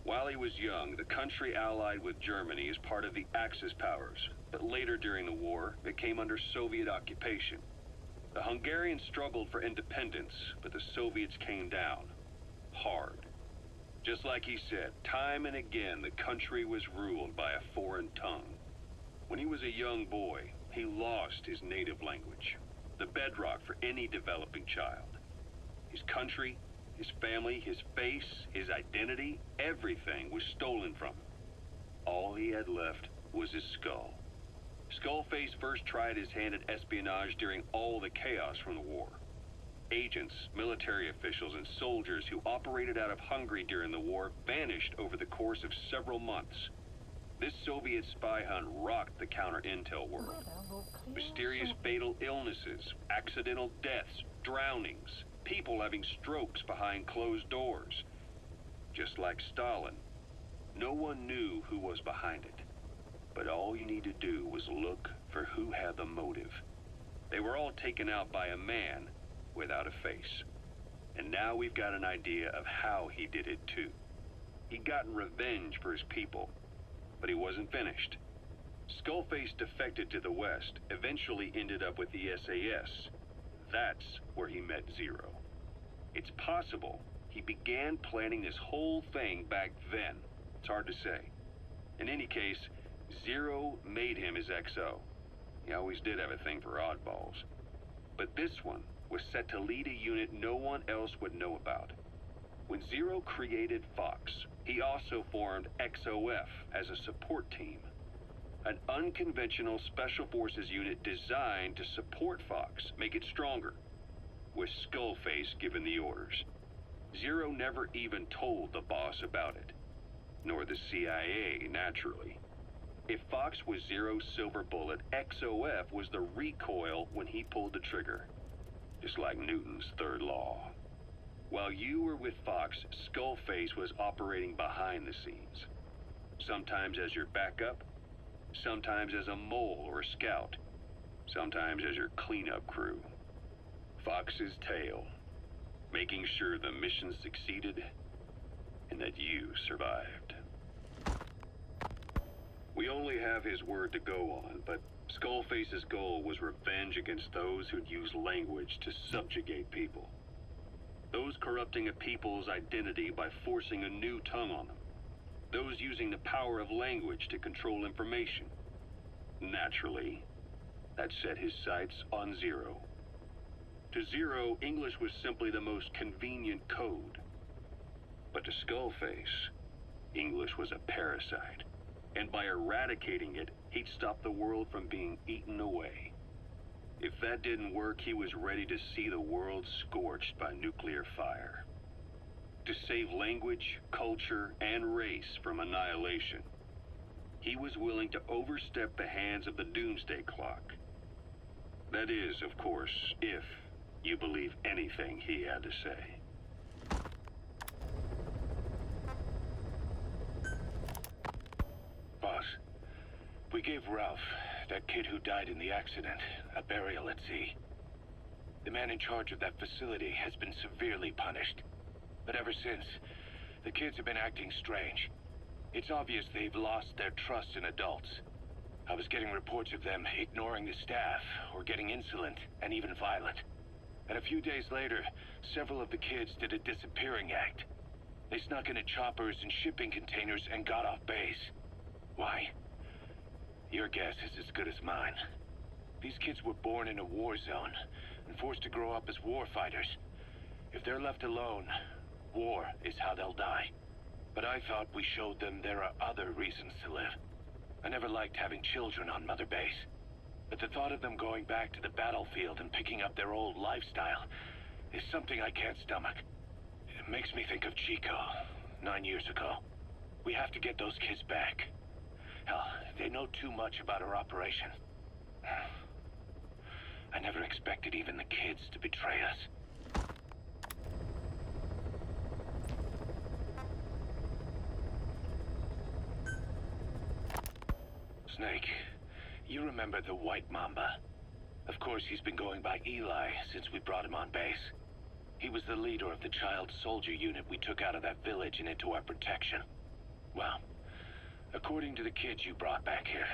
E: While he was young, the country allied with Germany as part of the Axis powers, but later during the war, it came under Soviet occupation. The Hungarians struggled for independence, but the Soviets came down hard. Just like he said, time and again, the country was ruled by a foreign tongue. When he was a young boy, he lost his native language, the bedrock for any developing child. His country, his family, his face, his identity, everything was stolen from him. All he had left was his skull. Skullface first tried his hand at espionage during all the chaos from the war. Agents, military officials, and soldiers who operated out of Hungary during the war vanished over the course of several months. This Soviet spy hunt rocked the counter-intel world. Mysterious fatal illnesses, accidental deaths, drownings, people having strokes behind closed doors. Just like Stalin, no one knew who was behind it. But all you need to do was look for who had the motive. They were all taken out by a man without a face. And now we've got an idea of how he did it too. He'd gotten revenge for his people, but he wasn't finished. Skullface defected to the West, eventually ended up with the SAS. That's where he met Zero. It's possible he began planning this whole thing back then. It's hard to say. In any case, Zero made him his XO. He always did have a thing for oddballs. But this one was set to lead a unit no one else would know about. When Zero created Fox, he also formed XOF as a support team. An unconventional special forces unit designed to support Fox, make it stronger, with Skullface giving the orders. Zero never even told the boss about it, nor the CIA, naturally. If Fox was Zero's silver bullet, XOF was the recoil when he pulled the trigger, just like Newton's third law. While you were with Fox, Skullface was operating behind the scenes, sometimes as your backup, sometimes as a mole or a scout, sometimes as your cleanup crew. Fox's tail, making sure the mission succeeded and that you survived. We only have his word to go on, but Skullface's goal was revenge against those who'd use language to subjugate people. Those corrupting a people's identity by forcing a new tongue on them. Those using the power of language to control information. Naturally, that set his sights on Zero. To Zero, English was simply the most convenient code. But to Skullface, English was a parasite. And by eradicating it, he'd stop the world from being eaten away. If that didn't work, he was ready to see the world scorched by nuclear fire. To save language, culture, and race from annihilation, he was willing to overstep the hands of the doomsday clock. That is, of course, if you believe anything he had to say.
C: Boss, we gave Ralph, that kid who died in the accident, a burial at sea. The man in charge of that facility has been severely punished. But ever since, the kids have been acting strange. It's obvious they've lost their trust in adults. I was getting reports of them ignoring the staff, or getting insolent, and even violent. And a few days later, several of the kids did a disappearing act. They snuck into choppers and shipping containers and got off base. Why? Your guess is as good as mine. These kids were born in a war zone and forced to grow up as war fighters. If they're left alone, war is how they'll die. But I thought we showed them there are other reasons to live. I never liked having children on Mother Base. But the thought of them going back to the battlefield and picking up their old lifestyle is something I can't stomach. It makes me think of Chico, 9 years ago. We have to get those kids back. Hell, they know too much about our operation. I never expected even the kids to betray us. Snake, you remember the White Mamba? Of course, he's been going by Eli since we brought him on base. He was the leader of the child soldier unit we took out of that village and into our protection. Well, according to the kids you brought back here,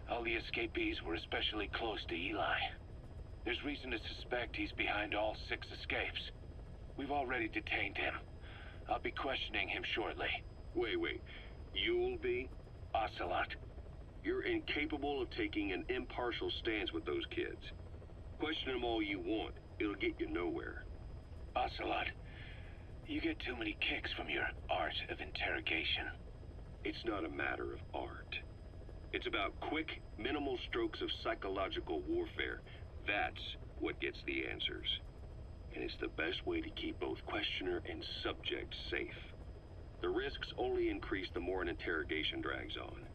C: all the escapees were especially close to Eli. There's reason to suspect he's behind all 6 escapes. We've already detained him. I'll be questioning him shortly.
E: Wait. You'll be?
C: Ocelot.
E: You're incapable of taking an impartial stance with those kids. Question them all you want. It'll get you nowhere.
C: Ocelot, you get too many kicks from your art of interrogation.
E: It's not a matter of art. It's about quick, minimal strokes of psychological warfare. That's what gets the answers. And it's the best way to keep both questioner and subject safe. The risks only increase the more an interrogation drags on.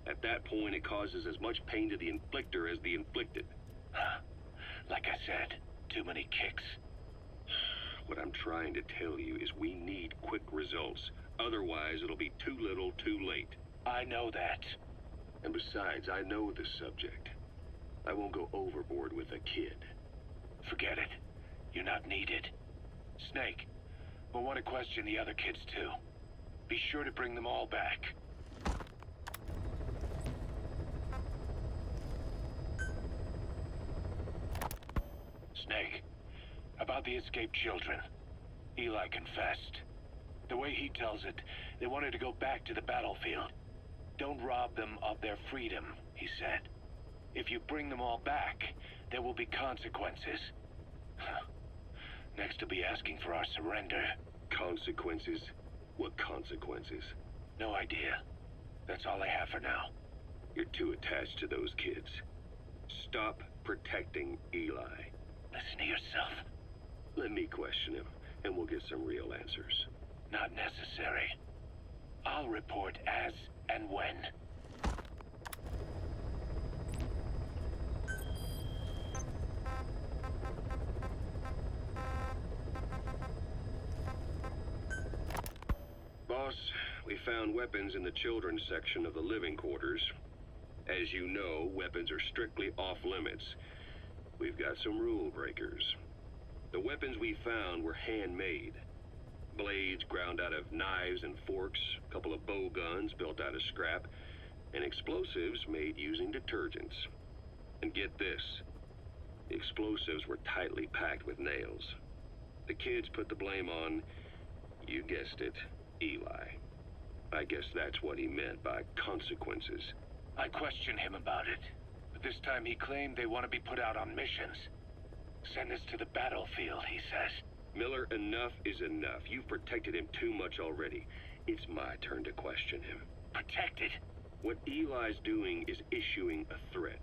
E: At that point, it causes as much pain to the inflictor as the inflicted.
C: Like I said, too many kicks.
E: What I'm trying to tell you is we need quick results. Otherwise, it'll be too little, too late.
C: I know that.
E: And besides, I know the subject. I won't go overboard with a kid.
C: Forget it. You're not needed. Snake, we'll want to question the other kids too. Be sure to bring them all back. Snake, about the escaped children. Eli confessed. The way he tells it, they wanted to go back to the battlefield. Don't rob them of their freedom, he said. If you bring them all back, there will be consequences. Next will be asking for our surrender.
E: Consequences? What consequences?
C: No idea. That's all I have for now.
E: You're too attached to those kids. Stop protecting Eli.
C: Listen to yourself.
E: Let me question him, and we'll get some real answers.
C: Not necessary. I'll report as and when.
E: Boss, we found weapons in the children's section of the living quarters. As you know, weapons are strictly off limits. We've got some rule breakers. The weapons we found were handmade. Blades ground out of knives and forks, a couple of bow guns built out of scrap, and explosives made using detergents. And get this, the explosives were tightly packed with nails. The kids put the blame on, you guessed it, Eli. I guess that's what he meant by consequences.
C: I questioned him about it, but this time he claimed they want to be put out on missions. Send us to the battlefield, he says.
E: Miller, enough is enough. You've protected him too much already. It's my turn to question him.
C: Protected?
E: What Eli's doing is issuing a threat.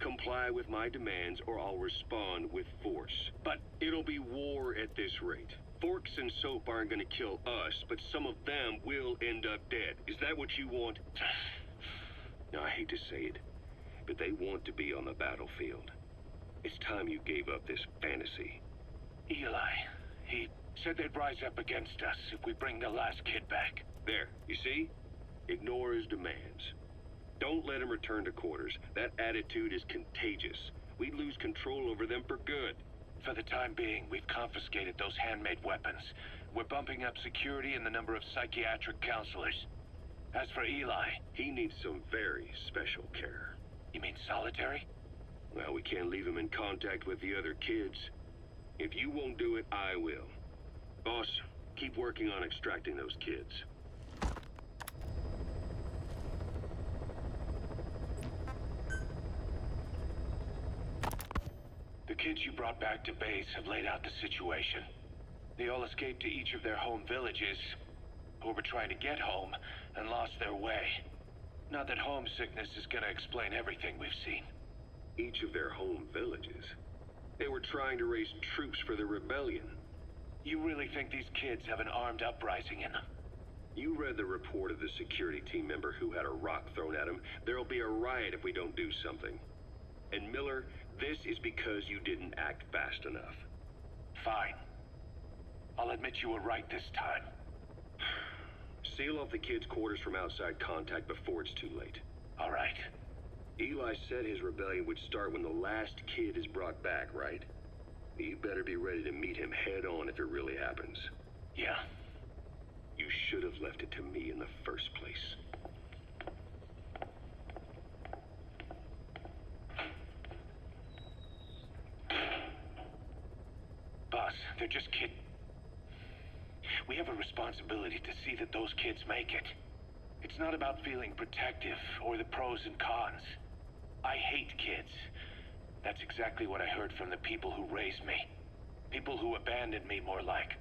E: Comply with my demands or I'll respond with force. But it'll be war at this rate. Forks and soap aren't gonna kill us, but some of them will end up dead. Is that what you want? Now, I hate to say it, but they want to be on the battlefield. It's time you gave up this fantasy.
C: Eli, he said they'd rise up against us if we bring the last kid back.
E: There, you see? Ignore his demands. Don't let him return to quarters. That attitude is contagious. We'd lose control over them for good.
C: For the time being, we've confiscated those handmade weapons. We're bumping up security and the number of psychiatric counselors. As for Eli,
E: he needs some very special care.
C: You mean solitary?
E: Well, we can't leave him in contact with the other kids. If you won't do it, I will. Boss, keep working on extracting those kids.
C: The kids you brought back to base have laid out the situation. They all escaped to each of their home villages, or were trying to get home, and lost their way. Not that homesickness is gonna explain everything we've seen.
E: Each of their home villages? They were trying to raise troops for the rebellion.
C: You really think these kids have an armed uprising in them?
E: You read the report of the security team member who had a rock thrown at him. There'll be a riot if we don't do something. And Miller, this is because you didn't act fast enough.
C: Fine. I'll admit you were right this time.
E: Seal off the kids' quarters from outside contact before it's too late.
C: All right.
E: Eli said his rebellion would start when the last kid is brought back, right? You better be ready to meet him head on if it really happens.
C: Yeah.
E: You should have left it to me in the first place.
C: Boss, they're just kids. We have a responsibility to see that those kids make it. It's not about feeling protective or the pros and cons. I hate kids. That's exactly what I heard from the people who raised me. People who abandoned me, more like.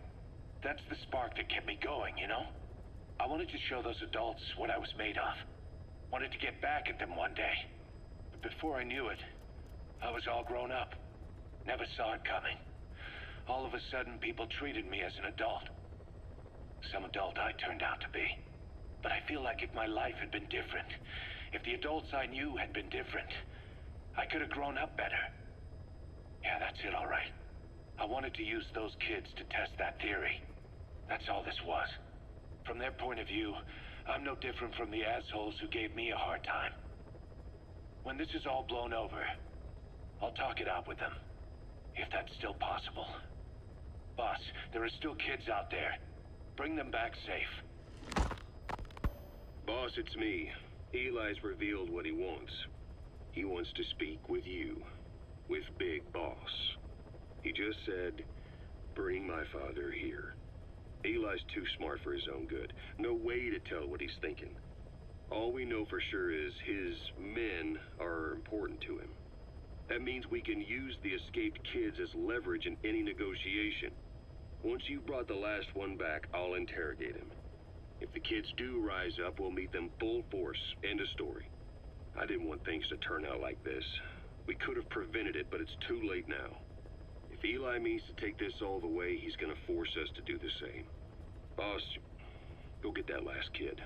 C: That's the spark that kept me going, you know? I wanted to show those adults what I was made of. Wanted to get back at them one day. But before I knew it, I was all grown up. Never saw it coming. All of a sudden, people treated me as an adult. Some adult I turned out to be. But I feel like if my life had been different, if the adults I knew had been different, I could have grown up better. Yeah, that's it, all right. I wanted to use those kids to test that theory. That's all this was. From their point of view, I'm no different from the assholes who gave me a hard time. When this is all blown over, I'll talk it out with them. If that's still possible. Boss, there are still kids out there. Bring them back safe.
E: Boss, it's me. Eli's revealed what he wants. He wants to speak with you. With Big Boss. He just said, bring my father here. Eli's too smart for his own good. No way to tell what he's thinking. All we know for sure is his men are important to him. That means we can use the escaped kids as leverage in any negotiation. Once you've brought the last one back, I'll interrogate him. If the kids do rise up, we'll meet them full force. End of story. I didn't want things to turn out like this. We could have prevented it, but it's too late now. If Eli means to take this all the way, he's gonna force us to do the same. Boss, go get that last kid.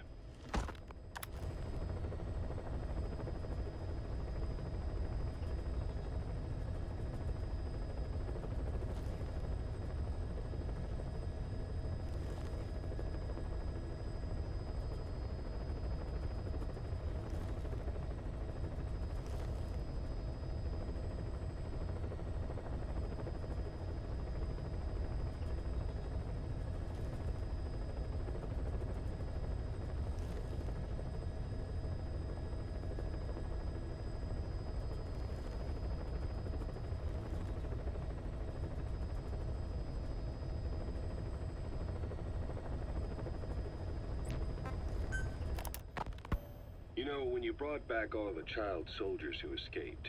E: You know, when you brought back all the child soldiers who escaped,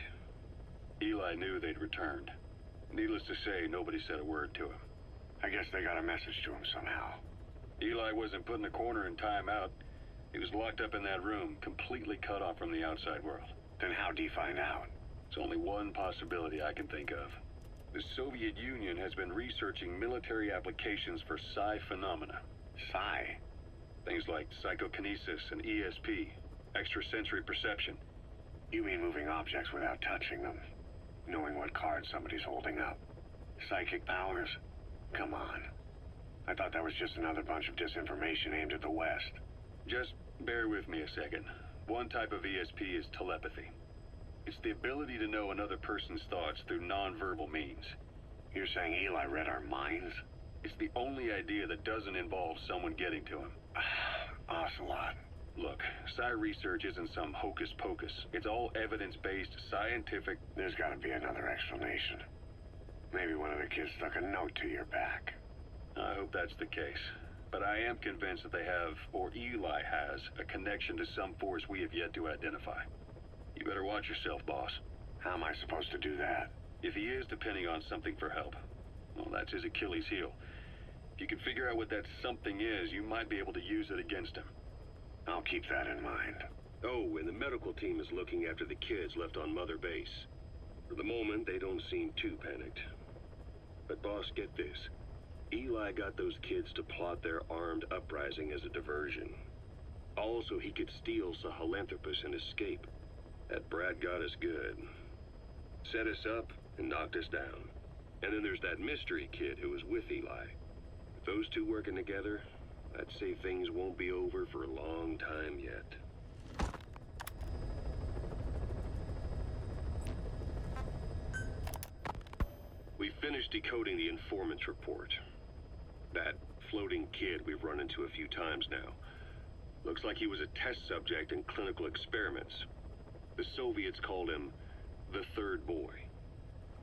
E: Eli knew they'd returned. Needless to say, nobody said a word to him.
F: I guess they got a message to him somehow.
E: Eli wasn't put in a corner in timeout. He was locked up in that room, completely cut off from the outside world.
F: Then how'd he find out?
E: There's only one possibility I can think of. The Soviet Union has been researching military applications for psi phenomena.
F: Psi?
E: Things like psychokinesis and ESP. Extrasensory perception.
F: You mean moving objects without touching them? Knowing what card somebody's holding up? Psychic powers? Come on. I thought that was just another bunch of disinformation aimed at the West.
E: Just bear with me a second. One type of ESP is telepathy. It's the ability to know another person's thoughts through nonverbal means.
F: You're saying Eli read our minds?
E: It's the only idea that doesn't involve someone getting to him.
F: Ocelot.
E: Look, psi research isn't some hocus pocus. It's all evidence-based, scientific...
F: There's gotta be another explanation. Maybe one of the kids stuck a note to your back.
E: I hope that's the case. But I am convinced that they have, or Eli has, a connection to some force we have yet to identify. You better watch yourself, boss.
F: How am I supposed to do that?
E: If he is depending on something for help, well, that's his Achilles heel. If you can figure out what that something is, you might be able to use it against him.
F: I'll keep that in mind.
E: Oh, and the medical team is looking after the kids left on Mother Base. For the moment, they don't seem too panicked. But boss, get this. Eli got those kids to plot their armed uprising as a diversion. Also, he could steal Sahelanthropus and escape. That brat got us good. Set us up and knocked us down. And then there's that mystery kid who was with Eli. With those two working together, I'd say things won't be over for a long time yet. We finished decoding the informant's report. That floating kid we've run into a few times now. Looks like he was a test subject in clinical experiments. The Soviets called him the third boy.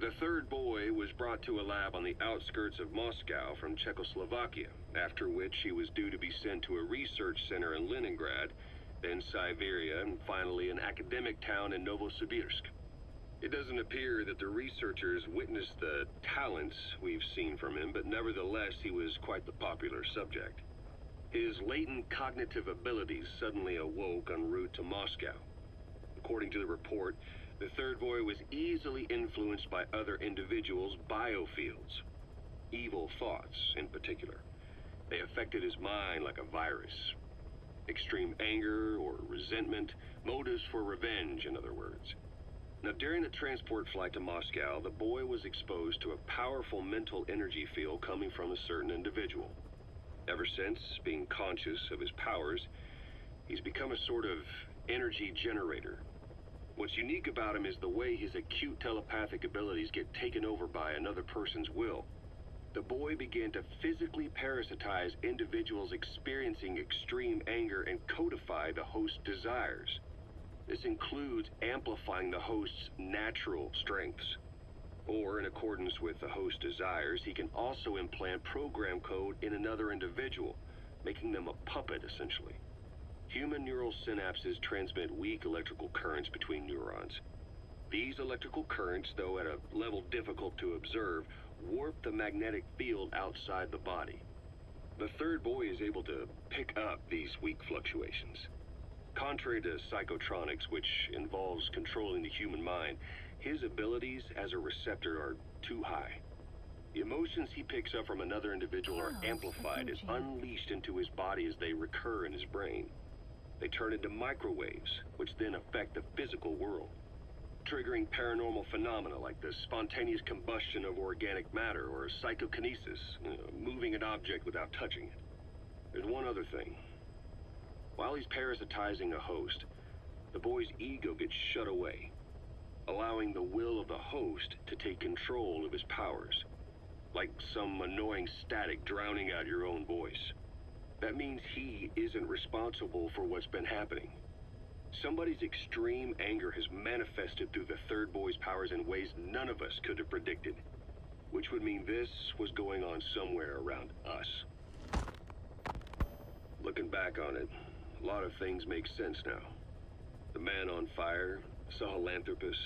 E: The third boy was brought to a lab on the outskirts of Moscow from Czechoslovakia, after which he was due to be sent to a research center in Leningrad, then Siberia, and finally an academic town in Novosibirsk. It doesn't appear that the researchers witnessed the talents we've seen from him, but nevertheless he was quite the popular subject. His latent cognitive abilities suddenly awoke en route to Moscow. According to the report, the third boy was easily influenced by other individuals' biofields. Evil thoughts, in particular. They affected his mind like a virus. Extreme anger or resentment, motives for revenge, in other words. Now, during the transport flight to Moscow, the boy was exposed to a powerful mental energy field coming from a certain individual. Ever since, being conscious of his powers, he's become a sort of energy generator. What's unique about him is the way his acute telepathic abilities get taken over by another person's will. The boy began to physically parasitize individuals experiencing extreme anger and codify the host's desires. This includes amplifying the host's natural strengths. Or, in accordance with the host's desires, he can also implant program code in another individual, making them a puppet, essentially. Human neural synapses transmit weak electrical currents between neurons. These electrical currents, though at a level difficult to observe, warp the magnetic field outside the body. The third boy is able to pick up these weak fluctuations. Contrary to psychotronics, which involves controlling the human mind, his abilities as a receptor are too high. The emotions he picks up from another individual are amplified and unleashed into his body as they recur in his brain. They turn into microwaves, which then affect the physical world, triggering paranormal phenomena like the spontaneous combustion of organic matter or psychokinesis, moving an object without touching it. There's one other thing. While he's parasitizing a host, the boy's ego gets shut away, allowing the will of the host to take control of his powers, like some annoying static drowning out your own voice. That means he isn't responsible for what's been happening. Somebody's extreme anger has manifested through the third boy's powers in ways none of us could have predicted, which would mean this was going on somewhere around us. Looking back on it, a lot of things make sense now. The man on fire, Sahelanthropus,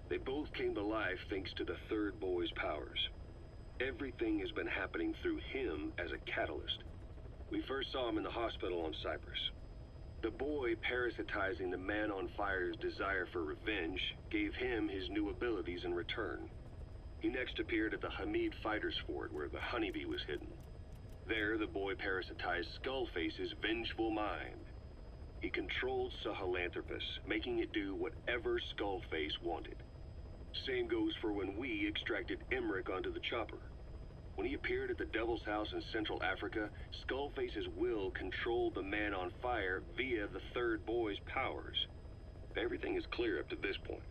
E: they both came to life thanks to the third boy's powers. Everything has been happening through him as a catalyst. We first saw him in the hospital on Cyprus. The boy parasitizing the man on fire's desire for revenge gave him his new abilities in return. He next appeared at the Hamid Fighters Fort where the honeybee was hidden. There, the boy parasitized Skullface's vengeful mind. He controlled Sahelanthropus, making it do whatever Skullface wanted. Same goes for when we extracted Emmerich onto the chopper. When he appeared at the Devil's House in Central Africa, Skullface's will controlled the man on fire via the third boy's powers. Everything is clear up to this point.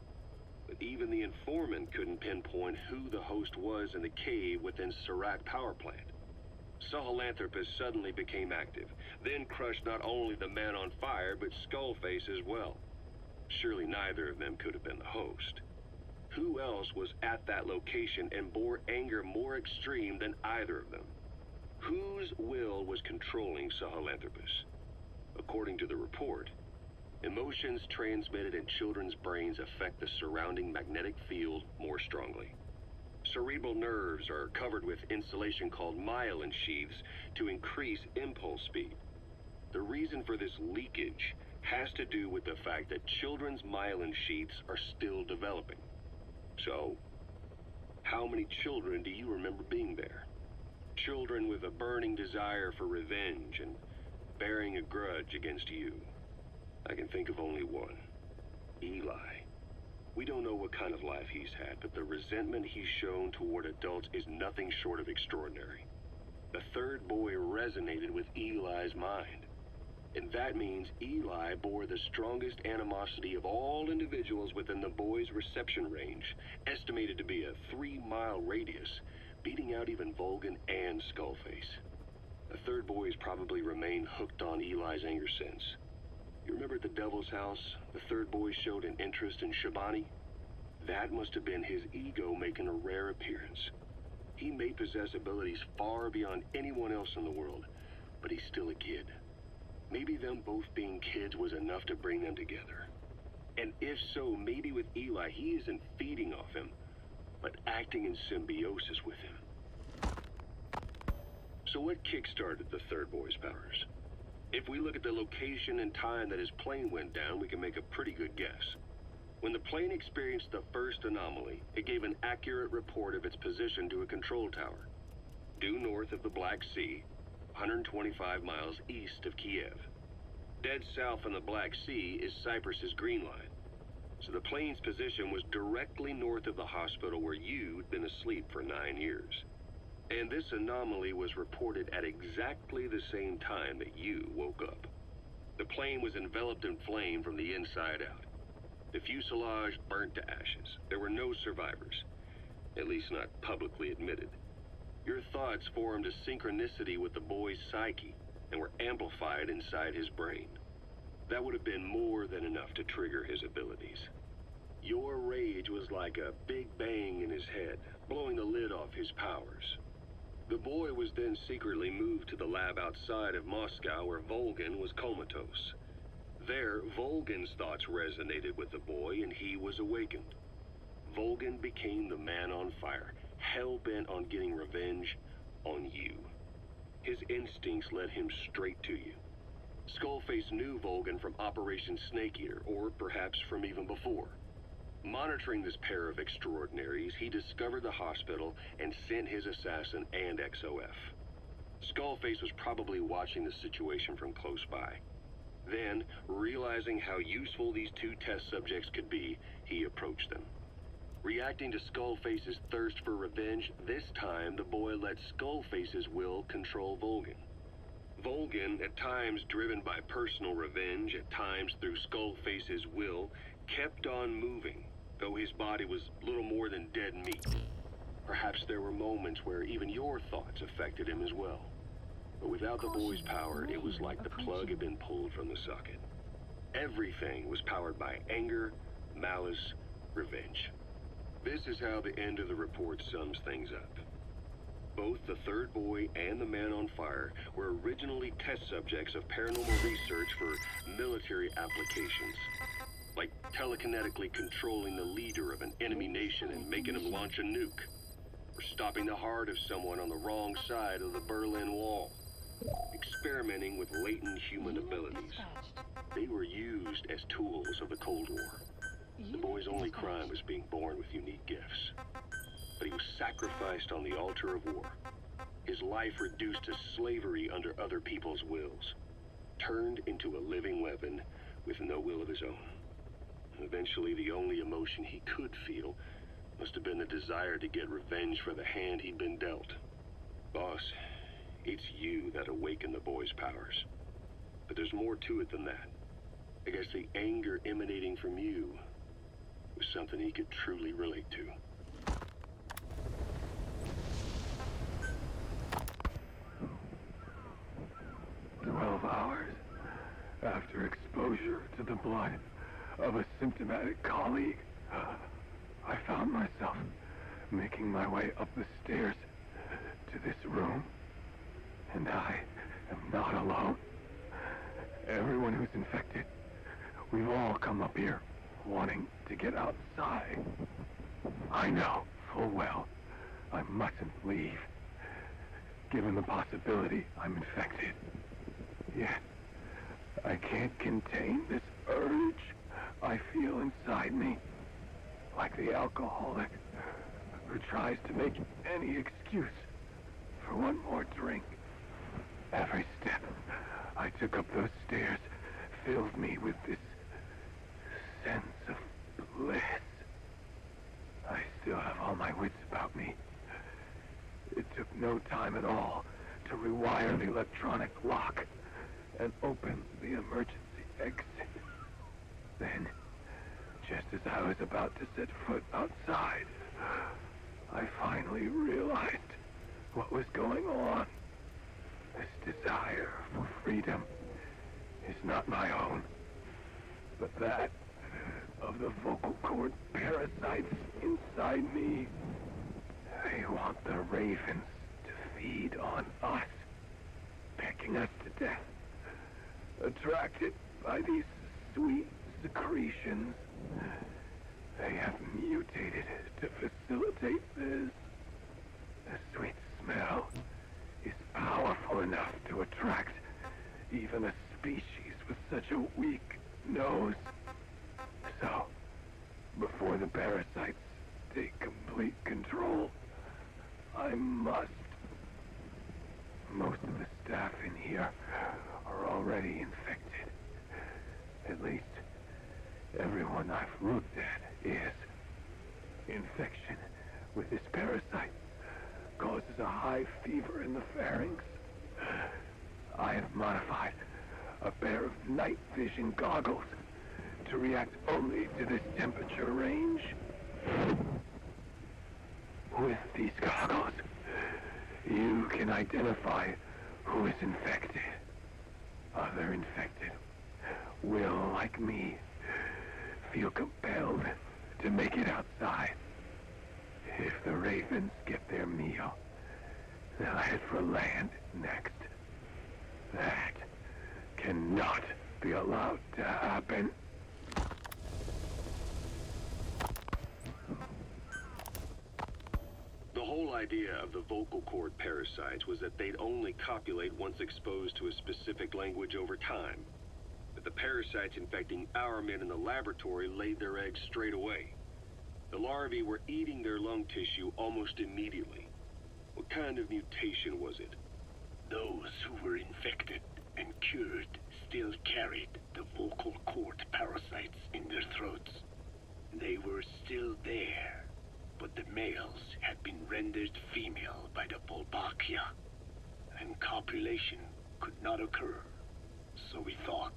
E: But even the informant couldn't pinpoint who the host was in the cave within Serac power plant. Sahelanthropus suddenly became active, then crushed not only the man on fire, but Skullface as well. Surely neither of them could have been the host. Who else was at that location and bore anger more extreme than either of them? Whose will was controlling Sahelanthropus? According to the report, emotions transmitted in children's brains affect the surrounding magnetic field more strongly. Cerebral nerves are covered with insulation called myelin sheaths to increase impulse speed. The reason for this leakage has to do with the fact that children's myelin sheaths are still developing. So, how many children do you remember being there? Children with a burning desire for revenge and bearing a grudge against you. I can think of only one. Eli. We don't know what kind of life he's had, but the resentment he's shown toward adults is nothing short of extraordinary. The third boy resonated with Eli's mind. And that means Eli bore the strongest animosity of all individuals within the boy's reception range, estimated to be a 3-mile radius, beating out even Volgan and Skullface. The third boy has probably remained hooked on Eli's anger since. You remember at the Devil's House, the third boy showed an interest in Shabani? That must have been his ego making a rare appearance. He may possess abilities far beyond anyone else in the world, but he's still a kid. Maybe them both being kids was enough to bring them together. And if so, maybe with Eli, he isn't feeding off him, but acting in symbiosis with him. So what kickstarted the third boy's powers? If we look at the location and time that his plane went down, we can make a pretty good guess. When the plane experienced the first anomaly, it gave an accurate report of its position to a control tower, due north of the Black Sea, 125 miles east of Kiev. Dead south on the Black Sea is Cyprus's Green Line, so the plane's position was directly north of the hospital where you'd been asleep for 9 years. And this anomaly was reported at exactly the same time that you woke up. The plane was enveloped in flame from the inside out. The fuselage burnt to ashes. There were no survivors, at least not publicly admitted. Your thoughts formed a synchronicity with the boy's psyche and were amplified inside his brain. That would have been more than enough to trigger his abilities. Your rage was like a big bang in his head, blowing the lid off his powers. The boy was then secretly moved to the lab outside of Moscow where Volgin was comatose. There, Volgin's thoughts resonated with the boy and he was awakened. Volgin became the man on fire, hell-bent on getting revenge on you. His instincts led him straight to you. Skullface knew Volgin from Operation Snake Eater, or perhaps from even before. Monitoring this pair of extraordinaries, he discovered the hospital and sent his assassin and XOF. Skullface was probably watching the situation from close by. Then, realizing how useful these two test subjects could be, he approached them. Reacting to Skullface's thirst for revenge, this time the boy let Skullface's will control Volgin. Volgin, at times driven by personal revenge, at times through Skullface's will, kept on moving, though his body was little more than dead meat. Perhaps there were moments where even your thoughts affected him as well. But without the boy's power, it was like the plug had been pulled from the socket. Everything was powered by anger, malice, revenge. This is how the end of the report sums things up. Both the third boy and the man on fire were originally test subjects of paranormal research for military applications, like telekinetically controlling the leader of an enemy nation and making him launch a nuke, or stopping the heart of someone on the wrong side of the Berlin Wall, experimenting with latent human abilities. They were used as tools of the Cold War. The boy's only crime was being born with unique gifts. But he was sacrificed on the altar of war. His life reduced to slavery under other people's wills. Turned into a living weapon with no will of his own. Eventually, the only emotion he could feel must have been the desire to get revenge for the hand he'd been dealt. Boss, it's you that awakened the boy's powers. But there's more to it than that. I guess the anger emanating from you was something he could truly relate to.
F: Hours after exposure to the blood of a symptomatic colleague, I found myself making my way up the stairs to this room. And I am not alone. Everyone who's infected, we've all come up here wanting to get outside. I know full well I mustn't leave, given the possibility I'm infected. Yet, I can't contain this urge I feel inside me, like the alcoholic who tries to make any excuse for one more drink. Every step I took up those stairs filled me with this sense of bliss. I still have all my wits about me. It took no time at all to rewire the electronic lock and open the emergency exit. Then, just as I was about to set foot outside, I finally realized what was going on. This desire for freedom is not my own, but that of the vocal cord parasites inside me. They want the ravens to feed on us, pecking us to death. Attracted by these sweet secretions, they have mutated to facilitate this. The sweet smell is powerful enough to attract even a species with such a weak nose. So, before the parasites take complete control, I must. Most of the staff in here are already infected. At least, everyone I've looked at is. Infection with this parasite causes a high fever in the pharynx. I have modified a pair of night vision goggles to react only to this temperature range. With these goggles, you can identify who is infected. Other infected will, like me, feel compelled to make it outside. If the ravens get their meal, They'll head for land next. That cannot be allowed to happen.
E: The whole idea of the vocal cord parasites was that they'd only copulate once exposed to a specific language over time. But the parasites infecting our men in the laboratory laid their eggs straight away. The larvae were eating their lung tissue almost immediately. What kind of mutation was it?
F: Those who were infected and cured still carried the vocal cord parasites in their throats. They were still there, but the males had been rendered female by the Wolbachia, and copulation could not occur. So we thought,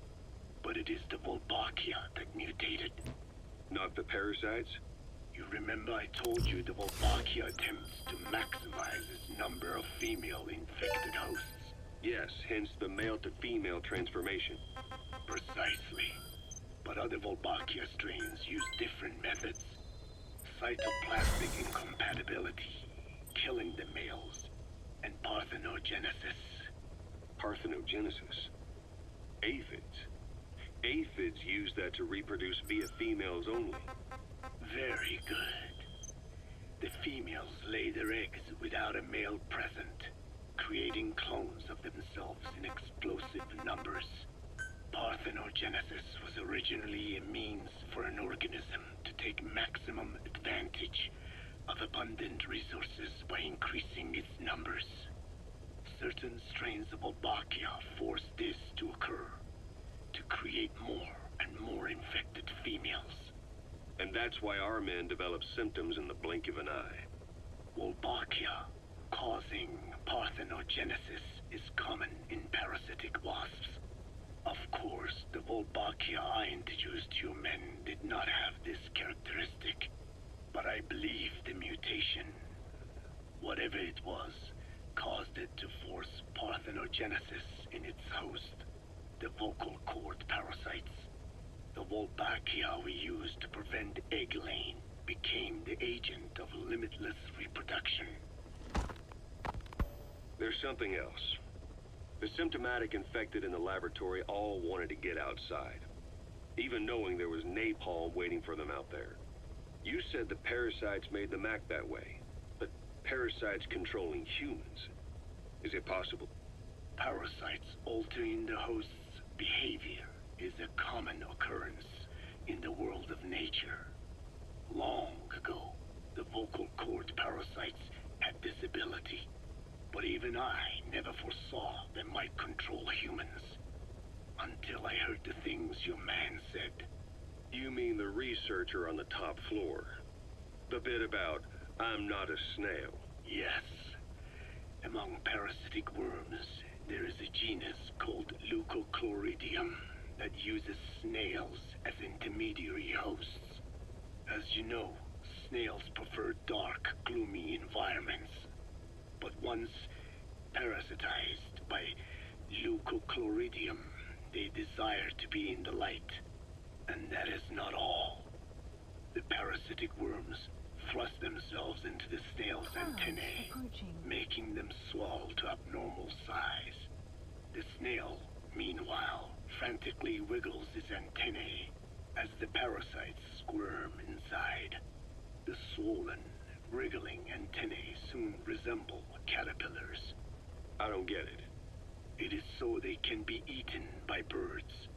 F: but it is the Wolbachia that mutated.
E: Not the parasites?
F: You remember I told you the Wolbachia attempts to maximize its number of female infected hosts?
E: Yes, hence the male-to-female transformation.
F: Precisely. But other Wolbachia strains use different methods. Cytoplasmic incompatibility, killing the males, and parthenogenesis.
E: Parthenogenesis? Aphids? Aphids use that to reproduce via females only.
F: Very good. The females lay their eggs without a male present, creating clones of themselves in explosive numbers. Parthenogenesis was originally a means for an organism to take maximum advantage of abundant resources by increasing its numbers. Certain strains of Wolbachia forced this to occur, to create more and more infected females.
E: And that's why our men develop symptoms in the blink of an eye.
F: Wolbachia causing parthenogenesis is common in parasitic wasps. Of course, the Wolbachia I introduced to you men did not have this characteristic, but I believe the mutation, whatever it was, caused it to force parthenogenesis in its host, the vocal cord parasites. The Wolbachia we used to prevent egg laying became the agent of limitless reproduction.
E: There's something else. The symptomatic infected in the laboratory all wanted to get outside, even knowing there was napalm waiting for them out there. You said the parasites made them act that way, but parasites controlling humans. Is it possible?
F: Parasites altering the host's behavior is a common occurrence in the world of nature. Long ago, the vocal cord parasites had this ability, but even I never foresaw they might control humans. Until I heard the things your man said.
E: You mean the researcher on the top floor? The bit about, I'm not a snail?
F: Yes. Among parasitic worms, there is a genus called Leucochloridium that uses snails as intermediary hosts. As you know, snails prefer dark, gloomy environments. But once parasitized by Leucochloridium, they desire to be in the light. And that is not all. The parasitic worms thrust themselves into the snail's antennae, making them swell to abnormal size. The snail, meanwhile, frantically wiggles its antennae as the parasites squirm inside. The swollen, wriggling antennae soon resemble caterpillars.
E: I don't get it.
F: It is so they can be eaten by birds.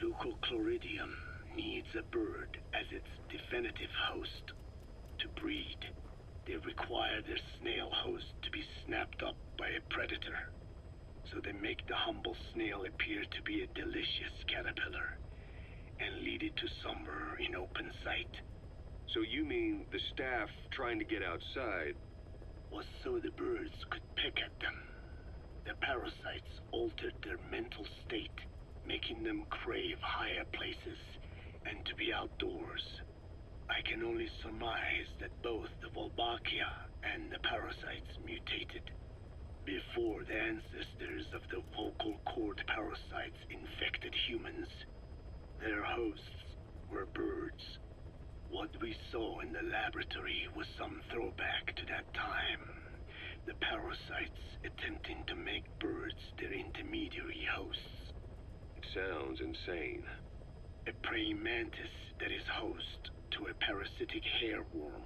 F: Leucochloridium needs a bird as its definitive host. To breed, they require their snail host to be snapped up by a predator. So they make the humble snail appear to be a delicious caterpillar and lead it to somewhere in open sight.
E: So you mean the staff trying to get outside
F: was so the birds could pick at them. The parasites altered their mental state, making them crave higher places and to be outdoors. I can only surmise that both the Wolbachia and the parasites mutated before the ancestors of the vocal cord parasites infected humans. Their hosts were birds. What we saw in the laboratory was some throwback to that time. the parasites attempting to make birds their intermediary hosts.
E: It sounds insane.
F: A praying mantis that is host to a parasitic hairworm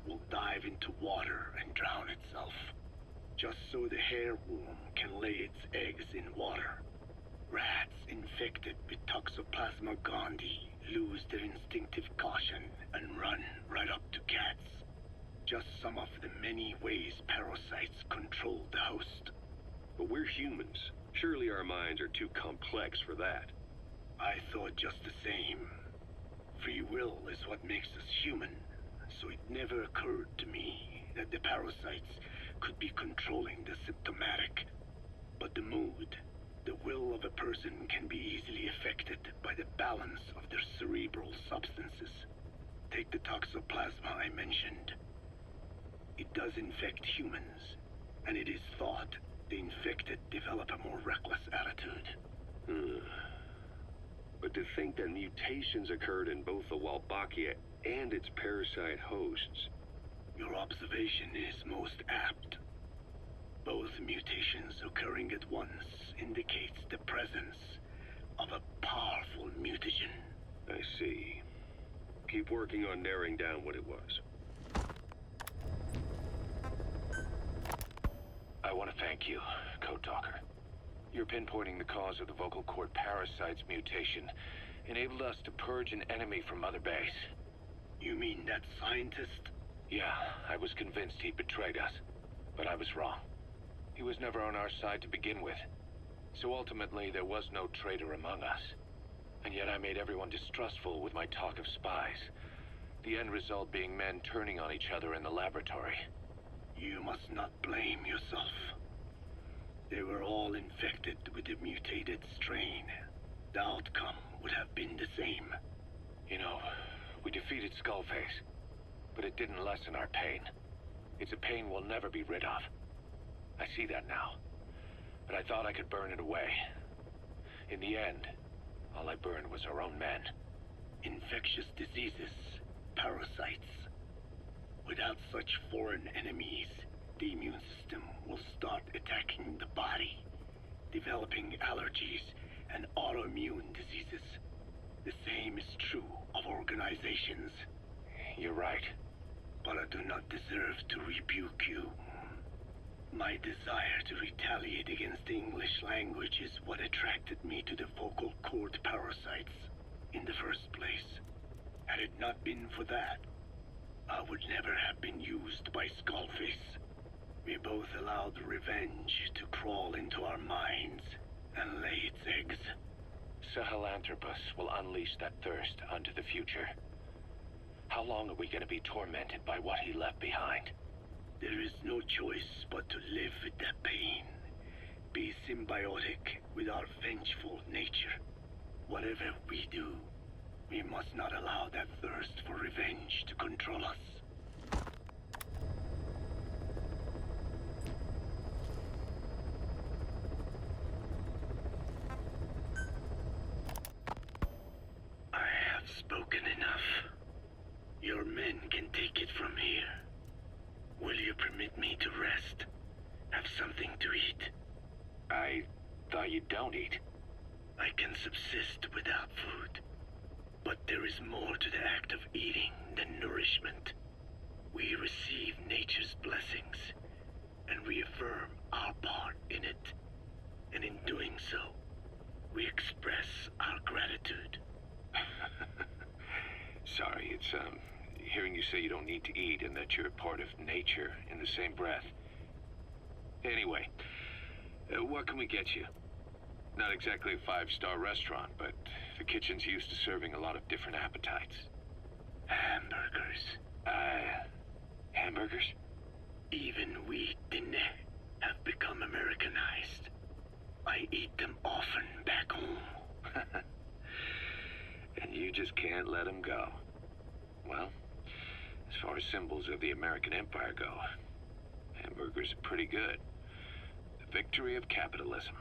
F: will dive into water and drown itself, just so the hairworm can lay its eggs in water. Rats infected with Toxoplasma gondii lose their instinctive caution and run right up to cats. Just some of the many ways parasites control the host.
E: But we're humans. Surely our minds are too complex for that.
F: I thought just the same. Free will is what makes us human, so it never occurred to me that the parasites could be controlling the symptomatic. But the mood, the will of a person can be easily affected by the balance of their cerebral substances. Take the toxoplasma I mentioned. It does infect humans, and it is thought the infected develop a more reckless attitude.
E: But to think that mutations occurred in both the Wolbachia and its parasite hosts...
F: Your observation is most apt. Both mutations occurring at once indicates the presence of a powerful mutagen.
E: I see. Keep working on narrowing down what it was.
C: I want to thank you, Code Talker. Your pinpointing the cause of the vocal cord parasite's mutation enabled us to purge an enemy from Mother Base.
F: You mean that scientist?
C: Yeah, I was convinced he betrayed us, but I was wrong. He was never on our side to begin with, so ultimately there was no traitor among us. And yet I made everyone distrustful with my talk of spies, the end result being men turning on each other in the laboratory.
F: You must not blame yourself. They were all infected with the mutated strain. The outcome would have been the same.
C: You know, we defeated Skullface, but it didn't lessen our pain. It's a pain we'll never be rid of. I see that now, but I thought I could burn it away. In the end, all I burned was our own men.
F: Infectious diseases, parasites. Without such foreign enemies, the immune system will start attacking the body, developing allergies and autoimmune diseases. The same is true of organizations.
C: You're right.
F: But I do not deserve to rebuke you. My desire to retaliate against the English language is what attracted me to the vocal cord parasites in the first place. Had it not been for that, I would never have been used by Skullface. We both allowed revenge to crawl into our minds and lay its eggs.
C: Sahelanthropus will unleash that thirst onto the future. How long are we going to be tormented by what he left behind?
F: There is no choice but to live with that pain. Be symbiotic with our vengeful nature. Whatever we do, we must not allow that thirst for revenge to control us. I have spoken enough. Your men can take it from here. Will you permit me to rest? Have something to eat?
C: I thought you don't eat.
F: I can subsist without food. But there is more to the act of eating than nourishment. We receive nature's blessings and reaffirm our part in it. And in doing so, we express our gratitude.
C: Sorry, it's, hearing you say you don't need to eat and that you're part of nature in the same breath. Anyway, what can we get you? Not exactly a 5-star restaurant, but the kitchen's used to serving a lot of different appetites.
F: Hamburgers.
C: Hamburgers?
F: Even we didn't have become Americanized. I eat them often back home.
C: And you just can't let them go. Well, as far as symbols of the American Empire go, hamburgers are pretty good. The victory of capitalism.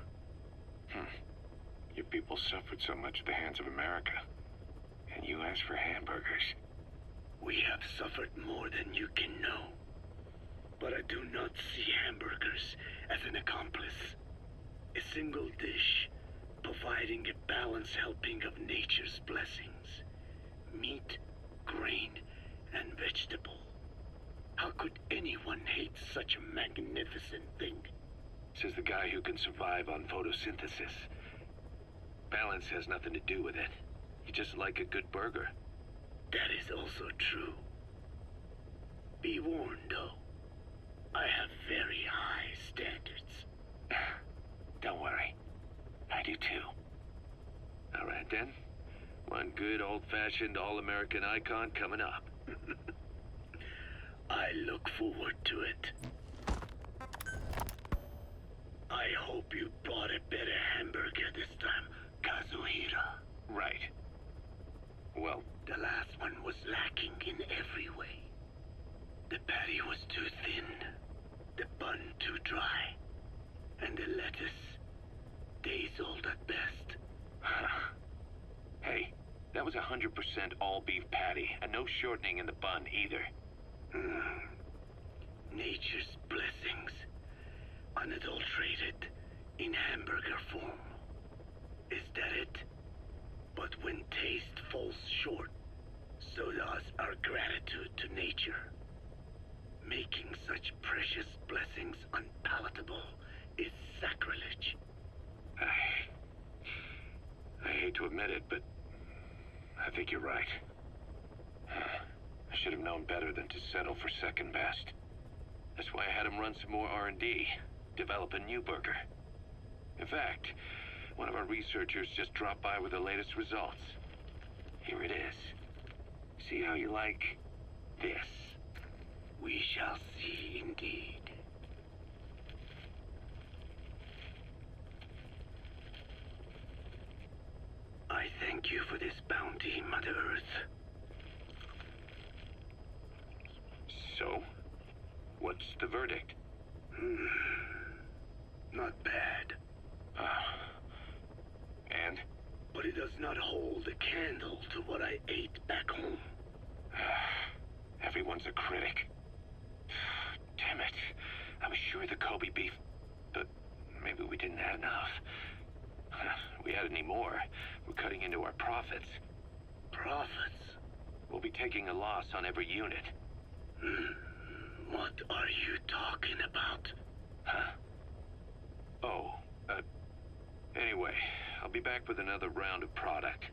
C: Your people suffered so much at the hands of America, and you asked for hamburgers.
F: We have suffered more than you can know. But I do not see hamburgers an accomplice. A single dish, providing a balanced helping of nature's blessings. Meat, grain, and vegetable. How could anyone hate such a magnificent thing?
C: Says the guy who can survive on photosynthesis. Balance has nothing to do with it. You just like a good burger.
F: That is also true. Be warned, though. I have very high standards.
C: Don't worry. I do too. All right then. One good old-fashioned all-American icon coming up.
F: I look forward to it. I hope you brought a better hamburger this time, Kazuhira.
C: Right. Well,
F: the last one was lacking in every way. The patty was too thin, the bun too dry, and the lettuce days old at best.
C: Hey, that was 100% all-beef patty, and no shortening in the bun either.
F: Nature's blessings, unadulterated, in hamburger form. Is that it? But when taste falls short, so does our gratitude to nature. Making such precious blessings unpalatable is sacrilege.
C: I hate to admit it, but I think you're right. I should have known better than to settle for second best. That's why I had him run some more R&D, develop a new burger. In fact, one of our researchers just dropped by with the latest results. Here it is. See how you like this?
F: We shall see indeed. I thank you for this bounty, Mother Earth.
C: So, what's the verdict?
F: Not bad.
C: And?
F: But it does not hold a candle to what I ate back home.
C: Everyone's a critic. Damn it. I was sure the Kobe beef, but maybe we didn't have enough. If we had any more, we're cutting into our profits.
F: Profits?
C: We'll be taking a loss on every unit.
F: What are you talking about?
C: Huh? Oh, anyway, I'll be back with another round of product.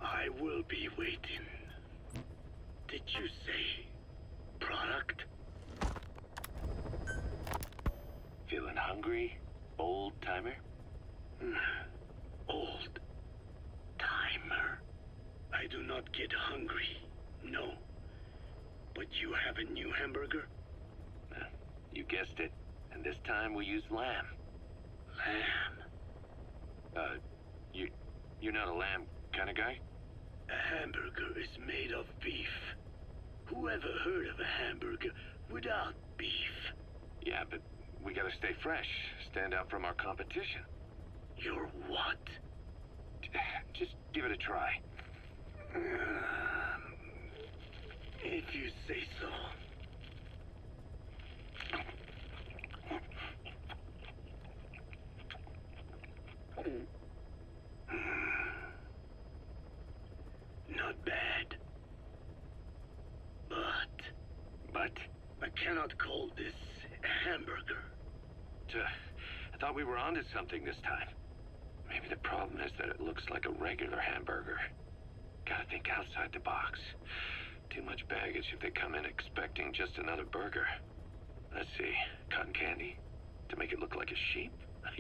F: I will be waiting. Did you say product?
C: Feeling hungry, old-timer?
F: Old timer. I do not get hungry, no. But you have a new hamburger?
C: You guessed it. And this time we use lamb.
F: Lamb?
C: You're not a lamb kind of guy?
F: A hamburger is made of beef. Who ever heard of a hamburger without beef?
C: Yeah, but we gotta stay fresh, stand out from our competition.
F: You're what?
C: Just give it a try.
F: If you say so. Not bad. But I cannot call this a hamburger.
C: I thought we were onto something this time. Maybe the problem is that it looks like a regular hamburger. Gotta think outside the box. Too much baggage if they come in expecting just another burger. Let's see, cotton candy? To make it look like a sheep?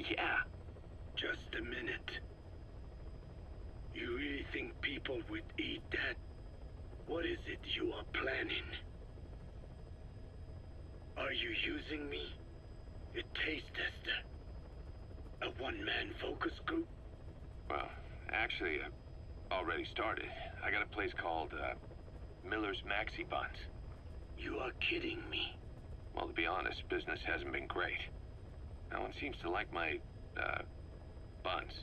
C: Yeah.
F: Just a minute. You really think people would eat that? What is it you are planning? Are you using me? A taste tester? A one-man focus group?
C: Well, actually, I've already started. I got a place called, Miller's Maxi Buns.
F: You are kidding me.
C: Well, to be honest, business hasn't been great. No one seems to like my, buns.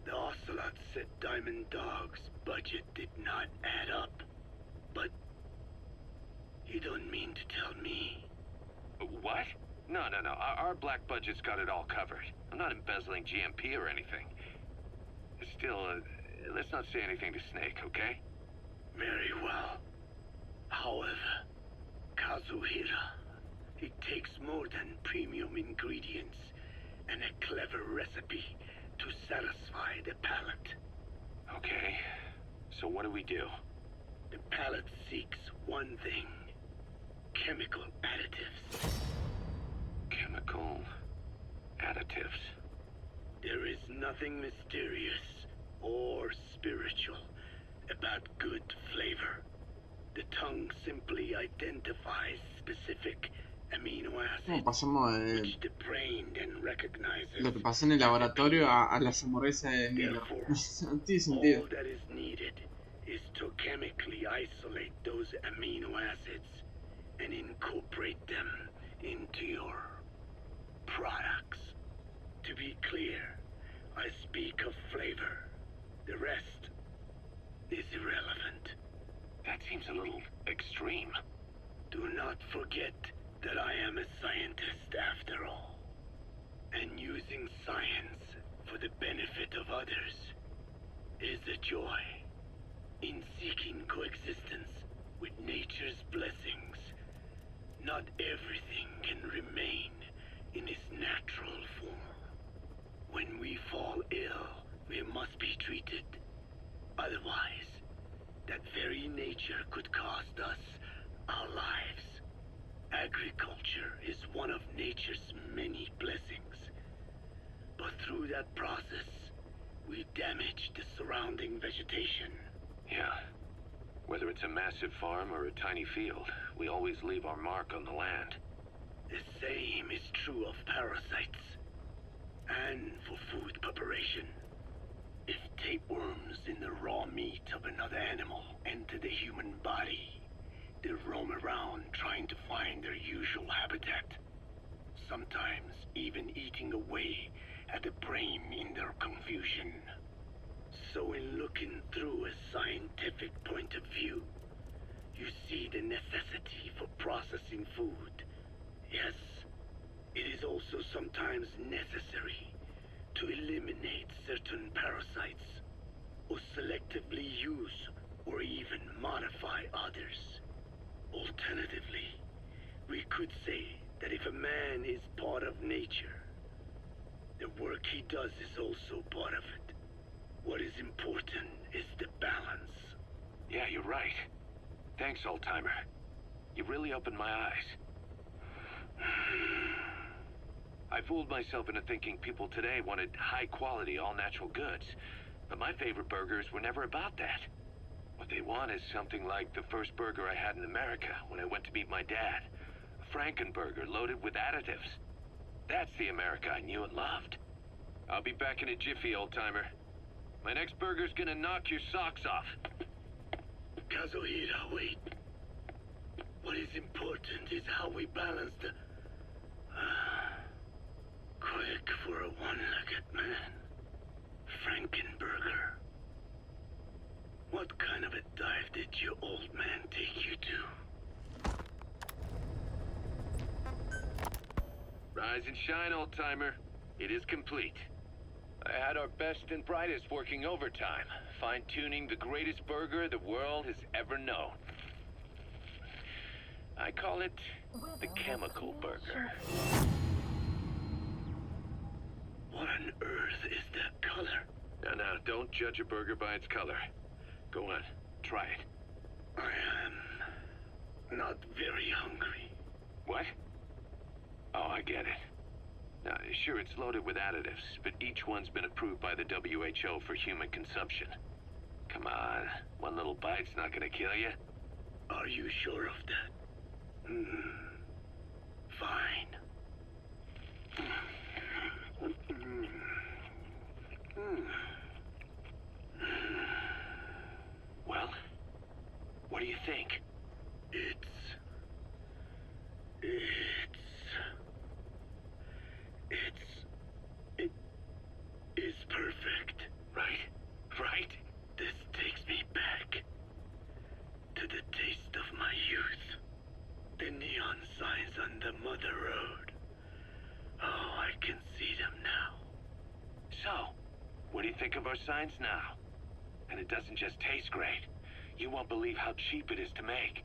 F: The Ocelot said Diamond Dog's budget did not add up. But you don't mean to tell me.
C: What? No. Our black budget's got it all covered. I'm not embezzling GMP or anything. Still, let's not say anything to Snake, okay?
F: Very well. However, Kazuhira, it takes more than premium ingredients and a clever recipe to satisfy the palate.
C: Okay, so what do we do?
F: The palate seeks one thing: chemical additives.
C: Chemical additives.
F: There is nothing mysterious or spiritual about good flavor. The tongue simply identifies specific amino
A: ¿Cómo
F: acids
A: pasamos de
F: which the brain then recognizes.
A: lo que pasó en el laboratorio a las hamburguesas de Miller?
F: Therefore,
A: No tiene sentido.
F: all that is needed is to chemically isolate those amino acids and incorporate them into your products. To be clear, I speak of flavor. The rest is irrelevant.
C: That seems a little extreme.
F: Do not forget that I am a scientist after all. And using science for the benefit of others is a joy. In seeking coexistence with nature's blessings, not everything can remain in its natural form. When we fall ill, we must be treated. Otherwise, that very nature could cost us our lives. Agriculture is one of nature's many blessings. But through that process, we damage the surrounding vegetation.
C: Yeah. Whether it's a massive farm or a tiny field, we always leave our mark on the land.
F: The same is true of parasites. And for food preparation. If tapeworms in the raw meat of another animal enter the human body, they roam around trying to find their usual habitat. Sometimes even eating away at the brain in their confusion. So in looking through a scientific point of view, you see the necessity for processing food. Yes, it is also sometimes necessary to eliminate certain parasites, or selectively use or even modify others. Alternatively, we could say that if a man is part of nature, the work he does is also part of it. What is important is the balance.
C: Yeah, you're right. Thanks, old-timer. You really opened my eyes. I fooled myself into thinking people today wanted high-quality, all-natural goods. But my favorite burgers were never about that. What they want is something like the first burger I had in America when I went to meet my dad. A Frankenburger loaded with additives. That's the America I knew and loved. I'll be back in a jiffy, old-timer. My next burger's gonna knock your socks off.
F: Kazuhira, wait. What is important is how we balance the... quick for a one-legged man. Frankenburger. What kind of a dive did your old man take you to?
C: Rise and shine, old-timer. It is complete. I had our best and brightest working overtime, fine-tuning the greatest burger the world has ever known. I call it the chemical burger.
F: What on earth is that color?
C: Now, don't judge a burger by its color. Go on, try it.
F: I am not very hungry.
C: What? Oh, I get it. Now, sure, it's loaded with additives, but each one's been approved by the WHO for human consumption. Come on, one little bite's not gonna kill you.
F: Are you sure of that? Fine.
C: Well, what do you think?
F: It is perfect.
C: Right?
F: This takes me back to the taste of my youth. The neon signs on the Mother
C: think of our signs now. And it doesn't just taste great. You won't believe how cheap it is to make.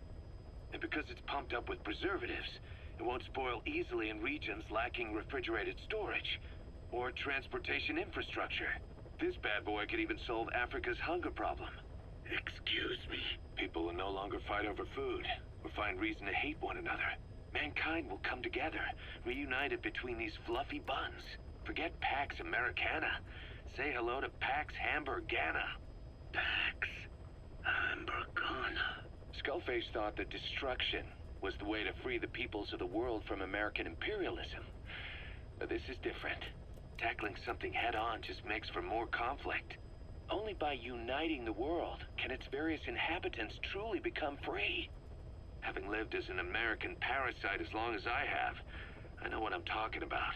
C: And because it's pumped up with preservatives, it won't spoil easily in regions lacking refrigerated storage or transportation infrastructure. This bad boy could even solve Africa's hunger problem.
F: Excuse me.
C: People will no longer fight over food or find reason to hate one another. Mankind will come together, reunited between these fluffy buns. Forget Pax Americana. Say hello to Pax Hamburgana.
F: Pax Hamburgana.
C: Skullface thought that destruction was the way to free the peoples of the world from American imperialism. But this is different. Tackling something head-on just makes for more conflict. Only by uniting the world can its various inhabitants truly become free. Having lived as an American parasite as long as I have, I know what I'm talking about.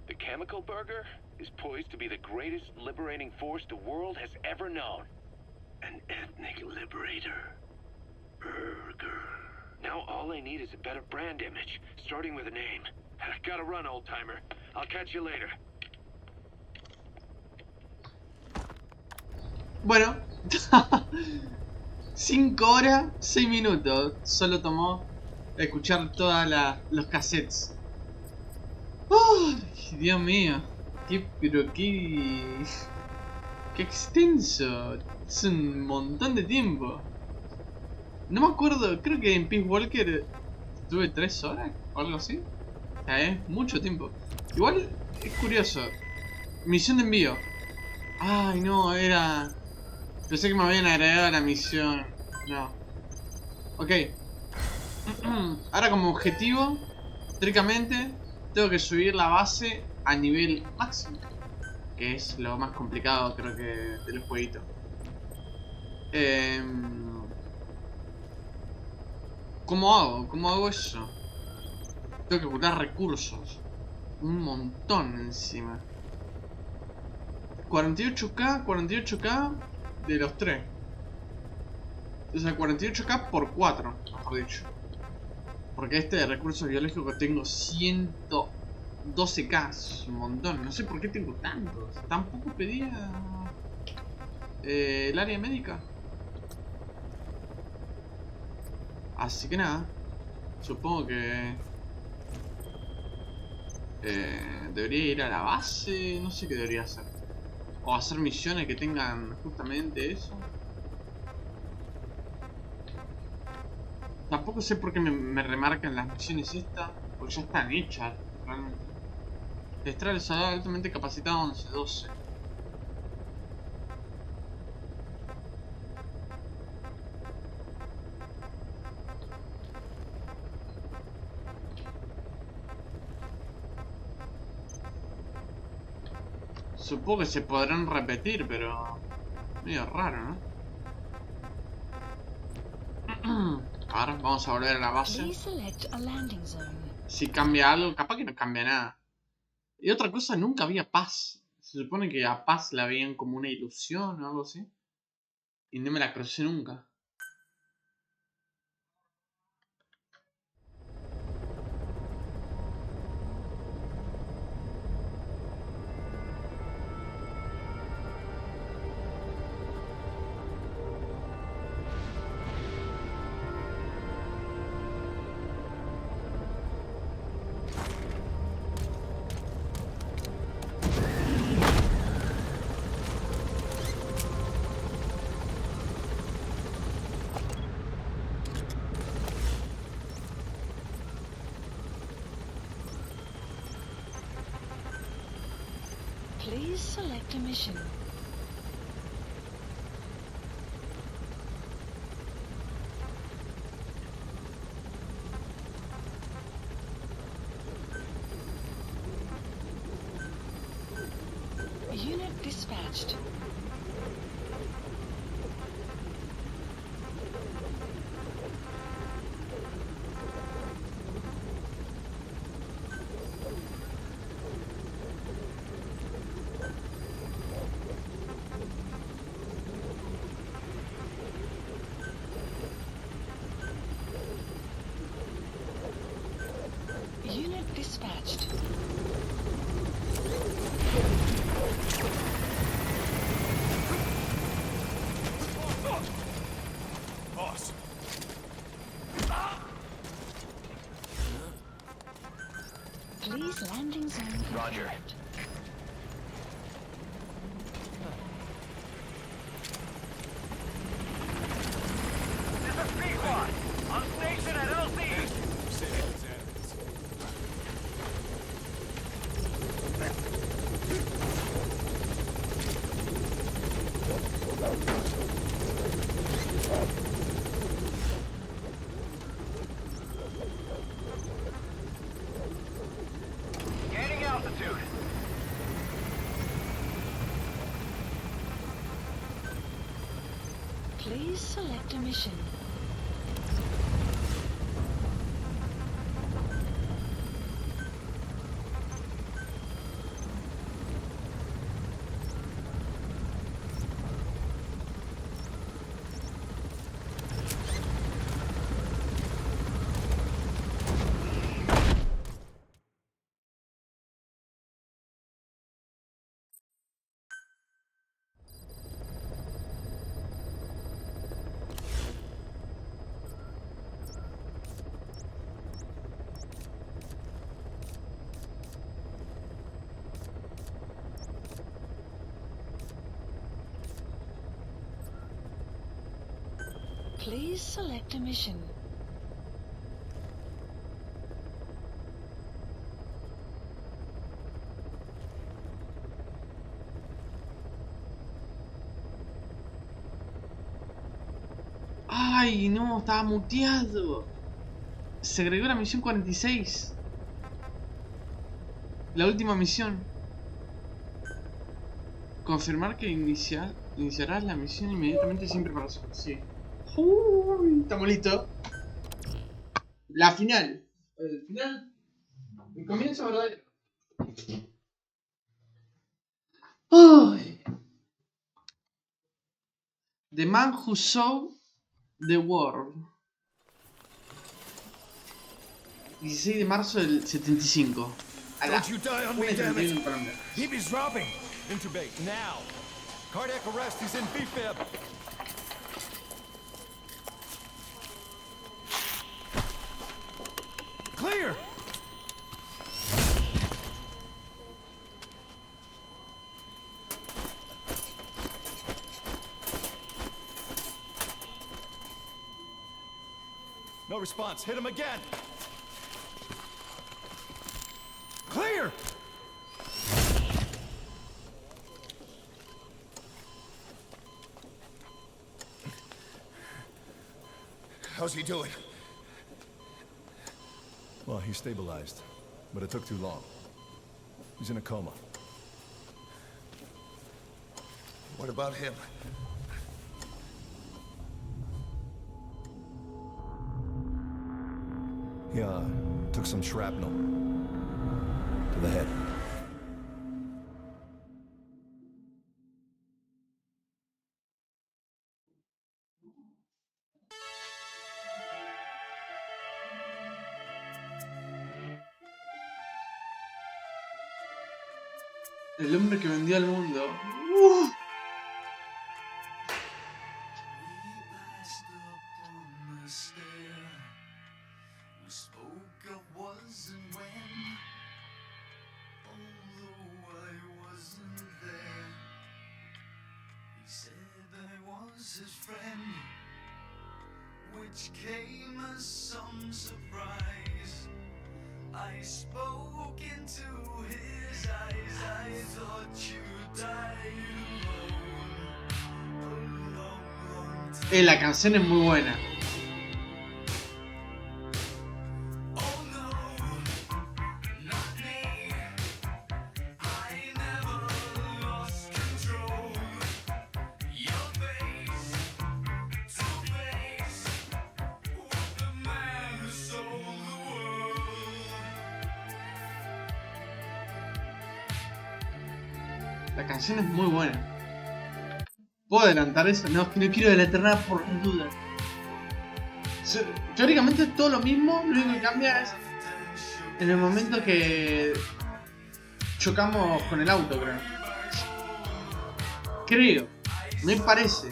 C: The chemical burger is poised to be the greatest liberating force the world has ever known.
F: An ethnic liberator. Burger.
C: Now all I need is a better brand image, starting with a name. Gotta run, old-timer. I'll catch you later.
A: Bueno. 5 horas, 6 minutos. Solo tomó escuchar todos los cassettes. ¡Oh! Dios mío. Pero qué extenso. Es un montón de tiempo. No me acuerdo, creo que en Peace Walker estuve 3 horas o algo así. O sea, es mucho tiempo. Igual es curioso. Misión de envío. Ay, no, era... Pensé que me habían agregado la misión. No. Ok. Ahora como objetivo, teóricamente, tengo que subir la base a nivel máximo. Que es lo más complicado, creo que, del jueguito. ¿Cómo hago? ¿Cómo hago eso? Tengo que juntar recursos. Un montón encima. 48k de los 3. O sea, 48k por 4, mejor dicho. Porque este de recursos biológicos tengo 112k. Es un montón. No sé por qué tengo tantos. Tampoco pedía el área médica. Así que nada. Supongo que debería ir a la base. No sé qué debería hacer. O hacer misiones que tengan justamente eso. Tampoco sé por qué me remarcan las misiones estas. Porque ya están hechas realmente. Extraer el soldado altamente capacitado 11-12. Supongo que se podrán repetir, pero... medio raro, ¿no? Ahora vamos a volver a la base. Si cambia algo, capaz que no cambia nada. Y otra cosa, nunca había paz. Se supone que a paz la veían como una ilusión o algo así. Y no me la crucé nunca.
J: Please select a mission. Unit dispatched. Unit dispatched.
L: Please landing zone.
C: Roger.
H: This is P-Quad. On station at LZ. Gaining altitude.
L: Please select a mission. Please select a mission.
A: Ay, no, estaba muteado. Se agregó la misión 46. La última misión. Confirmar que iniciarás la misión inmediatamente sin preparación. Sí. Uy, estamos listos. La final. El final. El comienzo verdadero. Uy. The Man Who Saw the World. 16 de marzo del 75. A la 1:31 en Colombia.
M: He is dropping. Intubate now. Cardiac arrest. He's in BFib. Clear. No response. Hit him again. Clear.
F: How's he doing?
M: Well, he stabilized, but it took too long. He's in a coma.
F: What about him?
M: He, took some shrapnel to the head.
A: El hombre que vendió al mundo.
N: Which came as some surprise. I spoke into his eyes. I thought you died alone.
A: La canción es muy buena. La canción es muy buena. ¿Puedo adelantar eso? No, es que no quiero adelantar nada por duda. Teóricamente es todo lo mismo, lo único que cambia es en el momento que chocamos con el auto, creo. Creo, me parece.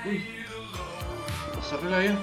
A: Uy. Lo cerré el avión.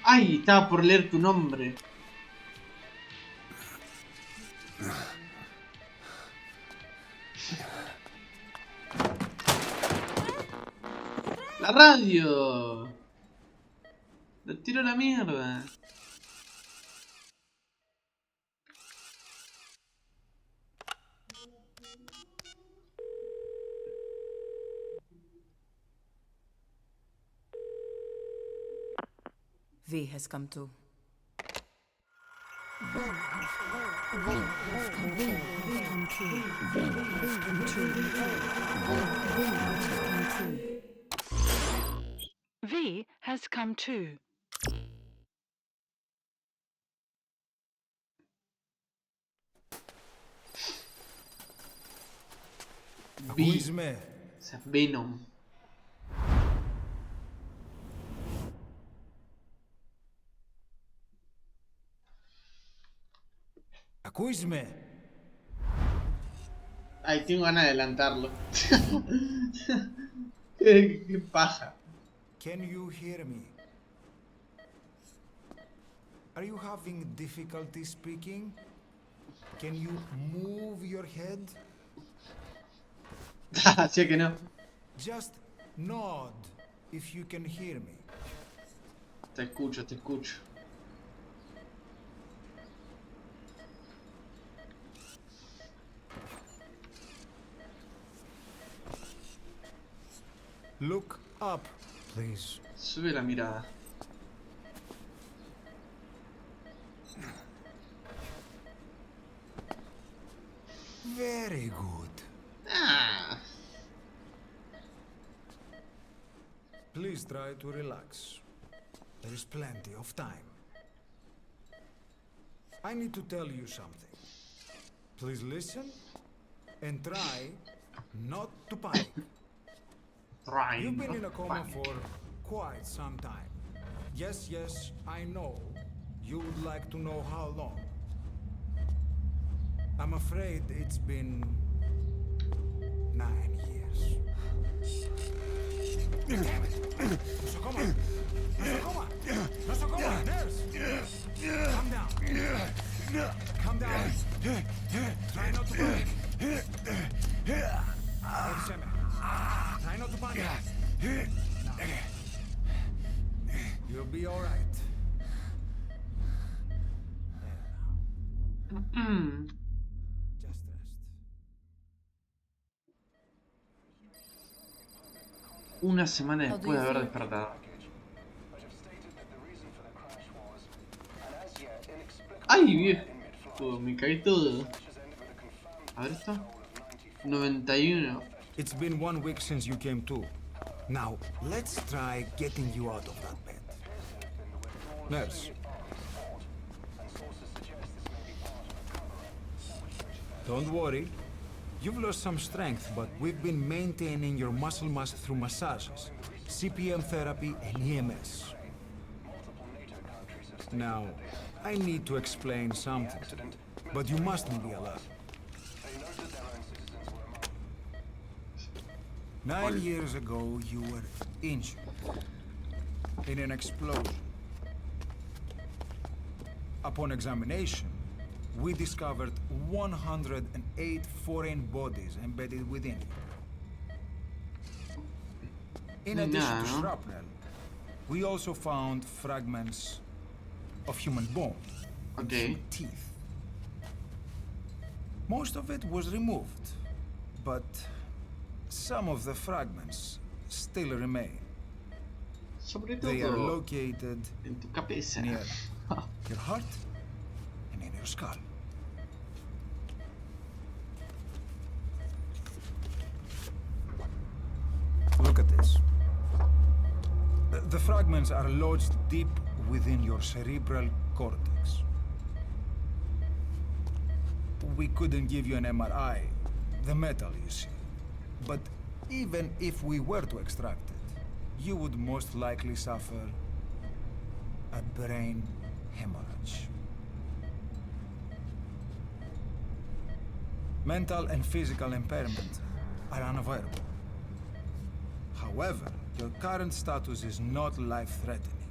A: Ay, estaba por leer tu nombre. La radio. Lo tiro a la mierda.
O: V has come to.
J: V has come too.
A: V. O sea, Venom.
P: Acúsme.
A: Ay, tengo ganas de adelantarlo. qué paja.
P: Can you hear me? Are you having difficulty speaking? Can you move your head?
A: Así que no.
P: Just nod if you can hear me.
A: Te escucho, te escucho.
P: Look up, please.
A: Sube la mirada.
P: Very good.
A: Ah.
P: Please try to relax. There is plenty of time. I need to tell you something. Please listen and try not to panic. You've been in a coma for quite some time. Yes, yes, I know. You would like to know how long. I'm afraid it's been 9 years. Damn it! Nosocoma! Nosocoma! Nosocoma! Nurse! Calm down. Calm down. Try not to panic. Try not to panic. Now. You'll be all right. Just rest.
A: Una semana después de haber despertado. ¡Ay, viejo! Me caí todo. A ver esto. 91.
P: It's been 1 week since you came to. Now, let's try getting you out of that bed. Nurse. Don't worry. You've lost some strength, but we've been maintaining your muscle mass through massages, CPM therapy, and EMS. Now, I need to explain something, but you mustn't be alert. 9 years ago, you were injured in an explosion. Upon examination, we discovered 108 foreign bodies embedded within you. In addition to shrapnel, we also found fragments of human bone and human teeth. Most of it was removed, but some of the fragments still remain. They are located near your heart and in your skull. Look at this. The fragments are lodged deep within your cerebral cortex. We couldn't give you an MRI, the metal, you see. But even if we were to extract it, you would most likely suffer a brain hemorrhage. Mental and physical impairment are unavoidable. However, your current status is not life-threatening.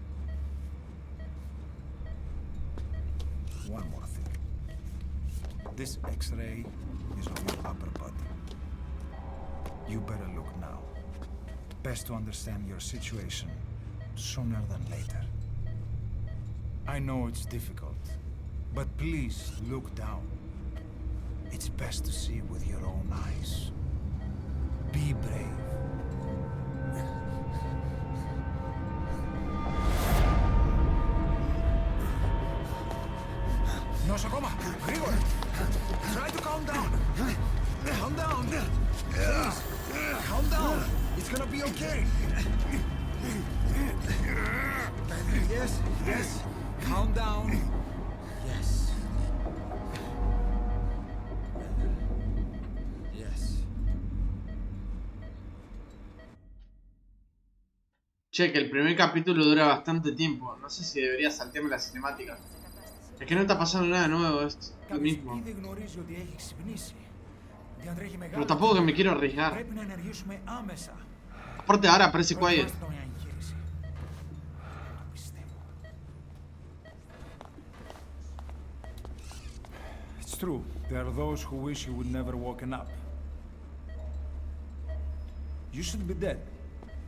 P: One more thing. This X-ray is of your upper body. You better look now. Best to understand your situation sooner than later. I know it's difficult, but please look down. It's best to see with your own eyes. Be brave. Nosokoma, Grigor, try to calm down. Calm down. Please, calm down. It's gonna be okay. Yes, yes. Calm down. Yes. Yes.
A: Che, que el primer capítulo dura bastante tiempo. No sé si debería saltearme la cinemática. Es que no está pasando nada nuevo, es lo mismo. Pero tampoco que me quiero arriesgar. Aparte ahora aparece Quiet.
P: It's true. There are those who wish you would never woken up. You should be dead,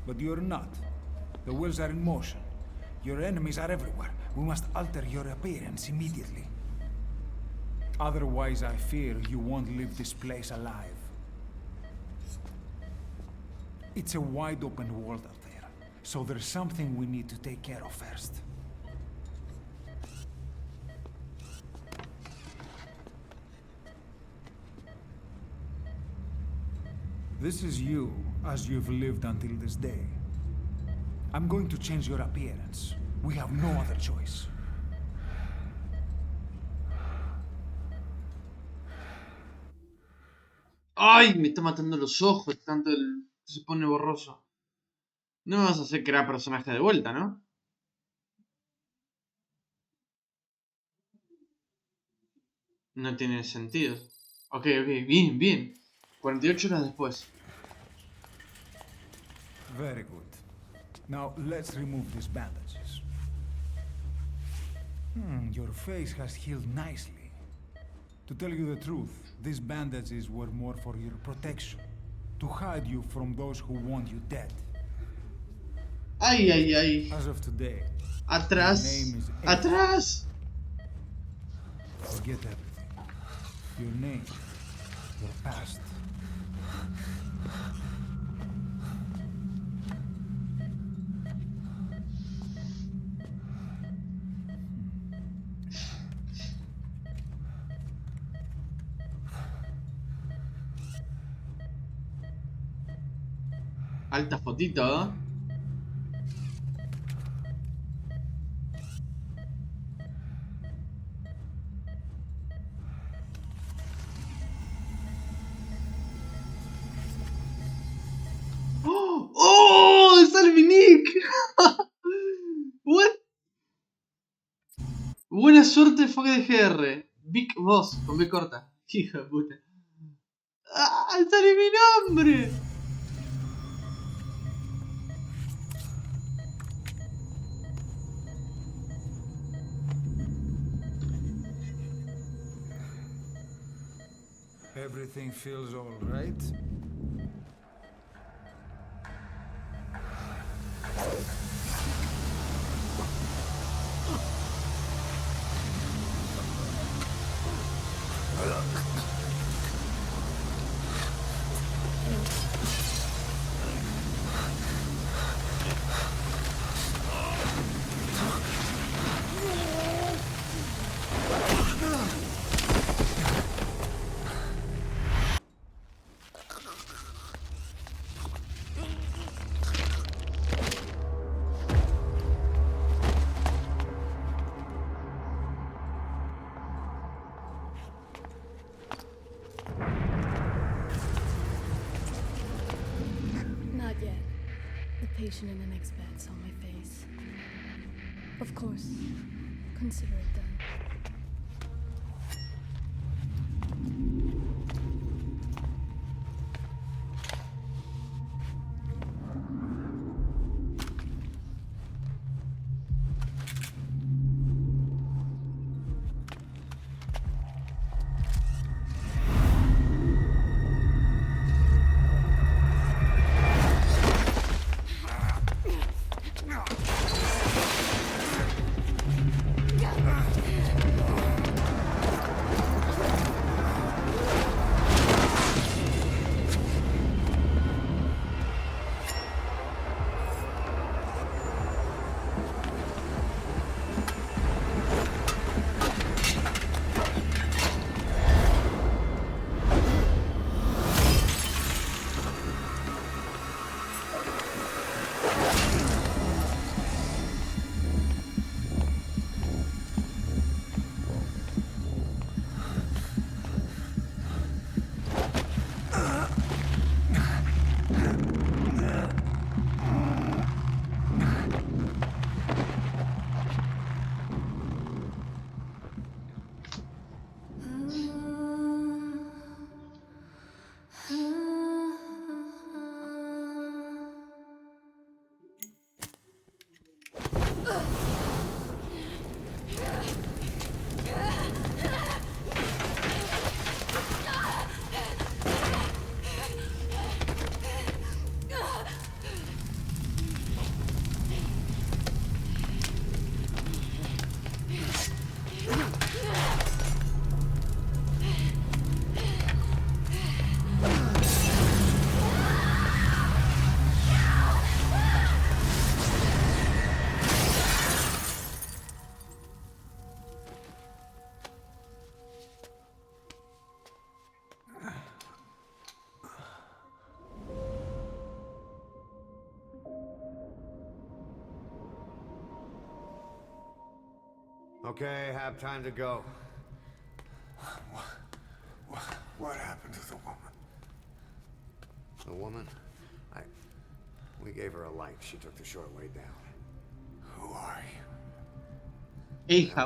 P: but you're not. The wheels are in motion. Your enemies are everywhere. We must alter your appearance immediately. Otherwise, I fear you won't leave this place alive. It's a wide open world out there, so there's something we need to take care of first. This is you, as you've lived until this day. I'm going to change your appearance. We have no other choice.
A: ¡Ay! Me está matando los ojos, tanto se pone borroso. No me vas a hacer crear personaje de vuelta, ¿no? No tiene sentido. Ok, bien, bien. 48 horas después.
P: Very good. Now let's remove these bandages. Your face has healed nicely. To tell you the truth, these bandages were more for your protection, to hide you from those who want you dead.
A: Ay, ay, ay.
P: As of today,
A: atrás,
P: your name is
A: atrás.
P: Forget everything. Your name, your past.
A: Alta fotito, ¿eh? ¡Oh! ¡Oh! ¡Sale mi nick! ¿What? Buena suerte, FoxdieGr. Big Boss, con B corta. Hija de puta. ¡Ah! ¡Sale mi nombre!
P: Everything feels all right.
G: anticipation in the next bed's on my face. Of course, consider it done.
O: Okay, have time to go.
P: What happened to the woman?
O: The woman? We gave her a light. She took the short way down.
P: Who are
A: you?
O: You're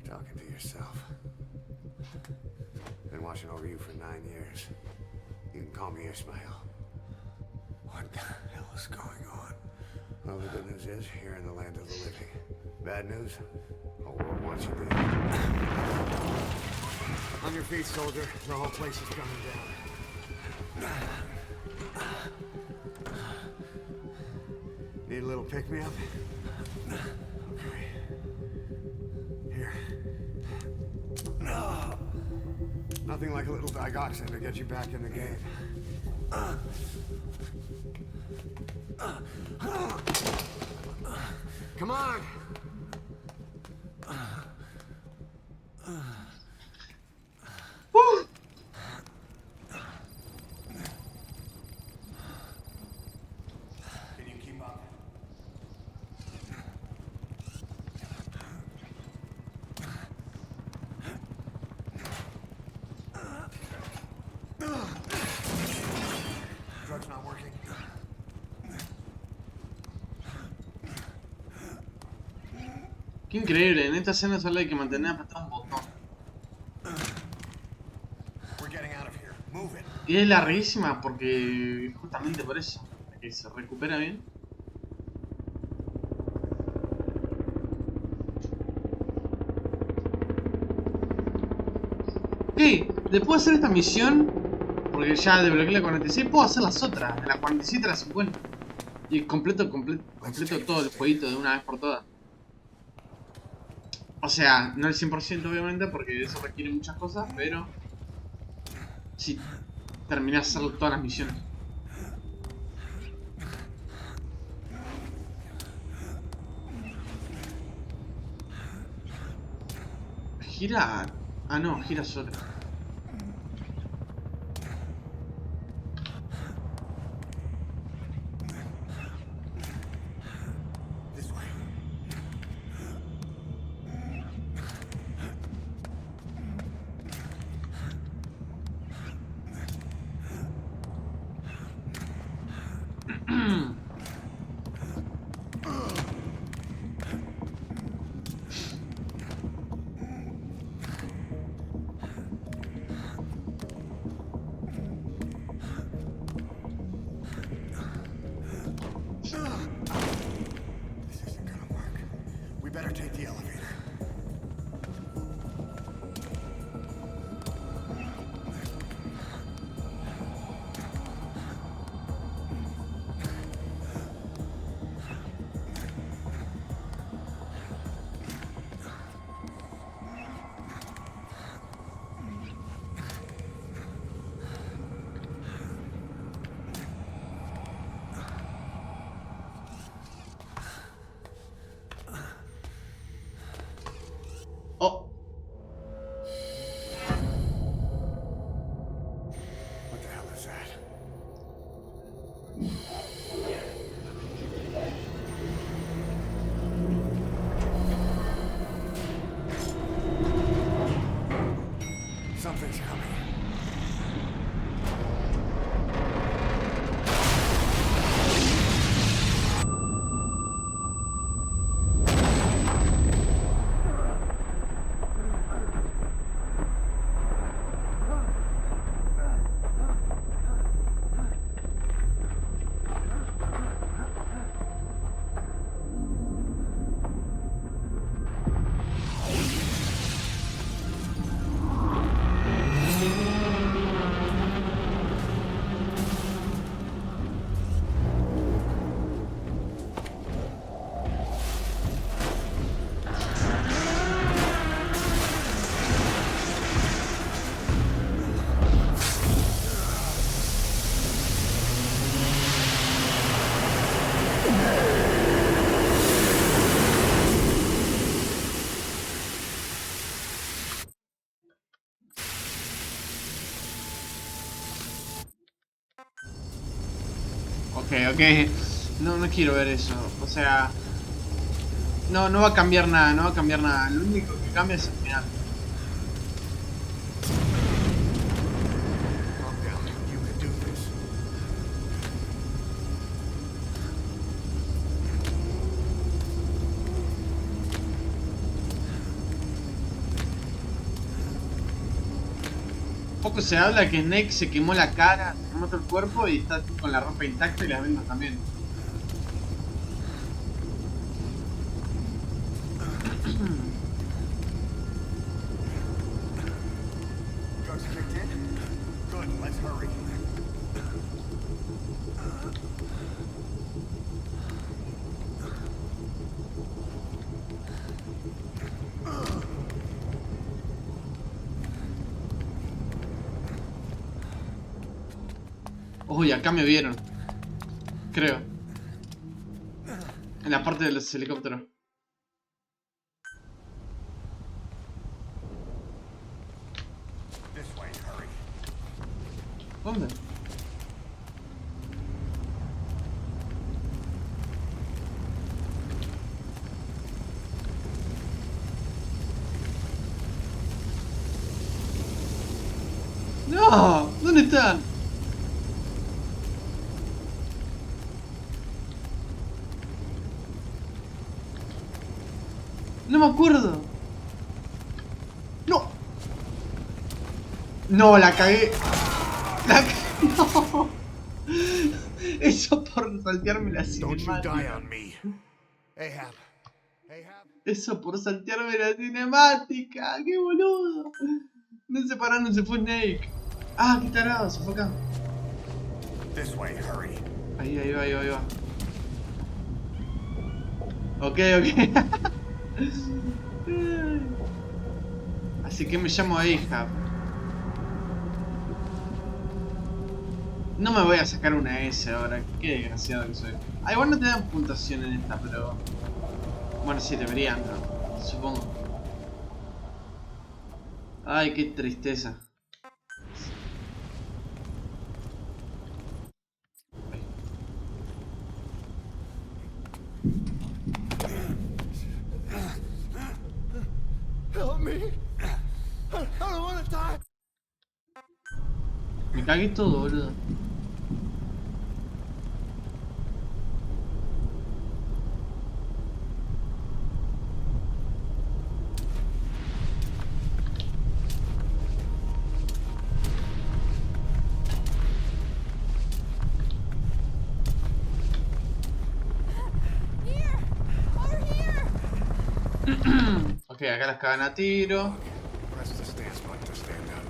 O: talking to yourself. Been watching over you for 9 years. You can call me Ismail.
P: What the hell is going on?
O: Well, the good news is, you're in the land of the living. Bad news? Whole world wants you dead. On your feet, soldier. The whole place is coming down. Need a little pick-me-up? Okay. Here. Nothing like a little digoxin to get you back in the game. Come on!
P: Can you keep up? Drug's not working.
A: Qué increíble, en esta escena solo hay que mantener apretado un botón. Y es larguísima porque justamente por eso, para que se recupera bien. Ok, después de hacer esta misión, porque ya desbloqueé la 46, puedo hacer las otras, de la 47 a la 50. Y completo todo el jueguito de una vez por todas. O sea, no el 100% obviamente, porque eso requiere muchas cosas, pero sí, terminé de hacer todas las misiones. Gira... Ah no, gira solo.
P: better take the elevator.
A: Oh.
P: What the hell is that? Something's coming.
A: Ok. No quiero ver eso. O sea, no va a cambiar nada, no va a cambiar nada. Lo único que cambia es el final. Poco se habla que Snake se quemó la cara, se quemó todo el cuerpo y está con la ropa intacta y las vendas también.
P: Drugs kicked in? Good, let's hurry.
A: Uy, acá me vieron. Creo. En la parte del helicóptero. ¿Dónde? ¡No! ¿Dónde están? No me acuerdo. ¡No! No, la cagué. No. Eso por saltearme la cinemática. Eso por saltearme la cinemática. ¡Qué boludo! No se paró, no se fue Snake. Ah, qué tarado, se fue acá. Ahí va. Ok. Así que me llamo Ahab. No me voy a sacar una S ahora. Qué desgraciado que soy. Ah, igual no te dan puntuación en esta, pero... Bueno, sí, deberían, ¿no? Supongo. Ay, qué tristeza.
P: Help me. I don't want to die.
A: Me cagué todo, boludo. Ok, acá las cagan a tiro.
O: Press the stance button to stand up.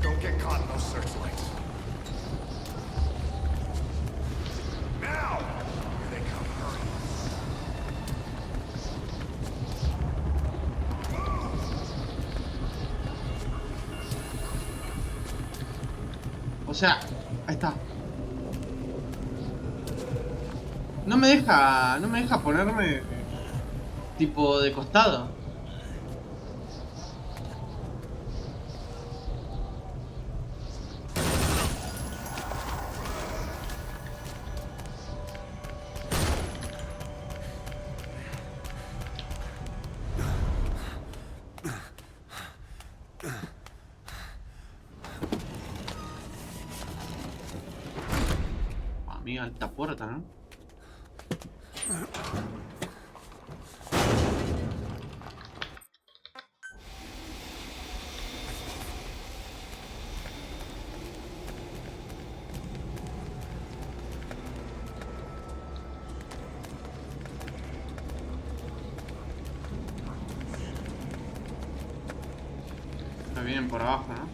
O: Don't get caught in those searchlights. Now! Here they come, hurry.
A: O sea, ahí está. No me deja ponerme tipo de costado. Amiga, alta puerta, ¿no? Vienen por abajo, ¿no?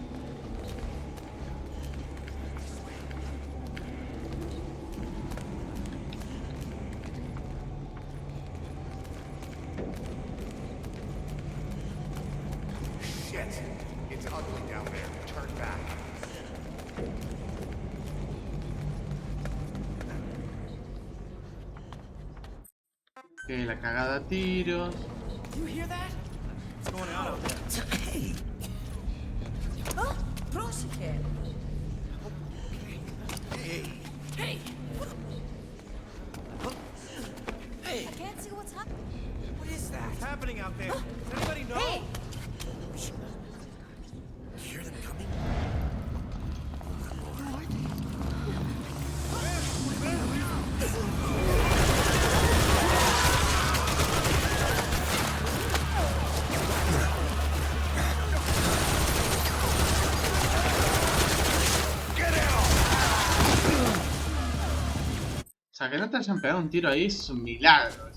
O: Shit! It's ugly down there. Turn back.
A: Ok, la cagada a tiros.
M: You hear that? What's going on out there?
J: Hey! Oh, Proximo!
M: Hey!
J: Hey!
M: Hey!
J: I can't see what's happening.
M: What is that? What's happening out there? Does anybody know?
J: Hey!
M: You hear them coming?
A: O sea, que no te hayan pegado un tiro ahí es un milagro.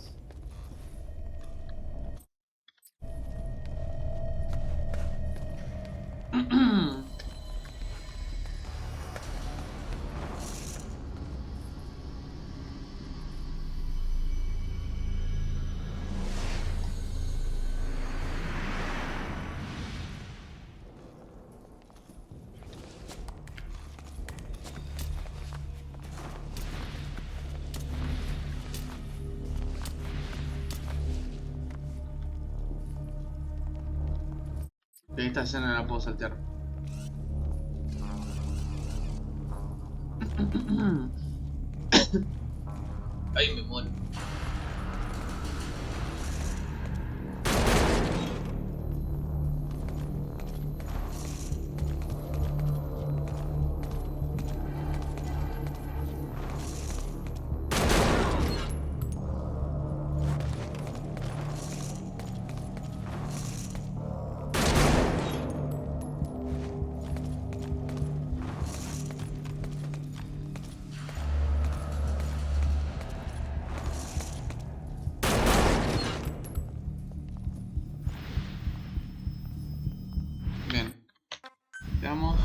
A: Esta escena no la puedo saltear. Ahí me muero. Bien. Veamos.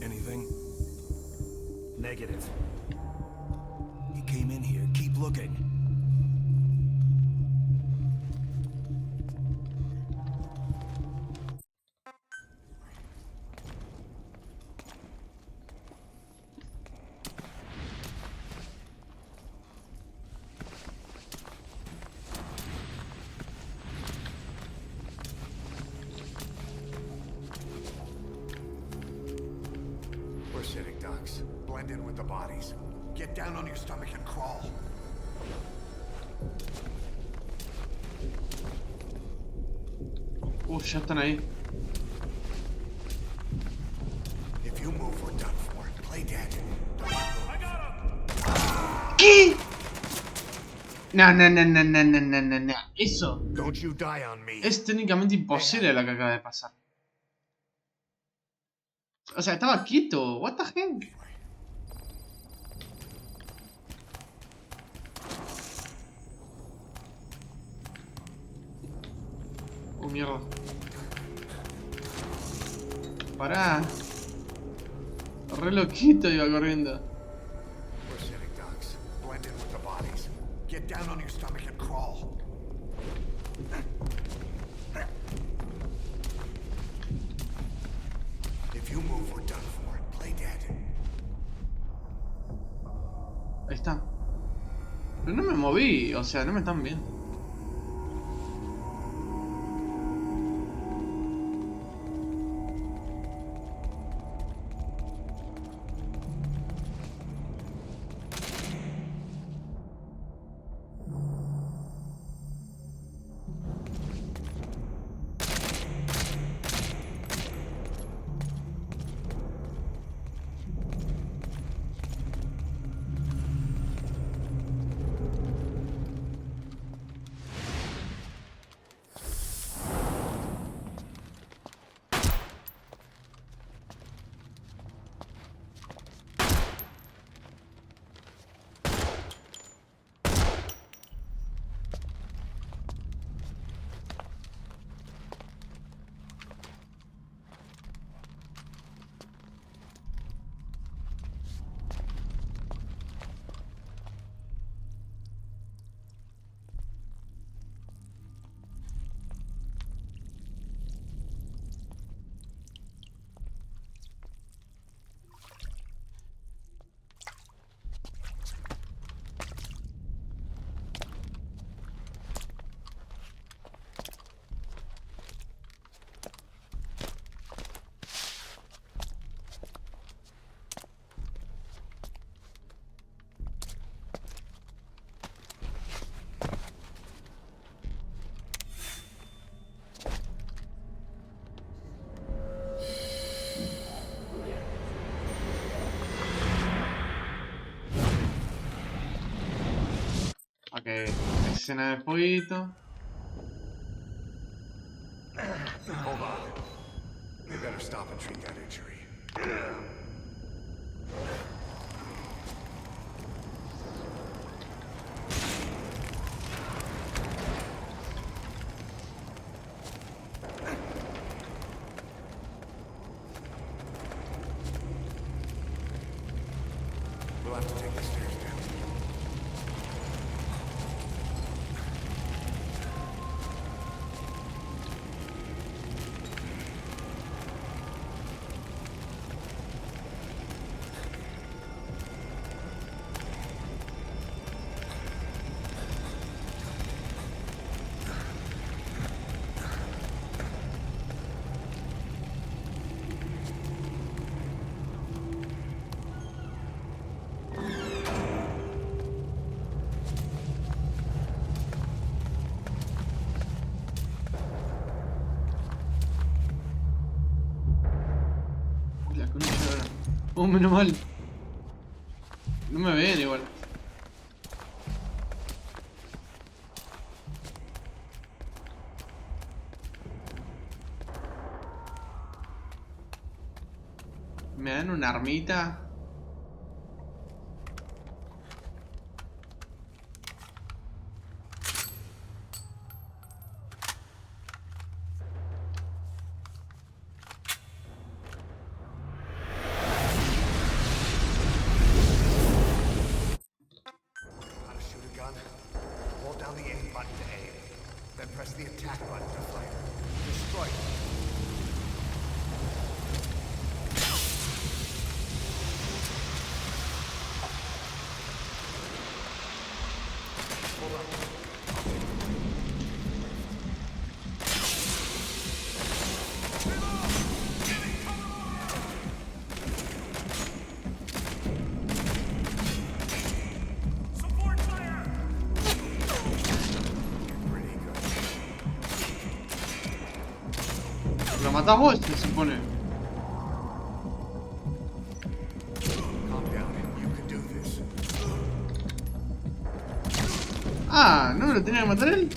M: Anything? Negative. You came in here. Keep looking.
O: We're sitting ducks. Blend in with the bodies. Get down on your stomach and crawl.
A: Ya están ahí. ¿Qué? No. Eso es técnicamente imposible lo que acaba de pasar. O sea, estaba quieto. What the heck? Oh, mierda. Pará. Re loquito iba corriendo.
O: Get down on your stomach and crawl. If you move, we're done for. Play dead.
A: Ahí está. Pero no me moví, o sea, no me están viendo. Ok, escena de fueguito.
O: Hold on. We better stop and treat that injury. We'll have to take the stairs down.
A: Oh, menos mal. No me ven igual. Me dan una armita. Lo matás vos, se supone. Ah, ¿no me lo tenía que matar él?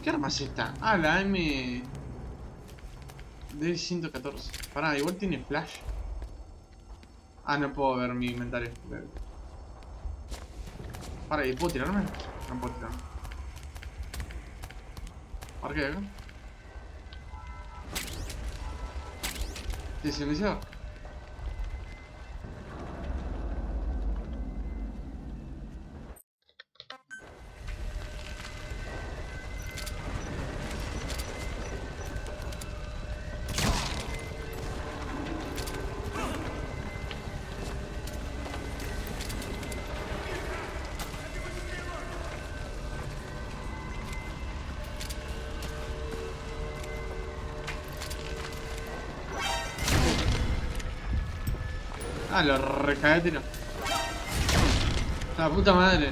A: ¿Qué arma es esta? Ah, la M... D114. Pará, igual tiene flash. Ah, no puedo ver mi inventario. Pará, ¿y puedo tirarme? No puedo tirarme. ¿Para qué acá? ¿Sí, silenciado? Ah, lo recagué tiro. La puta madre.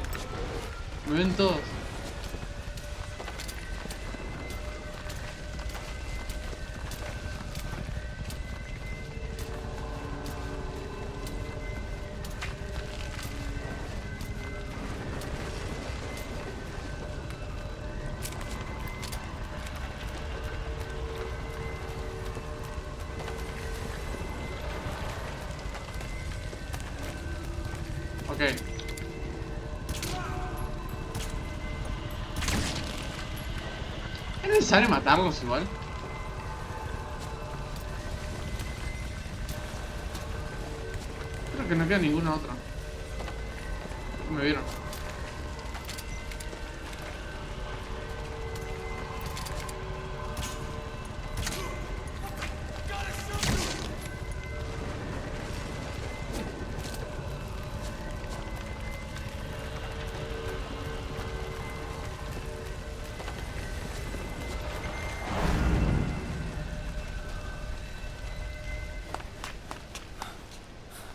A: Me ven todos. Ok. ¿Es necesario matarlos igual? Creo que no queda ninguna otra. Me vieron.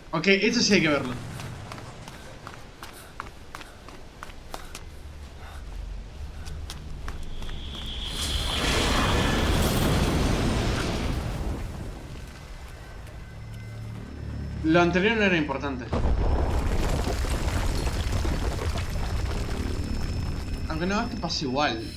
A: Ok, esto sí hay que verlo. Lo anterior no era importante. Aunque no, es que pasa igual.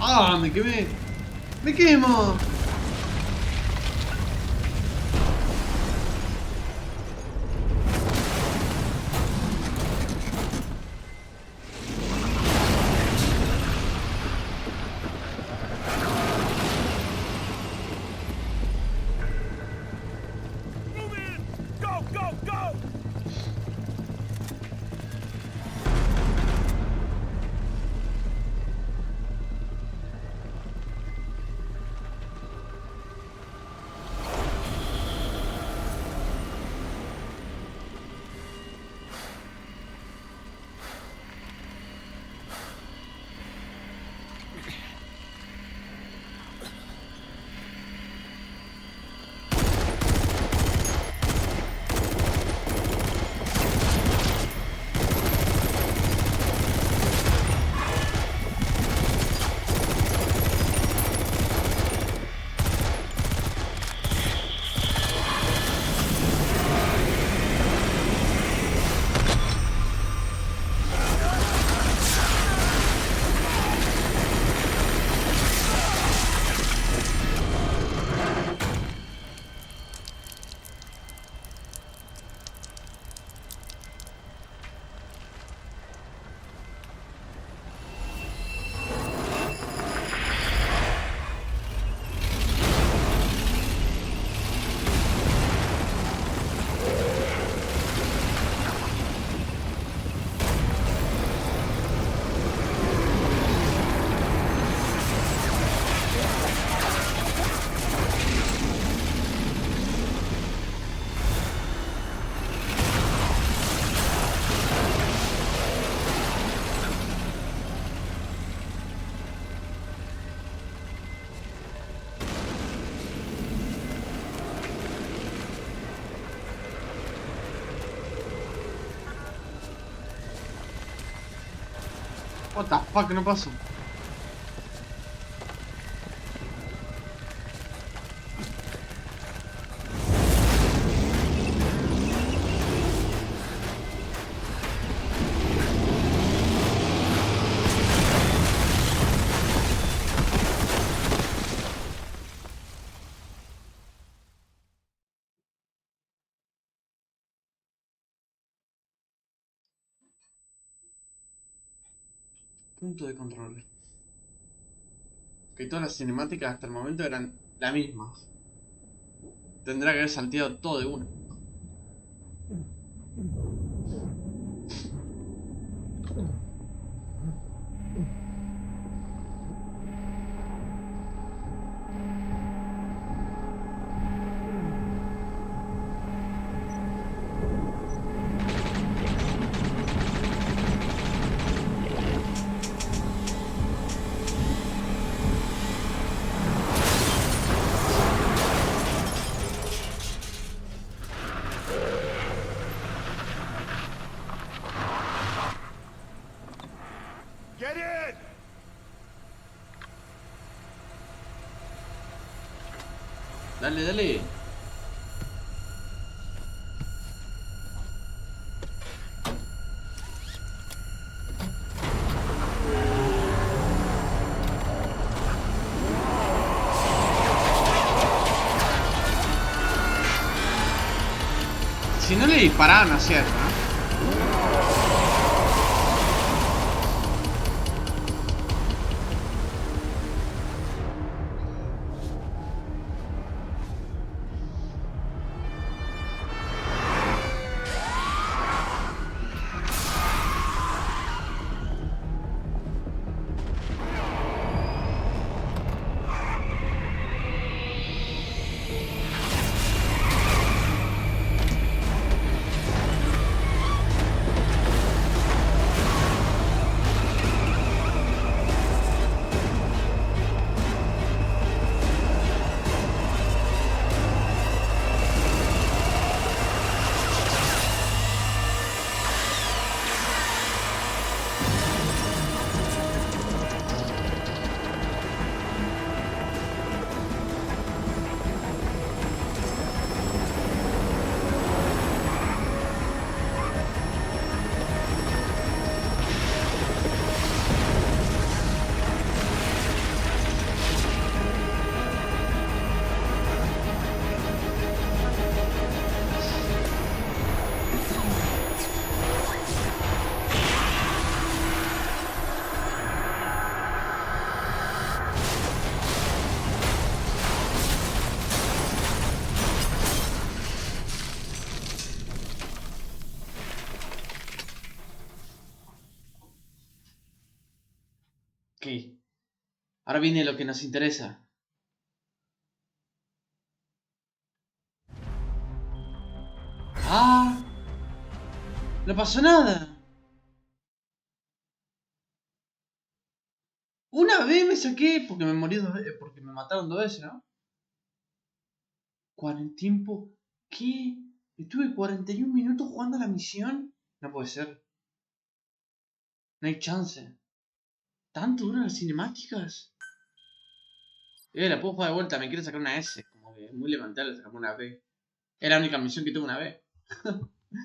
A: ¡Ah! ¡Me quemé! ¡Me quemo!
M: Go, go!
A: What the fuck, no pasó. Punto de control. Que todas las cinemáticas hasta el momento eran la misma. Tendrá que haber salteado todo de una.
M: Get in!
A: Dale, dale. Si no le disparaban hacia eso, ¿no? Ok. Ahora viene lo que nos interesa. ¡Ah! No pasó nada. Una vez me saqué porque me morí 2 veces, porque me mataron 2 veces, ¿no? Tiempo. ¿Qué? Estuve 41 minutos jugando a la misión. No puede ser. No hay chance. ¿Tanto duran las cinemáticas? La puedo jugar de vuelta, me quiero sacar una S. Como que es muy lamentable sacarme una B. Es la única misión que tuve una B.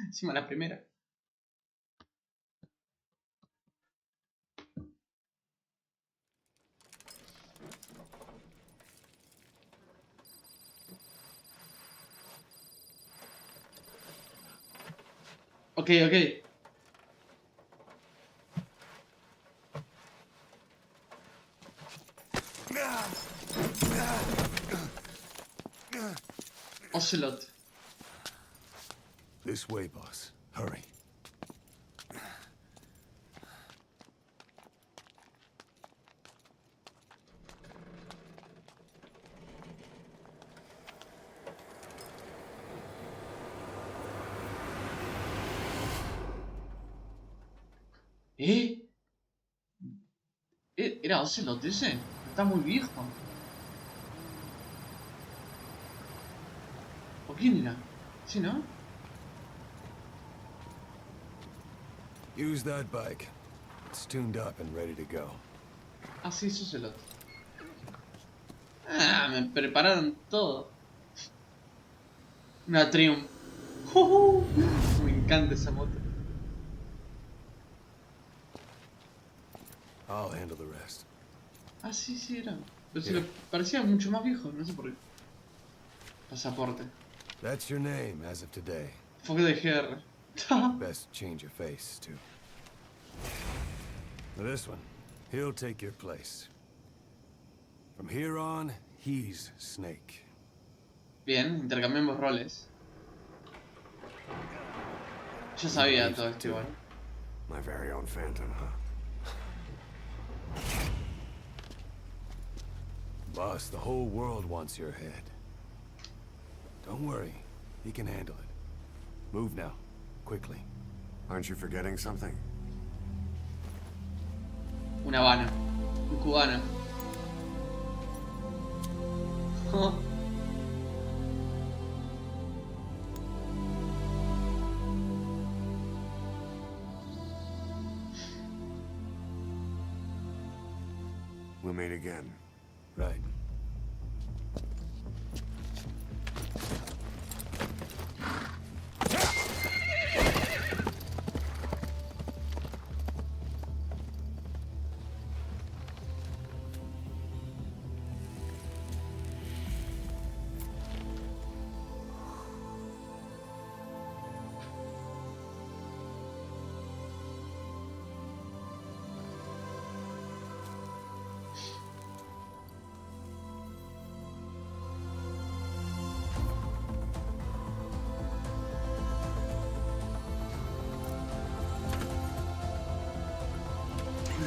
A: Encima la primera. Ok, ok. Ocelot.
F: This way, boss. Hurry.
A: ¿Era Ocelot ese? Está muy viejo. ¿O quién era? ¿Sí, no?
F: Use that bike. It's tuned up and ready to go.
A: Ah, sí, es Ocelot. Ah, me prepararon todo. Una Triumph. Me encanta esa moto.
F: I'll handle the rest.
A: Ah, sí, sí, era. Pero se le parecía mucho más viejo, no sé por qué. Pasaporte.
F: That's your name as of today.
A: FoxdieGr.
F: Best change your face, too. Now this one, he'll take your place. From here on, he's Snake.
A: Bien, intercambiamos roles. Yo sabía todo esto igual.
O: My very own Phantom, huh?
F: Boss, the whole world wants your head. Don't worry, he can handle it. Move now, quickly.
O: Aren't you forgetting something?
A: Un habano. Un cubano.
O: We'll meet again.
F: Right.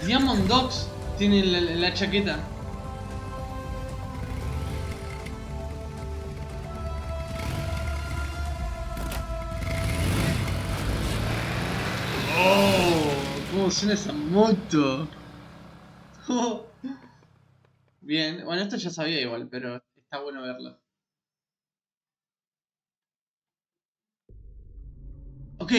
A: Diamond Dogs tiene la chaqueta. Oh, cómo suena esa moto. Bien, bueno, esto ya sabía igual, pero está bueno verlo. Ok,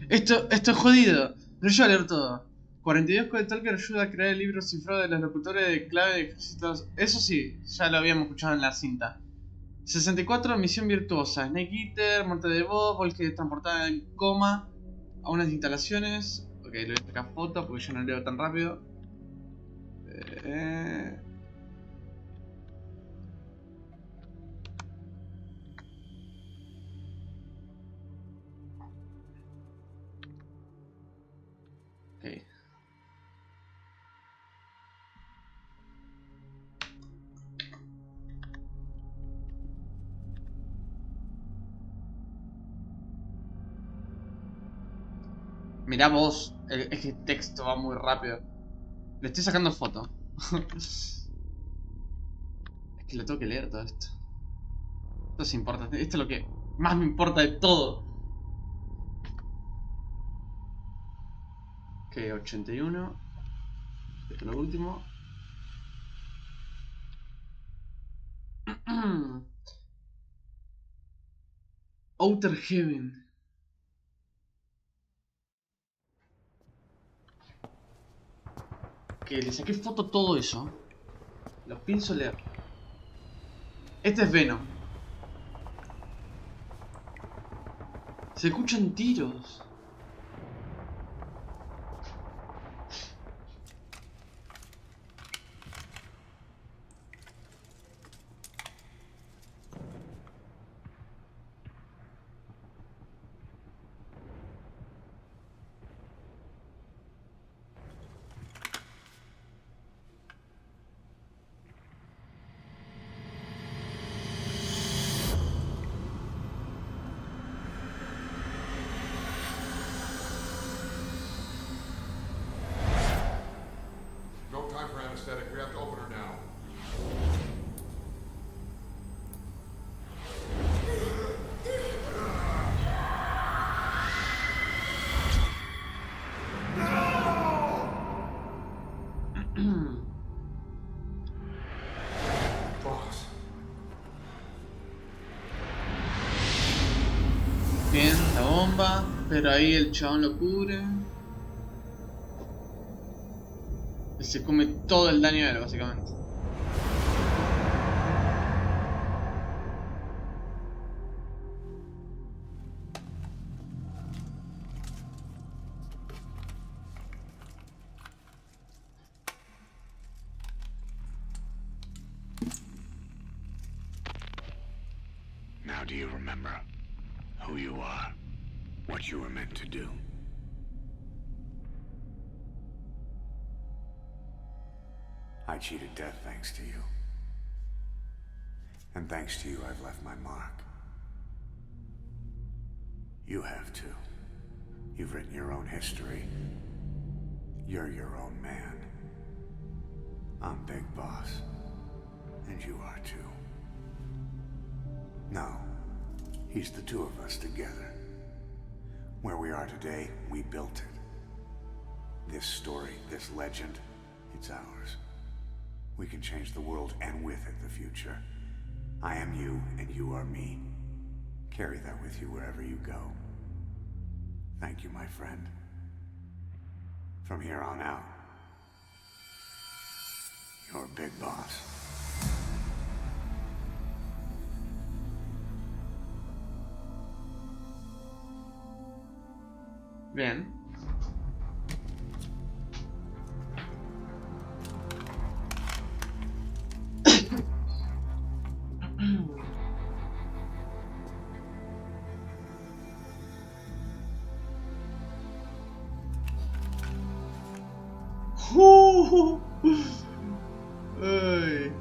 A: esto es jodido, pero yo voy a leer todo. 42 Code Talker ayuda a crear el libro cifrado de los locutores de clave de ejércitos. Eso sí, ya lo habíamos escuchado en la cinta. 64 Misión Virtuosa. Snake Eater, muerte de Bob, el que transportada en coma a unas instalaciones. Ok, le voy a sacar foto porque yo no leo tan rápido. Ok. Mirá vos, es que el texto va muy rápido. Le estoy sacando foto. Es que lo tengo que leer todo esto. Esto es importante. Esto es lo que más me importa de todo. Ok, 81. Esto es lo último. Outer Heaven. Que le saqué foto a todo eso. Lo pienso leer. Este es Venom. Se escuchan tiros.
K: No time for anesthetic. We have to open her now.
A: Bien, la bomba. Pero ahí el chabón lo cubre. Y se come todo el daño de él, básicamente.
F: Now do you remember who you are? What you were meant to do? I cheated death thanks to you. And thanks to you, I've left my mark. You have too. You've written your own history. You're your own man. I'm Big Boss. And you are too. No. He's the two of us together. Where we are today, we built it. This story, this legend, it's ours. We can change the world and with it the future. I am you and you are me. Carry that with you wherever you go. Thank you, my friend. From here on out, you're Big Boss.
A: Bien. Ay.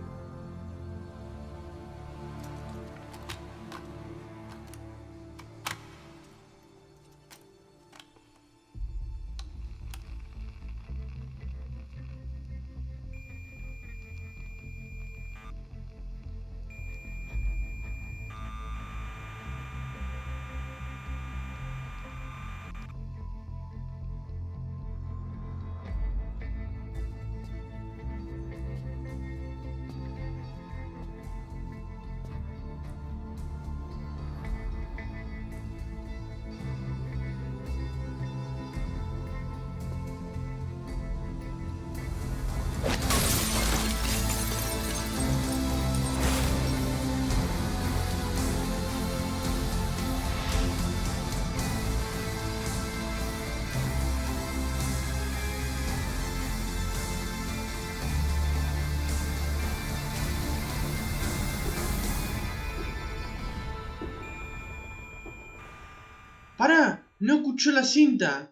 A: ¡Para! No escuchó la cinta.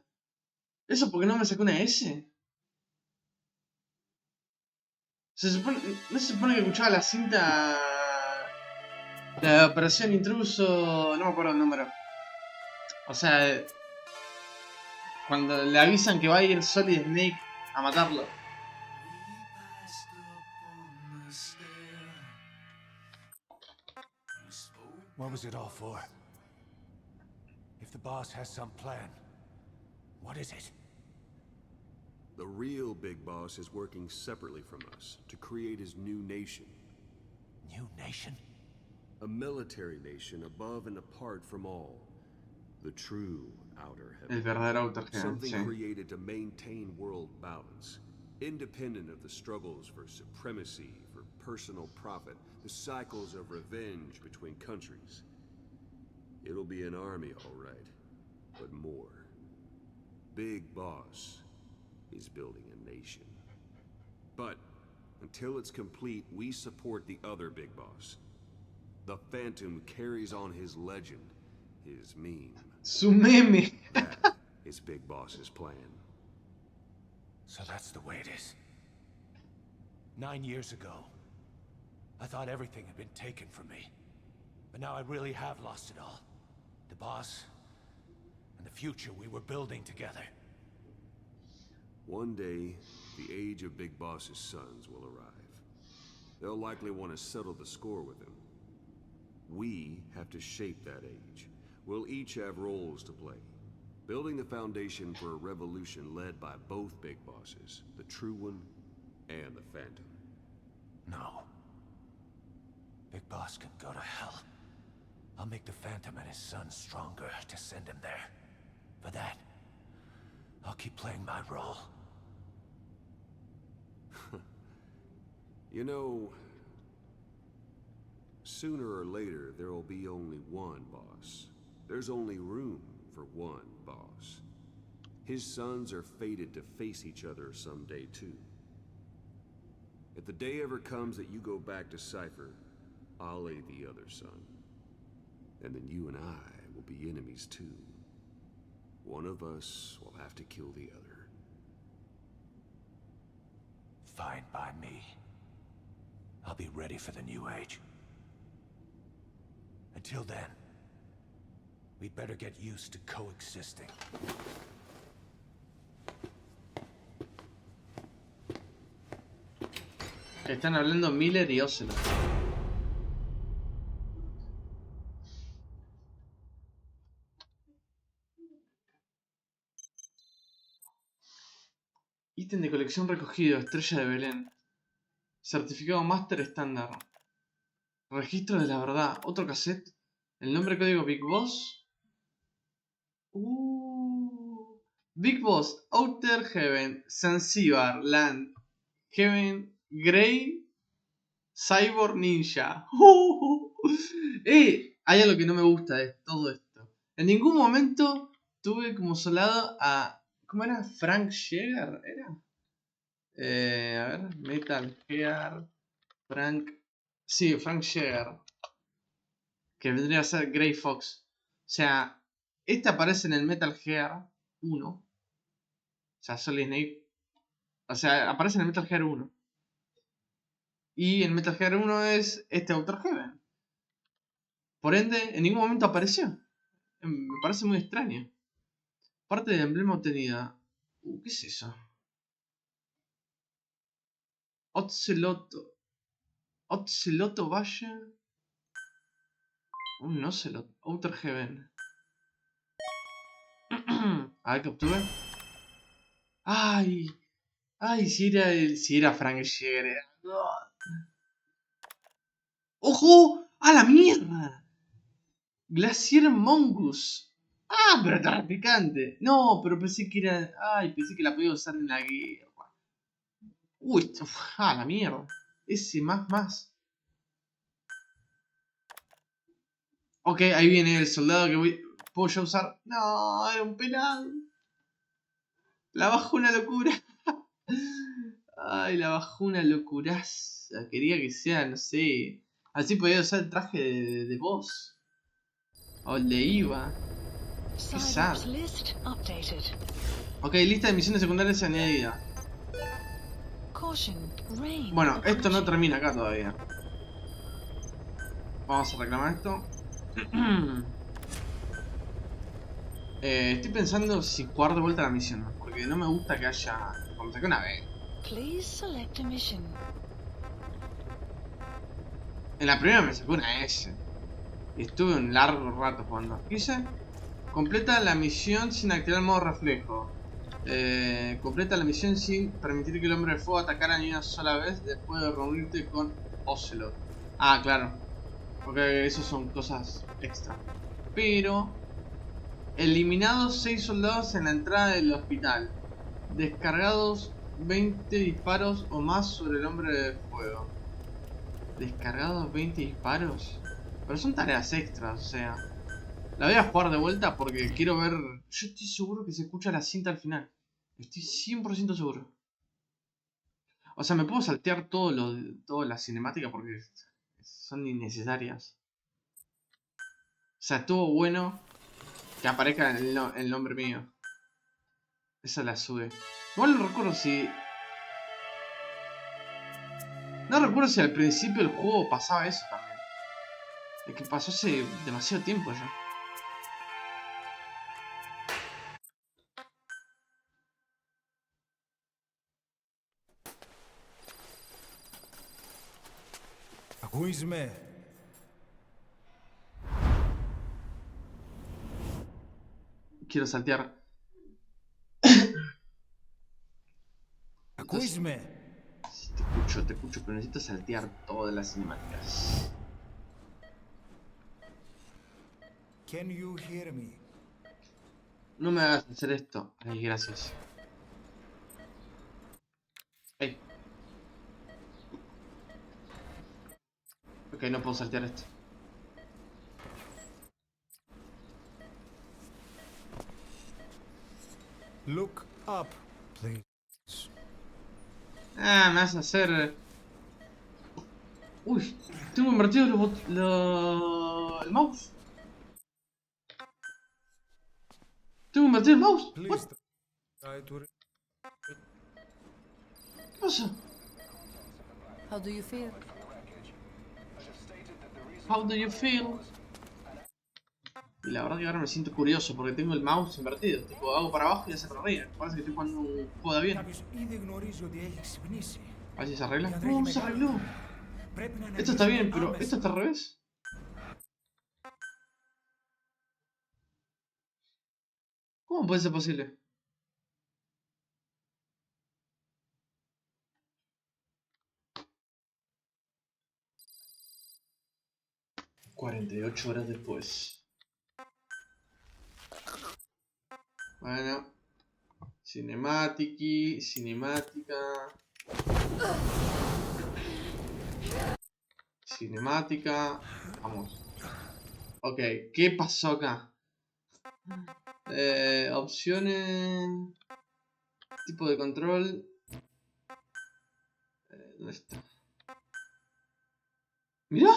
A: ¿Eso porque no me sacó una S? ¿No se supone que escuchaba la cinta? La operación intruso... No me acuerdo el número. O sea... Cuando le avisan que va a ir Solid Snake a matarlo.
F: What was it all for? If the boss has some plan, what is it?
E: The real big boss is working separately from us to create his new nation.
F: New nation?
E: A military nation above and apart from all. The true outer heaven.
A: El verdadero outer heaven,
E: Something
A: sí.
E: created to maintain world balance. Independent of the struggles for supremacy, for personal profit, the cycles of revenge between countries. It'll be an army, all right, but more. Big Boss is building a nation. But until it's complete, we support the other Big Boss. The Phantom carries on his legend, his meme.
A: Su meme.
E: That is Big Boss's plan.
F: So that's the way it is. 9 years ago, I thought everything had been taken from me. But now I really have lost it all. The boss, and the future we were building together.
E: One day, the age of Big Boss's sons will arrive. They'll likely want to settle the score with him. We have to shape that age. We'll each have roles to play. Building the foundation for a revolution led by both Big Bosses, the True One and the Phantom.
F: No. Big Boss can go to hell. I'll make the Phantom and his son stronger to send him there. For that, I'll keep playing my role.
E: You know, sooner or later, there will be only one boss. There's only room for one boss. His sons are fated to face each other someday, too. If the day ever comes that you go back to Cypher, I'll aid the other son. And then you and I will be enemies, too. One of us will have to kill the other.
F: Fine by me. I'll be ready for the new age. Until then, we'd better get used to coexisting.
A: Están hablando Miller y Ocelot. Ítem de colección recogido, Estrella de Belén. Certificado Master estándar. Registro de la verdad, otro cassette. El nombre código Big Boss. Big Boss, Outer Heaven, Zanzibar, Land, Heaven, Grey, Cyborg Ninja. Hay algo que no me gusta de todo esto. En ningún momento tuve como solado a... ¿Cómo era? ¿Frank Jäger? ¿Era? A ver, Metal Gear, Frank... Sí, Frank Jäger. Que vendría a ser Grey Fox. O sea, este aparece en el Metal Gear 1. O sea, Solid Snake. O sea, aparece en el Metal Gear 1. Y el Metal Gear 1 es este Outer Heaven. Por ende, en ningún momento apareció. Me parece muy extraño. Parte del emblema obtenida. ¿Qué es eso? Oceloto. Oceloto Valle. Un Ocelot. Outer Heaven. A ver qué obtuve. ¡Ay! ¡Ay! Si era Frank Jäger. ¡Ojo! ¡A la mierda! Glacier Mongoose. ¡Ah! Pero está picante. No, pero pensé que era... ¡Ay! Pensé que la podía usar en la guerra. ¡Uy! ¡Ah! La mierda. Ese más. Ok, ahí viene el soldado que puedo ya usar. No, era un pelado. La bajó una locura. Ay, la bajó una locuraza. Quería que sea, no sé. Así podía usar el traje de boss. O el de Iva. Quizás. Ok, lista de misiones secundarias añadida. Bueno, esto no termina acá todavía. Vamos a reclamar esto. Estoy pensando si jugar de vuelta la misión, porque no me gusta que haya... Como saqué una vez. En la primera me sacó una S. Estuve un largo rato jugando. ¿Qué hice? Completa la misión sin activar el modo reflejo. Completa la misión sin permitir que el hombre de fuego atacara ni una sola vez después de reunirte con Ocelot. Ah, claro. Porque eso son cosas extra. Pero... eliminados 6 soldados en la entrada del hospital. Descargados 20 disparos o más sobre el hombre de fuego. Descargados 20 disparos. Pero son tareas extras, o sea. La voy a jugar de vuelta porque quiero ver. Yo estoy seguro que se escucha la cinta al final. Estoy 100% seguro. O sea, me puedo saltear toda la cinemática porque son innecesarias. O sea, estuvo bueno que aparezca el nombre mío. Esa la sube. Igual no recuerdo si... no recuerdo si al principio del juego pasaba eso también. Es que pasó hace demasiado tiempo ya.
P: Quizme.
A: Quiero saltear.
P: Quizme.
A: Te escucho, pero necesito saltear todas las cinemáticas.
P: Can you hear me?
A: No me hagas hacer esto. Ay, gracias. Ay. Ok, no puedo saltear esto.
P: Look up, please.
A: Ah, me vas a hacer... Uy, tengo invertido el mouse. Tengo invertido el mouse. What? ¿Qué pasa?
J: How do you feel?
A: How do you feel? Y la verdad que ahora me siento curioso porque tengo el mouse invertido. Tipo, hago para abajo y hace para arriba. Parece que estoy jugando un juego de avión. A ver si se arregla. No, se arregló. Esto está bien, pero esto está al revés. ¿Cómo puede ser posible? ...48 horas después. Bueno. Cinemática. Vamos. Ok, ¿qué pasó acá? Opciones. Tipo de control. ¿Dónde está? ¡Mirá!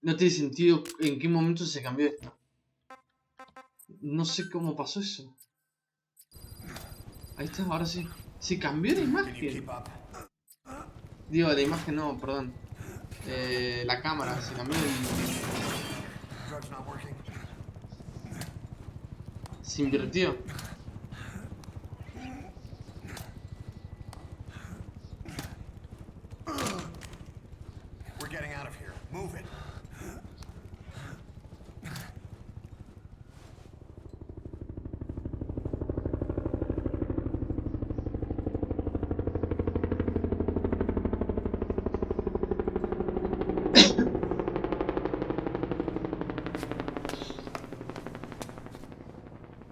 A: No tiene sentido en qué momento se cambió esto. No sé cómo pasó eso. Ahí está, ahora sí. Se cambió la imagen. Digo, la imagen no, perdón. La cámara, se cambió se invirtió.
O: We're getting out of here. Move it.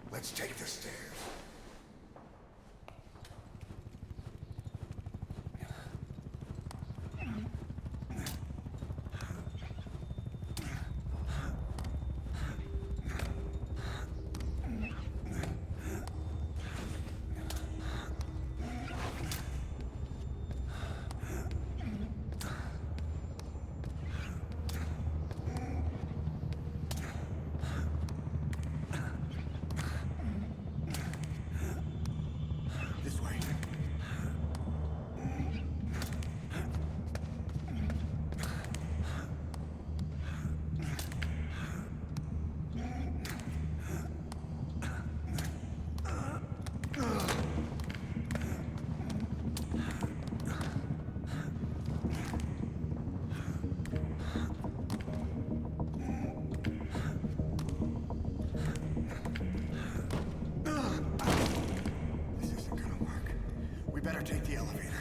O: Let's take the stairs.
F: elevator.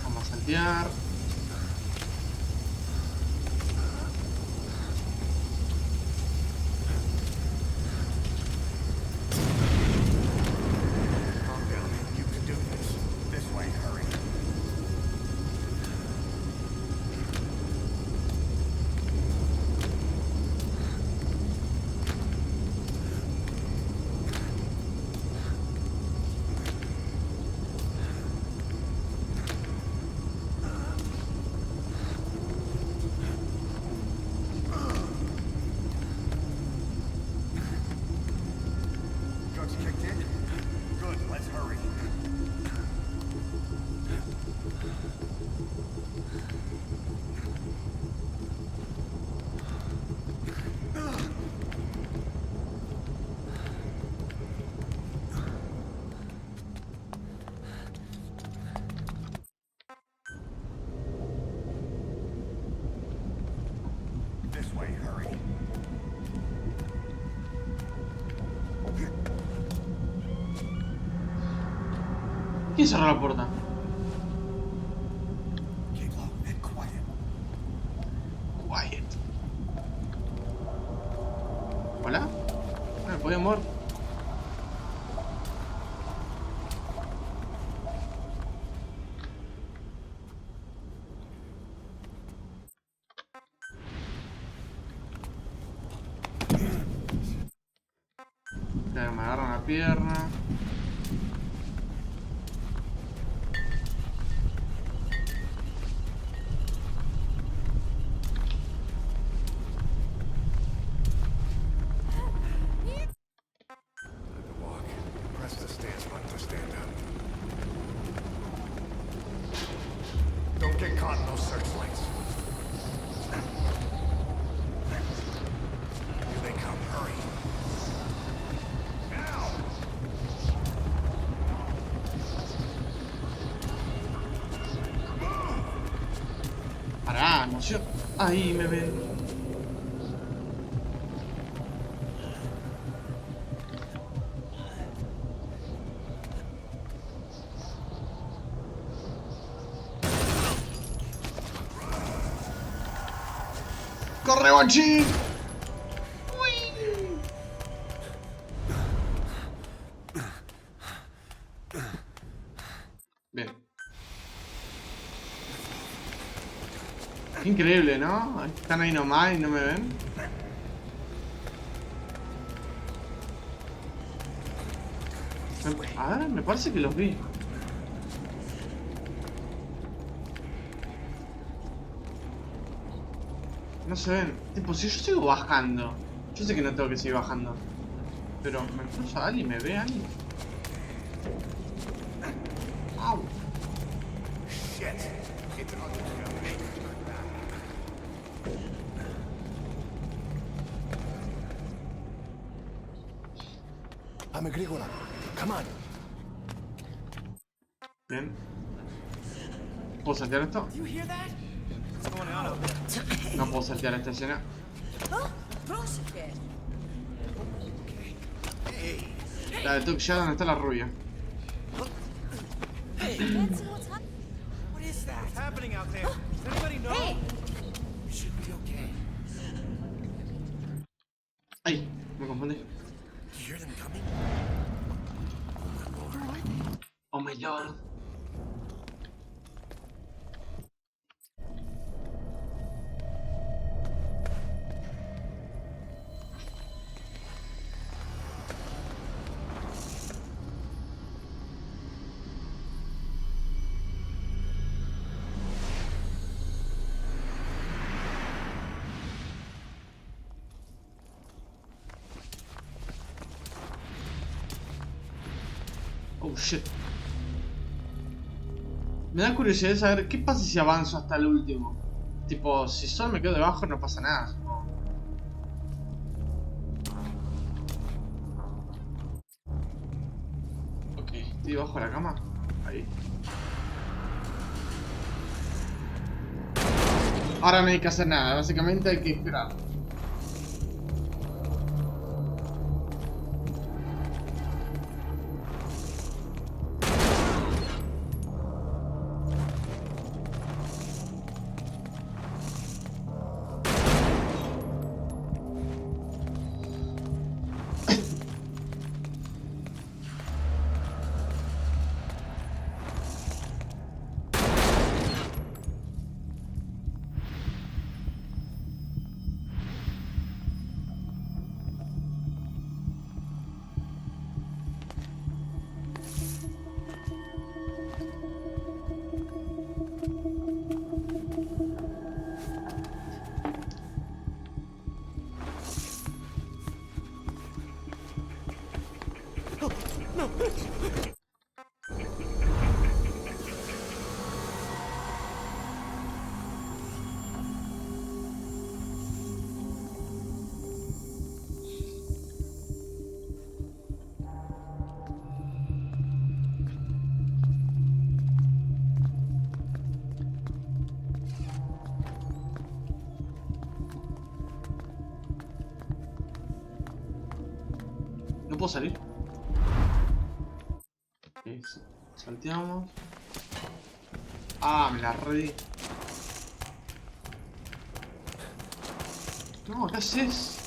A: Vamos a saltear.
F: Calm down. You can do this. This way, hurry. Drugs kicked in? Good, let's hurry. This way, hurry.
A: ¿Quién cerró la puerta?
F: Keep low and quiet.
A: Quiet. ¿Hola? ¿Me podía mover? Claro, me agarran la pierna.
F: Time to walk. Press the stance button to stand up. Don't get caught in those searchlights. Here they come. Hurry. Now!
A: Pará, emoción. Ahí me ven. ¡Corre, Bochi! Bien. Qué increíble, ¿no? Están ahí nomás y no me ven. A ver, me parece que los vi. No se ven. Tipo, si yo sigo bajando. Yo sé que no tengo que seguir bajando. Pero me cruza alguien, me ve alguien. Au.
F: Shit. Keep it on the I'm agrícola. Come on.
A: Bien. ¿Puedo saltear esto? No puedo saltear esta escena. La de Tuxia, ¿dónde está la rubia?
M: What is that? What's happening out there? Does anybody know? Hey! We should be okay.
A: Ay, me confundí.
F: You hear them coming?
A: Oh my lord. Oh, shit. Me da curiosidad de saber qué pasa si avanzo hasta el último. Tipo, si solo me quedo debajo no pasa nada, supongo. Ok, estoy debajo de la cama. Ahí. Ahora no hay que hacer nada, básicamente hay que esperar. ¿No puedo salir? Okay, salteamos. Ah, me la redí. No, ¿qué haces?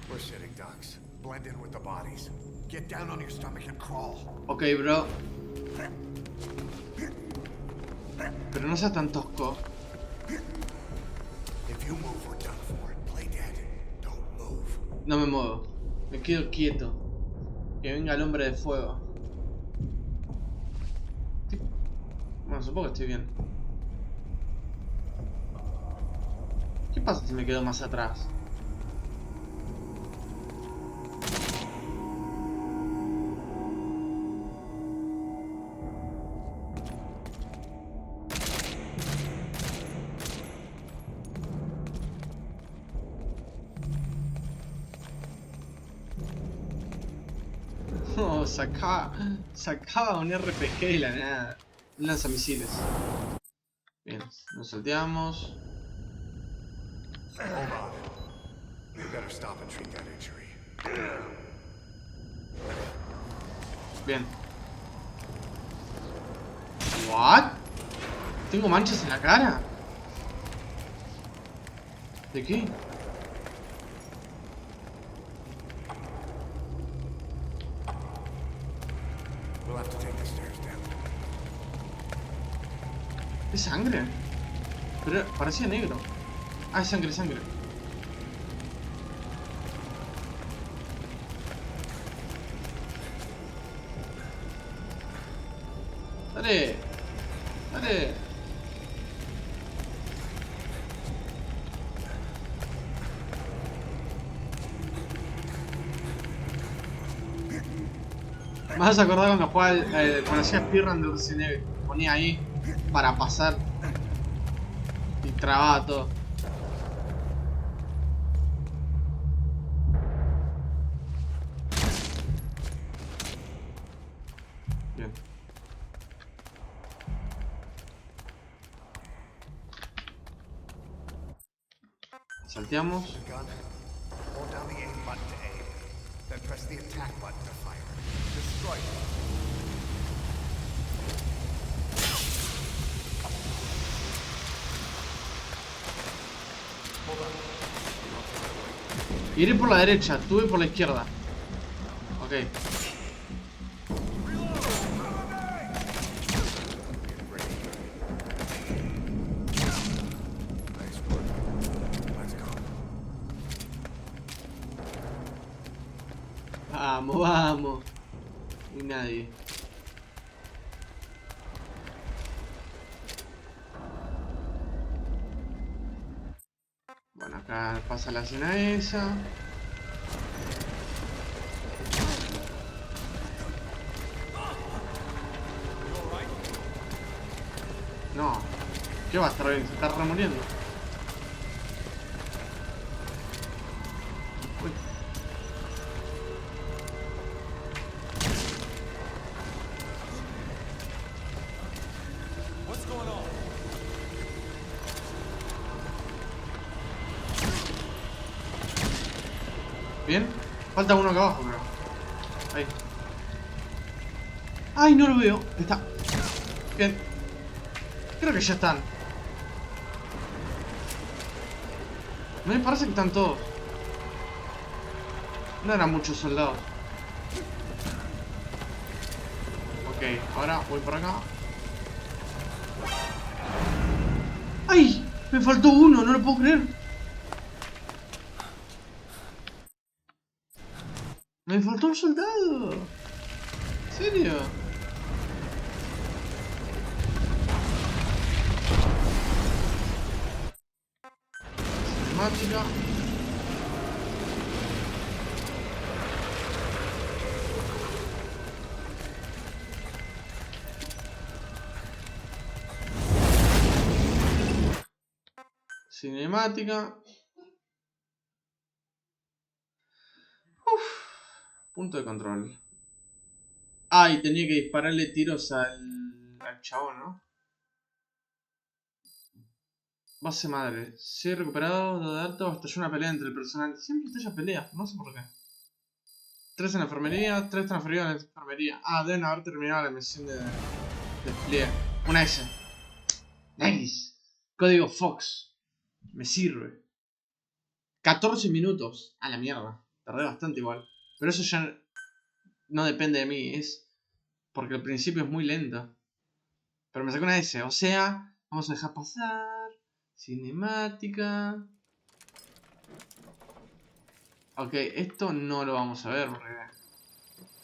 O: We're sitting ducks. Blend in with the bodies. Get down on your stomach and crawl.
A: Ok, bro. Pero no seas tan tosco.
O: If you move, we're done for. Play dead. Don't move.
A: No me muevo. Me quedo quieto. Que venga el hombre de fuego. Bueno, supongo que estoy bien. ¿Qué pasa si me quedo más atrás? No, sacaba un RPG de la nada. Un lanzamisiles. Bien, nos salteamos.
O: Hold on. You better stop and treat that injury.
A: Bien. ¿What? ¿Tengo manchas en la cara? ¿De qué?
O: We'll have to take the stairs down.
A: ¿Es sangre? Pero parecía negro. Ah, es sangre, sangre. Dale. Dale. Me vas a acordar cuando jugaba cuando hacía speedrun de Resident Evil. Ponía ahí para pasar y trababa todo. Bien. Salteamos.
O: Hold down the aim button to aim. Then press the attack button to fire. Destroy it.
A: Iré por la derecha, tú ve por la izquierda. Ok. Vamos, vamos. Y nadie. Bueno, acá pasa la escena esa. No. ¿Qué va a estar bien? Se está remuriendo. Uy.
M: What's going on?
A: Bien. Falta uno acá abajo, creo. Ahí. ¡Ay, no lo veo! Ahí está. Bien. Creo que ya están. Me parece que están todos. No eran muchos soldados. Ok, ahora voy por acá. ¡Ay! Me faltó uno, no lo puedo creer. Me faltó un soldado. ¿En serio? Cinemática. Cinemática. Punto de control. Ah, y tenía que dispararle tiros al chabón, ¿no? Base madre. Se ha recuperado de alto. Estalló una pelea entre el personal. Siempre estalla peleas, no sé por qué. 3 en la enfermería, 3 transferidos en la enfermería. Ah, deben haber terminado la misión de despliegue. Una S. Nice. Código Fox. Me sirve. 14 minutos. A la mierda. Tardé bastante igual. Pero eso ya no depende de mí. Es porque al principio es muy lento. Pero me sacó una S. O sea, vamos a dejar pasar. Cinemática. Ok, esto no lo vamos a ver porque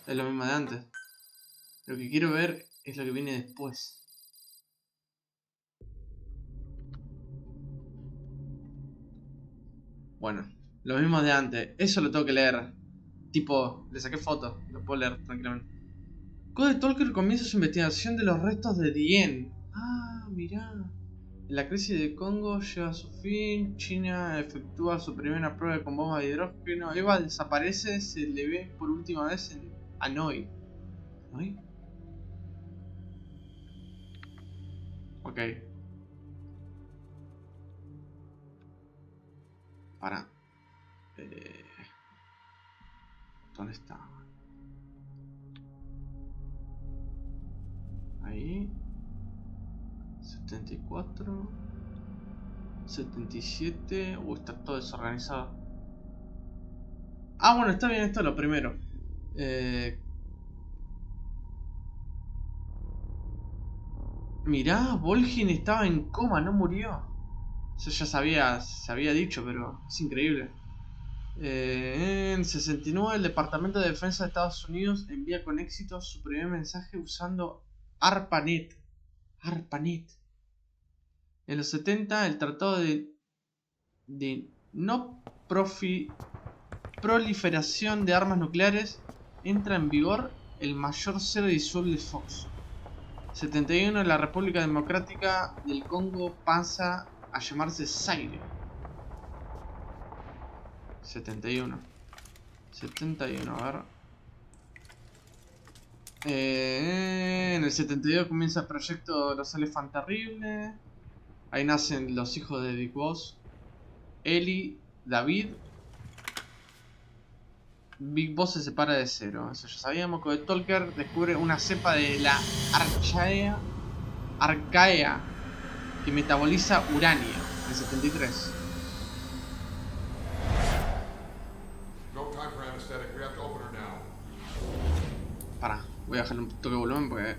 A: es lo mismo de antes. Lo que quiero ver es lo que viene después. Bueno, lo mismo de antes. Eso lo tengo que leer. Tipo, le saqué fotos. Lo puedo leer tranquilamente. Code Talker comienza su investigación de los restos de Dien. Ah, mirá. La crisis de Congo llega a su fin. China efectúa su primera prueba con bombas de hidrógeno. Eva desaparece. Se le ve por última vez en Hanoi. ¿Hanoi? Ok. Para. ¿Dónde está? Ahí. 74. 77. Está todo desorganizado. Ah, bueno, está bien, esto es lo primero. Mirá, Volgin estaba en coma, no murió. Eso ya se había dicho, pero es increíble. En 69 el Departamento de Defensa de Estados Unidos envía con éxito su primer mensaje usando ARPANET. ARPANET. En los 70 el Tratado de no proliferación de armas nucleares entra en vigor. El mayor cero disuelve Fox. 71 la República Democrática del Congo pasa a llamarse Zaire. 71, a ver. En el 72 comienza el proyecto Los Elephant Terribles. Ahí nacen los hijos de Big Boss. Eli, David. Big Boss se separa de Zero. Eso ya sabíamos. Que Talker descubre una cepa de la arcaea que metaboliza uranio. En el 73. Pará, voy a bajarle un toque de volumen porque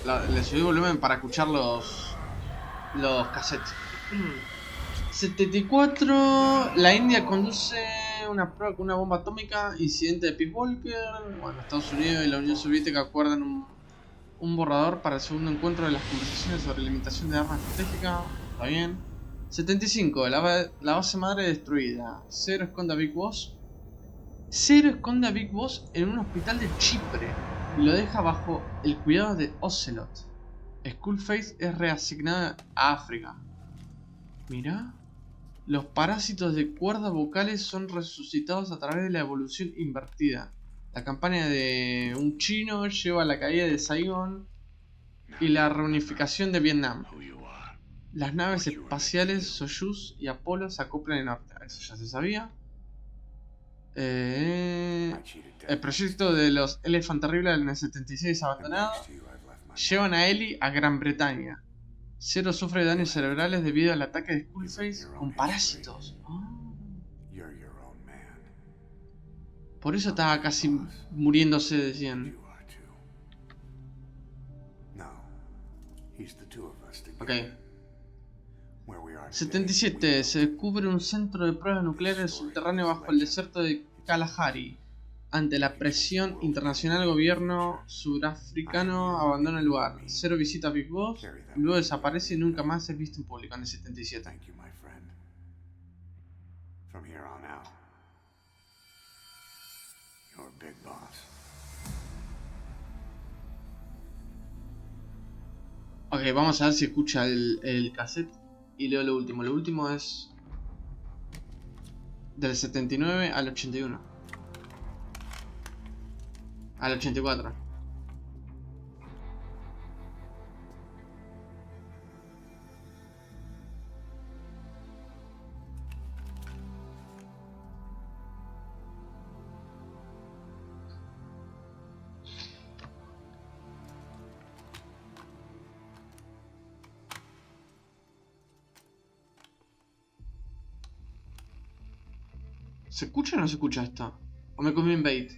A: le subí volumen para escuchar los casetes. 74, la India conduce una prueba con una bomba atómica, incidente de Pete Walker. Bueno, Estados Unidos y la Unión Soviética acuerdan un borrador para el segundo encuentro de las conversaciones sobre la limitación de armas estratégicas. Está bien. 75, la base madre destruida. Zero esconde a Big Boss. Zero esconde a Big Boss en un hospital de Chipre y lo deja bajo el cuidado de Ocelot, Skullface es reasignada a África. Mira. Los parásitos de cuerdas vocales son resucitados a través de la evolución invertida. La campaña de un chino lleva a la caída de Saigón y la reunificación de Vietnam. Las naves espaciales Soyuz y Apolo se acoplan en órbita. Eso ya se sabía. El proyecto de los Elephant Terrible en el 76 abandonado. Llevan a Ellie a Gran Bretaña. Zero sufre daños cerebrales debido al ataque de Skullface con parásitos. Por eso estaba casi muriéndose, decían. Ok. 77. Se descubre un centro de pruebas nucleares subterráneo bajo el desierto de Kalahari. Ante la presión internacional, el gobierno surafricano abandona el lugar. Zero visita a Big Boss, luego desaparece y nunca más es visto en público en el 77. Ok, vamos a ver si escucha el cassette y leo lo último. Lo último es del 79 al 81. Al 84. ¿Se escucha o no se escucha esto? ¿O me comí en bait?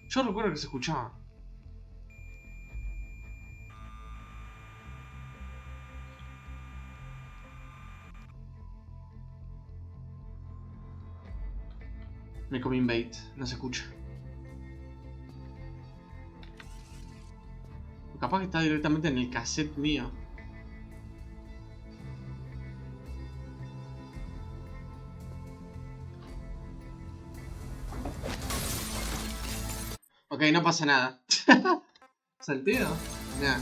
A: Yo recuerdo que se escuchaba. Me comí en bait, no se escucha. Capaz que está directamente en el cassette mío. Ok, no pasa nada. ¿Salteo? Nah.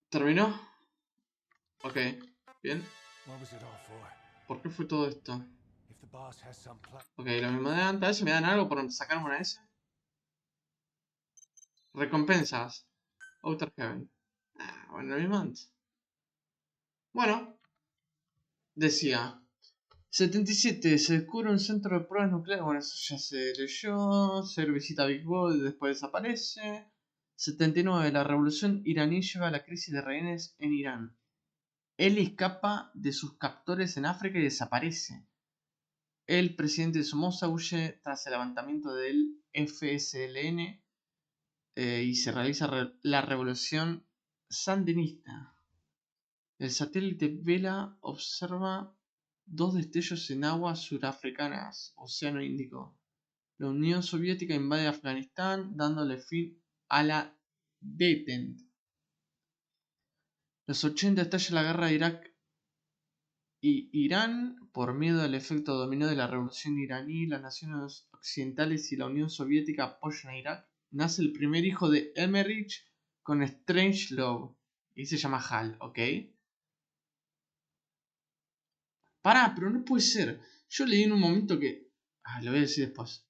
A: ¿Terminó? Ok, bien. ¿Por qué fue todo esto? Ok, lo mismo de antes. A ver si me dan algo por sacarme una S. Recompensas. Outer Heaven. Ah, bueno, lo mismo antes. Bueno. Decía. 77. Se descubre un centro de pruebas nucleares. Bueno, eso ya se leyó. Zero visita a Big Boss y después desaparece. 79. La revolución iraní lleva a la crisis de rehenes en Irán. Él escapa de sus captores en África y desaparece. El presidente de Somoza huye tras el levantamiento del FSLN y se realiza la revolución sandinista. El satélite Vela observa dos destellos en aguas surafricanas, Océano Índico. La Unión Soviética invade Afganistán dándole fin a la detente. Los 80 estalla la guerra de Irak y Irán. Por miedo al efecto dominó de la revolución iraní, las naciones occidentales y la Unión Soviética apoyan a Irak. Nace el primer hijo de Emmerich con Strangelove y se llama Hal, ¿ok? Pará, pero no puede ser. Yo leí en un momento que... lo voy a decir después.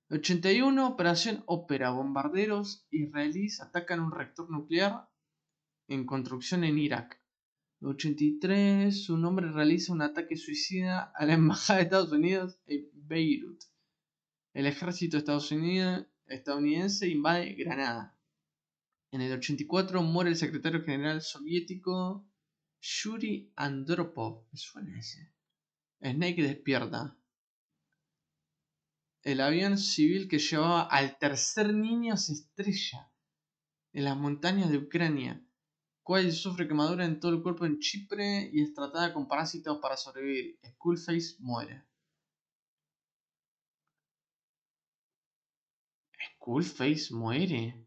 A: 81, Operación Ópera. Bombarderos israelíes atacan un reactor nuclear en construcción en Irak. 83, un hombre realiza un ataque suicida a la embajada de Estados Unidos en Beirut. El ejército estadounidense invade Granada. En el 84 muere el secretario general soviético Yuri Andropov. Me suena ese. Snake despierta. El avión civil que llevaba al tercer niño se estrella en las montañas de Ucrania. Quiet sufre quemadura en todo el cuerpo en Chipre y es tratada con parásitos para sobrevivir. Skullface muere. Skullface muere.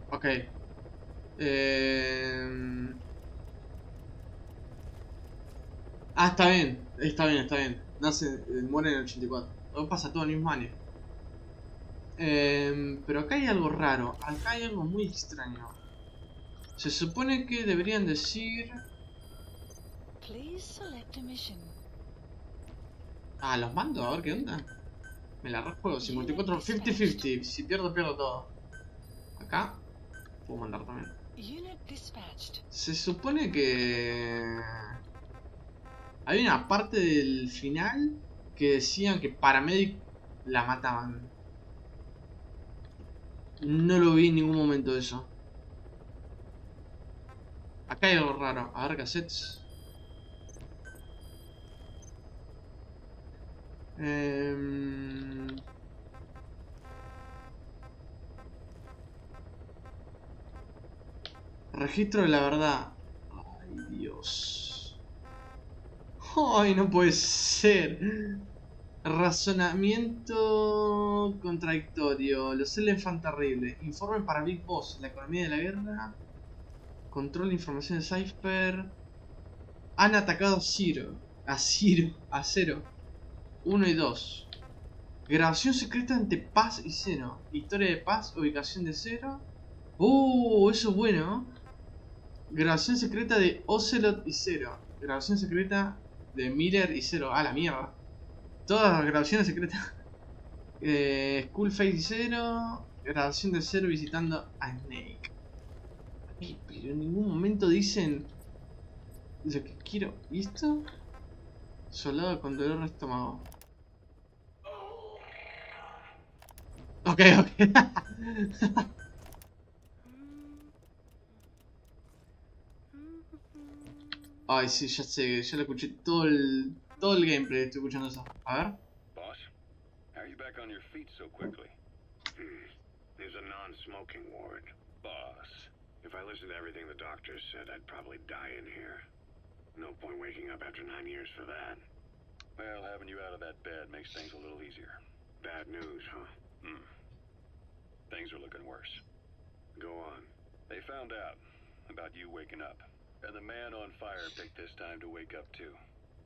A: Ok. Ah, está bien. Está bien, está bien. Nace, muere en el 84. Todo pasa todo el mismo año. Pero acá hay algo raro. Acá hay algo muy extraño. Se supone que deberían decir...
L: Please select a mission.
A: Ah, los mando, a ver qué onda. Me la rejuego. 54, 50-50. Si pierdo, pierdo todo. Acá. Puedo mandar también.
L: Unit dispatched.
A: Se supone que... Hay una parte del final que decían que Paramedic la mataban. No lo vi en ningún momento eso. Acá hay algo raro. A ver, cassettes. Registro de la verdad. Ay, Dios. Ay, no puede ser. Razonamiento contradictorio. Los Elephant terrible. Informe para Big Boss. La economía de la guerra. Control de información de Cypher. Han atacado a Zero. A Zero. 1 y 2. Grabación secreta ante Paz y Zero. Historia de Paz. Ubicación de Zero. Eso es bueno. Grabación secreta de Ocelot y Zero. Grabación secreta de Miller y Zero. Ah, la mierda. Todas las grabaciones secretas. Skullface y Zero. Grabación de Zero visitando a Snake. Ay, pero en ningún momento dicen lo que quiero. ¿Y esto? Soldado con dolor de estómago. Ok, ok. Ay, sí, ya sé, ya lo escuché todo el gameplay, estoy escuchando eso. A ver.
B: Boss, how are you back on your feet so quickly?
O: There's a non-smoking ward.
B: Boss.
O: If I listened to everything the doctors said, I'd probably die in here. No point waking up after 9 years for that.
B: Well, having you out of that bed makes things a little easier.
O: Bad news, huh?
B: Things are looking worse.
O: Go on.
B: They found out about you waking up. And the man on fire picked this time to wake up too.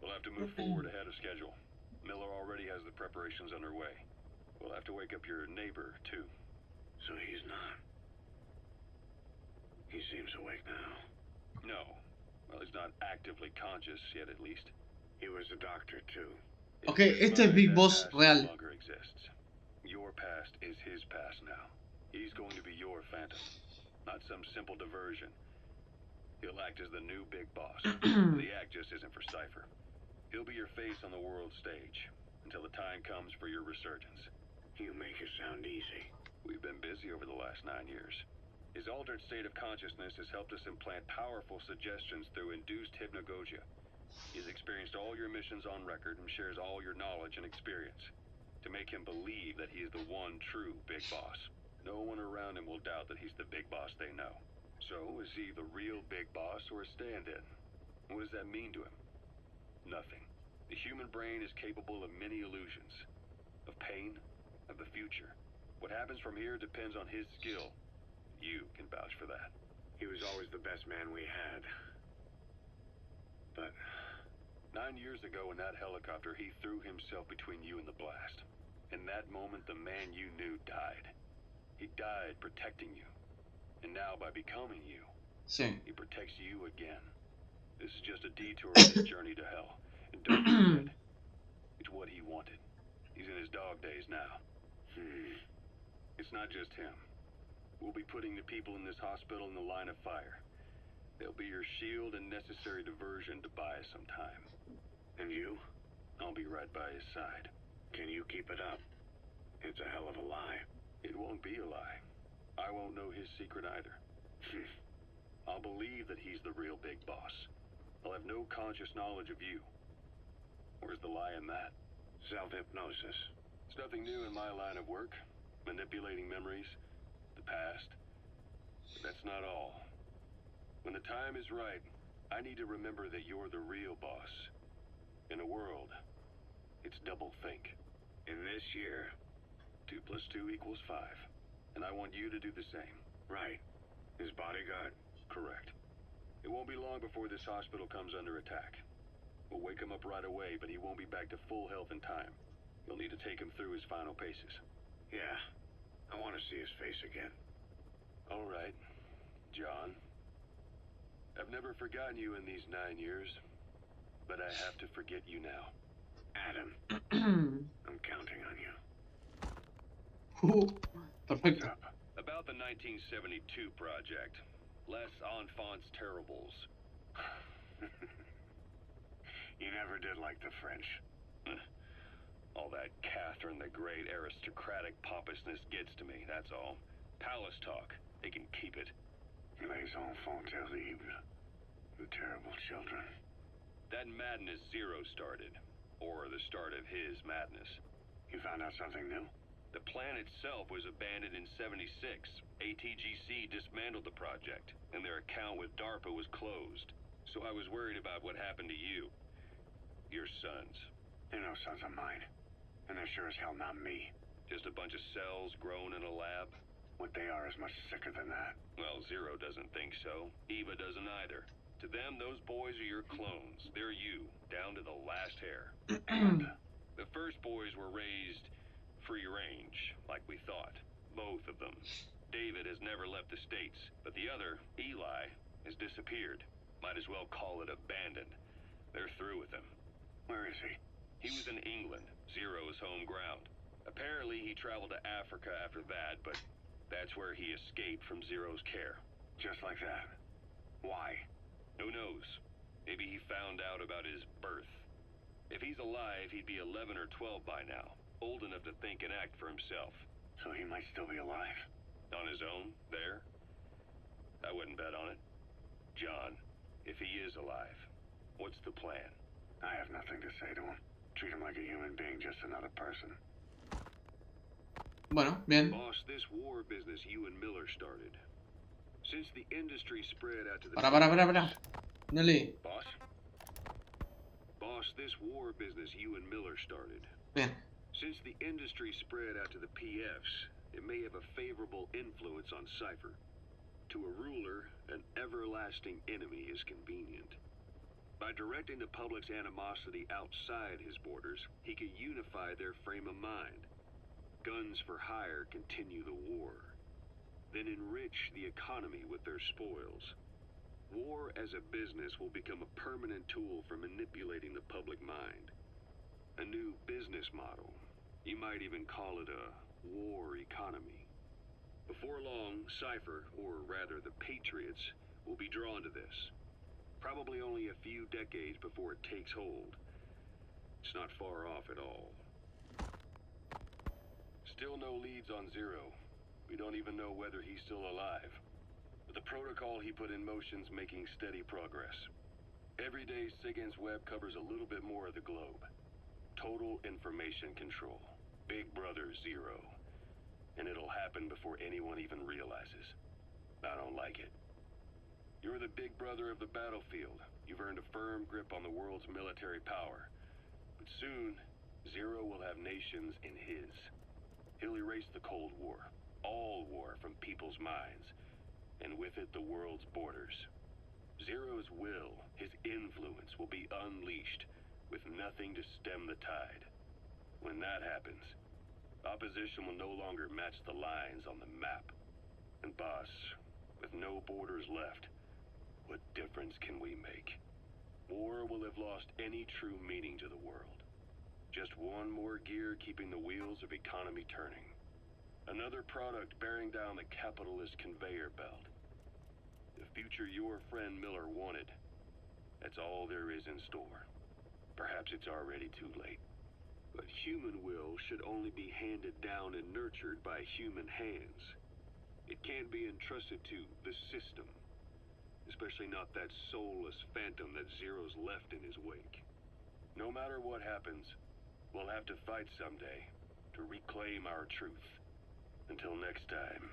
B: We'll have to move forward ahead of schedule. Miller already has the preparations underway. We'll have to wake up your neighbor too.
O: So he's not. He seems awake now.
B: No. Well, he's not actively conscious yet, at least.
O: He was a doctor too.
A: Ok, este es Big Boss real.
B: No longer exists. Your past is his past now. He's going to be your phantom, not some simple diversion. He'll act as the new big boss. The act just isn't for Cypher. He'll be your face on the world stage until the time comes for your resurgence.
O: You make it sound easy.
B: We've been busy over the last 9 years. His altered state of consciousness has helped us implant powerful suggestions through induced hypnagogia. He's experienced all your missions on record and shares all your knowledge and experience to make him believe that he is the one true big boss. No one around him will doubt that he's the big boss they know. So, is he the real big boss or a stand-in? What does that mean to him? Nothing. The human brain is capable of many illusions. Of pain, of the future. What happens from here depends on his skill. You can vouch for that.
O: He was always the best man we had. But
B: 9 years ago in that helicopter, he threw himself between you and the blast. In that moment, the man you knew died. He died protecting you. And now, by becoming you, he protects you again. This is just a detour in his journey to hell. And don't forget, it's what he wanted. He's in his dog days now. It's not just him. We'll be putting the people in this hospital in the line of fire. They'll be your shield and necessary diversion to buy us some time.
O: And you?
B: I'll be right by his side.
O: Can you keep it up?
B: It's a hell of a lie. It won't be a lie. I won't know his secret either. I'll believe that he's the real big boss. I'll have no conscious knowledge of you. Where's the lie in that? Self-hypnosis. It's nothing new in my line of work. Manipulating memories, the past. But that's not all. When the time is right, I need to remember that you're the real boss. In a world, it's double think. In this year, 2 + 2 = 5. And I want you to do the same. Right. His bodyguard? Correct. It won't be long before this hospital comes under attack. We'll wake him up right away, but he won't be back to full health in time. You'll need to take him through his final paces.
F: Yeah. I want to see his face again.
B: All right, John. I've never forgotten you in these 9 years, but I have to forget you now.
F: Adam, I'm counting on you.
A: Perfecto.
B: About the 1972 project. Les Enfants Terribles.
F: You never did like the French.
B: All that Catherine the Great aristocratic pompousness gets to me, that's all. Palace talk. They can keep it.
F: Les enfants terribles. The terrible children.
B: That madness Zero started. Or the start of his madness.
F: You found out something new?
B: The plan itself was abandoned in '76. ATGC dismantled the project, and their account with DARPA was closed. So I was worried about what happened to you. Your sons.
F: They're no sons of mine. And they're sure as hell not me.
B: Just a bunch of cells grown in a lab?
F: What they are is much sicker than that.
B: Well, Zero doesn't think so. Eva doesn't either. To them, those boys are your clones. They're you, down to the last hair. The first boys were raised free range, like we thought. Both of them. David has never left the States, but the other, Eli, has disappeared. Might as well call it abandoned. They're through with him.
F: Where is he?
B: He was in England, Zero's home ground. Apparently he traveled to Africa after that, but that's where he escaped from Zero's care.
F: Just like that. Why?
B: Who knows? Maybe he found out about his birth. If he's alive, he'd be 11 or 12 by now. Old enough to think and act for himself.
F: So he might still be alive?
B: On his own, there? I wouldn't bet on it. John, if he is alive, what's the plan?
F: I have nothing to say to him. Treat him like a human being, just another person.
A: Bueno, bien.
B: Boss, this war business you and Miller started. Since the industry spread out to the...
A: Para. No leí.
B: Boss? Boss, this war business you and Miller started.
A: Bien.
B: Since the industry spread out to the PFs, it may have a favorable influence on Cypher. To a ruler, an everlasting enemy is convenient. By directing the public's animosity outside his borders, he can unify their frame of mind. Guns for hire continue the war. Then enrich the economy with their spoils. War as a business will become a permanent tool for manipulating the public mind. A new business model. You might even call it a war economy. Before long, Cypher, or rather the Patriots, will be drawn to this. Probably only a few decades before it takes hold. It's not far off at all. Still no leads on Zero. We don't even know whether he's still alive. But the protocol he put in motion's making steady progress. Every day, SIGINT's web covers a little bit more of the globe. Total information control. Big Brother Zero. And it'll happen before anyone even realizes. I don't like it. You're the big brother of the battlefield. You've earned a firm grip on the world's military power. But soon, Zero will have nations in his. He'll erase the Cold War. All war from people's minds. And with it, the world's borders. Zero's will, his influence, will be unleashed, with nothing to stem the tide. When that happens, opposition will no longer match the lines on the map. And boss, with no borders left, what difference can we make? War will have lost any true meaning to the world. Just one more gear keeping the wheels of economy turning. Another product bearing down the capitalist conveyor belt. The future your friend Miller wanted. That's all there is in store. Perhaps it's already too late.
E: But human will should only be handed down and nurtured by human hands. It can't be entrusted to the system, especially not that soulless phantom that Zero's left in his wake. No matter what happens, we'll have to fight someday to reclaim our truth. Until next time,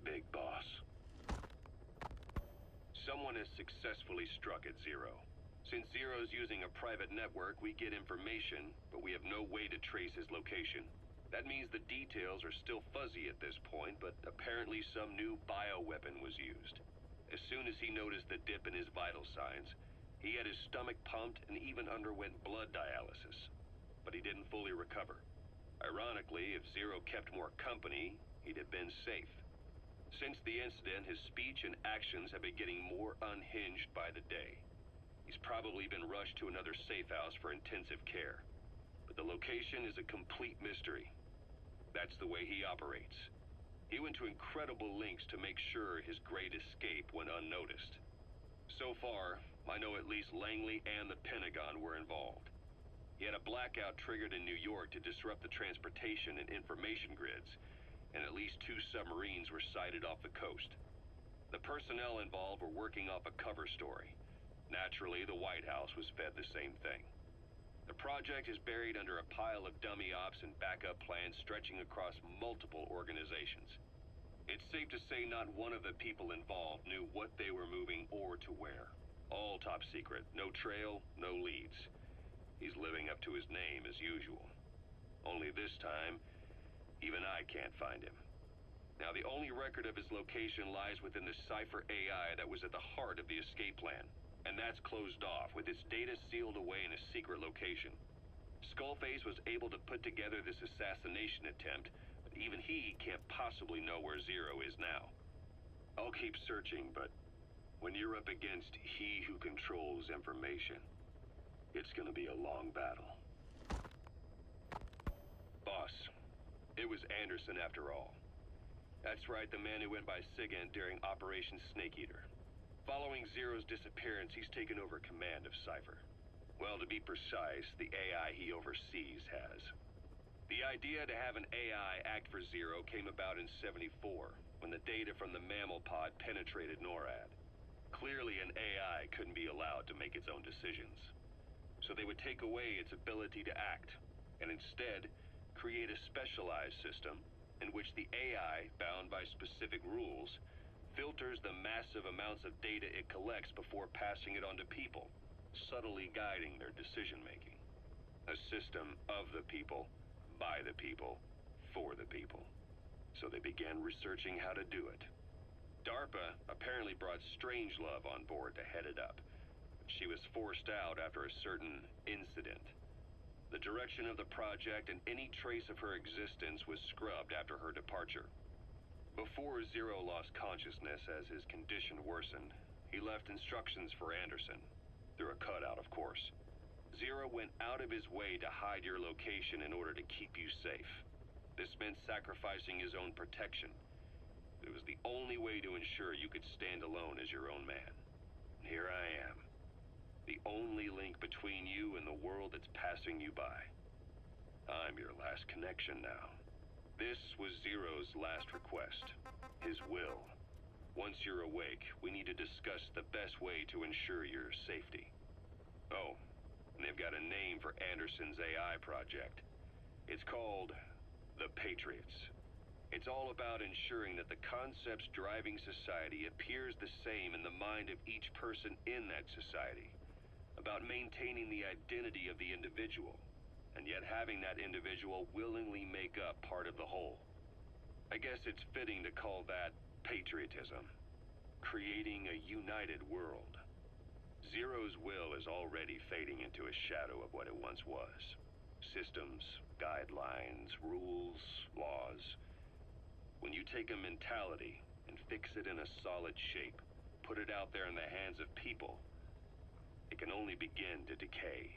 E: Big Boss. Someone has successfully struck at Zero. Since Zero's using a private network, we get information, but we have no way to trace his location. That means the details are still fuzzy at this point, but apparently some new bioweapon was used. As soon as he noticed the dip in his vital signs, he had his stomach pumped and even underwent blood dialysis. But he didn't fully recover. Ironically, if Zero kept more company, he'd have been safe. Since the incident, his speech and actions have been getting more unhinged by the day. He's probably been rushed to another safe house for intensive care. But the location is a complete mystery. That's the way he operates. He went to incredible lengths to make sure his great escape went unnoticed. So far, I know at least Langley and the Pentagon were involved. He had a blackout triggered in New York to disrupt the transportation and information grids, and at least 2 submarines were sighted off the coast. The personnel involved were working off a cover story. Naturally, the White House was fed the same thing. The project is buried under a pile of dummy ops and backup plans stretching across multiple organizations. It's safe to say not one of the people involved knew what they were moving or to where. All top secret, no trail, no leads. He's living up to his name as usual. Only this time, even I can't find him. Now, the only record of his location lies within the Cypher AI that was at the heart of the escape plan, and that's closed off with its data sealed away in a secret location. Skullface was able to put together this assassination attempt, but even he can't possibly know where Zero is now. I'll keep searching, but when you're up against he who controls information, it's gonna be a long battle. Boss, it was Anderson after all. That's right, the man who went by SIGINT during Operation Snake Eater. Following Zero's disappearance, he's taken over command of Cypher. Well, to be precise, the AI he oversees has. The idea to have an AI act for Zero came about in '74, when the data from the mammal pod penetrated NORAD. Clearly, an AI couldn't be allowed to make its own decisions. So they would take away its ability to act, and instead create a specialized system in which the AI, bound by specific rules, filters the massive amounts of data it collects before passing it on to people, subtly guiding their decision-making. A system of the people, by the people, for the people. So they began researching how to do it. DARPA apparently brought Strangelove on board to head it up, but she was forced out after a certain incident. The direction of the project and any trace of her existence was scrubbed after her departure. Before Zero lost consciousness as his condition worsened, he left instructions for Anderson, through a cutout, of course. Zero went out of his way to hide your location in order to keep you safe. This meant sacrificing his own protection. It was the only way to ensure you could stand alone as your own man. Here I am. The only link between you and the world that's passing you by. I'm your last connection now. This was Zero's last request. His will. Once you're awake, we need to discuss the best way to ensure your safety. Oh, and they've got a name for Anderson's AI project. It's called the Patriots. It's all about ensuring that the concepts driving society appears the same in the mind of each person in that society. About maintaining the identity of the individual, and yet having that individual willingly make up part of the whole. I guess it's fitting to call that patriotism. Creating a united world. Zero's will is already fading into a shadow of what it once was. Systems, guidelines, rules, laws. When you take a mentality and fix it in a solid shape, put it out there in the hands of people, it can only begin to decay.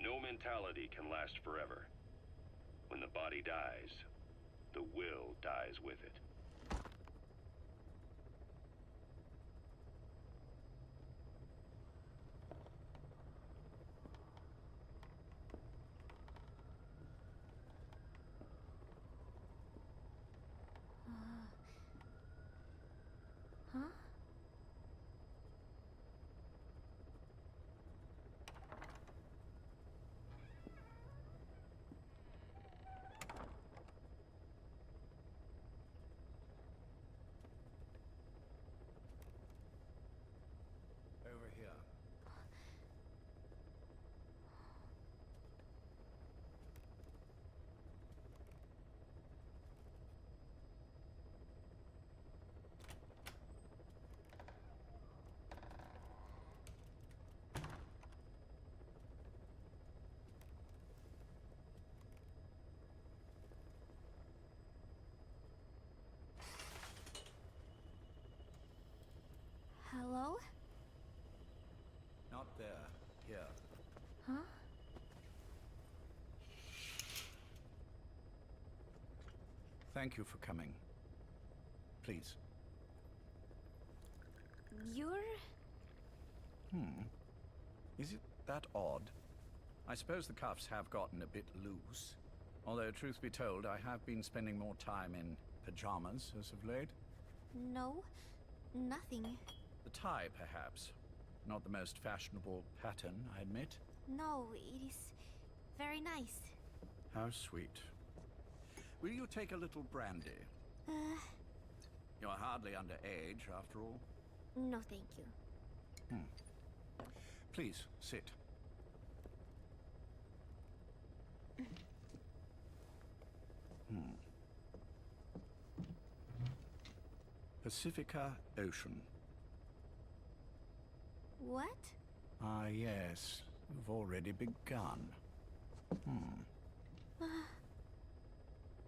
E: No mentality can last forever. When the body dies, the will dies with it.
Q: Hello?
F: Not there. Here.
Q: Huh?
F: Thank you for coming. Please.
Q: You're...
F: Is it that odd? I suppose the cuffs have gotten a bit loose. Although, truth be told, I have been spending more time in pajamas as of late.
Q: No, nothing.
F: The tie, perhaps. Not the most fashionable pattern, I admit.
Q: No, it is very nice.
F: How sweet. Will you take a little brandy? You're hardly underage, after all.
Q: No, thank you.
F: Please, sit. Pacifica Ocean.
Q: What?
F: Ah, yes. You've already begun.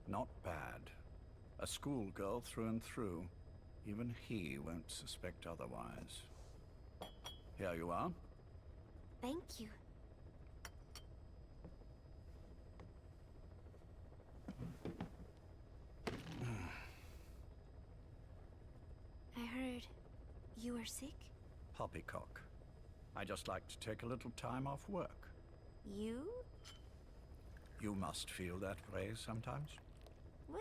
F: Not bad. A schoolgirl through and through. Even he won't suspect otherwise. Here you are.
Q: Thank you. I heard you were sick?
F: Poppycock. I just like to take a little time off work.
Q: You?
F: You must feel that way sometimes.
Q: Well...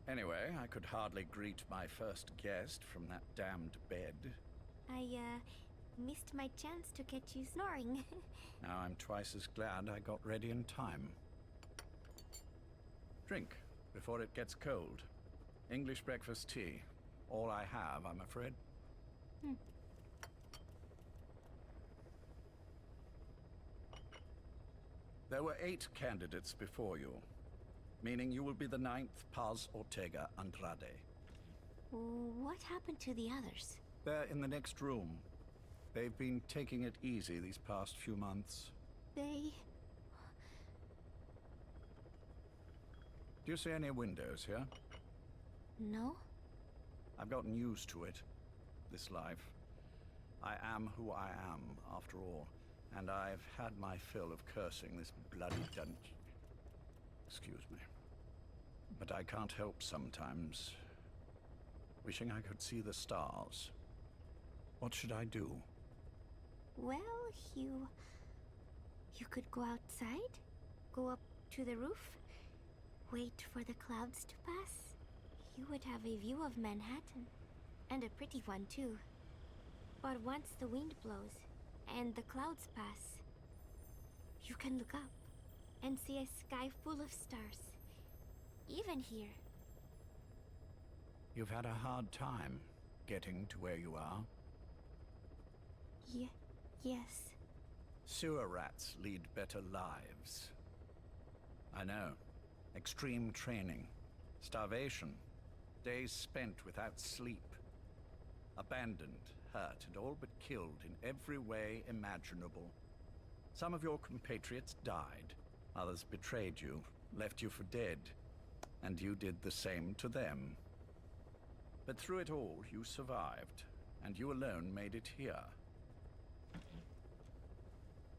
F: Anyway, I could hardly greet my first guest from that damned bed.
Q: I, missed my chance to catch you snoring.
F: Now I'm twice as glad I got ready in time. Drink, before it gets cold. English breakfast tea. All I have, I'm afraid. There were 8 candidates before you, meaning you will be the 9th Paz Ortega Andrade.
Q: What happened to the others?
F: They're in the next room. They've been taking it easy these past few months.
Q: They...
F: Do you see any windows here?
Q: No?
F: I've gotten used to it, this life. I am who I am, after all, and I've had my fill of cursing this bloody dungeon. Excuse me. But I can't help sometimes wishing I could see the stars. What should I do?
Q: Well, you could go outside, go up to the roof, wait for the clouds to pass. You would have a view of Manhattan, and a pretty one too. But once the wind blows and the clouds pass, you can look up and see a sky full of stars, even here.
F: You've had a hard time getting to where you are.
Q: Yes.
F: Sewer rats lead better lives. I know. Extreme training, starvation, days spent without sleep. Abandoned, hurt, and all but killed in every way imaginable. Some of your compatriots died. Others betrayed you, left you for dead. And you did the same to them. But through it all, you survived. And you alone made it here.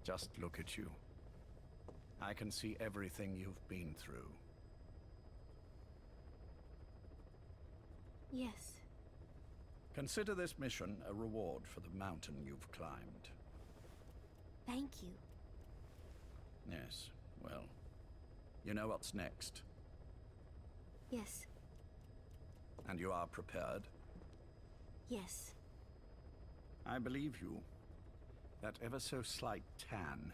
F: Just look at you. I can see everything you've been through.
Q: Yes.
F: Consider this mission a reward for the mountain you've climbed.
Q: Thank you.
F: Yes, well, you know what's next.
Q: Yes.
F: And you are prepared?
Q: Yes.
F: I believe you. That ever so slight tan.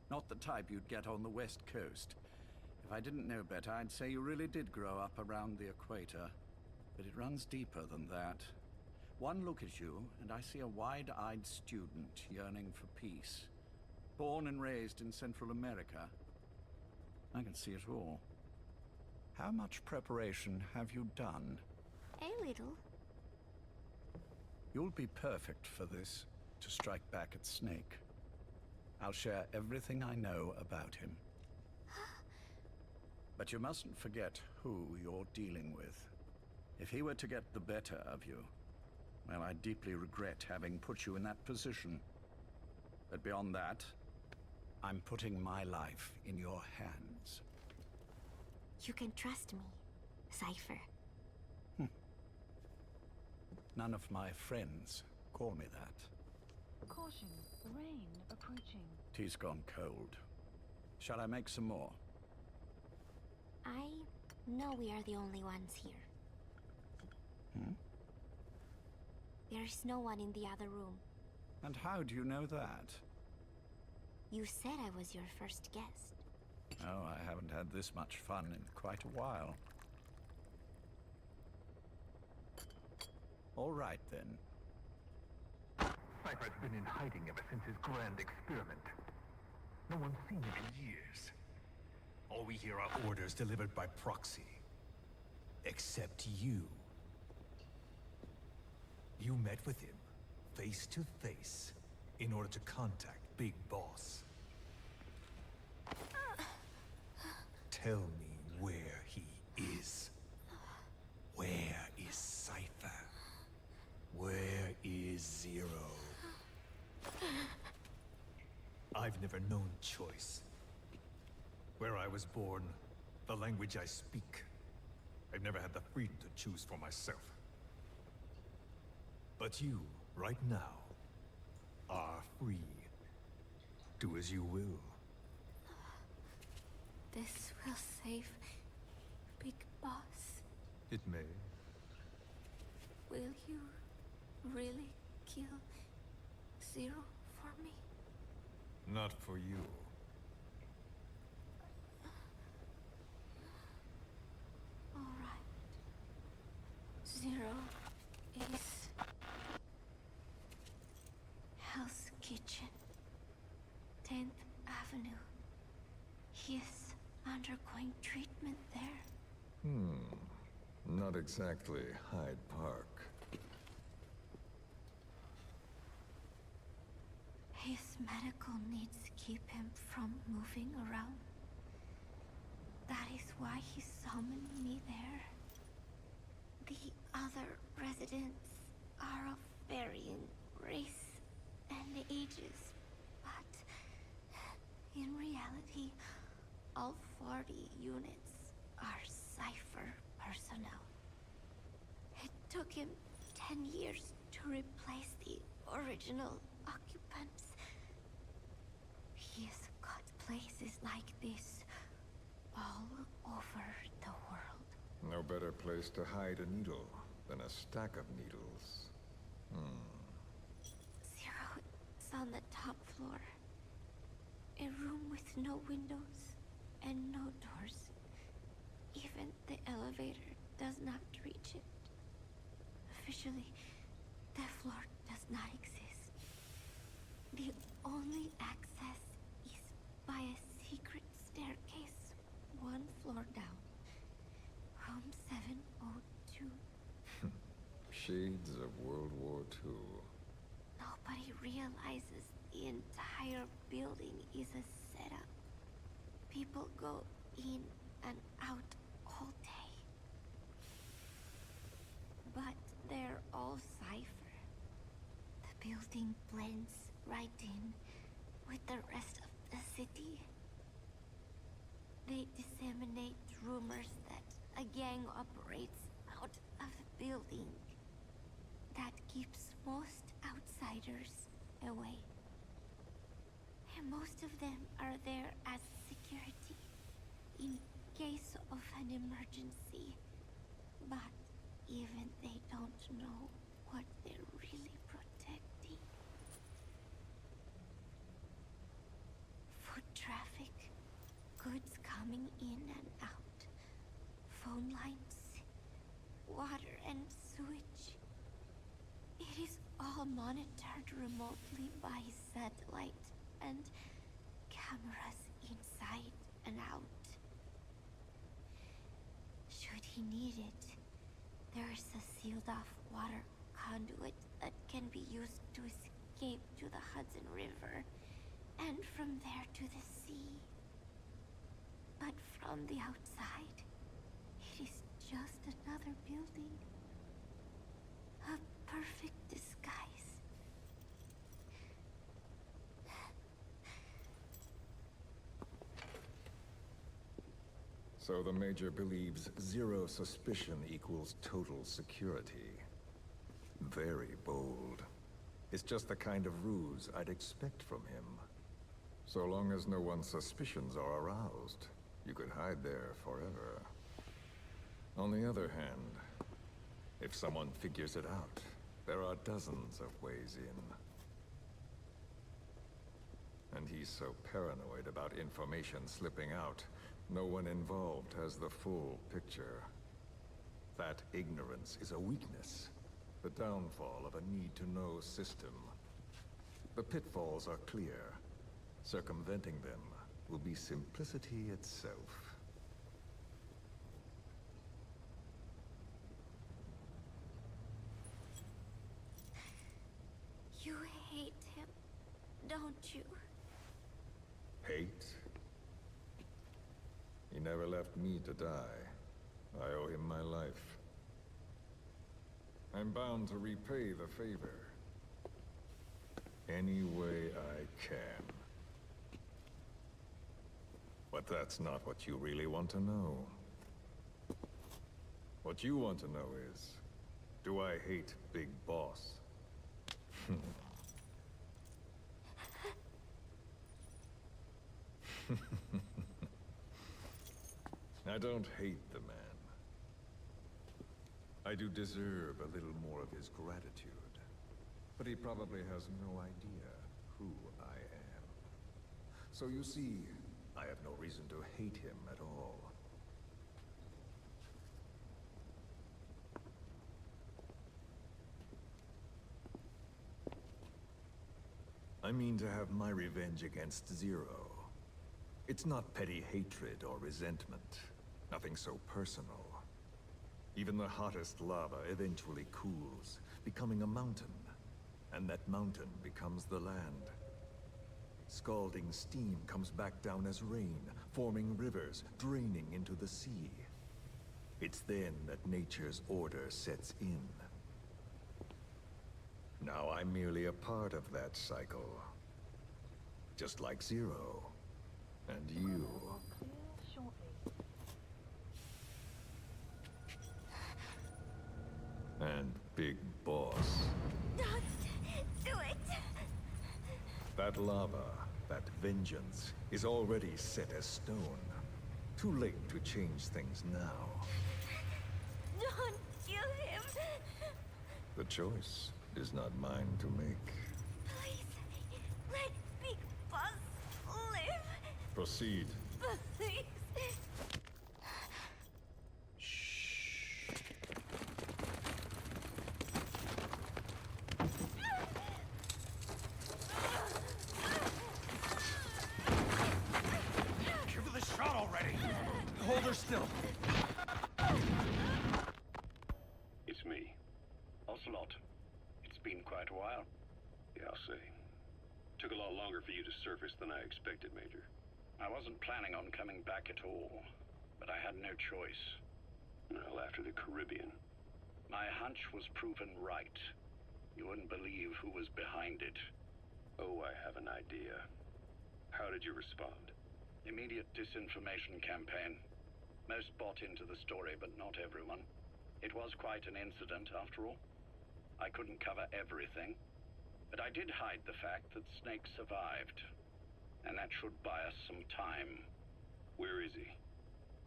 F: Not the type you'd get on the West Coast. If I didn't know better, I'd say you really did grow up around the equator. But it runs deeper than that. One look at you, and I see a wide-eyed student yearning for peace. Born and raised in Central America. I can see it all. How much preparation have you done?
Q: A little.
F: You'll be perfect for this, to strike back at Snake. I'll share everything I know about him. But you mustn't forget who you're dealing with. If he were to get the better of you, Well, I deeply regret having put you in that position. But beyond that, I'm putting my life in your hands.
Q: You can trust me, Cypher.
F: None of my friends call me that.
L: Caution, rain approaching.
F: Tea's gone cold. Shall I make some more?
Q: I know we are the only ones here. There's no one in the other room.
F: And how do you know that?
Q: You said I was your first guest.
F: Oh, I haven't had this much fun in quite a while. All right, then.
R: Cypher's been in hiding ever since his grand experiment. No one's seen him in years.
M: All we hear are orders delivered by proxy. Except you. You met with him, face to face, in order to contact Big Boss. Tell me where he is. Where is Cypher? Where is Zero? I've never known choice. Where I was born, the language I speak. I've never had the freedom to choose for myself. But you, right now, are free. Do as you will.
Q: This will save Big Boss.
K: It may.
Q: Will you really kill Zero for me?
K: Not for you.
Q: All right. Zero is Hell's Kitchen, 10th Avenue. He is undergoing treatment there.
K: Not exactly Hyde Park.
Q: His medical needs keep him from moving around. That is why he summoned me there. The other residents are of varying race and ages, but in reality, all 40 units are Cypher personnel. It took him 10 years to replace the original occupants. He has got places like this all over the world.
K: No better place to hide a needle than a stack of needles.
Q: Zero is on the top floor. A room with no windows and no doors. Even the elevator does not reach it. Officially, the floor does not exist. The only access is by a secret staircase, one floor down. Room 702.
K: Shades of World War II.
Q: Nobody realizes the entire building is a setup. People go in and out all day. But they're all Cypher. The building blends right in with the rest of the city. They disseminate rumors that a gang operates out of the building. That keeps most outsiders away. And most of them are there as security in case of an emergency. But even they don't know what they're really protecting. Foot traffic, goods coming in and out, phone lines, water and sewage. It is all monitored remotely by satellite and cameras inside and out. Should he need it, there is a sealed-off water conduit that can be used to escape to the Hudson River, and from there to the sea. But from the outside, it is just another building. A perfect
K: So the Major believes zero suspicion equals total security. Very bold. It's just the kind of ruse I'd expect from him. So long as no one's suspicions are aroused, you could hide there forever. On the other hand, if someone figures it out, there are dozens of ways in. And he's so paranoid about information slipping out, no one involved has the full picture. That ignorance is a weakness, the downfall of a need-to-know system. The pitfalls are clear. Circumventing them will be simplicity itself.
Q: You hate him, don't you?
K: Hate? He never left me to die. I owe him my life. I'm bound to repay the favor. Any way I can. But that's not what you really want to know. What you want to know is, do I hate Big Boss? I don't hate the man. I do deserve a little more of his gratitude. But he probably has no idea who I am. So you see, I have no reason to hate him at all. I mean to have my revenge against Zero. It's not petty hatred or resentment. Nothing so personal. Even the hottest lava eventually cools, becoming a mountain. And that mountain becomes the land. Scalding steam comes back down as rain, forming rivers, draining into the sea. It's then that nature's order sets in. Now I'm merely a part of that cycle. Just like Zero. And you. And Big Boss.
Q: Don't do it!
K: That lava, that vengeance, is already set as stone. Too late to change things now.
Q: Don't kill him!
K: The choice is not mine to make.
Q: Please, let Big Boss live!
K: Proceed.
Q: Please!
M: Give her the shot already! Hold her still!
E: It's me.
B: Ocelot. It's been quite a while.
E: Yeah, I'll say. Took a lot longer for you to surface than I expected, Major.
B: I wasn't planning on coming back at all, but I had no choice.
E: Well, after the Caribbean.
B: My hunch was proven right. You wouldn't believe who was behind it.
E: Oh, I have an idea. How did you respond?
B: Immediate disinformation campaign. Most bought into the story, but not everyone. It was quite an incident, after all. I couldn't cover everything, but I did hide the fact that Snake survived. And that should buy us some time.
E: Where is he?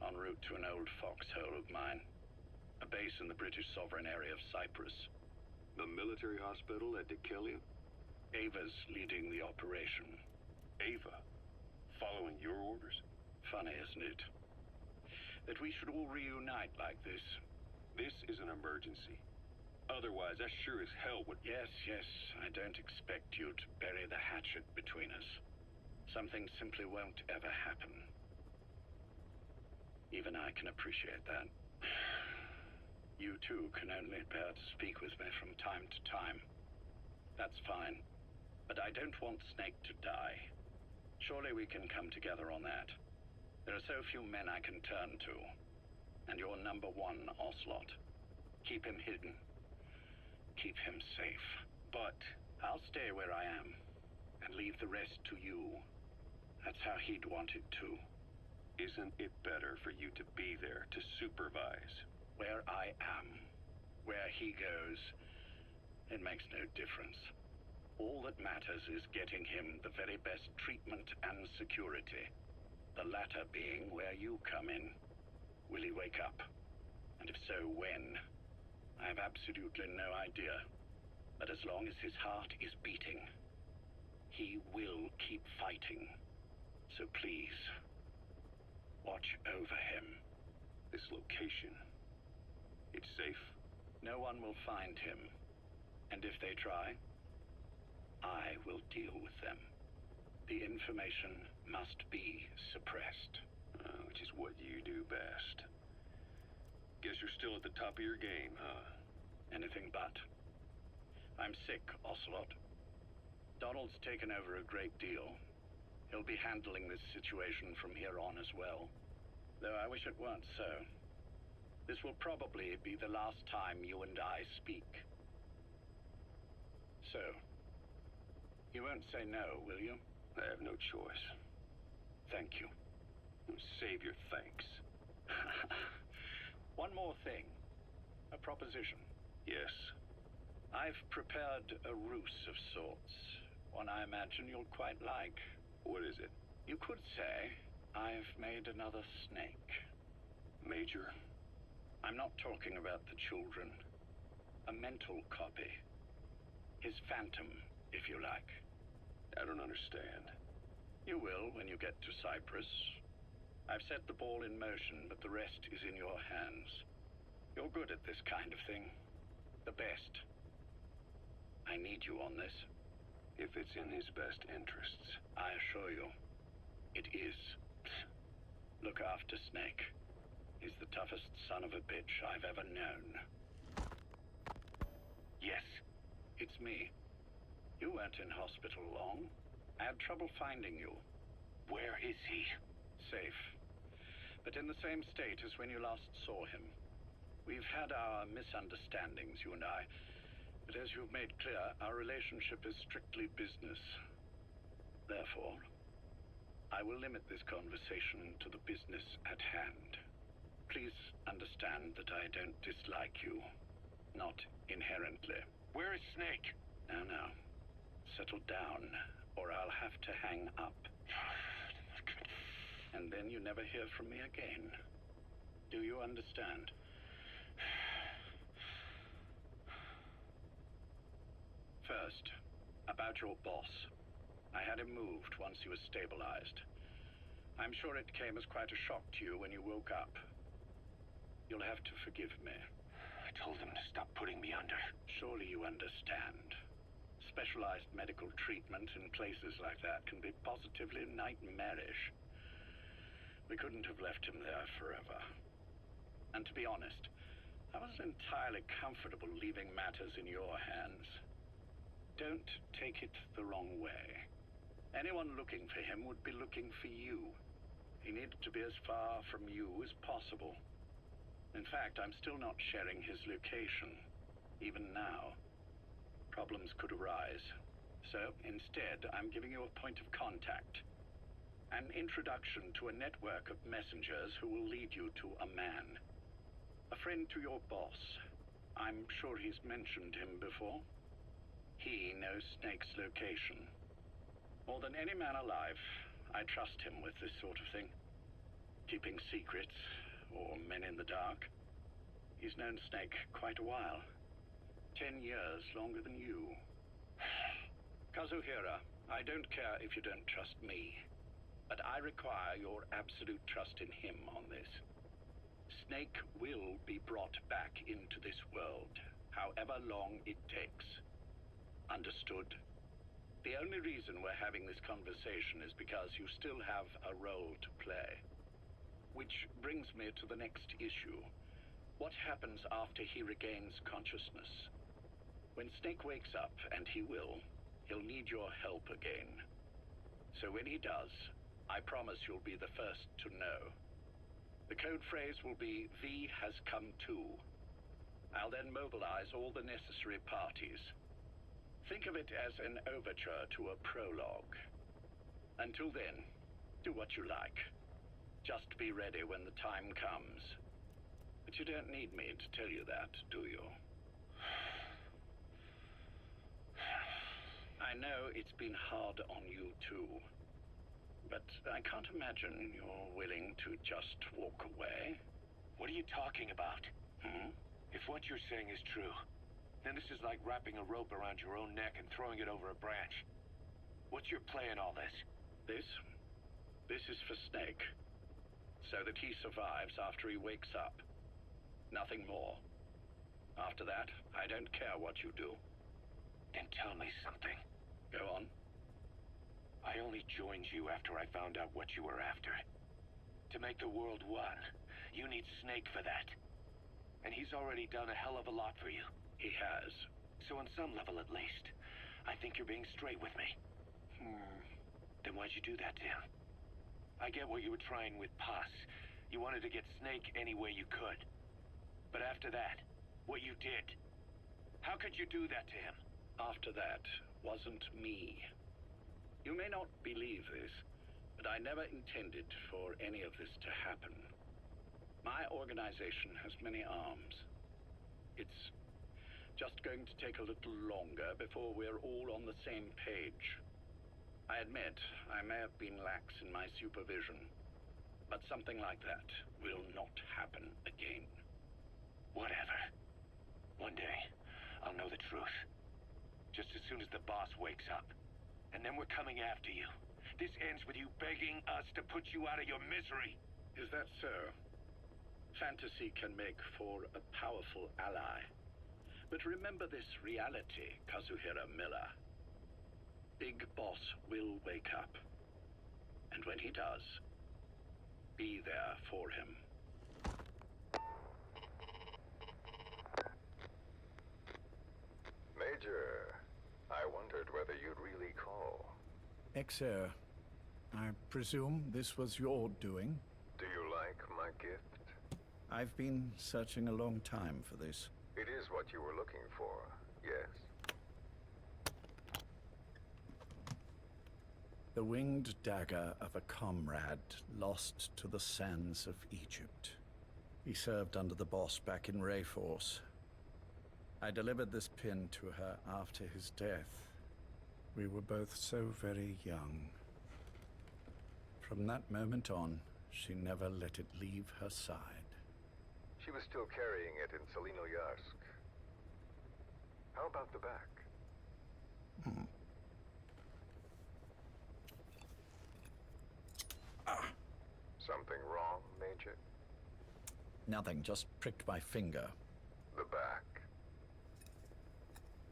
B: En route to an old foxhole of mine. A base in the British sovereign area of Cyprus.
E: The military hospital at Dekelia?
B: Ava's leading the operation.
E: Ava? Following your orders?
B: Funny, isn't it? That we should all reunite like this.
E: This is an emergency. Otherwise, I sure as hell would...
B: Yes, I don't expect you to bury the hatchet between us. Something simply won't ever happen. Even I can appreciate that. You too can only bear to speak with me from time to time. That's fine. But I don't want Snake to die. Surely we can come together on that. There are so few men I can turn to. And you're number one, Ocelot. Keep him hidden. Keep him safe. But I'll stay where I am. And leave the rest to you. That's how he'd want it too.
E: Isn't it better for you to be there to supervise?
F: Where I am, where he goes, it makes no difference. All that matters is getting him the very best treatment and security. The latter being where you come in. Will he wake up? And if so, when? I have absolutely no idea. But as long as his heart is beating, he will keep fighting. So please, watch over him.
E: This location, it's safe?
F: No one will find him. And if they try, I will deal with them. The information must be suppressed.
E: Which is what you do best. Guess you're still at the top of your game, huh?
F: Anything but. I'm sick, Ocelot. Donald's taken over a great deal. He'll be handling this situation from here on as well. Though I wish it weren't so. This will probably be the last time you and I speak. So, you won't say no, will you?
E: I have no choice.
F: Thank you.
E: Save your thanks.
F: One more thing. A proposition.
E: Yes.
F: I've prepared a ruse of sorts. One I imagine you'll quite like.
E: What is it?
F: You could say I've made another snake.
E: Major?
F: I'm not talking about the children. A mental copy. His phantom, if you like.
E: I don't understand.
F: You will when you get to Cyprus. I've set the ball in motion, but the rest is in your hands. You're good at this kind of thing. The best. I need you on this.
E: If it's in his best interests.
F: I assure you, it is. Look after Snake. He's the toughest son of a bitch I've ever known. Yes, it's me. You weren't in hospital long. I had trouble finding you.
C: Where is he?
F: Safe. But in the same state as when you last saw him. We've had our misunderstandings, you and I. But as you've made clear, our relationship is strictly business. Therefore, I will limit this conversation to the business at hand. Please understand that I don't dislike you. Not inherently.
C: Where is Snake?
F: Now. Settle down, or I'll have to hang up. And then you never hear from me again. Do you understand? First, about your boss. I had him moved once he was stabilized. I'm sure it came as quite a shock to you when you woke up. You'll have to forgive me.
C: I told him to stop putting me under.
F: Surely you understand. Specialized medical treatment in places like that can be positively nightmarish. We couldn't have left him there forever. And to be honest, I wasn't entirely comfortable leaving matters in your hands. Don't take it the wrong way. Anyone looking for him would be looking for you. He needed to be as far from you as possible. In fact, I'm still not sharing his location, even now. Problems could arise. So, instead, I'm giving you a point of contact. An introduction to a network of messengers who will lead you to a man. A friend to your boss. I'm sure he's mentioned him before. He knows Snake's location. More than any man alive, I trust him with this sort of thing. Keeping secrets, or men in the dark. He's known Snake quite a while. 10 years longer than you. Kazuhira, I don't care if you don't trust me, but I require your absolute trust in him on this. Snake will be brought back into this world, however long it takes. Understood? The only reason we're having this conversation is because you still have a role to play. Which brings me to the next issue. What happens after he regains consciousness? When Snake wakes up, and he will, he'll need your help again. So when he does, I promise you'll be the first to know. The code phrase will be, V has come to. I'll then mobilize all the necessary parties. Think of it as an overture to a prologue. Until then, do what you like.
H: Just be ready when the time comes. But you don't need me to tell you that, do you? I know it's been hard on you too. But I can't imagine you're willing to just walk away.
C: What are you talking about? If what you're saying is true, then this is like wrapping a rope around your own neck and throwing it over a branch. What's your play in all this?
H: This is for Snake. So that he survives after he wakes up. Nothing more. After that, I don't care what you do.
C: Then tell me something.
H: Go on.
C: I only joined you after I found out what you were after. To make the world one, you need Snake for that. And he's already done a hell of a lot for you.
H: He has.
C: So on some level at least, I think you're being straight with me. Then why'd you do that to him? I get what you were trying with Paz. You wanted to get Snake any way you could. But after that, what you did, how could you do that to him?
H: After that wasn't me. You may not believe this, but I never intended for any of this to happen. My organization has many arms. It's just going to take a little longer before we're all on the same page. I admit, I may have been lax in my supervision, but something like that will not happen again.
C: Whatever. One day, I'll know the truth. Just as soon as the boss wakes up. And then we're coming after you. This ends with you begging us to put you out of your misery.
H: Is that so? Fantasy can make for a powerful ally. But remember this reality, Kazuhira Miller. Big Boss will wake up. And when he does, be there for him.
K: Major, I wondered whether you'd really call.
S: Exer, I presume this was your doing?
K: Do you like my gift?
S: I've been searching a long time for this.
K: It is what you were looking for, yes.
S: The winged dagger of a comrade lost to the sands of Egypt. He served under the boss back in Rayforce. I delivered this pin to her after his death. We were both so very young. From that moment on, she never let it leave her side.
K: She was still carrying it in Selino-Yarsk. How about the back? Something wrong, Major?
S: Nothing, just pricked my finger.
K: The back.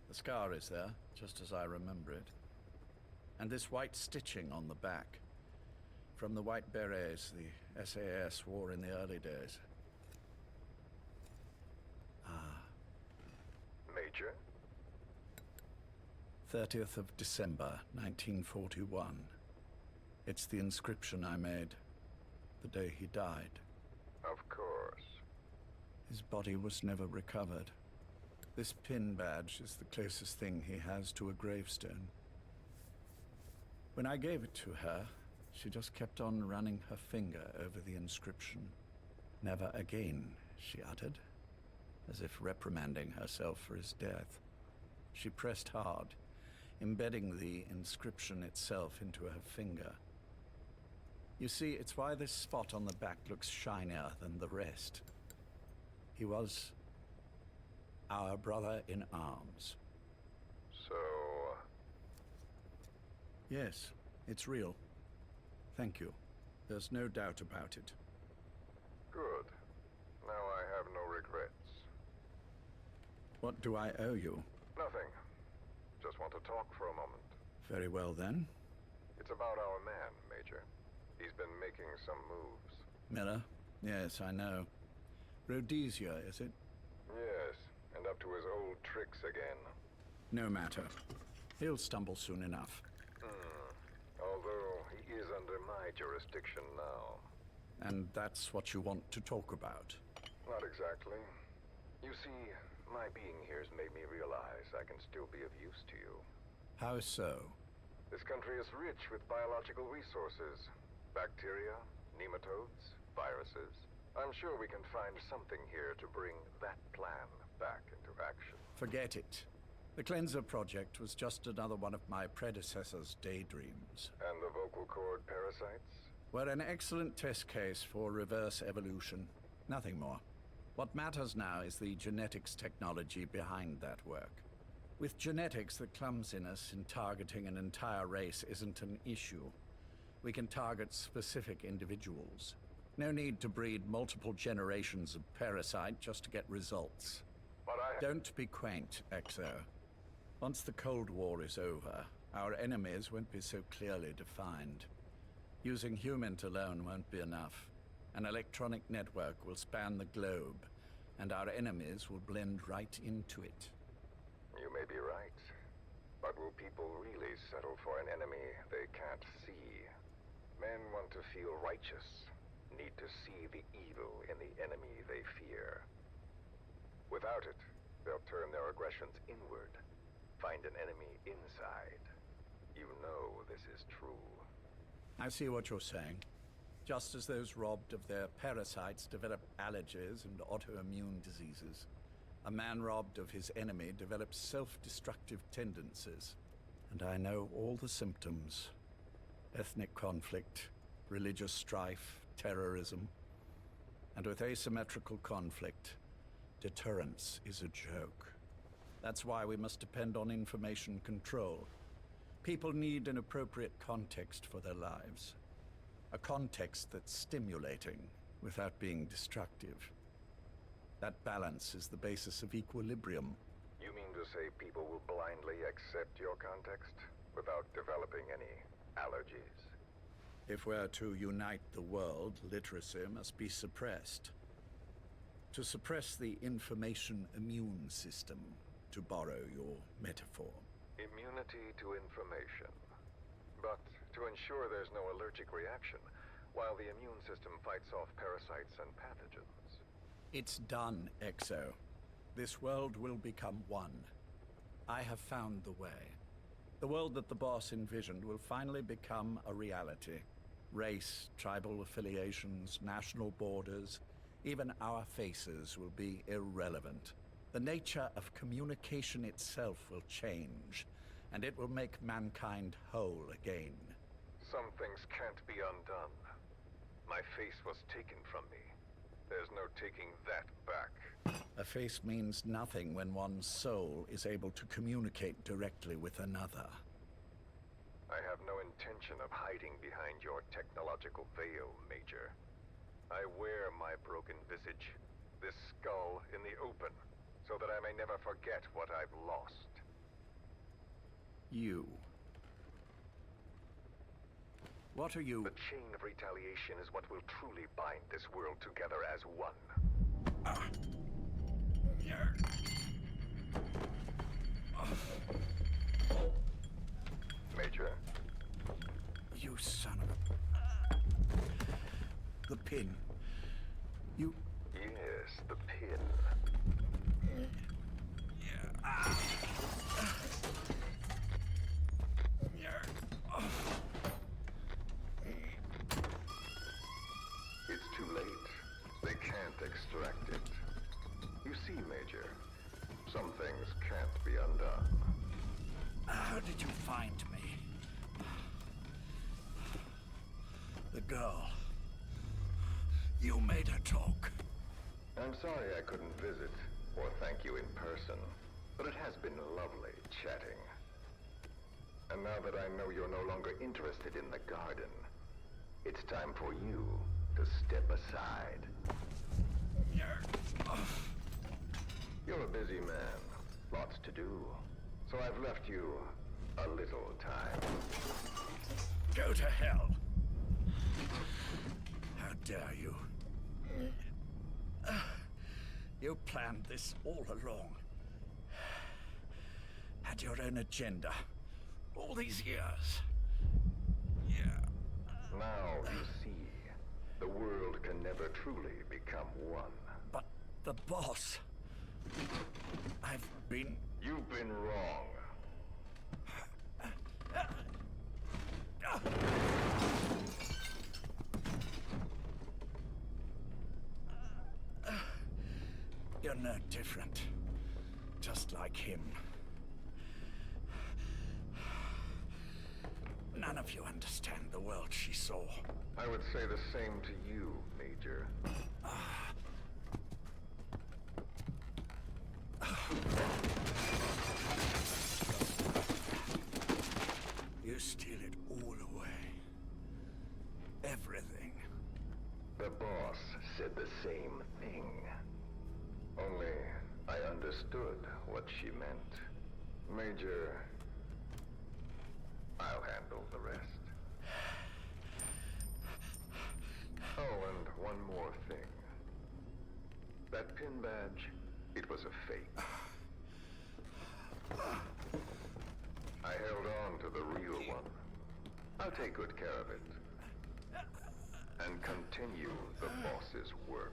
S: The scar is there, just as I remember it. And this white stitching on the back. From the white berets the SAS wore in the early days.
K: Major?
S: 30th of December, 1941. It's the inscription I made the day he died.
K: Of course.
S: His body was never recovered. This pin badge is the closest thing he has to a gravestone. When I gave it to her, she just kept on running her finger over the inscription. Never again, she uttered, as if reprimanding herself for his death. She pressed hard, embedding the inscription itself into her finger. You see, it's why this spot on the back looks shinier than the rest. He was our brother in arms.
K: So...
S: Yes, it's real. Thank you. There's no doubt about it.
K: Good. Now I have no regrets.
S: What do I owe you?
K: Nothing. Just want to talk for a moment.
S: Very well, then.
K: It's about our man, Major. He's been making some moves.
S: Miller? Yes, I know. Rhodesia, is it?
K: Yes, and up to his old tricks again.
S: No matter. He'll stumble soon enough.
K: Although he is under my jurisdiction now.
S: And that's what you want to talk about?
K: Not exactly. You see, my being here's made me realize I can still be of use to you.
S: How so?
K: This country is rich with biological resources. Bacteria,
R: Nematodes? Viruses? I'm sure we can find something here to bring that plan back into action.
S: Forget it. The Cleanser Project was just another one of my predecessor's daydreams.
R: And the vocal cord parasites?
S: Were an excellent test case for reverse evolution. Nothing more. What matters now is the genetics technology behind that work. With genetics, the clumsiness in targeting an entire race isn't an issue. We can target specific individuals. No need to breed multiple generations of parasite just to get results.
R: But
S: Don't be quaint, Exo. Once the Cold War is over, our enemies won't be so clearly defined. Using humans alone won't be enough. An electronic network will span the globe, and our enemies will blend right into it.
R: You may be right. But will people really settle for an enemy they can't see? Men want to feel righteous, need to see the evil in the enemy they fear. Without it, they'll turn their aggressions inward, find an enemy inside. You know this is true.
S: I see what you're saying. Just as those robbed of their parasites develop allergies and autoimmune diseases, a man robbed of his enemy develops self-destructive tendencies. And I know all the symptoms. Ethnic conflict, religious strife, terrorism. And with asymmetrical conflict, deterrence is a joke. That's why we must depend on information control. People need an appropriate context for their lives. A context that's stimulating without being destructive. That balance is the basis of equilibrium.
R: You mean to say people will blindly accept your context without developing any allergies?
S: If we're to unite the world, literacy must be suppressed. To suppress the information immune system, to borrow your metaphor.
R: Immunity to information. But to ensure there's no allergic reaction, while the immune system fights off parasites and pathogens.
S: It's done, Exo. This world will become one. I have found the way. The world that the boss envisioned will finally become a reality. Race, tribal affiliations, national borders, even our faces will be irrelevant. The nature of communication itself will change, and it will make mankind whole again.
R: Some things can't be undone. My face was taken from me. There's no taking that back.
S: A face means nothing when one's soul is able to communicate directly with another.
R: I have no intention of hiding behind your technological veil, Major. I wear my broken visage, this skull in the open, so that I may never forget what I've lost.
S: You. What are you?
R: The chain of retaliation is what will truly bind this world together as one. Major?
S: You son of a... The pin. You...
R: Yes, the pin. It's too late. They can't extract it. You see, Major, some things can't be undone.
S: How did you find me? The girl. You made her talk.
R: I'm sorry I couldn't visit or thank you in person, but it has been lovely chatting. And now that I know you're no longer interested in the garden, it's time for you to step aside. You're a busy man, lots to do, so I've left you a little time.
S: Go to hell! How dare you? You planned this all along. Had your own agenda. All these years.
R: Now you see, the world can never truly become one.
S: But the boss...
R: You've been wrong.
S: no different. Just like him. None of you understand the world she saw.
C: I would say the same to you, Major.
S: You steal it all away. Everything.
C: The boss said the same thing. Only I understood what she meant. Major, I'll handle the rest. Oh, and one more thing. That pin badge, it was a fake. I held on to the real one. I'll take good care of it. And continue the boss's work.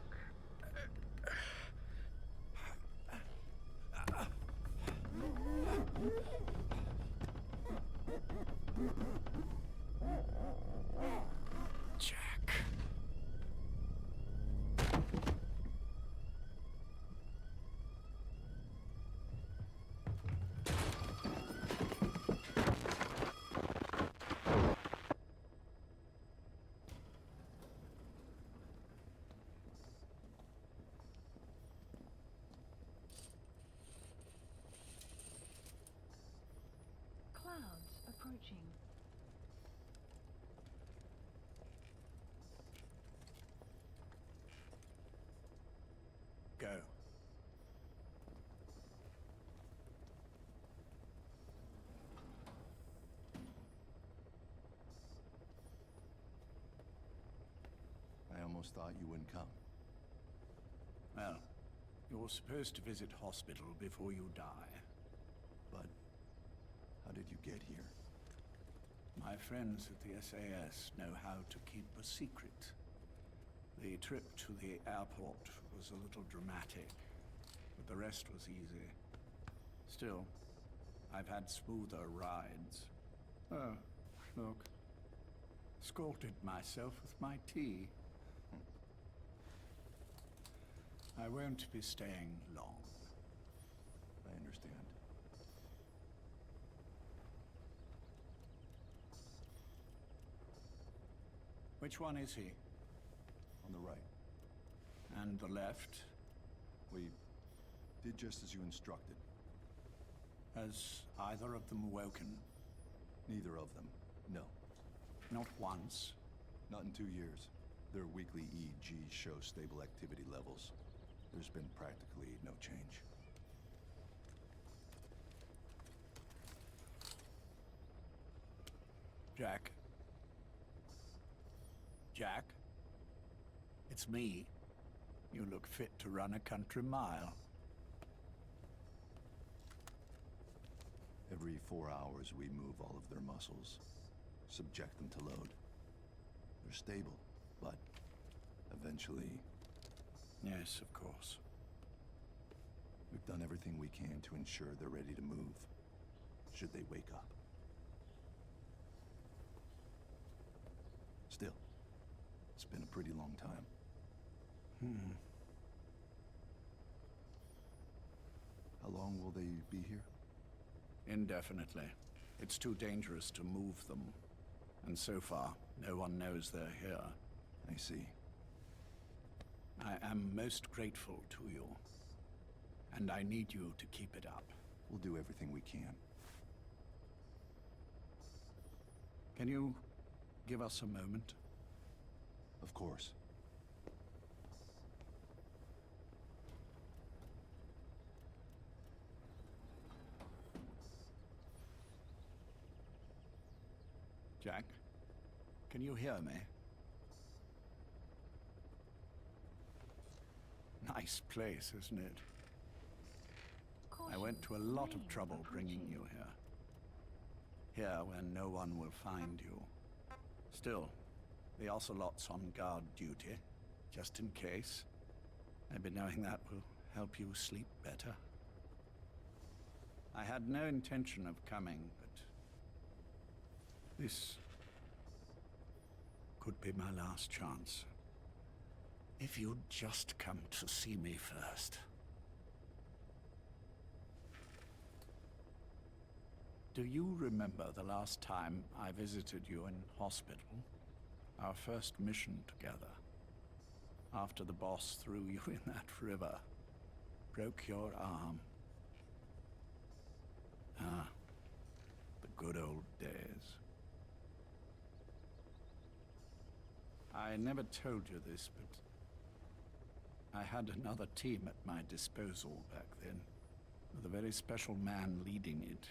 S: Jack.
L: Clouds approaching.
S: Go.
T: I almost thought you wouldn't come.
S: Well, you're supposed to visit hospital before you die.
T: But how did you get here?
S: My friends at the SAS know how to keep a secret. The trip to the airport was a little dramatic, but the rest was easy. Still, I've had smoother rides. Oh, look. Escorted myself with my tea. I won't be staying long.
T: I understand.
S: Which one is he?
T: On the right.
S: And the left?
T: We did just as you instructed.
S: Has either of them woken?
T: Neither of them, no.
S: Not once?
T: Not in 2 years. Their weekly EEGs show stable activity levels. There's been practically no change.
S: Jack? Jack? It's me. You look fit to run a country mile.
T: Every 4 hours, we move all of their muscles, subject them to load. They're stable, but eventually...
S: Yes, of course.
T: We've done everything we can to ensure they're ready to move, should they wake up. Still, it's been a pretty long time. How long will they be here?
S: Indefinitely. It's too dangerous to move them. And so far, no one knows they're here.
T: I see.
S: I am most grateful to you. And I need you to keep it up.
T: We'll do everything we can.
S: Can you give us a moment?
T: Of course.
S: Jack, can you hear me? Nice place, isn't it? I went to a lot of trouble bringing you here. Here where no one will find you. Still, the Ocelot's on guard duty, just in case. Maybe knowing that will help you sleep better. I had no intention of coming, but this could be my last chance. If you'd just come to see me first, Do you remember the last time I visited you in hospital? Our first mission together. After the boss threw you in that river. Broke your arm. Ah, the good old days. I never told you this, but I had another team at my disposal back then, with a very special man leading it.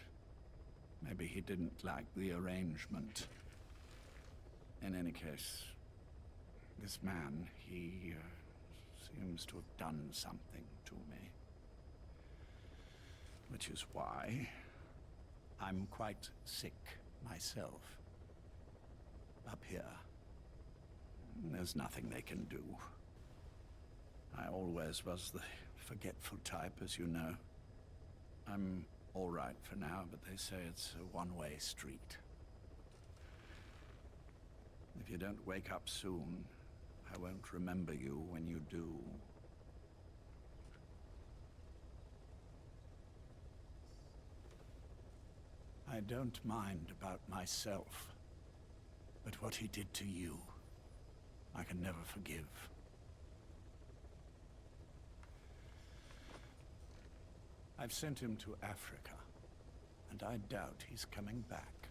S: Maybe he didn't like the arrangement. In any case, this man, he seems to have done something to me. Which is why I'm quite sick myself. Up here, there's nothing they can do. I always was the forgetful type, as you know. I'm all right for now, but they say it's a one-way street. If you don't wake up soon, I won't remember you when you do. I don't mind about myself, but what he did to you, I can never forgive. I've sent him to Africa, and I doubt he's coming back.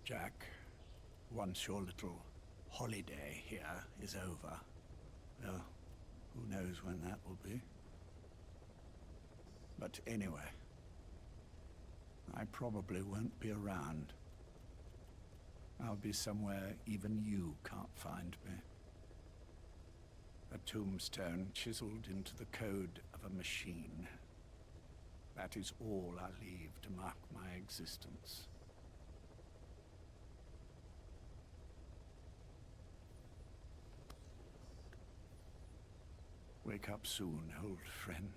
S: Jack, once your little holiday here is over, well, who knows when that will be. But anyway, I probably won't be around. I'll be somewhere even you can't find me. A tombstone chiseled into the code of a machine. That is all I leave to mark my existence. Wake up soon, old friend.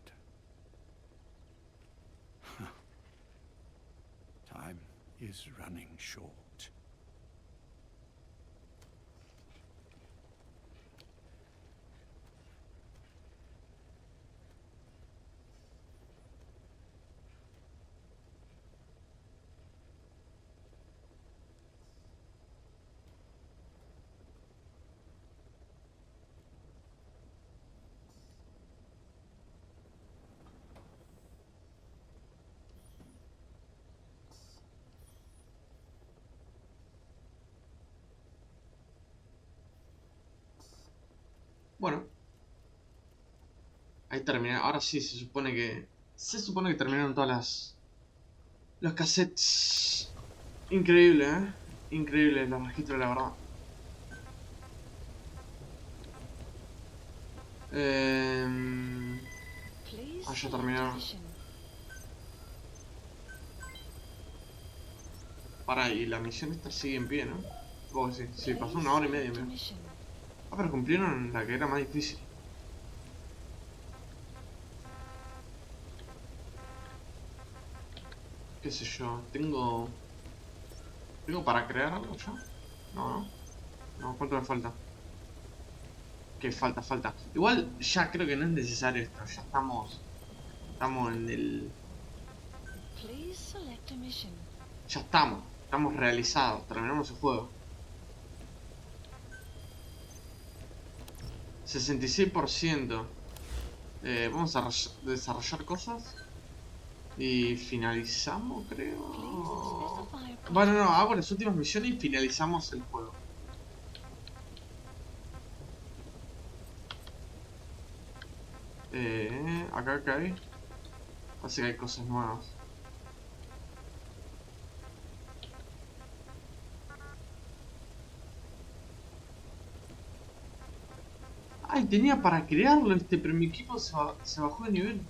S: Time is running short.
A: Bueno, ahí termina. Ahora sí, se supone que terminaron todas los cassettes. Increíble, increíble los registros, la verdad. Ya terminaron. Para, y la misión esta sigue en pie, ¿no? Oh, sí, sí, pasó 1 hora y media, mira. Ah, pero cumplieron la que era más difícil. Qué sé yo, tengo para crear algo ya. No, ¿cuánto me falta? ¿Qué falta? Igual ya creo que no es necesario esto, ya estamos en el... Ya estamos realizados, terminamos el juego. 66%. Vamos a desarrollar cosas. Y finalizamos, creo. Bueno, no, hago las últimas misiones y finalizamos el juego. Acá hay. Parece que hay cosas nuevas. Ay, tenía para crearlo pero mi equipo se bajó de nivel.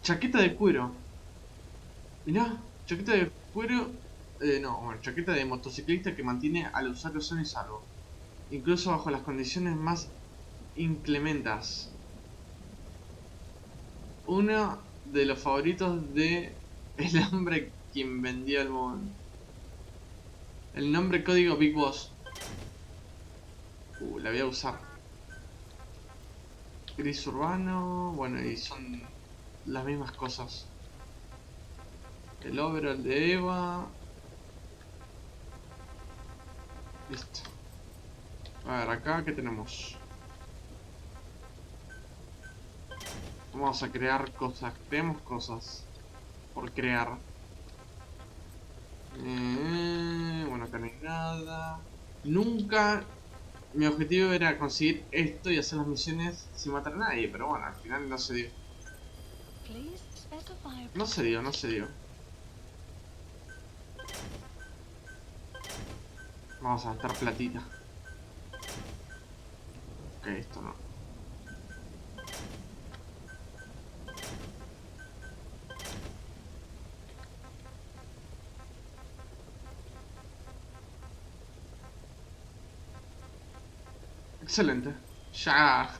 A: Chaqueta de cuero. Mirá, chaqueta de cuero. Bueno, chaqueta de motociclista que mantiene al usuario sano y salvo. Incluso bajo las condiciones más inclementas. Uno de los favoritos de el hombre quien vendió el mundo. El nombre código Big Boss. La voy a usar. Gris urbano. Bueno, y son las mismas cosas. El overall de Eva. Listo. A ver, acá, ¿qué tenemos? Vamos a crear cosas. Creemos cosas. Por crear. Bueno, acá no hay nada. Nunca... Mi objetivo era conseguir esto y hacer las misiones sin matar a nadie. Pero bueno, al final no se dio. No se dio, no se dio. Vamos a gastar platita. Ok, esto no. Excelente. Ya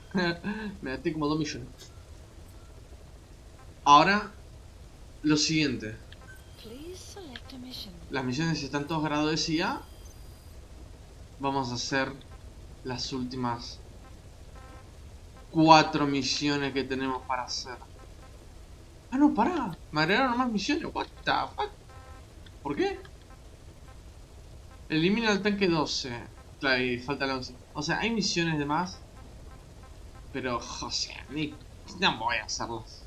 A: me gasté como 2 millones. Ahora, lo siguiente. Las misiones están todos grado S y A. Vamos a hacer las últimas 4 misiones que tenemos para hacer. Ah, no, pará. Me agregaron más misiones. What the fuck? ¿Por qué? Elimina el tanque 12. Claro, y falta la 11. O sea, hay misiones de más. Pero, o sea, no voy a hacerlas.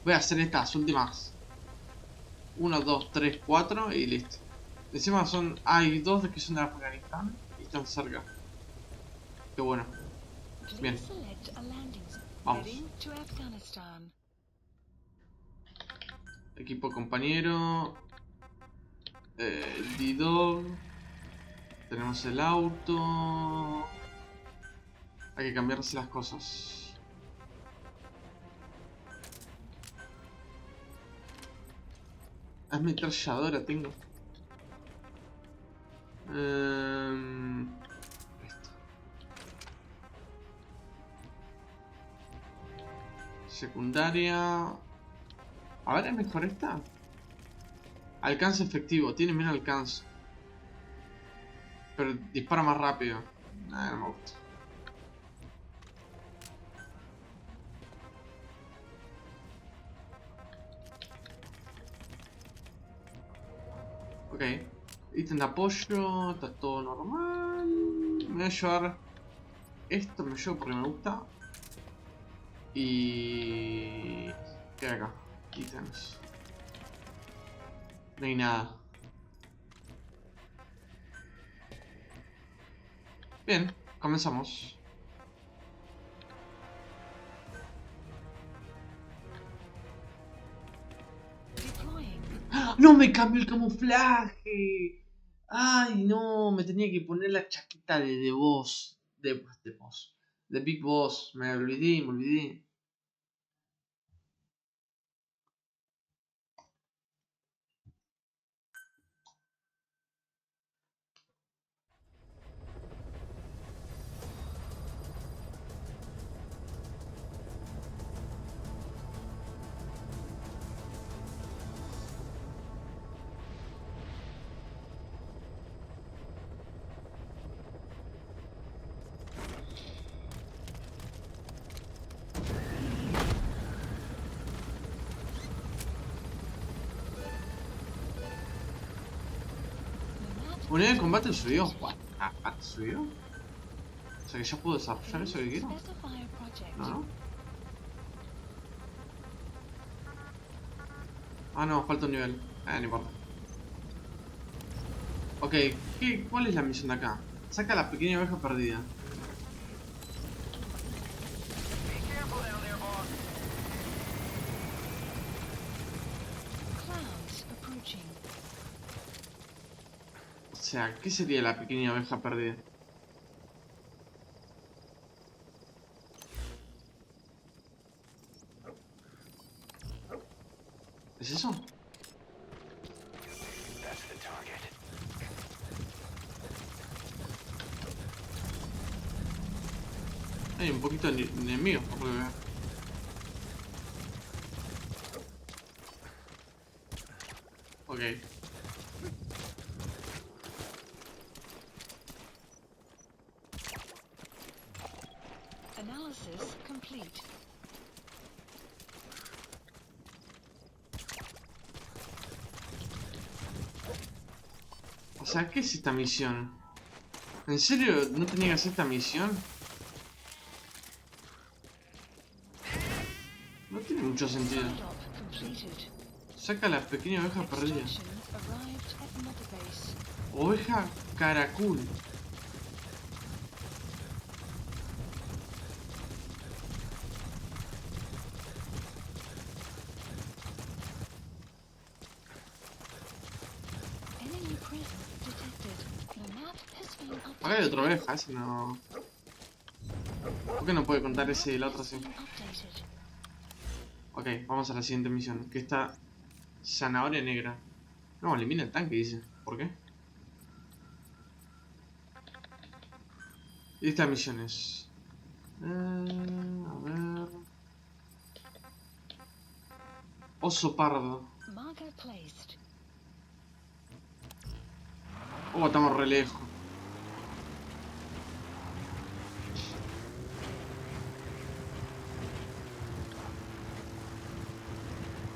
A: Voy a hacer estas últimas 1, 2, 3, 4 y listo. Encima hay 2 que son de Afganistán y están cerca. Qué bueno. Bien. Vamos. Equipo compañero. D-Dog. Tenemos el auto. Hay que cambiarse las cosas. Ametralladora tengo. Esto. Secundaria. A ver, ¿es mejor esta? Alcance efectivo, tiene menos alcance. Pero dispara más rápido. Nah, no me gusta. Ok. Ítem de apoyo, está todo normal. Me voy a llevar esto, me llevo porque me gusta. Y... ¿qué hay acá? Ítems. No hay nada. Bien, comenzamos. ¡No me cambió el camuflaje! ¡Ay, no! Me tenía que poner la chaqueta de The Boss. De Boss. De Big Boss. Me olvidé. Unidad de combate subió. ¿Subió? O sea que ya puedo desarrollar eso que quiero. ¿No? Ah, no, falta un nivel. No importa. Ok, ¿cuál es la misión de acá? Saca a la pequeña oveja perdida. O sea, ¿qué sería la pequeña oveja perdida? ¿Es eso? Hay un poquito de enemigos por lo que veo. Ok.
L: Analysis complete.
A: O sea, ¿qué es esta misión? ¿En serio no tenía que hacer esta misión? No tiene mucho sentido. Saca a la pequeña oveja perdida. Oveja caracol. Acá hay otra oveja, ese no... ¿Por qué no puede contar ese y el otro sí? Ok, vamos a la siguiente misión, que está zanahoria negra. No, elimina el tanque, dice. ¿Por qué? Y estas misiones. A ver... Oso pardo. Oh, estamos re lejos.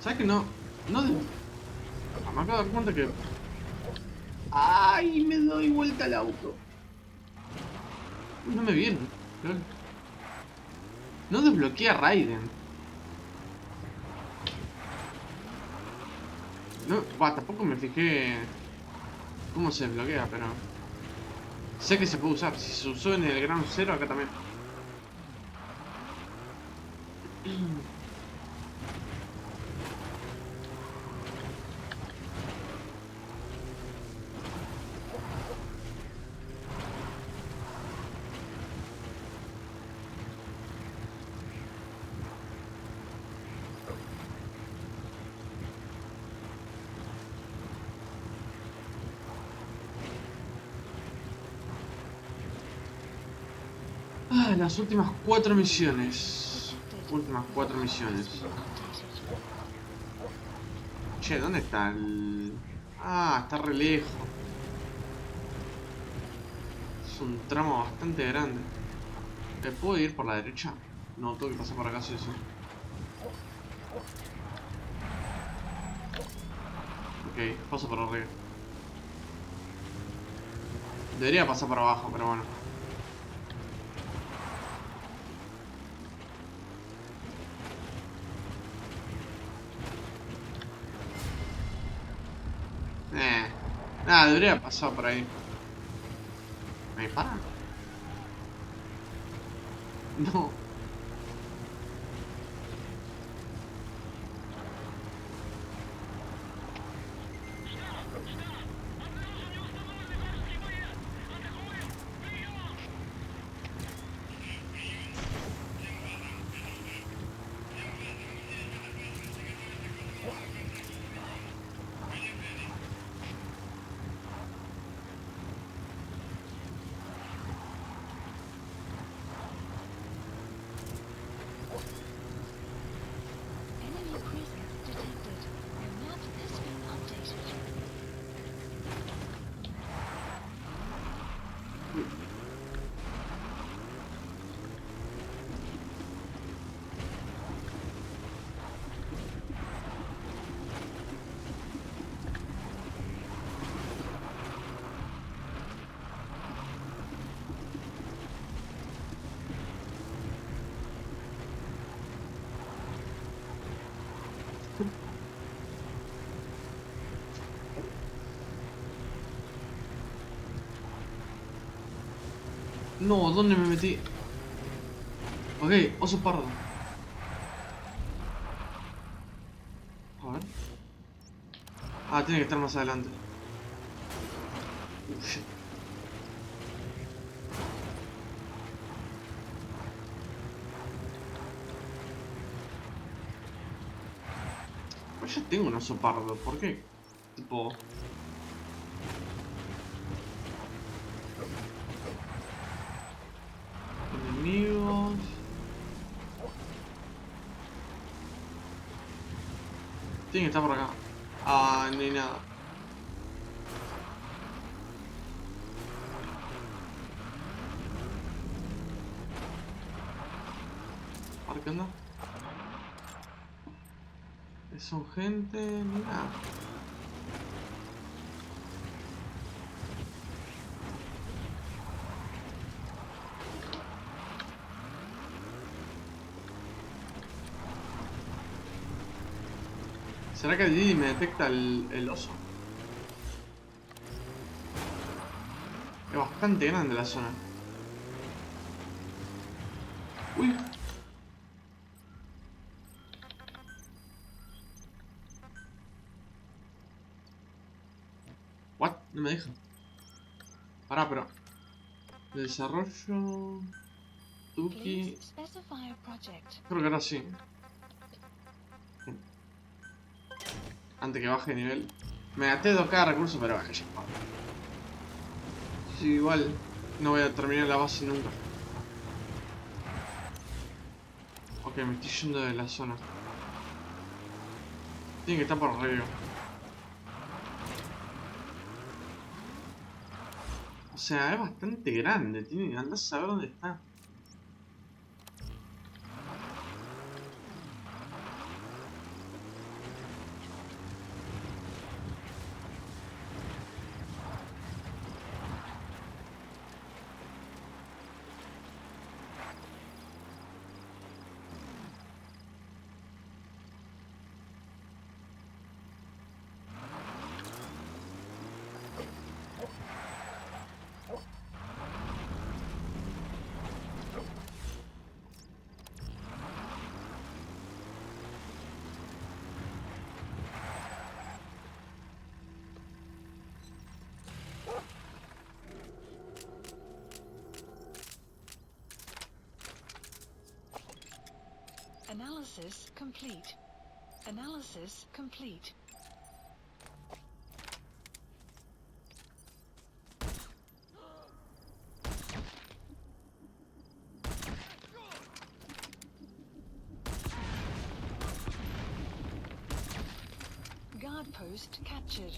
A: ¿Sabes que no? No debo... Me acabo de dar cuenta que... ¡Ay! Me doy vuelta al auto. No me viene. No desbloquea Raiden. No, tampoco me fijé cómo se desbloquea, pero... Sé que se puede usar. Si se usó en el Ground Zero, acá también. Ah, las últimas 4 misiones. Últimas 4 misiones. Che, ¿dónde está el...? Ah, está re lejos. Es un tramo bastante grande. ¿Puedo ir por la derecha? No, tengo que pasar por acá, sí, sí. Ok, paso por arriba. Debería pasar por abajo, pero bueno. Nada, debería pasar por ahí. ¿Me disparan? No. No, ¿dónde me metí? Ok, oso pardo. A ver. Ah, tiene que estar más adelante. Shit. Pues ya tengo un oso pardo, ¿por qué? Tipo... Enemigos... Tiene que estar por acá. Ah, no hay nada. A ver qué onda. Son gente... Mira. ¿Será que allí me detecta el oso? Es bastante grande la zona. Uy. What? No me deja. Pará, pero... Desarrollo... Tuki... Creo que ahora sí. Antes que baje de nivel. Me gasté 2 cada recurso, pero bueno, ya está. Sí, igual no voy a terminar la base nunca. Ok, me estoy yendo de la zona. Tiene que estar por arriba. O sea, es bastante grande. Tiene que andar a saber dónde está.
L: Analysis complete. Analysis complete. Guard post captured.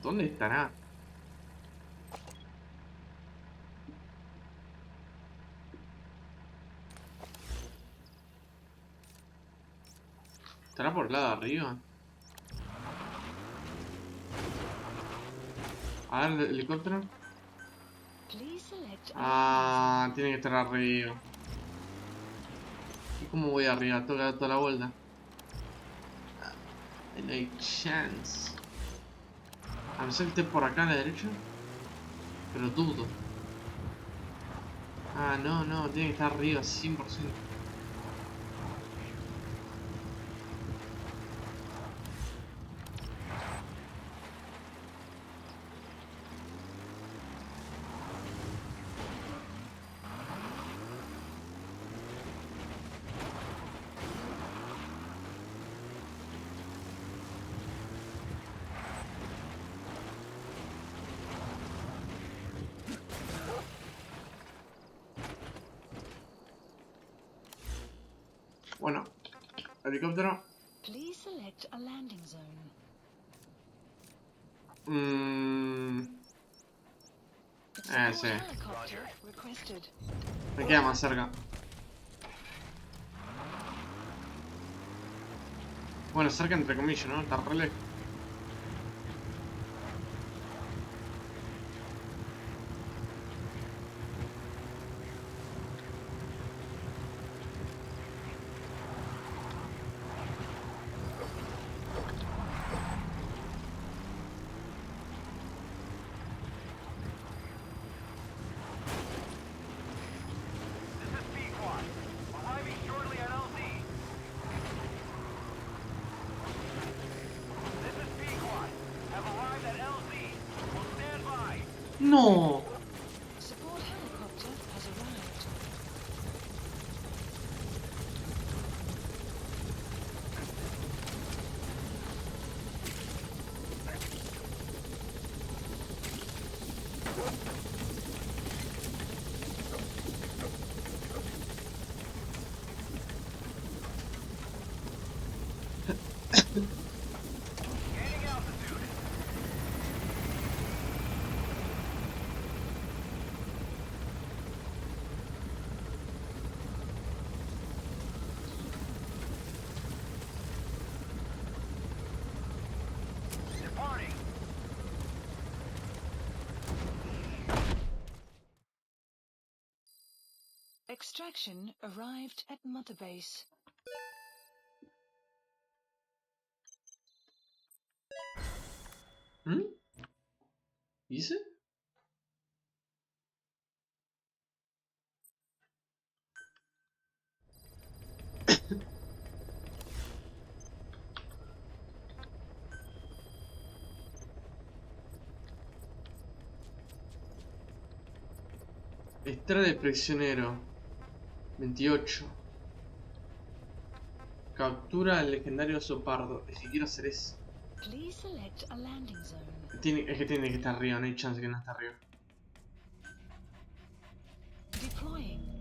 A: ¿Dónde estará? ¿Estará por el lado de arriba? A ver, el helicóptero. Ah, tiene que estar arriba. ¿Y cómo voy arriba? Tengo que dar toda la vuelta. No hay chance. A no ser que esté por acá a la derecha. Pero dudo. Ah, no, tiene que estar arriba 100%. Bueno, helicóptero.
L: Please select a landing zone.
A: Sí. Me queda más cerca. Bueno, cerca entre comillas, ¿no? Está re lejos. No.
L: Extraction arrived at Mother Base.
A: ¿Dice? Extrae el prisionero. 28. Captura al legendario oso pardo. Es que quiero hacer eso.
L: Please select a landing zone.
A: Es que tiene que estar arriba, no hay chance que no esté arriba.
L: Deploying.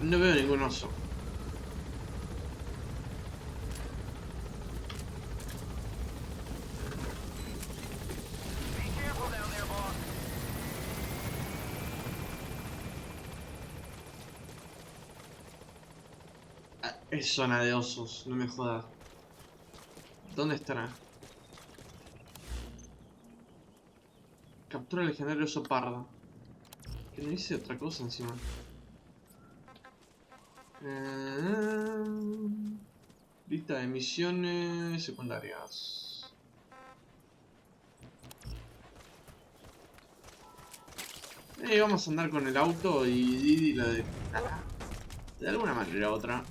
A: No veo ningún oso. Es zona de osos, no me jodas. ¿Dónde estará? Captura el legendario oso pardo. Que no hice otra cosa encima. Lista de misiones secundarias. Vamos a andar con el auto y Didi lo de alguna manera u otra.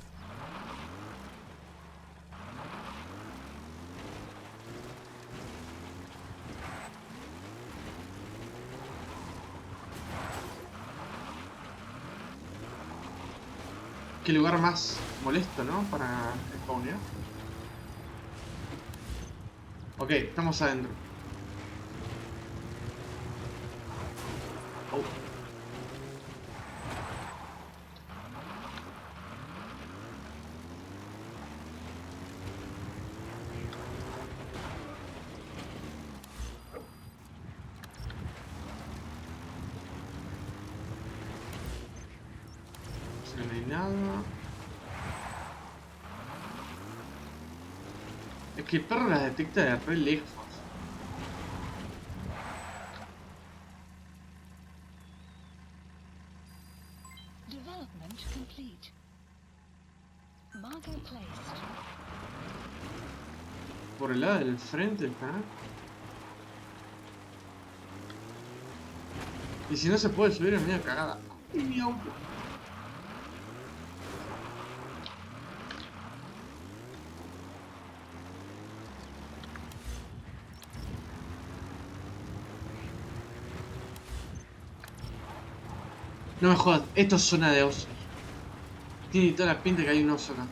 A: Qué lugar más molesto, ¿no? Para spawnear. Ok, estamos adentro. Oh. No hay nada. Es que el perro las detecta de re lejos.
L: Development complete. Marker placed.
A: Por el lado del frente del canal. Y si no se puede subir es medio cagada. ¡Ay, mi auto! No me jodas, esto es zona de osos. Tiene toda la pinta que hay un oso acá.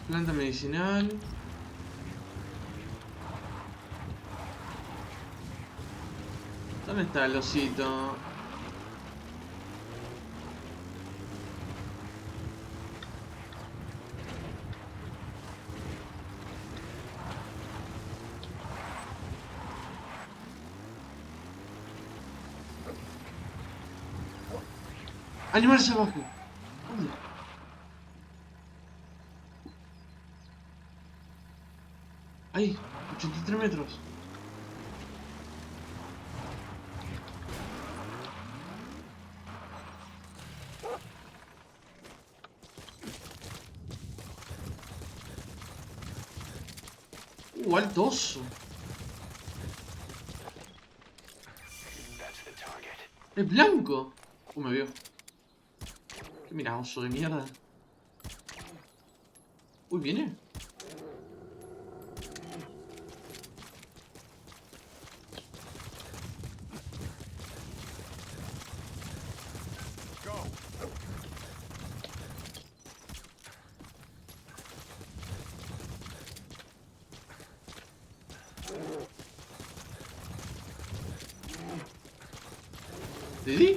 A: Planta medicinal. ¿Dónde está el osito? Animales abajo. ¿Dónde? Ahí, 83 metros. Alto oso. Es blanco. Me vio. ¿Qué mira, oso de mierda? Uy, viene. ¿Le di?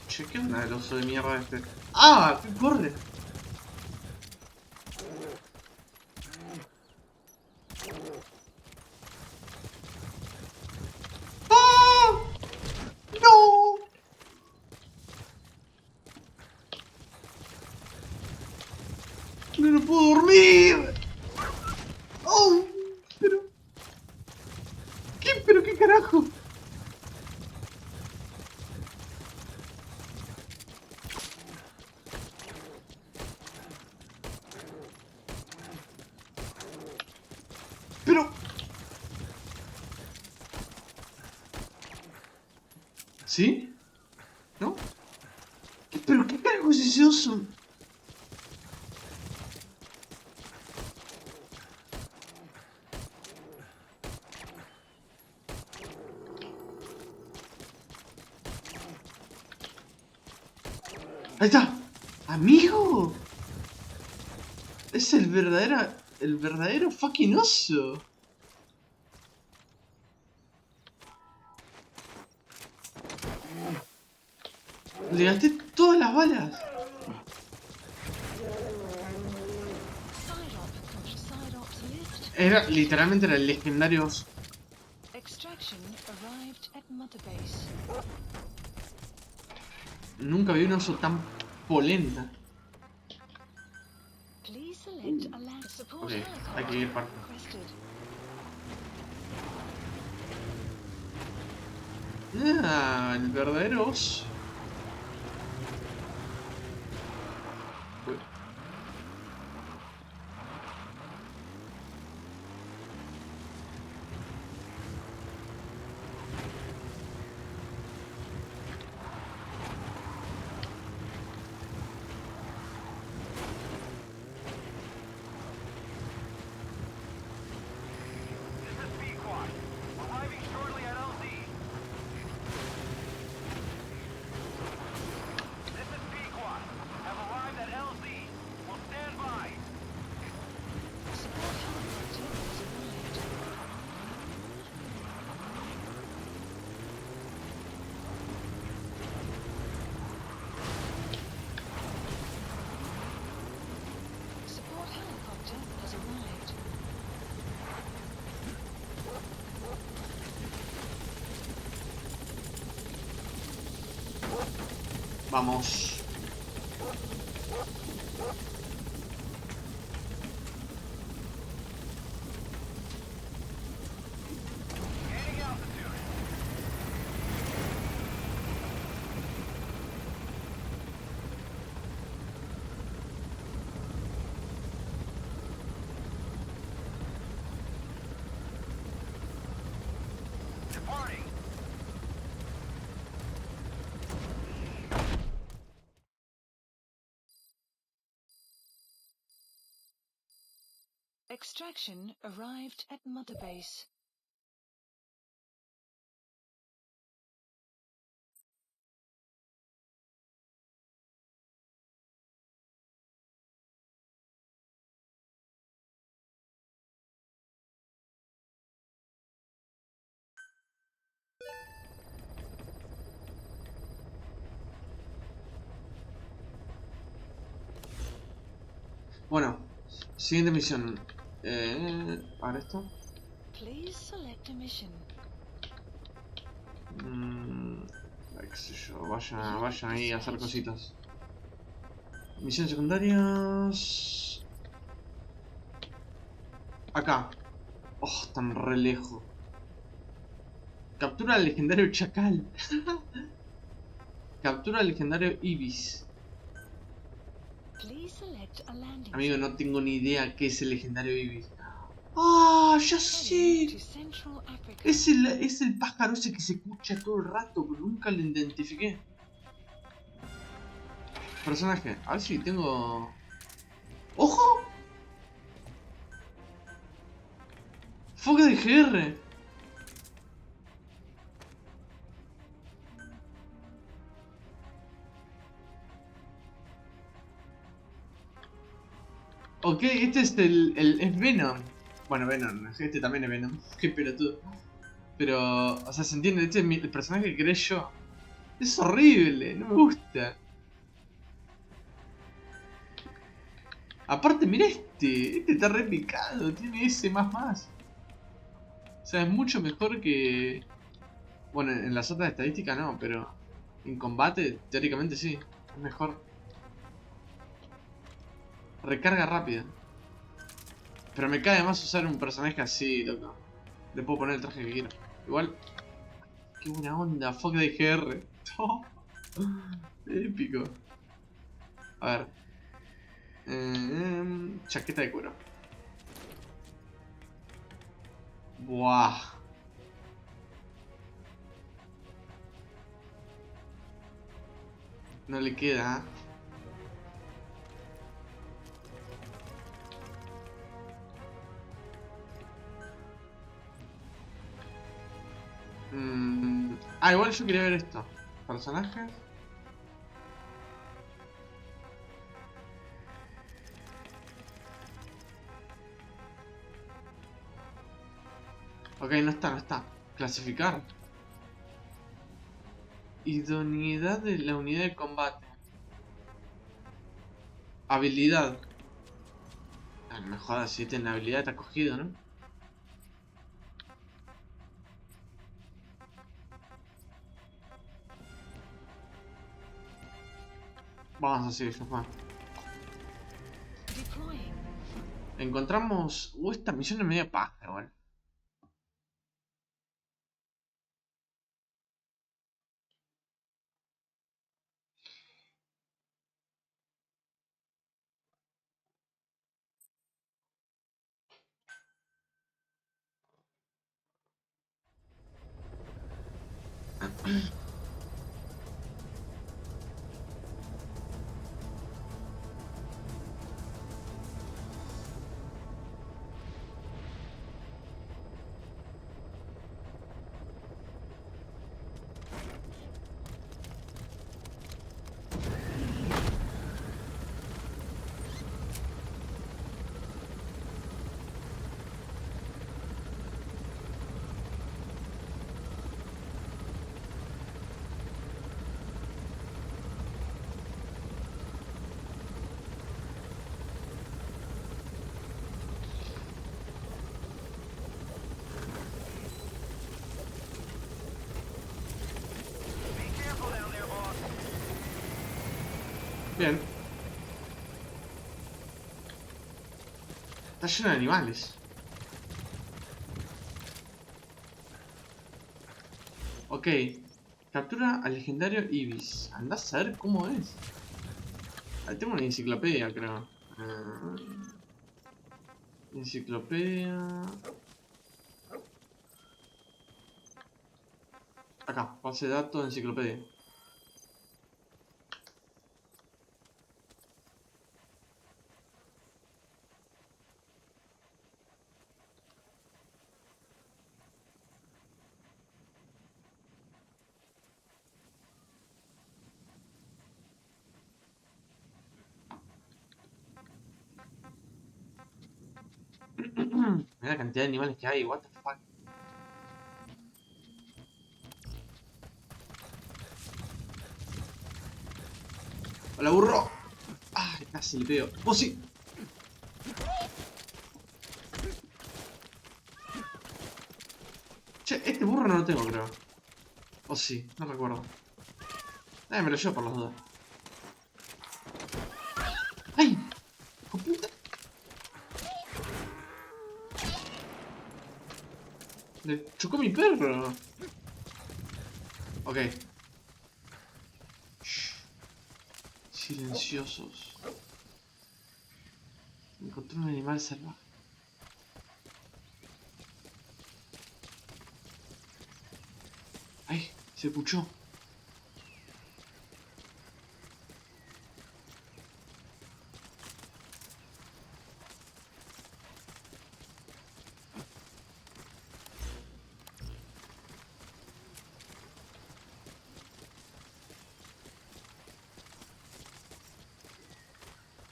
A: Che, ¿qué onda el oso de mierda este? ¡Ah! ¡Corre! ¡Ah! ¡No! ¡No puedo dormir! ¡Oh! Pero... ¿Pero qué carajo? Pero... ¿Sí? ¿No? ¿Pero qué carajo es ese oso? ¡Ahí está! ¡Amigo! Es el verdadero fucking oso. Le gasté todas las balas. Literalmente era el legendario oso. Nunca vi un oso tan polenta. Ok, hay que ir parte. Ah, el verdadero oso. Vamos.
L: Extraction arrived at Mother Base.
A: Bueno, siguiente misión. Ahora esto.
L: Please select a mission.
A: Qué sé yo, vayan ahí a hacer cositas. Misiones secundarias. Acá. Oh, están re lejos. Captura al legendario Chacal. Captura al legendario Ibis.
L: Please select a landing.
A: Amigo, no tengo ni idea qué es el legendario Ibis. ¡Ah! ¡Ya sé! Es el pájaro ese que se escucha todo el rato, pero nunca lo identifiqué. Personaje. A ver si tengo... ¡Ojo! FoxdieGr. Ok, este es es Venom. Bueno, Venom, este también es Venom. Qué pelotudo. Pero, o sea, se entiende, este es el personaje que creé yo. Es horrible, no me gusta. Aparte, mira este está re picado, tiene ese más. O sea, es mucho mejor que... Bueno, en las otras estadísticas no, pero en combate, teóricamente sí, es mejor. Recarga rápida. Pero me cae más usar un personaje así, loco. Le puedo poner el traje que quiero. Igual, qué buena onda, FoxdieGr. Épico. A ver. Chaqueta de cuero. Buah. No le queda, ¿eh? Igual yo quería ver esto. Personajes. Ok, no está. Clasificar. Idoneidad de la unidad de combate. Habilidad. A lo mejor si tiene habilidad está cogido, ¿no? Vamos así, ya fue. Encontramos... esta misión es media paja, igual. Bien. Está lleno de animales. Ok. Captura al legendario Ibis. Andás a saber cómo es. Ahí tengo una enciclopedia, creo. Enciclopedia. Acá, base de datos de enciclopedia. Mira la cantidad de animales que hay, what the fuck. ¡Hola, burro! ¡Ay, casi le pego! ¡Oh, sí! Che, este burro no lo tengo, creo. O sí, no recuerdo. Me lo llevo por las dudas. ¡Ay! ¡Hijo puta! Le chocó mi perro. Ok. Shh. Silenciosos. Encontré un animal salvaje. ¡Ay! Se escuchó.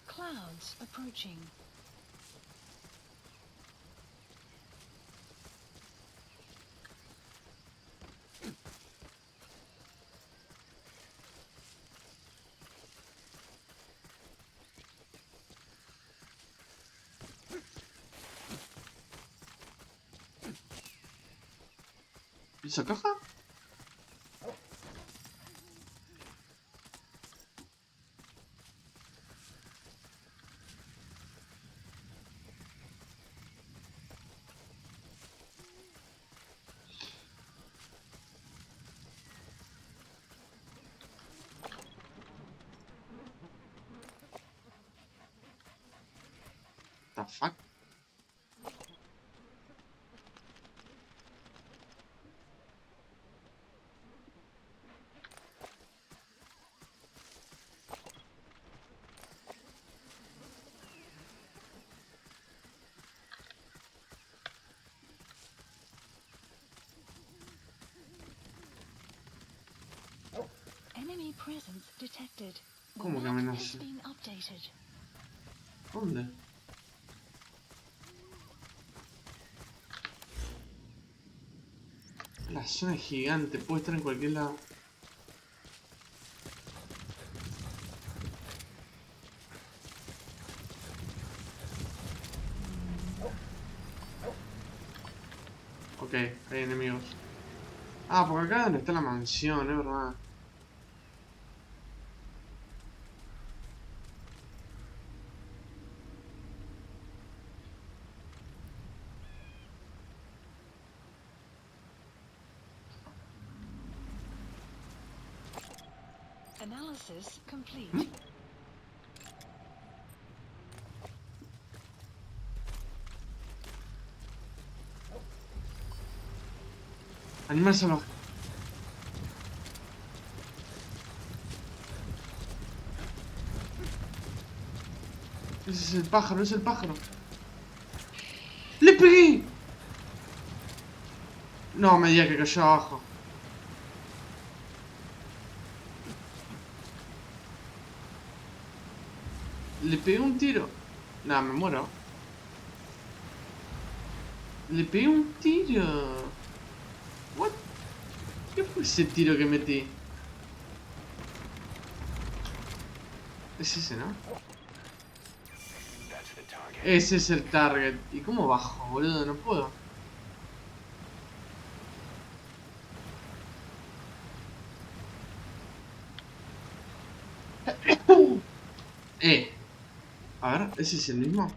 L: Clouds approaching.
A: ¿Esa caja? The fuck?
L: Enemy presence detected.
A: ¿Cómo que amenaza? ¿Dónde? La zona es gigante, puede estar en cualquier lado. Ok, hay enemigos. Ah, porque acá es donde está la mansión, es verdad.
L: Analysis complete.
A: Animal salvaje. Ese es el pájaro, es el pájaro. ¡Le pegué! No me diga que cayó abajo. Le pegué un tiro. Nah, me muero. Le pegué un tiro. What? ¿Qué fue ese tiro que metí? Es ese, ¿no? Ese es el target. ¿Y cómo bajo, boludo? No puedo. A ver, ¿ese es el mismo?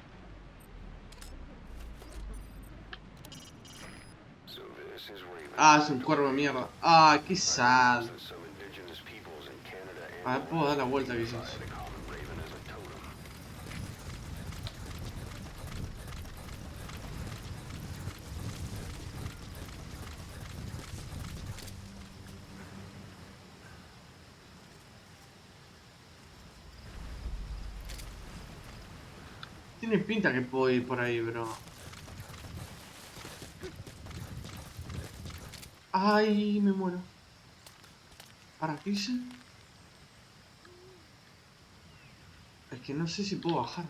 A: Ah, es un cuervo de mierda. Ah, qué sad. A ver, puedo dar la vuelta quizás. Tiene pinta que puedo ir por ahí, bro. Ay, me muero. ¿Para qué hice? Es que no sé si puedo bajar.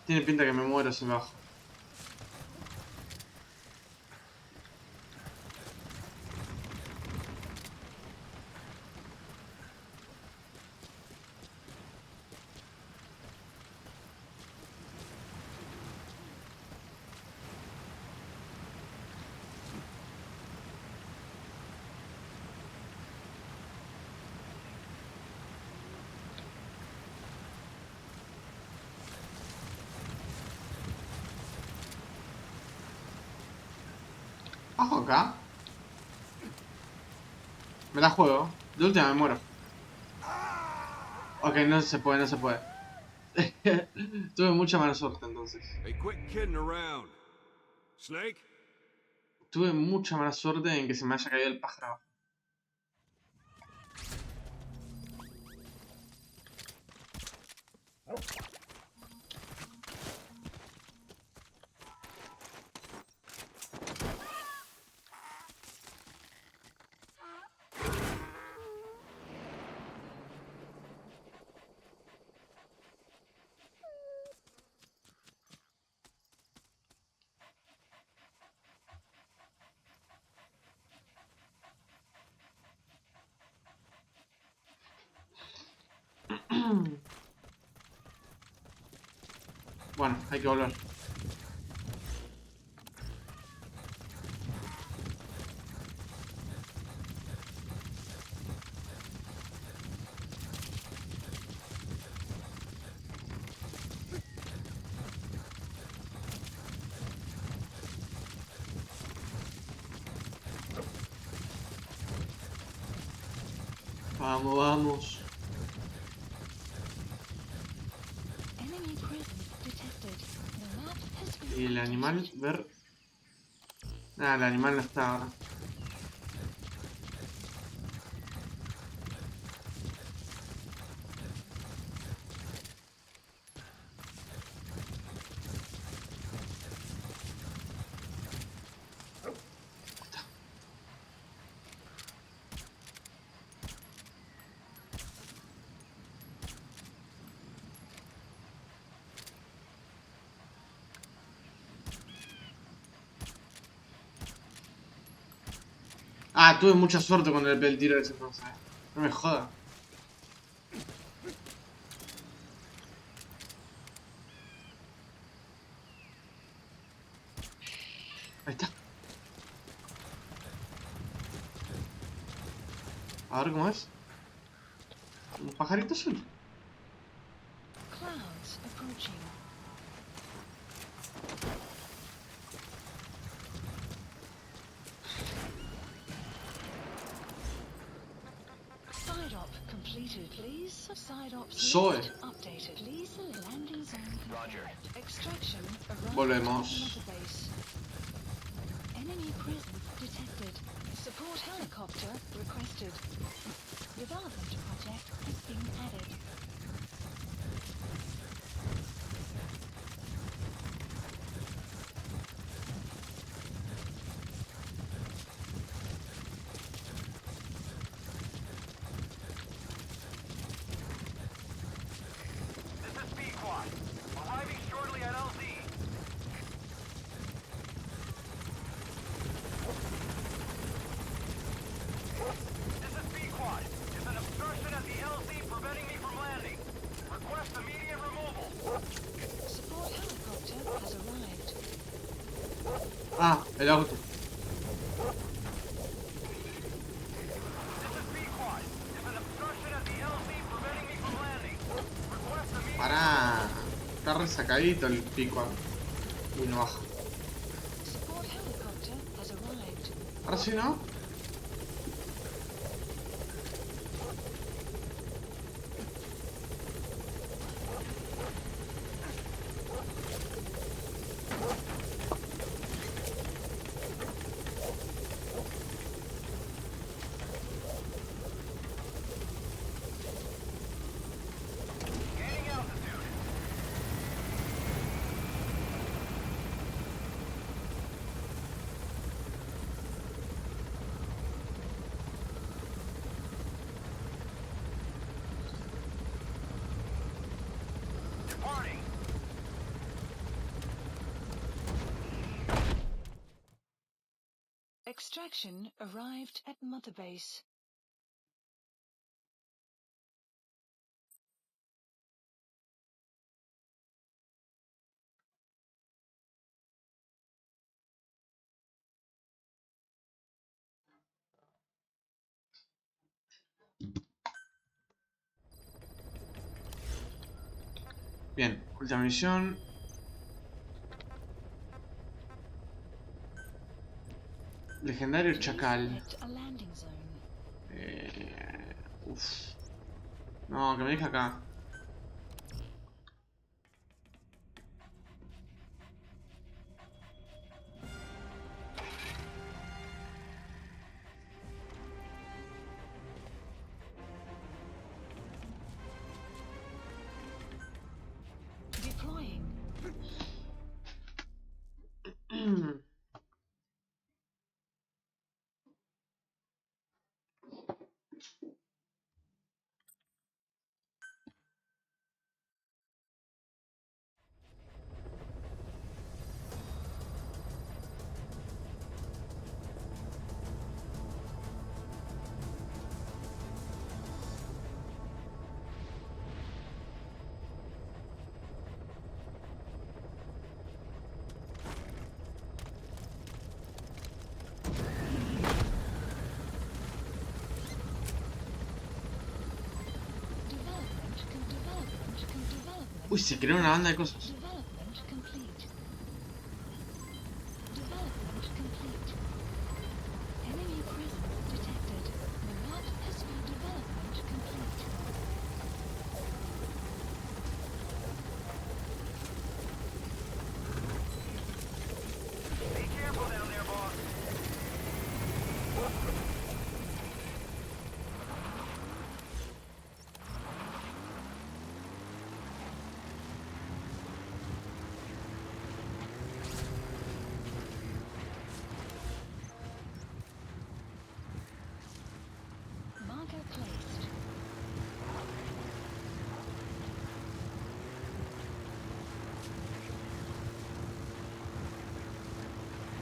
A: Tiene pinta que me muero si bajo. Bajo acá. Me la juego. De última me muero. Ok, no se puede, no se puede. Tuve mucha mala suerte entonces.
E: Hey, quit kidding around. Snake?
A: Tuve mucha mala suerte en que se me haya caído el pájaro. Bueno, hay que volver. Vamos, vamos. Y el animal, ver... Ah, el animal no está ahora. Ah, tuve mucha suerte con el tiro de ese entonces. No me jodas. Ahí está. A ver cómo es. Un pajarito azul.
L: Clouds approaching. Side op completed, please. Side op
A: Zoe.
L: updated. Please landing zone. Roger. Extraction
A: Volvemos.
L: Enemy presence detected. Support helicopter requested. Development project has been added.
F: This is B-Quad. Arriving shortly at LZ. This is B-Quad. There's an obstruction at the LZ preventing me from landing. Request immediate removal.
L: Support helicopter has arrived.
A: Ah, el auto.
F: This is B-Quad. There's an obstruction at the LZ preventing me from landing. Request immediate
A: Pará. Está resacadito el pico. Uy, no baja.
L: Support helicopter has arrived.
A: Ahora sí, ¿no?
F: gaining altitude. Departing.
L: Extraction arrived at Mother Base.
A: Bien, última misión. Legendario chacal. Uff. No, que me deje acá. Uy, se creó una banda de cosas.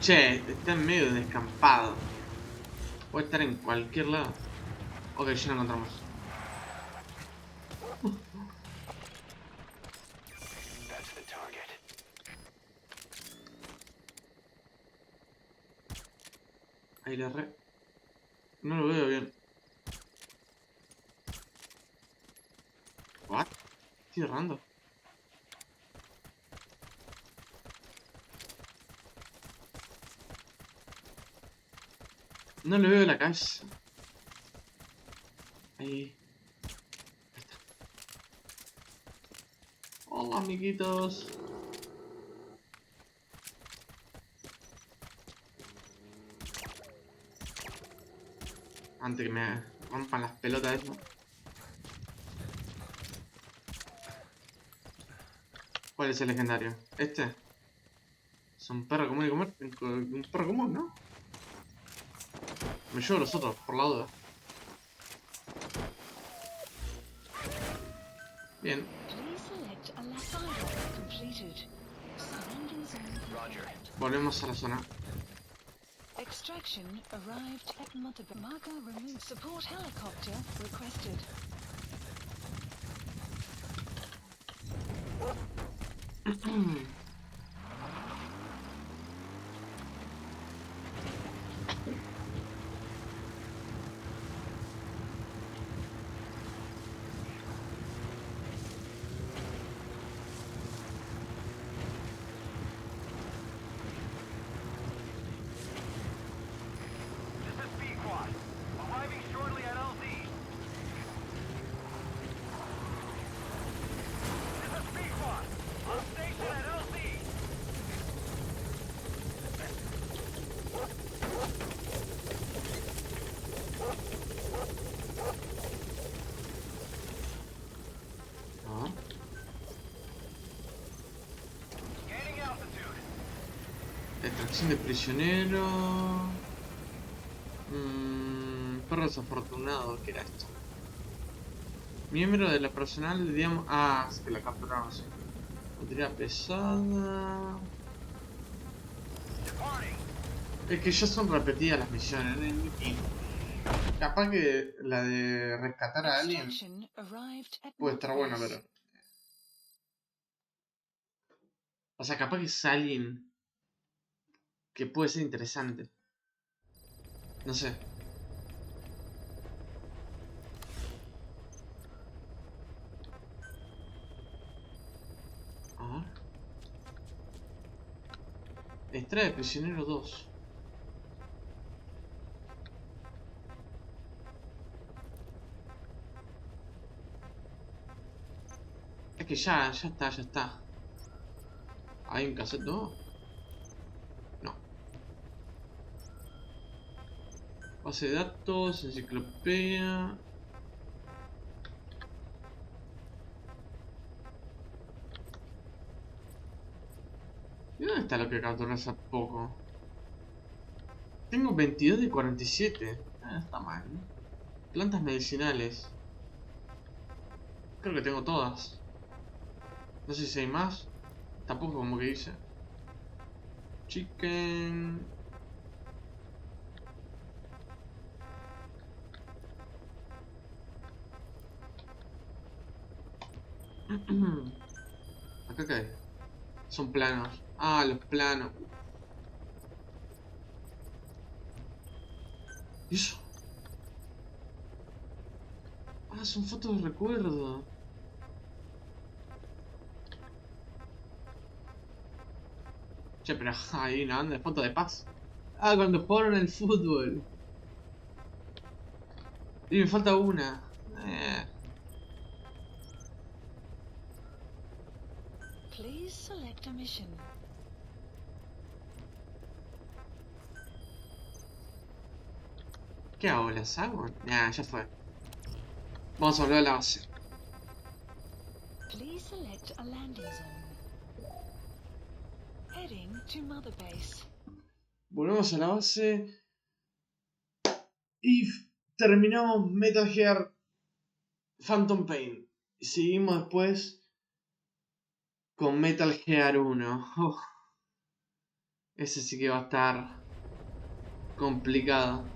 A: Che, está en medio de descampado. Puede estar en cualquier lado. Ok, ya lo encontramos. Ahí la re... No lo veo bien. ¿What? Estoy errando. No le veo la cabeza. Ahí. Está. Hola, amiguitos. Antes que me rompan las pelotas esas. ¿Cuál es el legendario? ¿Este? Es un perro común y comer. Un perro común, ¿no? Me llevo los otros, por la duda. Bien. Volvemos a la zona.
L: Extraction arrived at Mother Marker removed. Support helicopter requested.
A: Extracción de prisionero. Perro desafortunado, ¿qué era esto? Miembro de la personal, digamos. Ah, es que la capturaron así. Batería pesada. Es que ya son repetidas las misiones. Y capaz que la de rescatar a alguien puede estar buena, pero. O sea, capaz que es alguien que puede ser interesante. No sé. A ver. Extrae de prisionero 2. Es que ya está. ¿Hay un cassette nuevo? No. Base de datos, enciclopedia. ¿Y dónde está lo que capturé hace poco? Tengo 22 de 47. Ah, está mal. Plantas medicinales. Creo que tengo todas. No sé si hay más. Tampoco como que dice. Chicken. ¿Acá qué hay? Son planos. Ah, los planos. ¿Y eso? Ah, son fotos de recuerdo. Che, pero hay una banda de fotos de paz. Ah, cuando jugaron el fútbol. Y me falta una.
L: Please select a mission.
A: ¿Qué hago? ¿Las hago? Nah, ya fue. Vamos a volver a la base.
L: Please select a landing zone. Heading to Mother Base.
A: Volvemos a la base. Y terminamos Metal Gear Phantom Pain. Y seguimos después con Metal Gear 1. Ese sí que va a estar complicado.